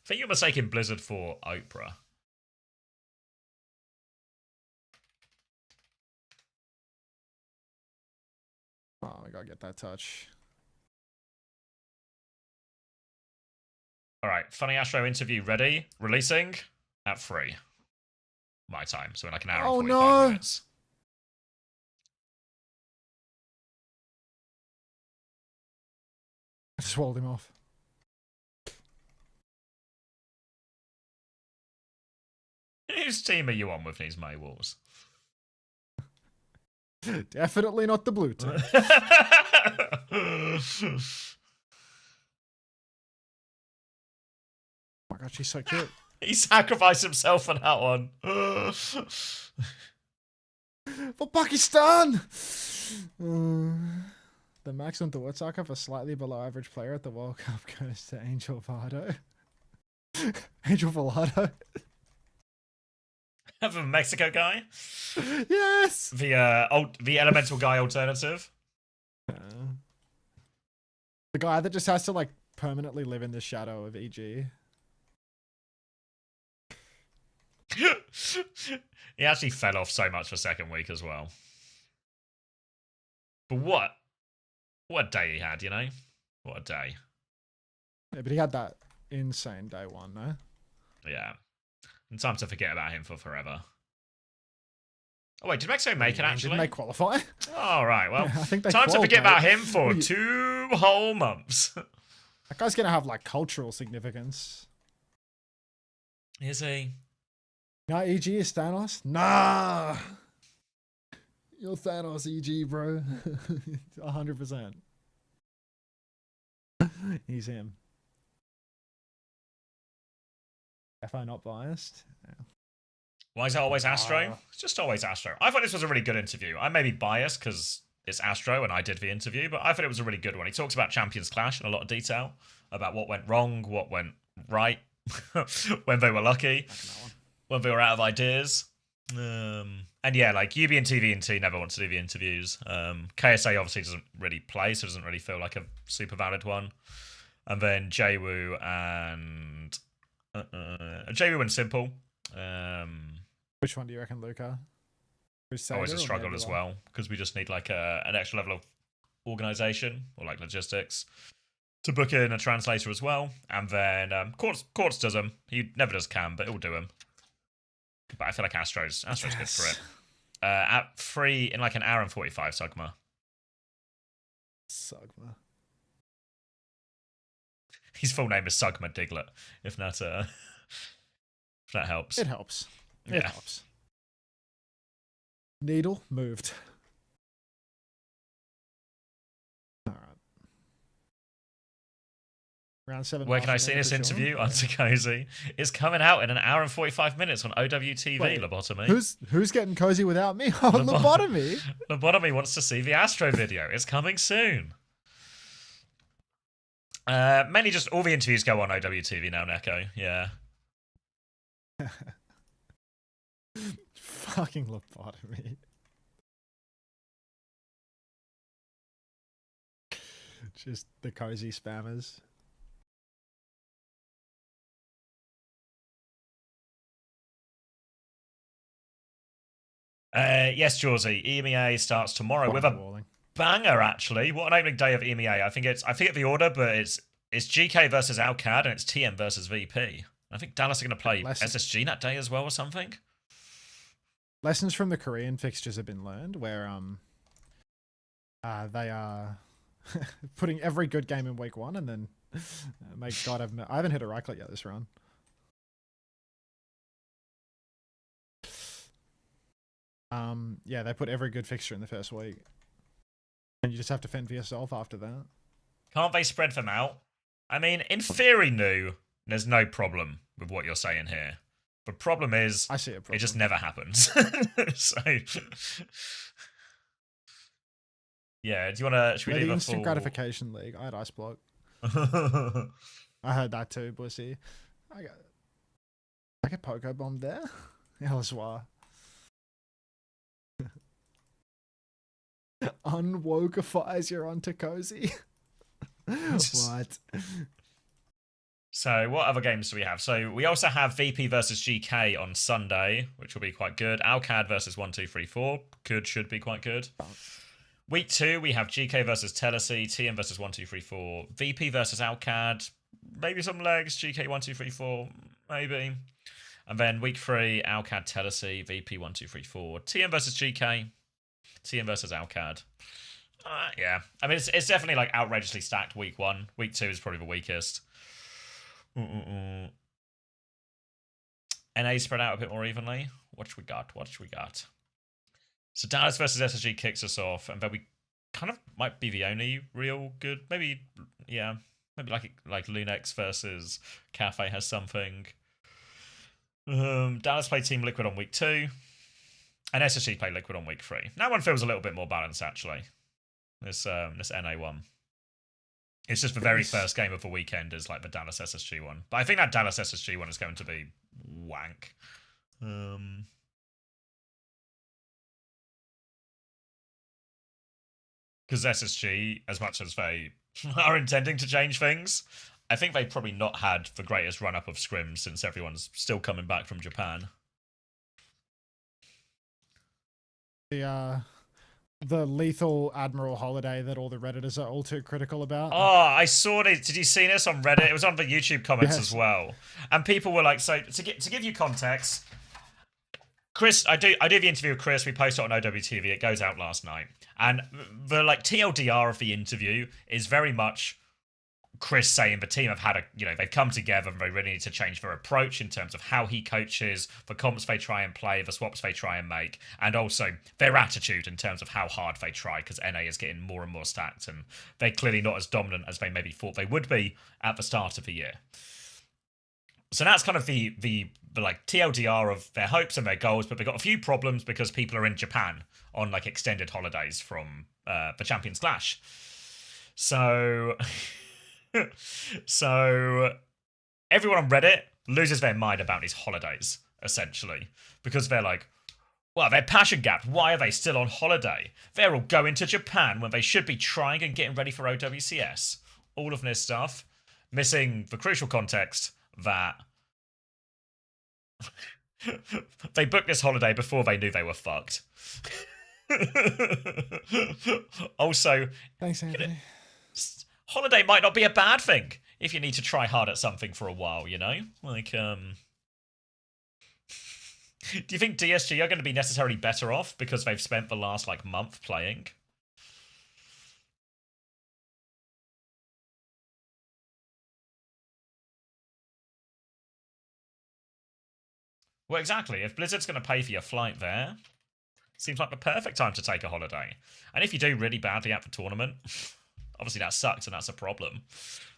I think you're mistaking Blizzard for Oprah. Oh, I gotta get that touch. All right, Funny Astro interview ready, releasing at 3 my time, so in like an hour Oh, and 45 no. minutes. I just walled him off. Whose team are you on with these May Wars? Definitely not the blue team. Oh my god, she's so cute. He sacrificed himself for that one. For Pakistan! The max on the Wartsaka for slightly below average player at the World Cup goes to Angel Vardo. Angel Velado. Have a Mexico guy. Yes! The elemental guy alternative. The guy that just has to like permanently live in the shadow of EG. He actually fell off so much for second week as well. But what a day he had, you know? What a day. Yeah, but he had that insane day one, no? Yeah. And time to forget about him for forever. Oh wait, did Mexico make it actually? Didn't they qualify? All right, well, I think they time to forget qualified. about him for 2 whole months. That guy's gonna have like cultural significance. Is he? No, EG is Thanos. Nah, you're Thanos, EG, bro. 100%. He's him. If I'm not biased. Yeah. Why is it always Astro? It's just always Astro. I thought this was a really good interview. I may be biased because it's Astro and I did the interview, but I thought it was a really good one. He talks about Champions Clash in a lot of detail, about what went wrong, what went right, when they were lucky, when they were out of ideas. And yeah, like UB and TVNT never want to do the interviews. KSA obviously doesn't really play, so it doesn't really feel like a super valid one. And then JWoo and JWoo and Simple. Which one do you reckon, Luca? Always a struggle as well, because we just need like an extra level of organization or like logistics to book in a translator as well. And then Quartz does them. He never does Cam, but he'll do them. But I feel like Astro's good for it. At 3 in like an hour and 45, Sugma. His full name is Sugma Diglett, if that helps. It helps. It helps. Needle moved. All right. Round 7. Where can I see this interview? On Cozy. It's coming out in an hour and 45 minutes on OWTV. Wait, Lobotomy. Who's getting cozy without me? Oh, Lobotomy. Lobotomy wants to see the Astro video. It's coming soon. Mainly just all the interviews go on OWTV now, Neko. Yeah. Fucking Lobotomy. Just the cozy spammers. Yes, Jawsy. EMEA starts tomorrow with a banger. Actually, what an opening day of EMEA. I forget the order, but it's GK versus Alcad and it's TM versus VP. I think Dallas are going to play SSG that day as well or something. Lessons from the Korean fixtures have been learned, where they are putting every good game in week 1 and then make God have. I haven't hit a right click yet this run. Yeah, they put every good fixture in the first week, and you just have to fend for yourself after that. Can't they spread them out? I mean, in theory, there's no problem with what you're saying here. The problem is, I see a problem. It just never happens. So, yeah. Do you want to? Should we the leave a instant full gratification league? I had ice block. I heard that too, Bussy. I get poker bombed there. Elsewhere. Unwokifies you're onto cozy. What? So what other games do we have? So we also have VP versus GK on Sunday, which will be quite good. Alcad versus 1234 should be quite good. Week 2 we have GK versus Telesi, TM versus 1234, VP versus Alcad, maybe some legs, GK 1234 maybe. And then week 3 Alcad Telesi, VP 1234, TM versus GK, TM versus Alcad. Yeah, I mean it's definitely like outrageously stacked week 1. Week 2 is probably the weakest. NA spread out a bit more evenly. What we got? So Dallas versus SSG kicks us off, and then we kind of might be the only real good. Maybe like Lunex versus Cafe has something. Dallas play Team Liquid on week 2, and SSG play Liquid on week 3. That one feels a little bit more balanced actually. This NA one. It's just the very first game of the weekend is like the Dallas SSG one. But I think that Dallas SSG one is going to be wank. Because SSG, as much as they are intending to change things, I think they've probably not had the greatest run-up of scrims since everyone's still coming back from Japan. The lethal Admiral holiday that all the Redditors are all too critical about. Oh, I saw it. Did you see this on Reddit? It was on the YouTube comments as well. And people were like, so to give you context, Chris, I do the interview with Chris. We post it on OWTV. It goes out last night, and the like TLDR of the interview is very much Chris saying the team have had they've come together and they really need to change their approach in terms of how he coaches, the comps they try and play, the swaps they try and make, and also their attitude in terms of how hard they try, because NA is getting more and more stacked and they're clearly not as dominant as they maybe thought they would be at the start of the year. So that's kind of the like TLDR of their hopes and their goals, but they've got a few problems because people are in Japan on like extended holidays from the Champions Clash. So everyone on Reddit loses their mind about these holidays, essentially, because they're like, well, they're passion gapped. Why are they still on holiday? They're all going to Japan when they should be trying and getting ready for OWCS. All of this stuff, missing the crucial context that they booked this holiday before they knew they were fucked. Also, Thanks, Anthony. holiday might not be a bad thing if you need to try hard at something for a while, you know? Like, do you think DSG are going to be necessarily better off because they've spent the last, like, month playing? Well, exactly. If Blizzard's going to pay for your flight there, seems like the perfect time to take a holiday. And if you do really badly at the tournament, obviously that sucks and that's a problem.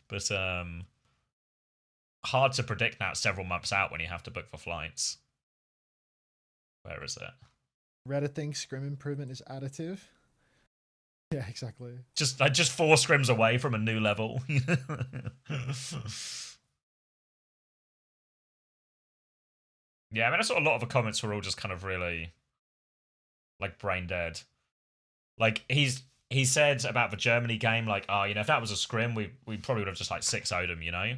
But hard to predict now several months out when you have to book for flights. Where is it? Reddit thinks scrim improvement is additive. Yeah, exactly. Just 4 scrims away from a new level. Yeah, I mean, I saw a lot of the comments were all just kind of really, like, brain dead. Like, he said about the Germany game, like, oh, if that was a scrim, we probably would have just, like, 6-0'd them, you know?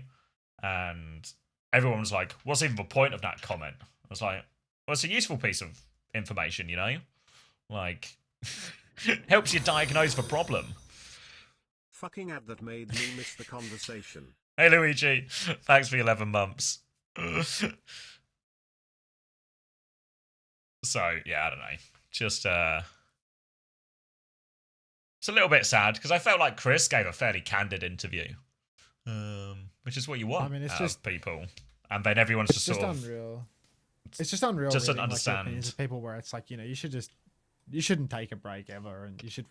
And everyone was like, what's even the point of that comment? I was like, well, it's a useful piece of information, you know? Like, helps you diagnose the problem. Fucking ad that made me miss the conversation. Hey, Luigi. Thanks for 11 months. So, yeah, I don't know. Just, it's a little bit sad, because I felt like Chris gave a fairly candid interview. Which is what you want out of people. And then everyone's just sort of... unreal. It's just unreal. Just reading, don't understand. Like, people where it's like, you shouldn't take a break ever, and you should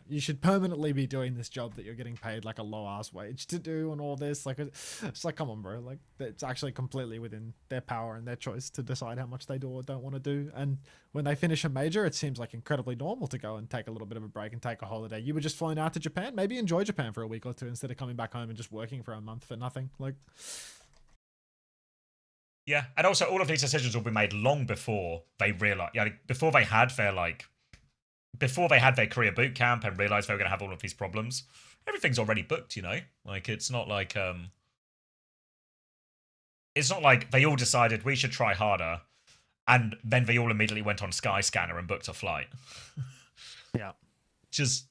you should permanently be doing this job that you're getting paid like a low ass wage to do, and all this. Like, it's like, come on, bro. Like, it's actually completely within their power and their choice to decide how much they do or don't want to do. And when they finish a major, it seems like incredibly normal to go and take a little bit of a break and take a holiday. You were just flying out to Japan, maybe enjoy Japan for a week or two instead of coming back home and just working for a month for nothing. Like, yeah, and also all of these decisions will be made long before they realize, before they had their career boot camp and realized they were going to have all of these problems. Everything's already booked, you know? Like, it's not like they all decided we should try harder, and then they all immediately went on Skyscanner and booked a flight. yeah. Just,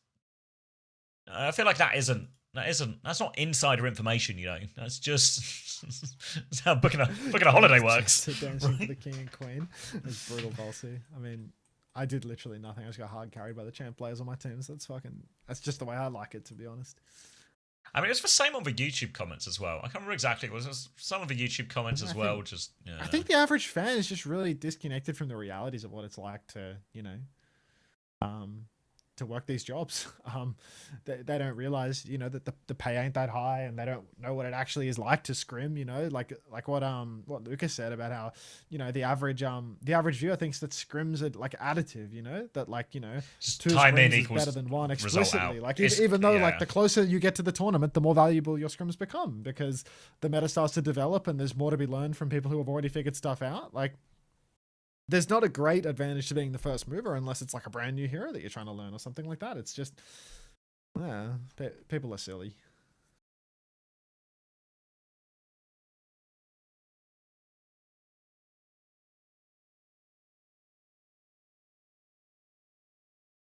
I feel like that's not insider information, you know? That's just that's how booking a holiday works. Dancing for the king and queen. It's brutal, bossy. I mean, I did literally nothing. I just got hard carried by the champ players on my teams. That's just the way I like it, to be honest. I mean, it's the same on the YouTube comments as well. I can't remember exactly. It was some of the YouTube comments as well. I think the average fan is just really disconnected from the realities of what it's like to, to work these jobs. They don't realize, that the pay ain't that high, and they don't know what it actually is like to scrim, like what Lucas said about how, the average viewer thinks that scrims are like additive, that like, just 2 time in scrims is equals better than 1 result explicitly. out. Like, even though like the closer you get to the tournament, the more valuable your scrims become, because the meta starts to develop and there's more to be learned from people who have already figured stuff out. Like, there's not a great advantage to being the first mover unless it's like a brand new hero that you're trying to learn or something like that. It's just, people are silly.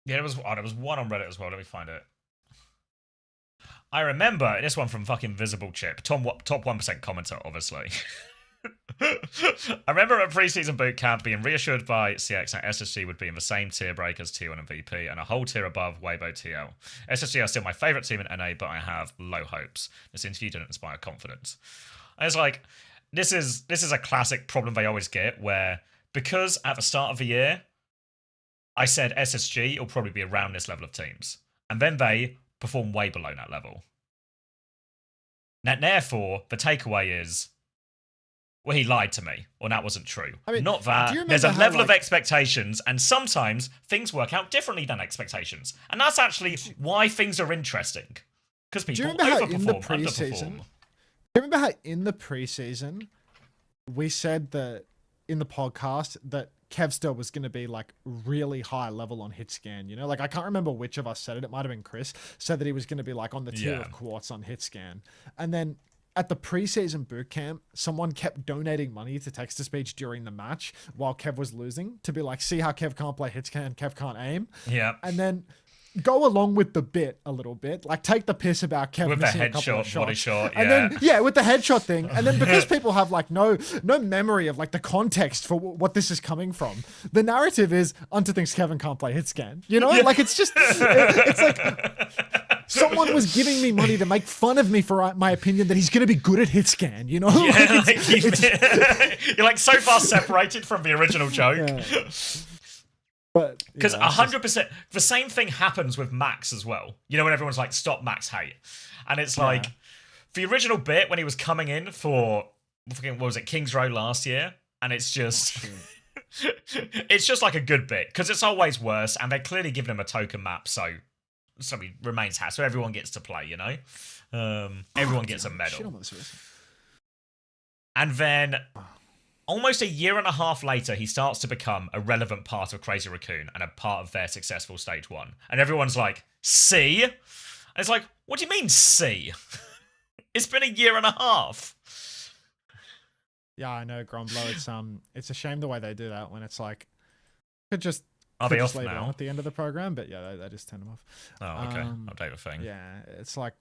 Yeah, there was one on Reddit as well. Let me find it. I remember this one from fucking Visible Chip, top 1% commenter, obviously. I remember at preseason boot camp being reassured by CX that SSG would be in the same tier break as T1 and VP and a whole tier above Weibo TL. SSG are still my favourite team in NA, but I have low hopes. This interview didn't inspire confidence. And it's like, this is a classic problem they always get, where because at the start of the year, I said SSG will probably be around this level of teams. And then they perform way below that level. Now, therefore, the takeaway is, well, he lied to me, or that wasn't true. I mean, not do that. you There's a remember how, level of like- expectations, and sometimes things work out differently than expectations. And that's actually why things are interesting. Because Do you people remember how in the overperform, preseason? underperform. Do you remember how in the preseason we said that in the podcast that Kevstar was going to be like really high level on hit scan? You know, like I can't remember which of us said it. It might have been Chris said that he was going to be like on the tier Yeah. of Quartz on hit scan, and then at the preseason boot camp, someone kept donating money to text to speech during the match while Kev was losing to be like, see how Kev can't play hit scan, Kev can't aim, Yeah. and then go along with the bit a little bit, like take the piss about Kev With the missing a couple of headshot, body shots. shot, And yeah. then, yeah, with the headshot thing. And then because people have like no memory of like the context for what this is coming from, the narrative is Unter thinks Kevin can't play hit scan. You know, like it's just, it's like someone was giving me money to make fun of me for my opinion that he's going to be good at hit scan, you know? Yeah, Like, like, you're like so far separated from the original joke. yeah. But Because yeah, it's just- 100%, the same thing happens with Max as well. You know, when everyone's like, stop Max hate. And it's like, the original bit when he was coming in for, what was it, Kings Row last year? And it's just, it's just like a good bit, because it's always worse, and they're clearly giving him a token map, so he remains hat, so everyone gets to play, you know? Everyone gets a Shit, medal. I'm on this. And then, almost a year and a half later, he starts to become a relevant part of Crazy Raccoon and a part of their successful stage one. And everyone's like, see? And it's like, what do you mean, see? It's been a year and a half. Yeah, I know, Grumblo. It's a shame the way they do that when it's like could just Are could they just off leave it on now? at the end of the program, but yeah, they just turn them off. Oh, okay. Um, Update the thing. Yeah, it's like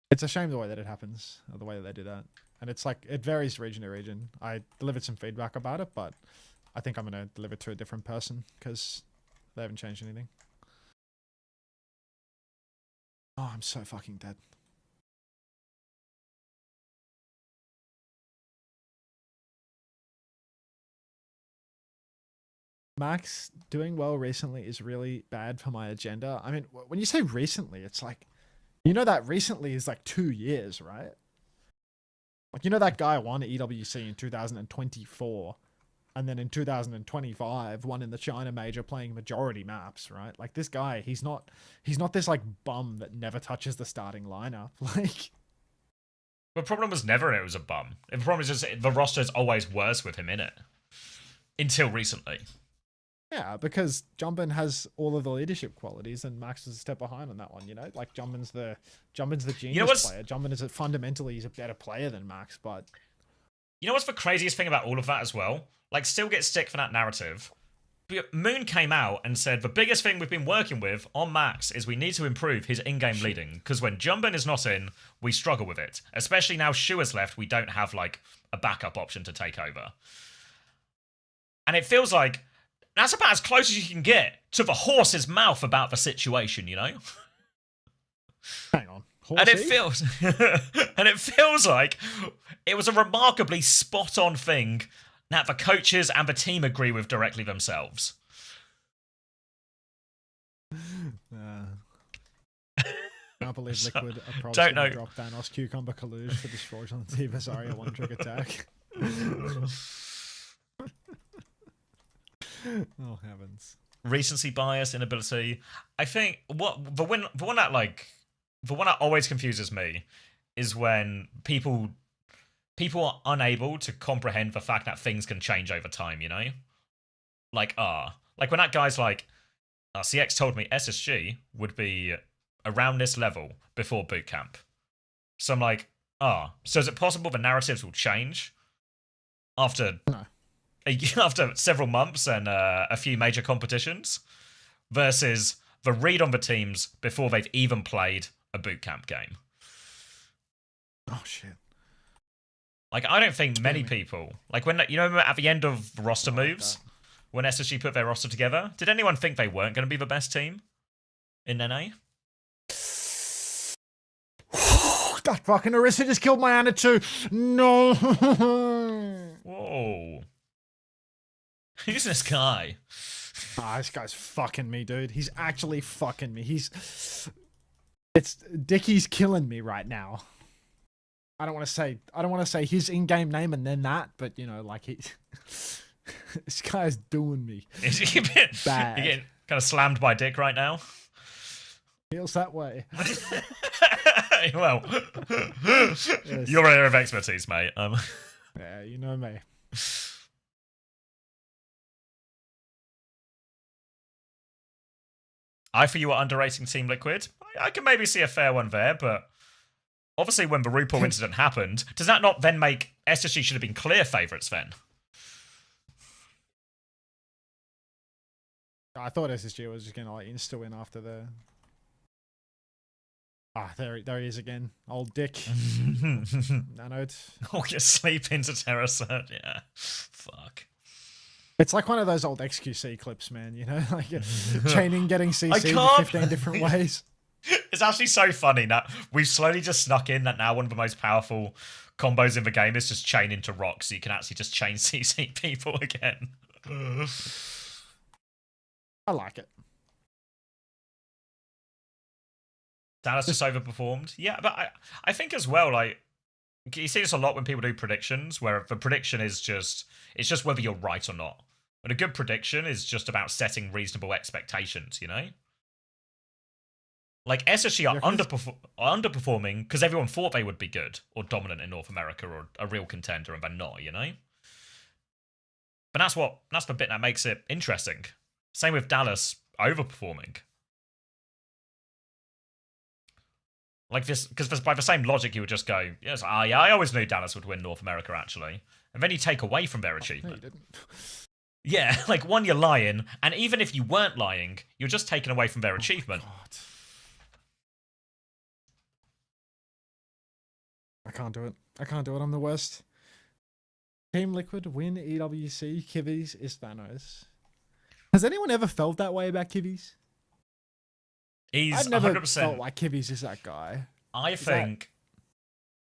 it's a shame the way that it happens, or the way that they do that, and it's like it varies region to region. I delivered some feedback about it, but I think I'm gonna deliver it to a different person because they haven't changed anything. Oh, I'm so fucking dead. Max doing well recently is really bad for my agenda. I mean, when you say recently, it's like, you know that recently is like 2 years, right? Like, you know that guy won EWC in 2024, and then in 2025 won in the China Major playing majority maps, right? Like this guy, he's not this like bum that never touches the starting lineup. Like, The problem was never it was a bum. The problem is just the roster's always worse with him in it. Until recently. yeah, because Jumbin has all of the leadership qualities, and Max is a step behind on that one. You know, like Jumbin's the genius what's- player. Jumbin is fundamentally he's a better player than Max, but You know what's the craziest thing about all of that as well? Like, still get stick for that narrative. But Moon came out and said the biggest thing we've been working with on Max is we need to improve his in-game leading, because when Jumbin is not in, we struggle with it. Especially now Shu has left, we don't have, like, a backup option to take over. And it feels like that's about as close as you can get to the horse's mouth about the situation, you know? hang on. And it Horsey? feels like it was a remarkably spot-on thing that the coaches and the team agree with directly themselves. Can't believe Liquid are don't probably know. drop Thanos Cucumber Kaluge for this fraudulent Zarya one trick attack. Oh heavens. Recency bias, inability. I think the one that always confuses me is when people are unable to comprehend the fact that things can change over time, you know? Like when that guy's like, CX told me SSG would be around this level before boot camp. So I'm like, so is it possible the narratives will change after No. after several months and a few major competitions versus the read on the teams before they've even played a boot camp game? Oh shit. Like, I don't think many people, like when, you know, at the end of roster I like moves, that. when SSG put their roster together, did anyone think they weren't going to be the best team in NA? That fucking Orisa just killed my Ana too. No. Whoa. Who's this guy? Ah, this guy's fucking me, dude. He's actually fucking me. It's Dickie's killing me right now. I don't want to say his in-game name and then that, but you know, like this guy's doing me. Is he Bad. You're getting kind of slammed by Dick right now? Feels that way. Well, Yes. your area of expertise, mate. Yeah, you know me. I feel you are underrating Team Liquid. I can maybe see a fair one there, but obviously when the RuPaul incident happened, does that not then make SSG should have been clear favourites then? I thought SSG was just gonna like insta win after the. Ah, there he is again. Old Dick. Nanoed. Oh, you sleep into Terror Surge. Yeah. Fuck. It's like one of those old XQC clips, man. You know, like chaining getting CC can't- 15 different ways. It's actually so funny now. We've slowly just snuck in that now one of the most powerful combos in the game is just chain into rocks, so you can actually just chain CC people again. I like it. Dallas just overperformed. Yeah, but I think as well, like, you see this a lot when people do predictions, where the prediction is just, it's just whether you're right or not. But a good prediction is just about setting reasonable expectations, you know? Like, SSG are underperforming because everyone thought they would be good or dominant in North America or a real contender, and they're not, you know? But that's the bit that makes it interesting. Same with Dallas overperforming. Like this, because by the same logic, you would just go, yes, yeah, I always knew Dallas would win North America, actually. And then you take away from their No, you achievement. didn't. Yeah, like, one, you're lying, and even if you weren't lying, you're just taking away from their achievement. God. I can't do it. I can't do it. I'm the worst. Team Liquid win EWC. Kivis is Thanos. Has anyone ever felt that way about Kivis? He's I've never 100%. felt like Kivis is that guy. I think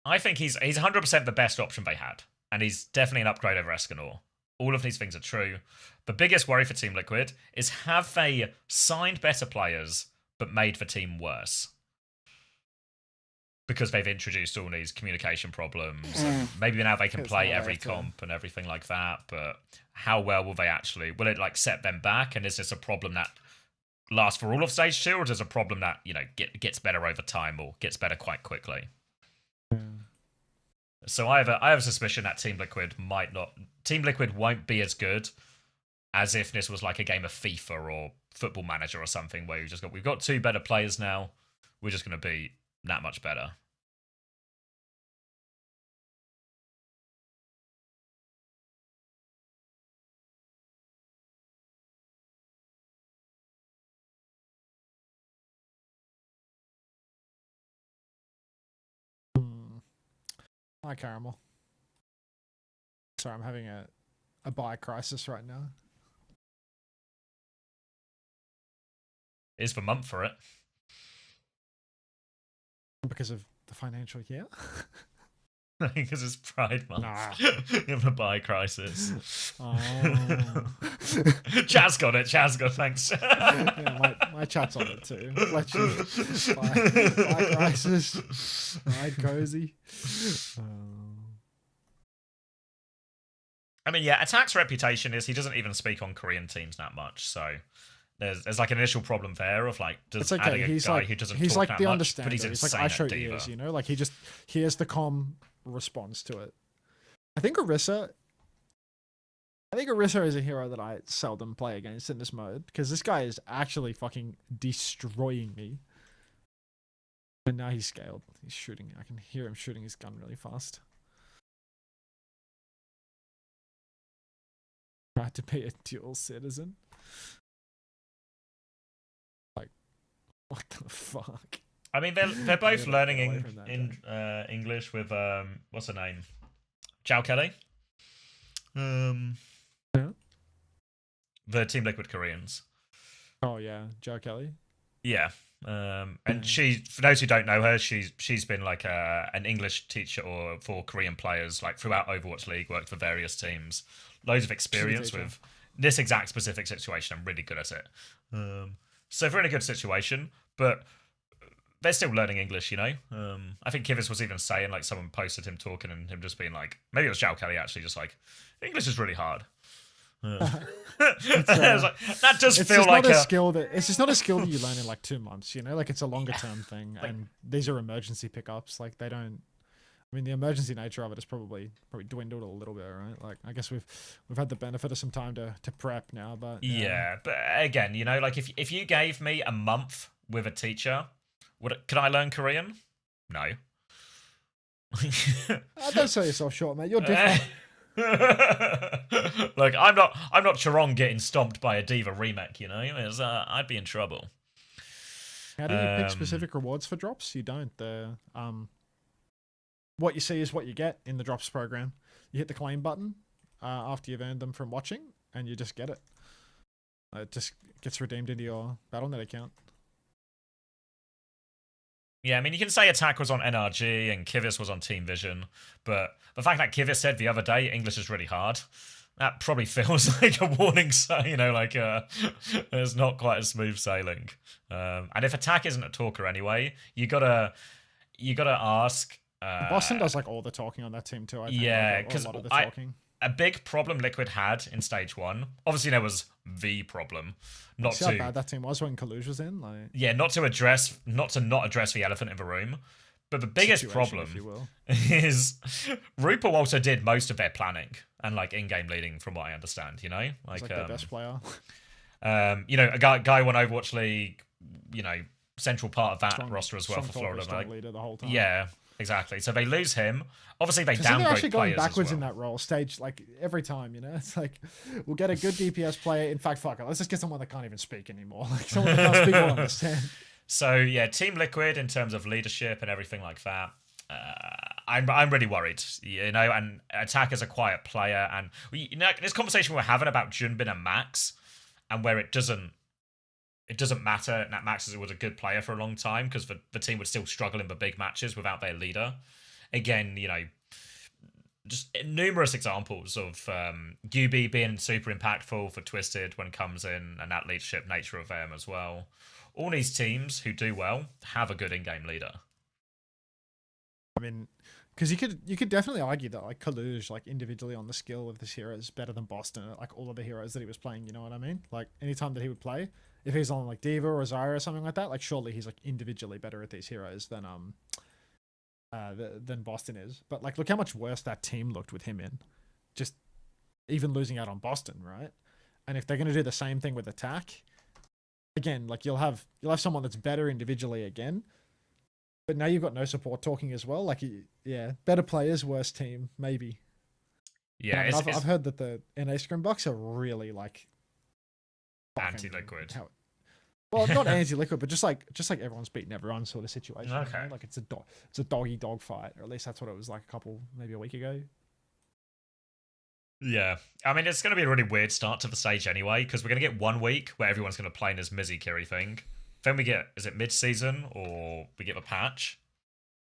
he's 100% the best option they had, and he's definitely an upgrade over Escanor. All of these things are true. The biggest worry for Team Liquid is, have they signed better players but made the team worse? Because they've introduced all these communication problems. And maybe now they can It's play not every right to- comp and everything like that, but how well will they actually... Will it, like, set them back? And is this a problem that lasts for all of Stage 2, or is it a problem that, you know, gets better over time or gets better quite quickly? So I have a suspicion that Team Liquid might not... Team Liquid won't be as good as if this was like a game of FIFA or Football Manager or something, where we've got two better players now. We're just going to be that much better. Hi, Caramel. Sorry, I'm having a buy crisis right now. Is the month for it. Because of the financial year? Because it's Pride Month. Nah. You have a buy crisis. Oh. Chaz got it. Chaz got it. Thanks. Yeah, my chat's on it too. Fletcher, buy crisis, ride cozy. I mean, yeah, Attack's reputation is he doesn't even speak on Korean teams that much, so there's like an initial problem there of like It's adding okay. a He's guy like who doesn't he's talk like that the much, understander. but he's He's like insane I at show Diva. ears, you know. Like he just hears the comm, responds to it. I think Orisa is a hero that I seldom play against in this mode because this guy is actually fucking destroying me. But now he's scaled. He's shooting. I can hear him shooting his gun really fast. Tried to be a dual citizen. Like, what the fuck? I mean, they're both Yeah, learning get away from that English with what's her name, Zhao Kelly. Yeah. The Team Liquid Koreans. Oh yeah, Joe Kelly. Yeah. And she, for those who don't know her, she's been like an English teacher or for Korean players like throughout Overwatch League, worked for various teams, loads of experience teacher. with this exact specific situation. I'm really good at it. So they're in a good situation, but they're still learning English, you know. I think Kivis was even saying like someone posted him talking and him just being like, maybe it was Zhao Kelly actually, just like English is really hard. It's like, that does It's feel just like not a a skill that it's just not a skill that you learn in like 2 months, you know, like it's a longer term thing, Like- and these are emergency pickups. Like they don't. I mean, the emergency nature of it is probably dwindled a little bit, right? Like I guess we've had the benefit of some time to prep now, but Yeah, but again, you know, like if you gave me a month with a teacher, could I learn Korean? No. Don't sell yourself short, mate. You're different. Like I'm not Charong getting stomped by a Diva remake, you know. I'd be in trouble. How do you pick specific rewards for drops? You don't. What you see is what you get in the drops program. You hit the claim button after you've earned them from watching, and you just get it. It just gets redeemed into your Battle.net account. Yeah, I mean, you can say Attack was on NRG and Kivis was on Team Vision, but the fact that Kivis said the other day English is really hard, that probably feels like a warning sign, you know, like it's not quite a smooth sailing. And if Attack isn't a talker anyway, you gotta ask. Boston does like all the talking on that team too. I think. Yeah, because a lot of the I- talking. A big problem Liquid had in stage 1. Obviously, there was the problem, not See how to bad that team was when Kaluj was in. Like not to not address the elephant in the room. But the biggest situation, problem if you will. is Rupert also did most of their planning and like in-game leading, from what I understand. You know, He's like their best player. you know, a guy won Overwatch League. You know, central part of that Strong- roster as well for strong Florida. talker, strong Like, leader the whole time. yeah, exactly. So they lose him. Obviously, they So they're downgrade actually going players as backwards well. in that role stage, like every time, you know. It's like we'll get a good DPS player. In fact, fuck it, let's just get someone that can't even speak anymore. Like someone that can't speak will understand. So yeah, Team Liquid in terms of leadership and everything like that. I'm really worried, you know. And Attack is a quiet player, and you know this conversation we're having about Junbin and Max, and where it doesn't matter that Max was a good player for a long time because the team would still struggle in the big matches without their leader. Again, you know, just numerous examples of UB being super impactful for Twisted when it comes in, and that leadership nature of them as well. All these teams who do well have a good in-game leader. I mean, because you could definitely argue that like Kaluj, like individually on the skill of this hero, is better than Boston. Like all of the heroes that he was playing, you know what I mean? Like anytime that he would play, if he's on like Diva or Zyra or something like that, like surely he's like individually better at these heroes than Boston is. But like, look how much worse that team looked with him in, just even losing out on Boston, right? And if they're gonna do the same thing with Attack, again, like you'll have someone that's better individually again, but now you've got no support talking as well. Like, yeah, better players, worse team, maybe. Yeah, I mean, I've heard that the NA Scrimbucks are really like fucking- anti-liquid. Well, not anti-liquid, but just like everyone's beating everyone sort of situation. you Okay. know? Like it's a dog fight, or at least that's what it was like maybe a week ago. Yeah, I mean, it's going to be a really weird start to the stage anyway, because we're going to get 1 week where everyone's going to play in this Mizzy Kiri thing. Then we get, is it mid-season or we get the patch?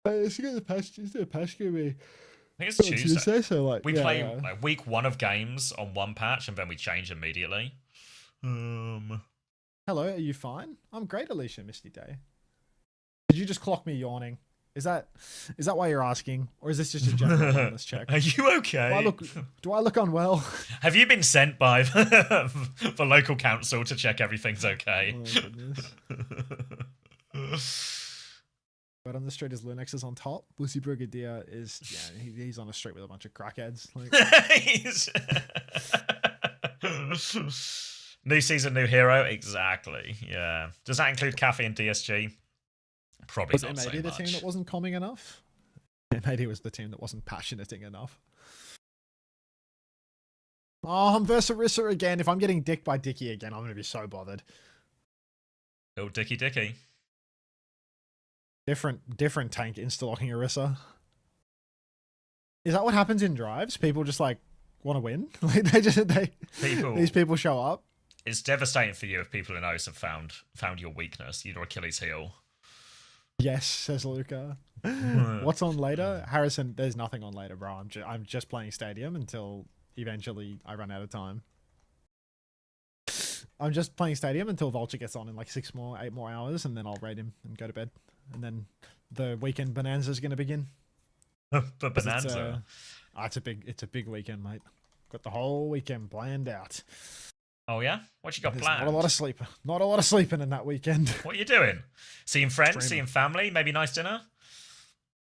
It's the patch. Is there a patch gonna be? I think it's Tuesday. So like We play like week 1 of games on one patch and then we change immediately. Hello, are you fine? I'm great, Alicia Misty Day. Did you just clock me yawning? Is that why you're asking, or is this just a general wellness check? Are you okay? Do I look unwell? Have you been sent by the local council to check everything's okay? Oh, goodness. But on the street is Linux is on top. Lucy Brigadier is he's on the street with a bunch of crackheads. Like, New season, new hero. Exactly. Yeah. Does that include Cafe and DSG? Probably was not MAD so the much. team that wasn't calming enough? MAD was the team that wasn't passionating enough. Oh, I'm versus Rissa again. If I'm getting dicked by Dicky again, I'm going to be so bothered. Oh, Dicky. Different tank insta-locking Orisa. Is that what happens in drives? People just like want to win. Like People, these people show up. it's devastating for you if people in OWCS have found your weakness, your Achilles heel. Yes, says Luca. What's on later, Harrison? There's nothing on later, bro. I'm just playing Stadium until eventually I run out of time. I'm just playing Stadium until Vulture gets on in like 8 more hours, and then I'll raid him and go to bed. And then the weekend bonanza is going to begin. But Bonanza. It's a big weekend, mate. Got the whole weekend planned out. Oh yeah, what you got There's planned? Not a lot of sleeping in that weekend. What are you doing? Seeing friends, Streaming. seeing family, maybe nice dinner.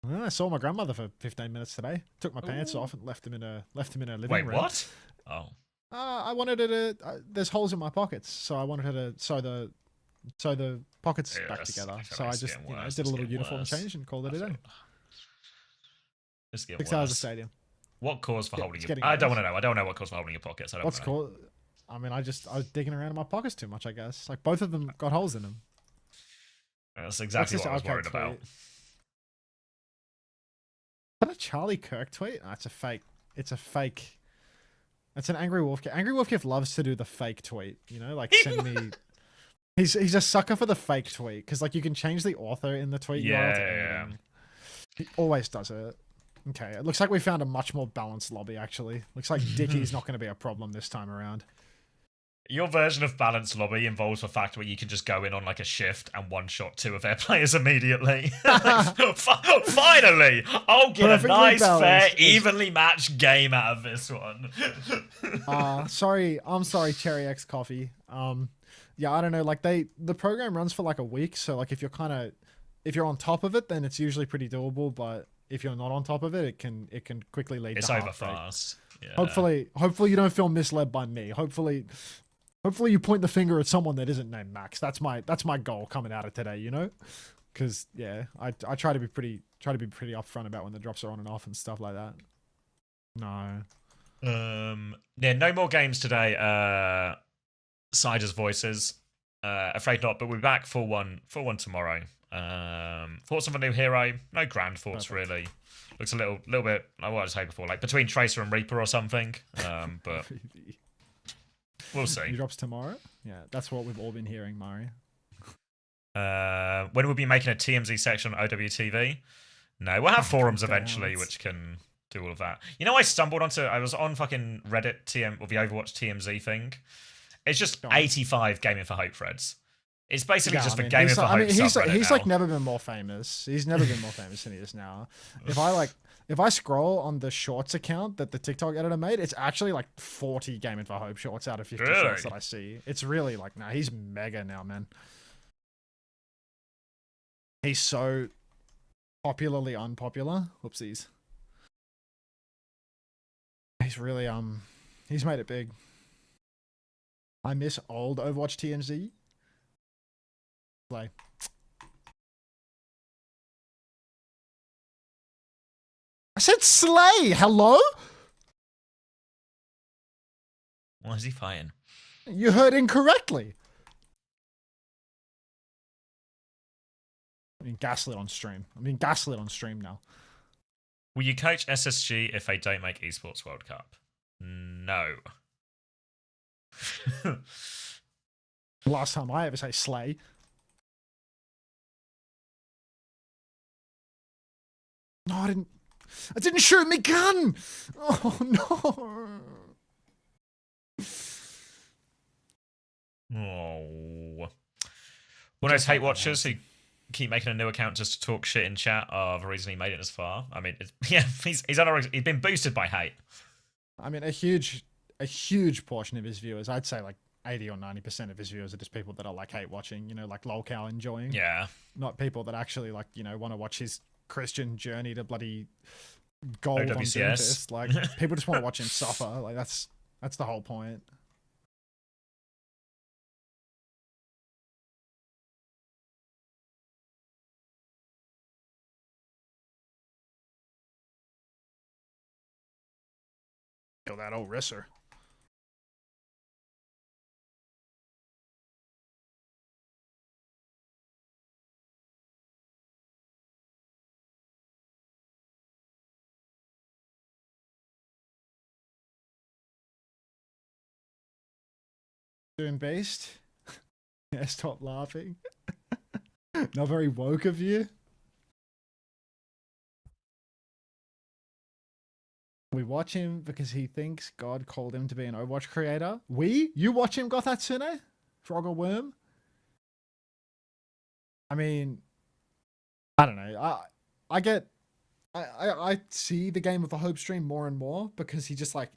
Well, I saw my grandmother for 15 minutes today. Took my pants Ooh. off and left him in her living Wait, room. what? Oh, I wanted her to. There's holes in my pockets, so I wanted her to sew the pockets Yeah, back that's- together. it's So I always just getting worse, did a it's little getting uniform worse. change and called it a day. It's getting 6 hours of worse. stadium. What cause for Yeah, holding it's your? getting I don't worse. want to know. I don't know what cause for holding your pockets. I don't What's know. called? I mean, I was digging around in my pockets too much. I guess like both of them got holes in them. That's exactly What's what I was this worried arcade about. tweet? Is that a Charlie Kirk tweet? Oh, it's a fake. It's a fake. It's an Angry Wolf. Angry Wolf loves to do the fake tweet. You know, like send me. He's a sucker for the fake tweet because like you can change the author in the tweet URL to Yeah. anything. He always does it. Okay, it looks like we found a much more balanced lobby. Actually, looks like Dickie's not going to be a problem this time around. Your version of balanced lobby involves the fact where you can just go in on like a shift and one-shot 2 of their players immediately. Finally, I'll get Perfectly a nice, fair, balanced. evenly matched game out of this one. Sorry, I'm sorry, Cherry X Coffee. Yeah, I don't know. Like the program runs for like a week, so like if you're on top of it, then it's usually pretty doable. But if you're not on top of it, it can quickly lead It's to over heartbreak. fast. Yeah. Hopefully you don't feel misled by me. Hopefully you point the finger at someone that isn't named Max. That's my goal coming out of today, you know? Because yeah, I try to be pretty upfront about when the drops are on and off and stuff like that. No. Yeah, no more games today. Siders voices. Afraid not, but we're back for one tomorrow. Thoughts on the new hero? No grand thoughts really. Looks a little bit like what I was hoping for, like between Tracer and Reaper or something. But we'll see. New drops tomorrow? Yeah, that's what we've all been hearing, Mari. When we'll be making a TMZ section on OWTV? No, we'll have forums damn eventually it. which can do all of that. You know, I was on fucking Reddit or the Overwatch TMZ thing. It's just Go on. 85 Gaming for Hope threads. It's basically just I the mean, Gaming he's for like- Hope I mean, he's subreddit like now. never been more famous. He's never been more famous than he is now. If I scroll on the shorts account that the TikTok editor made, it's actually like 40 Gaming for Hope shorts out of 50 Really? shorts that I see. It's really like, nah, he's mega now, man. He's so popularly unpopular. Whoopsies. He's really he's made it big. I miss old Overwatch TMZ. Play. I said slay. Hello? Why is he fighting? You heard incorrectly. I'm being gaslit on stream. Now. Will you coach SSG if they don't make Esports World Cup? No. Last time I ever say slay. No, I didn't shoot me gun. Oh no. Oh. One of those hate watchers who keep making a new account just to talk shit in chat are the reason he made it this far. I mean, he's been boosted by hate. I mean, a huge portion of his viewers, I'd say like 80 or 90% of his viewers are just people that are like hate watching, you know, like lolcow enjoying. Yeah. Not people that actually like, you know, want to watch his Christian journey to bloody gold on OWCS. Doomfist. Like people just want to watch him suffer. Like that's the whole point. Kill that old Risser. Doom Beast. Yeah, stop laughing. Not very woke of you. We watch him because he thinks God called him to be an Overwatch creator. You watch him, Gothatsune? Frog or Worm? I mean, I don't know. I see the Game of the Hope stream more and more because he just like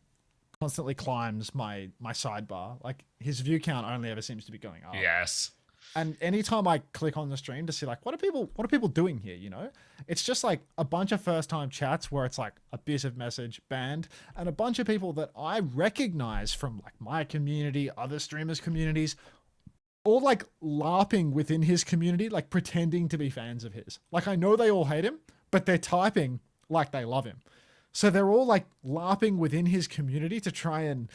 constantly climbs my sidebar. Like his view count only ever seems to be going up. Yes. And anytime I click on the stream to see like what are people doing here, you know? It's just like a bunch of first time chats where it's like abusive message banned and a bunch of people that I recognize from like my community, other streamers' communities, all like LARPing within his community, like pretending to be fans of his. Like I know they all hate him, but they're typing like they love him. So they're all like LARPing within his community to try and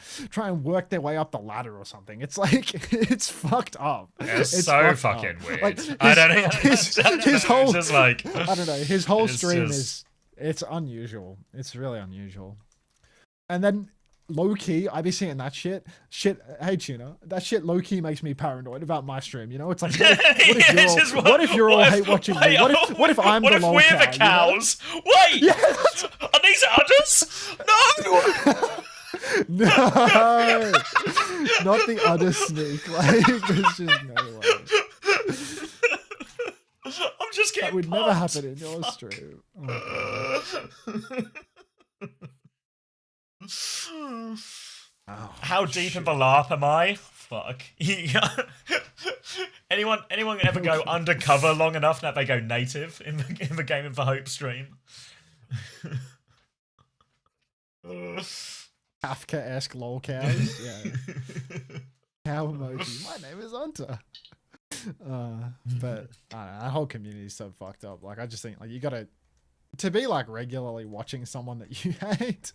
work their way up the ladder or something. It's like it's fucked up. It's so fucking weird. Like, I don't know. His whole just like I don't know. His whole it's stream just- it's unusual. It's really unusual. And then low key, I be seeing that shit. Hey Tuna, that shit low key makes me paranoid about my stream. You know, it's like what if you're all hate watching me? What if I'm the lol we're cow, the cows? You know? Wait, Yeah. are these udders? No. No, not the other sneak. Like, there's just no way. I'm just getting That would never pumped. happen in your stream. Oh, oh, How deep shit. in the LARP am I? Fuck. anyone ever go undercover long enough that they go native in the Game of the Hope stream? Kafka-esque lol cows. Yeah. Cow emoji. My name is Hunter. But I don't know, that whole community is so fucked up. Like I just think like you gotta to be like regularly watching someone that you hate,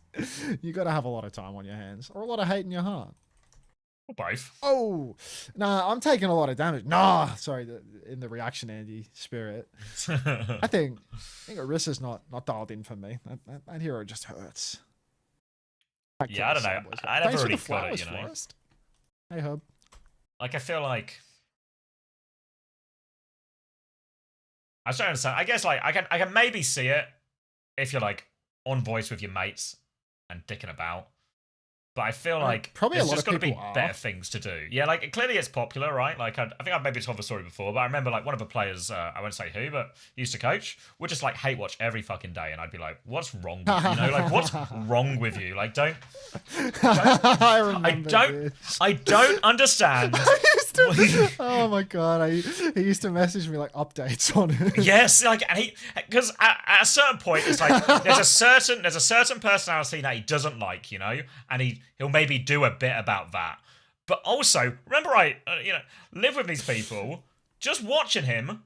you gotta have a lot of time on your hands or a lot of hate in your heart. Or both. Oh, nah, I'm taking a lot of damage. Nah, sorry, in the reaction Andy spirit. I think Orissa's not dialed in for me. That hero just hurts. Back to Yeah, I the don't know. Subways. I Thanks never for really the got it, flowers, you know. Forrest. Hey, Hub. Like, I feel like I don't understand. I guess like I can maybe see it if you're like on voice with your mates and dicking about. But I feel like probably a there's lot just of got to be people are. better things to do. Yeah, like clearly it's popular, right? Like I think I've maybe told the story before, but I remember like one of the players, I won't say who, but used to coach, would just like hate watch every fucking day, and I'd be like, "What's wrong with you? You know, like what's wrong with you? Like don't I remember this. I don't understand." Oh my god, he used to message me like updates on it. Yes, like and because at a certain point it's like there's a certain personality that he doesn't like, you know, and he'll maybe do a bit about that. But also, remember I live with these people, just watching him,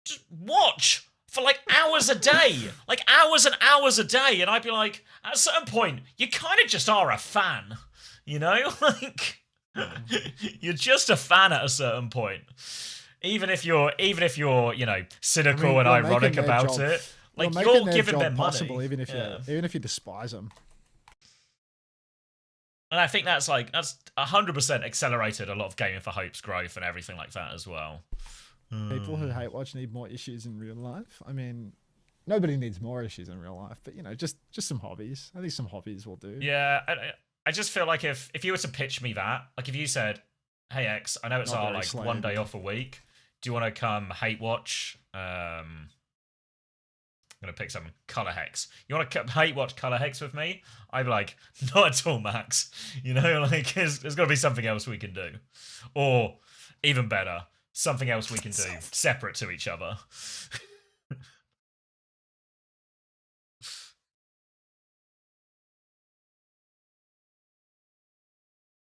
just watch for like hours a day, like hours and hours a day, and I'd be like, at a certain point, you kind of just are a fan, you know, like. You're just a fan at a certain point, even if you're cynical and you're ironic making their about job- it. Like making you're their giving job them possible, money, even if you despise them. And I think that's 100% accelerated a lot of Gaming for Hope's growth and everything like that as well. People who hate watch need more issues in real life. I mean, nobody needs more issues in real life, but you know, just some hobbies. I think some hobbies will do. Yeah, I just feel like if you were to pitch me that, like if you said, "Hey X, I know it's Not our very like slave, 1 day yeah. off a week. Do you want to come hate watch?" I'm gonna pick some color hex. You want to hate watch color hex with me? I'd be like, not at all, Max. You know, like there's got to be something else we can do, or even better, something else we can do separate to each other.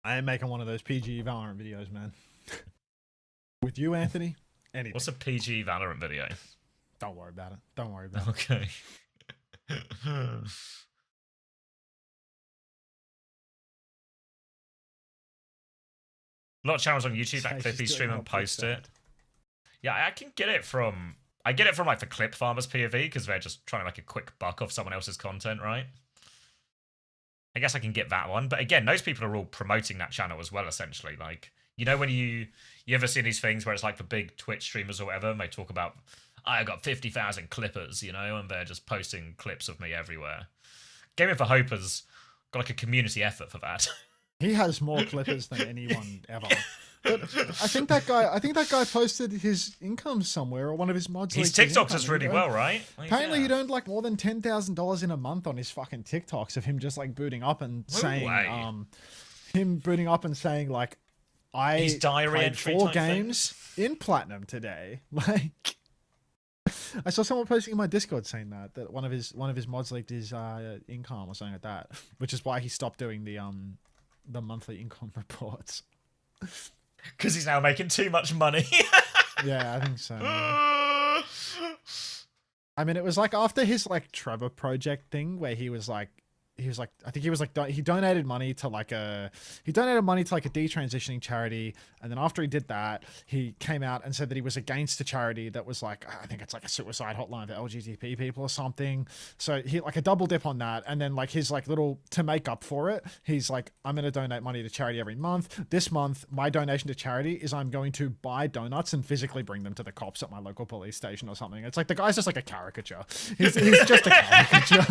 I am making one of those PG Valorant videos, man. With you, Anthony. Anything. What's a PG Valorant video? Don't worry about it. Don't worry about it. Okay. A lot of channels on YouTube that Chase clip is each doing stream and what post Pete it. said. Yeah, I get it from like the clip farmers POV because they're just trying to make a quick buck off someone else's content, right? I guess I can get that one, but again, those people are all promoting that channel as well, essentially. Like You know when you ever see these things where it's like the big Twitch streamers or whatever, and they talk about I got 50,000 clippers, you know, and they're just posting clips of me everywhere. Gaming for Hope has got like a community effort for that. He has more clippers than anyone ever. But I think that guy posted his income somewhere, or one of his mods. His TikToks does really well, right? Like, Apparently, yeah. he'd earned like more than $10,000 in a month on his fucking TikToks of him just like booting up and saying, like, his diary played entry 4 type games in platinum today. Like, I saw someone posting in my Discord saying that one of his mods leaked his income or something like that, which is why he stopped doing the monthly income reports. Because he's now making too much money. Yeah, I think so. I mean, it was like after his like Trevor project thing where he donated money to like a detransitioning charity, and then after he did that, he came out and said that he was against a charity that was like, I think it's like a suicide hotline for LGBT people or something. So he like a double dip on that, and then like his like little to make up for it, he's like, I'm going to donate money to charity every month. This month, my donation to charity is I'm going to buy donuts and physically bring them to the cops at my local police station or something. It's like the guy's just like a caricature. He's just a caricature.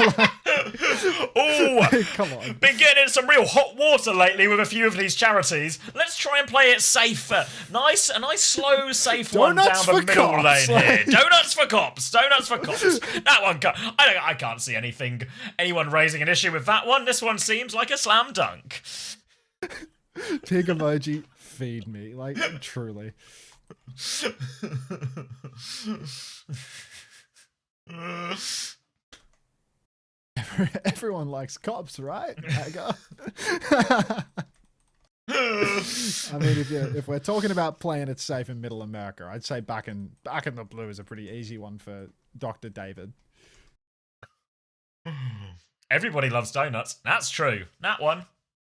Oh, come on. Been getting in some real hot water lately with a few of these charities. Let's try and play it safer. A nice slow, safe one down Donuts the for middle cops, lane here. like- Donuts for cops. That one, I can't see anyone raising an issue with that one. This one seems like a slam dunk. Pig emoji, feed me. Like, truly. Everyone likes cops, right? Hagar? I mean, if we're talking about playing it safe in Middle America, I'd say back in the blue is a pretty easy one for Dr. David. Everybody loves donuts. That's true. That one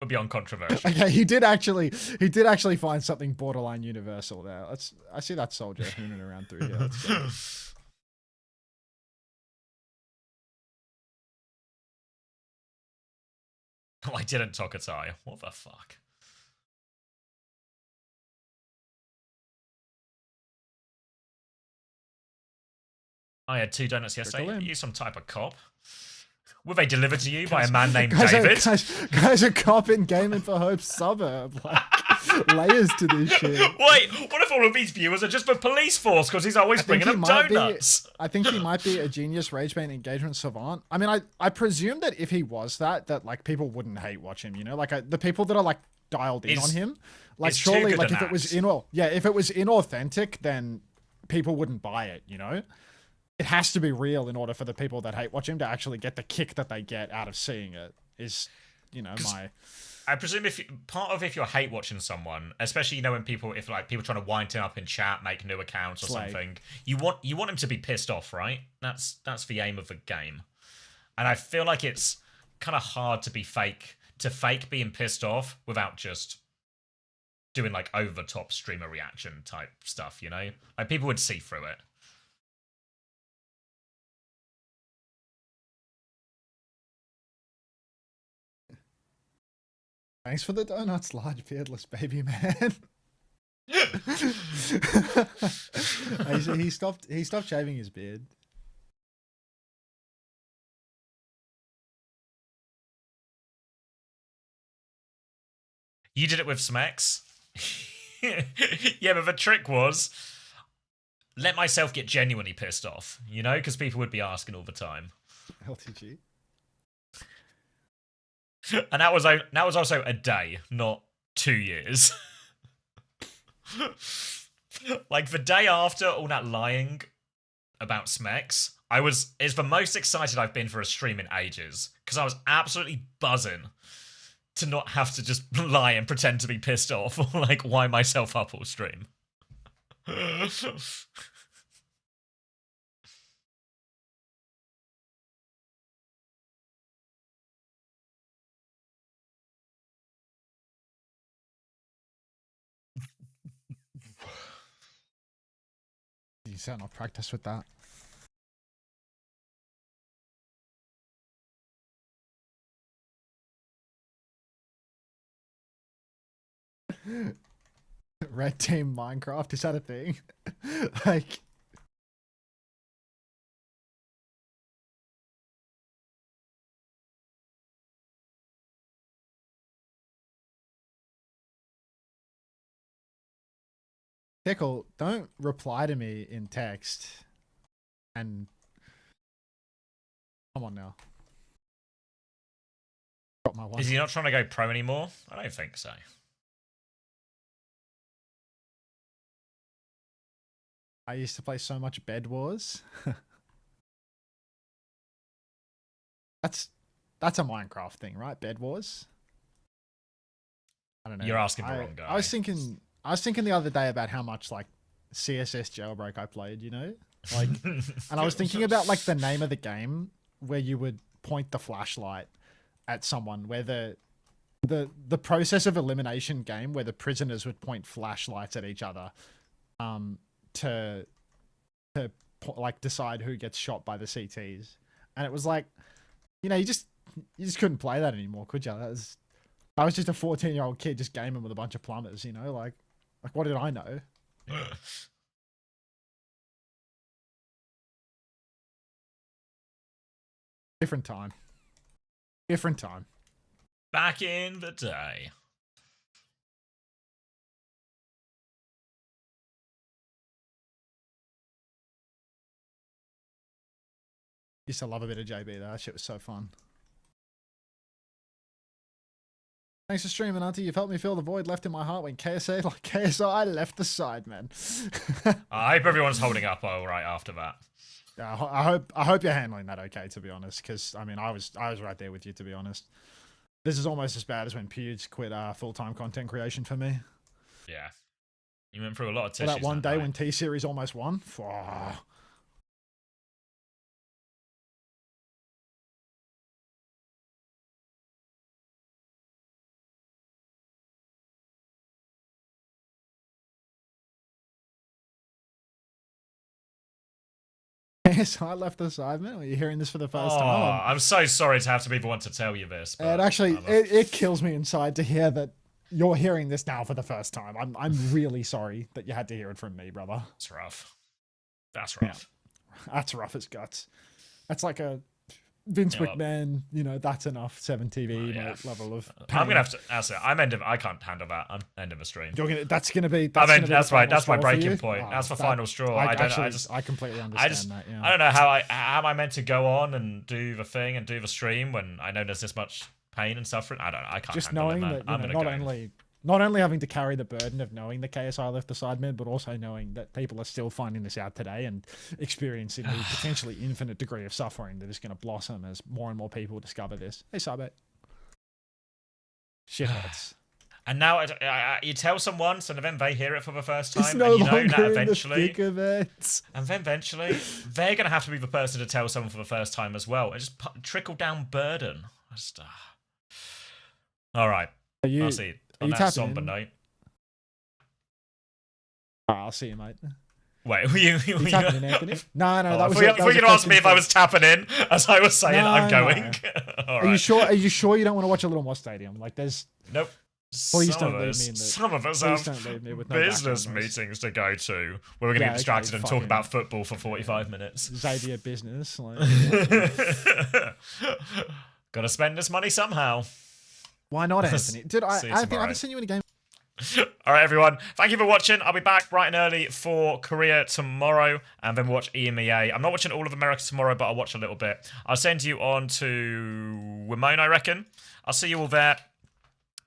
would be uncontroversial. Okay, he did actually find something borderline universal there. I see that soldier hooning around through here. Let's go. I didn't talk a tie. What the fuck? I had 2 donuts yesterday. You some type of cop. Were they delivered to you by a man named David? Guys are cop in Gaming for Hope suburb. Like, layers to this shit. Wait, what if all of these viewers are just the police force because he's always bringing them donuts? I think he might be a genius rage bait engagement savant. I mean, I presume that if he was that like people wouldn't hate watch him, you know? Like the people that are like dialed in on him, like surely like if it was inauthentic, then people wouldn't buy it, you know? It has to be real in order for the people that hate watch him to actually get the kick that they get out of seeing it. Is, you know, I presume if you're hate watching someone, especially when people trying to wind him up in chat, make new accounts or something, you want him to be pissed off, right? That's the aim of the game, and I feel like it's kind of hard to fake being pissed off without just doing like over the top streamer reaction type stuff, you know? Like people would see through it. Thanks for the donuts, large beardless baby man. He stopped shaving his beard. You did it with Smex. Yeah, but the trick was let myself get genuinely pissed off, you know, because people would be asking all the time. LTG. And that was also a day, not 2 years. Like the day after all that lying about Smex, it's the most excited I've been for a stream in ages, because I was absolutely buzzing to not have to just lie and pretend to be pissed off or like wind myself up all stream. You sound not practice with that. Red Team Minecraft, is that a thing? Like, Pickle, don't reply to me in text. And come on now. Got my one. Is he not trying to go pro anymore? I don't think so. I used to play so much Bed Wars. That's a Minecraft thing, right? Bed Wars. I don't know. You're asking the wrong guy. I was thinking the other day about how much like CSS jailbreak I played, you know? Like, and I was thinking about like the name of the game where you would point the flashlight at someone, where the process of elimination game where the prisoners would point flashlights at each other, to like decide who gets shot by the CTs. And it was like, you know, you just couldn't play that anymore, could you? I was just a 14-year-old kid just gaming with a bunch of plumbers, you know, like what did I know? Different time. Different time. Back in the day. Used to love a bit of JB though. That shit was so fun. Thanks for streaming, Auntie. You've helped me fill the void left in my heart when KSI left the side, man. I hope everyone's holding up all right after that. Yeah, I hope you're handling that okay, to be honest. Because I mean, I was right there with you, to be honest. This is almost as bad as when Pewds quit full-time content creation for me. Yeah, you went through a lot of Or tissues. that one day night. when T-Series almost won. Yes, I left the side, man. Are you hearing this for the first time? I'm so sorry to have to be the one to tell you this. But It actually it kills me inside to hear that you're hearing this now for the first time. I'm really sorry that you had to hear it from me, brother. That's rough. That's rough. Yeah. That's rough as guts. That's like a Vince McMahon, you know, that's enough 7TV level of pain. I'm gonna have to answer. I can't handle that. I'm end of a stream. That's gonna be That's right. That's my breaking point. That's the final straw. I completely understand that. Yeah. I don't know how am I meant to go on and do the thing and do the stream when I know there's this much pain and suffering. I can't. Just handle knowing it, that, you know, not only having to carry the burden of knowing the KSI left the side mid, but also knowing that people are still finding this out today and experiencing the potentially infinite degree of suffering that is going to blossom as more and more people discover this. Hey, Sabet. Shit hurts. And now you tell someone, so then they hear it for the first time, It's no and you know longer that in the eventually, thick of it. and then eventually, they're going to have to be the person to tell someone for the first time as well, and just trickle down burden. All right, I'll see. On that somber note. Alright, I'll see you, mate. Wait, were you tapping in, Anthony? No, that was. Were you going to ask me if I was tapping in as I was saying I'm going? All right. Are you sure you don't want to watch a little more Stadium? Like, there's. Nope. Please don't leave me in the. Some of us have business meetings to go to where we're going to get distracted and talk about football for 45 minutes. Xavier business. Like, got to spend this money somehow. Why not, Anthony? Dude, I haven't seen you in a game. All right, everyone. Thank you for watching. I'll be back bright and early for Korea tomorrow, and then we'll watch EMEA. I'm not watching all of America tomorrow, but I'll watch a little bit. I'll send you on to Wimone, I reckon. I'll see you all there.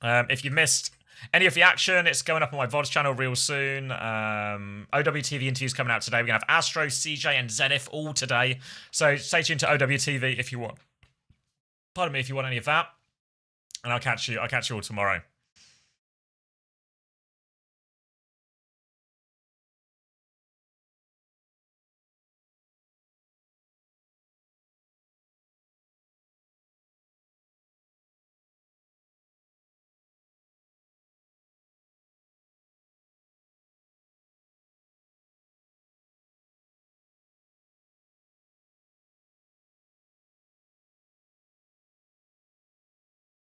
If you missed any of the action, it's going up on my VODs channel real soon. OWTV interviews coming out today. We're going to have Astro, CJ, and Zenith all today. So stay tuned to OWTV if you want. Pardon me if you want any of that. And I'll catch you all tomorrow.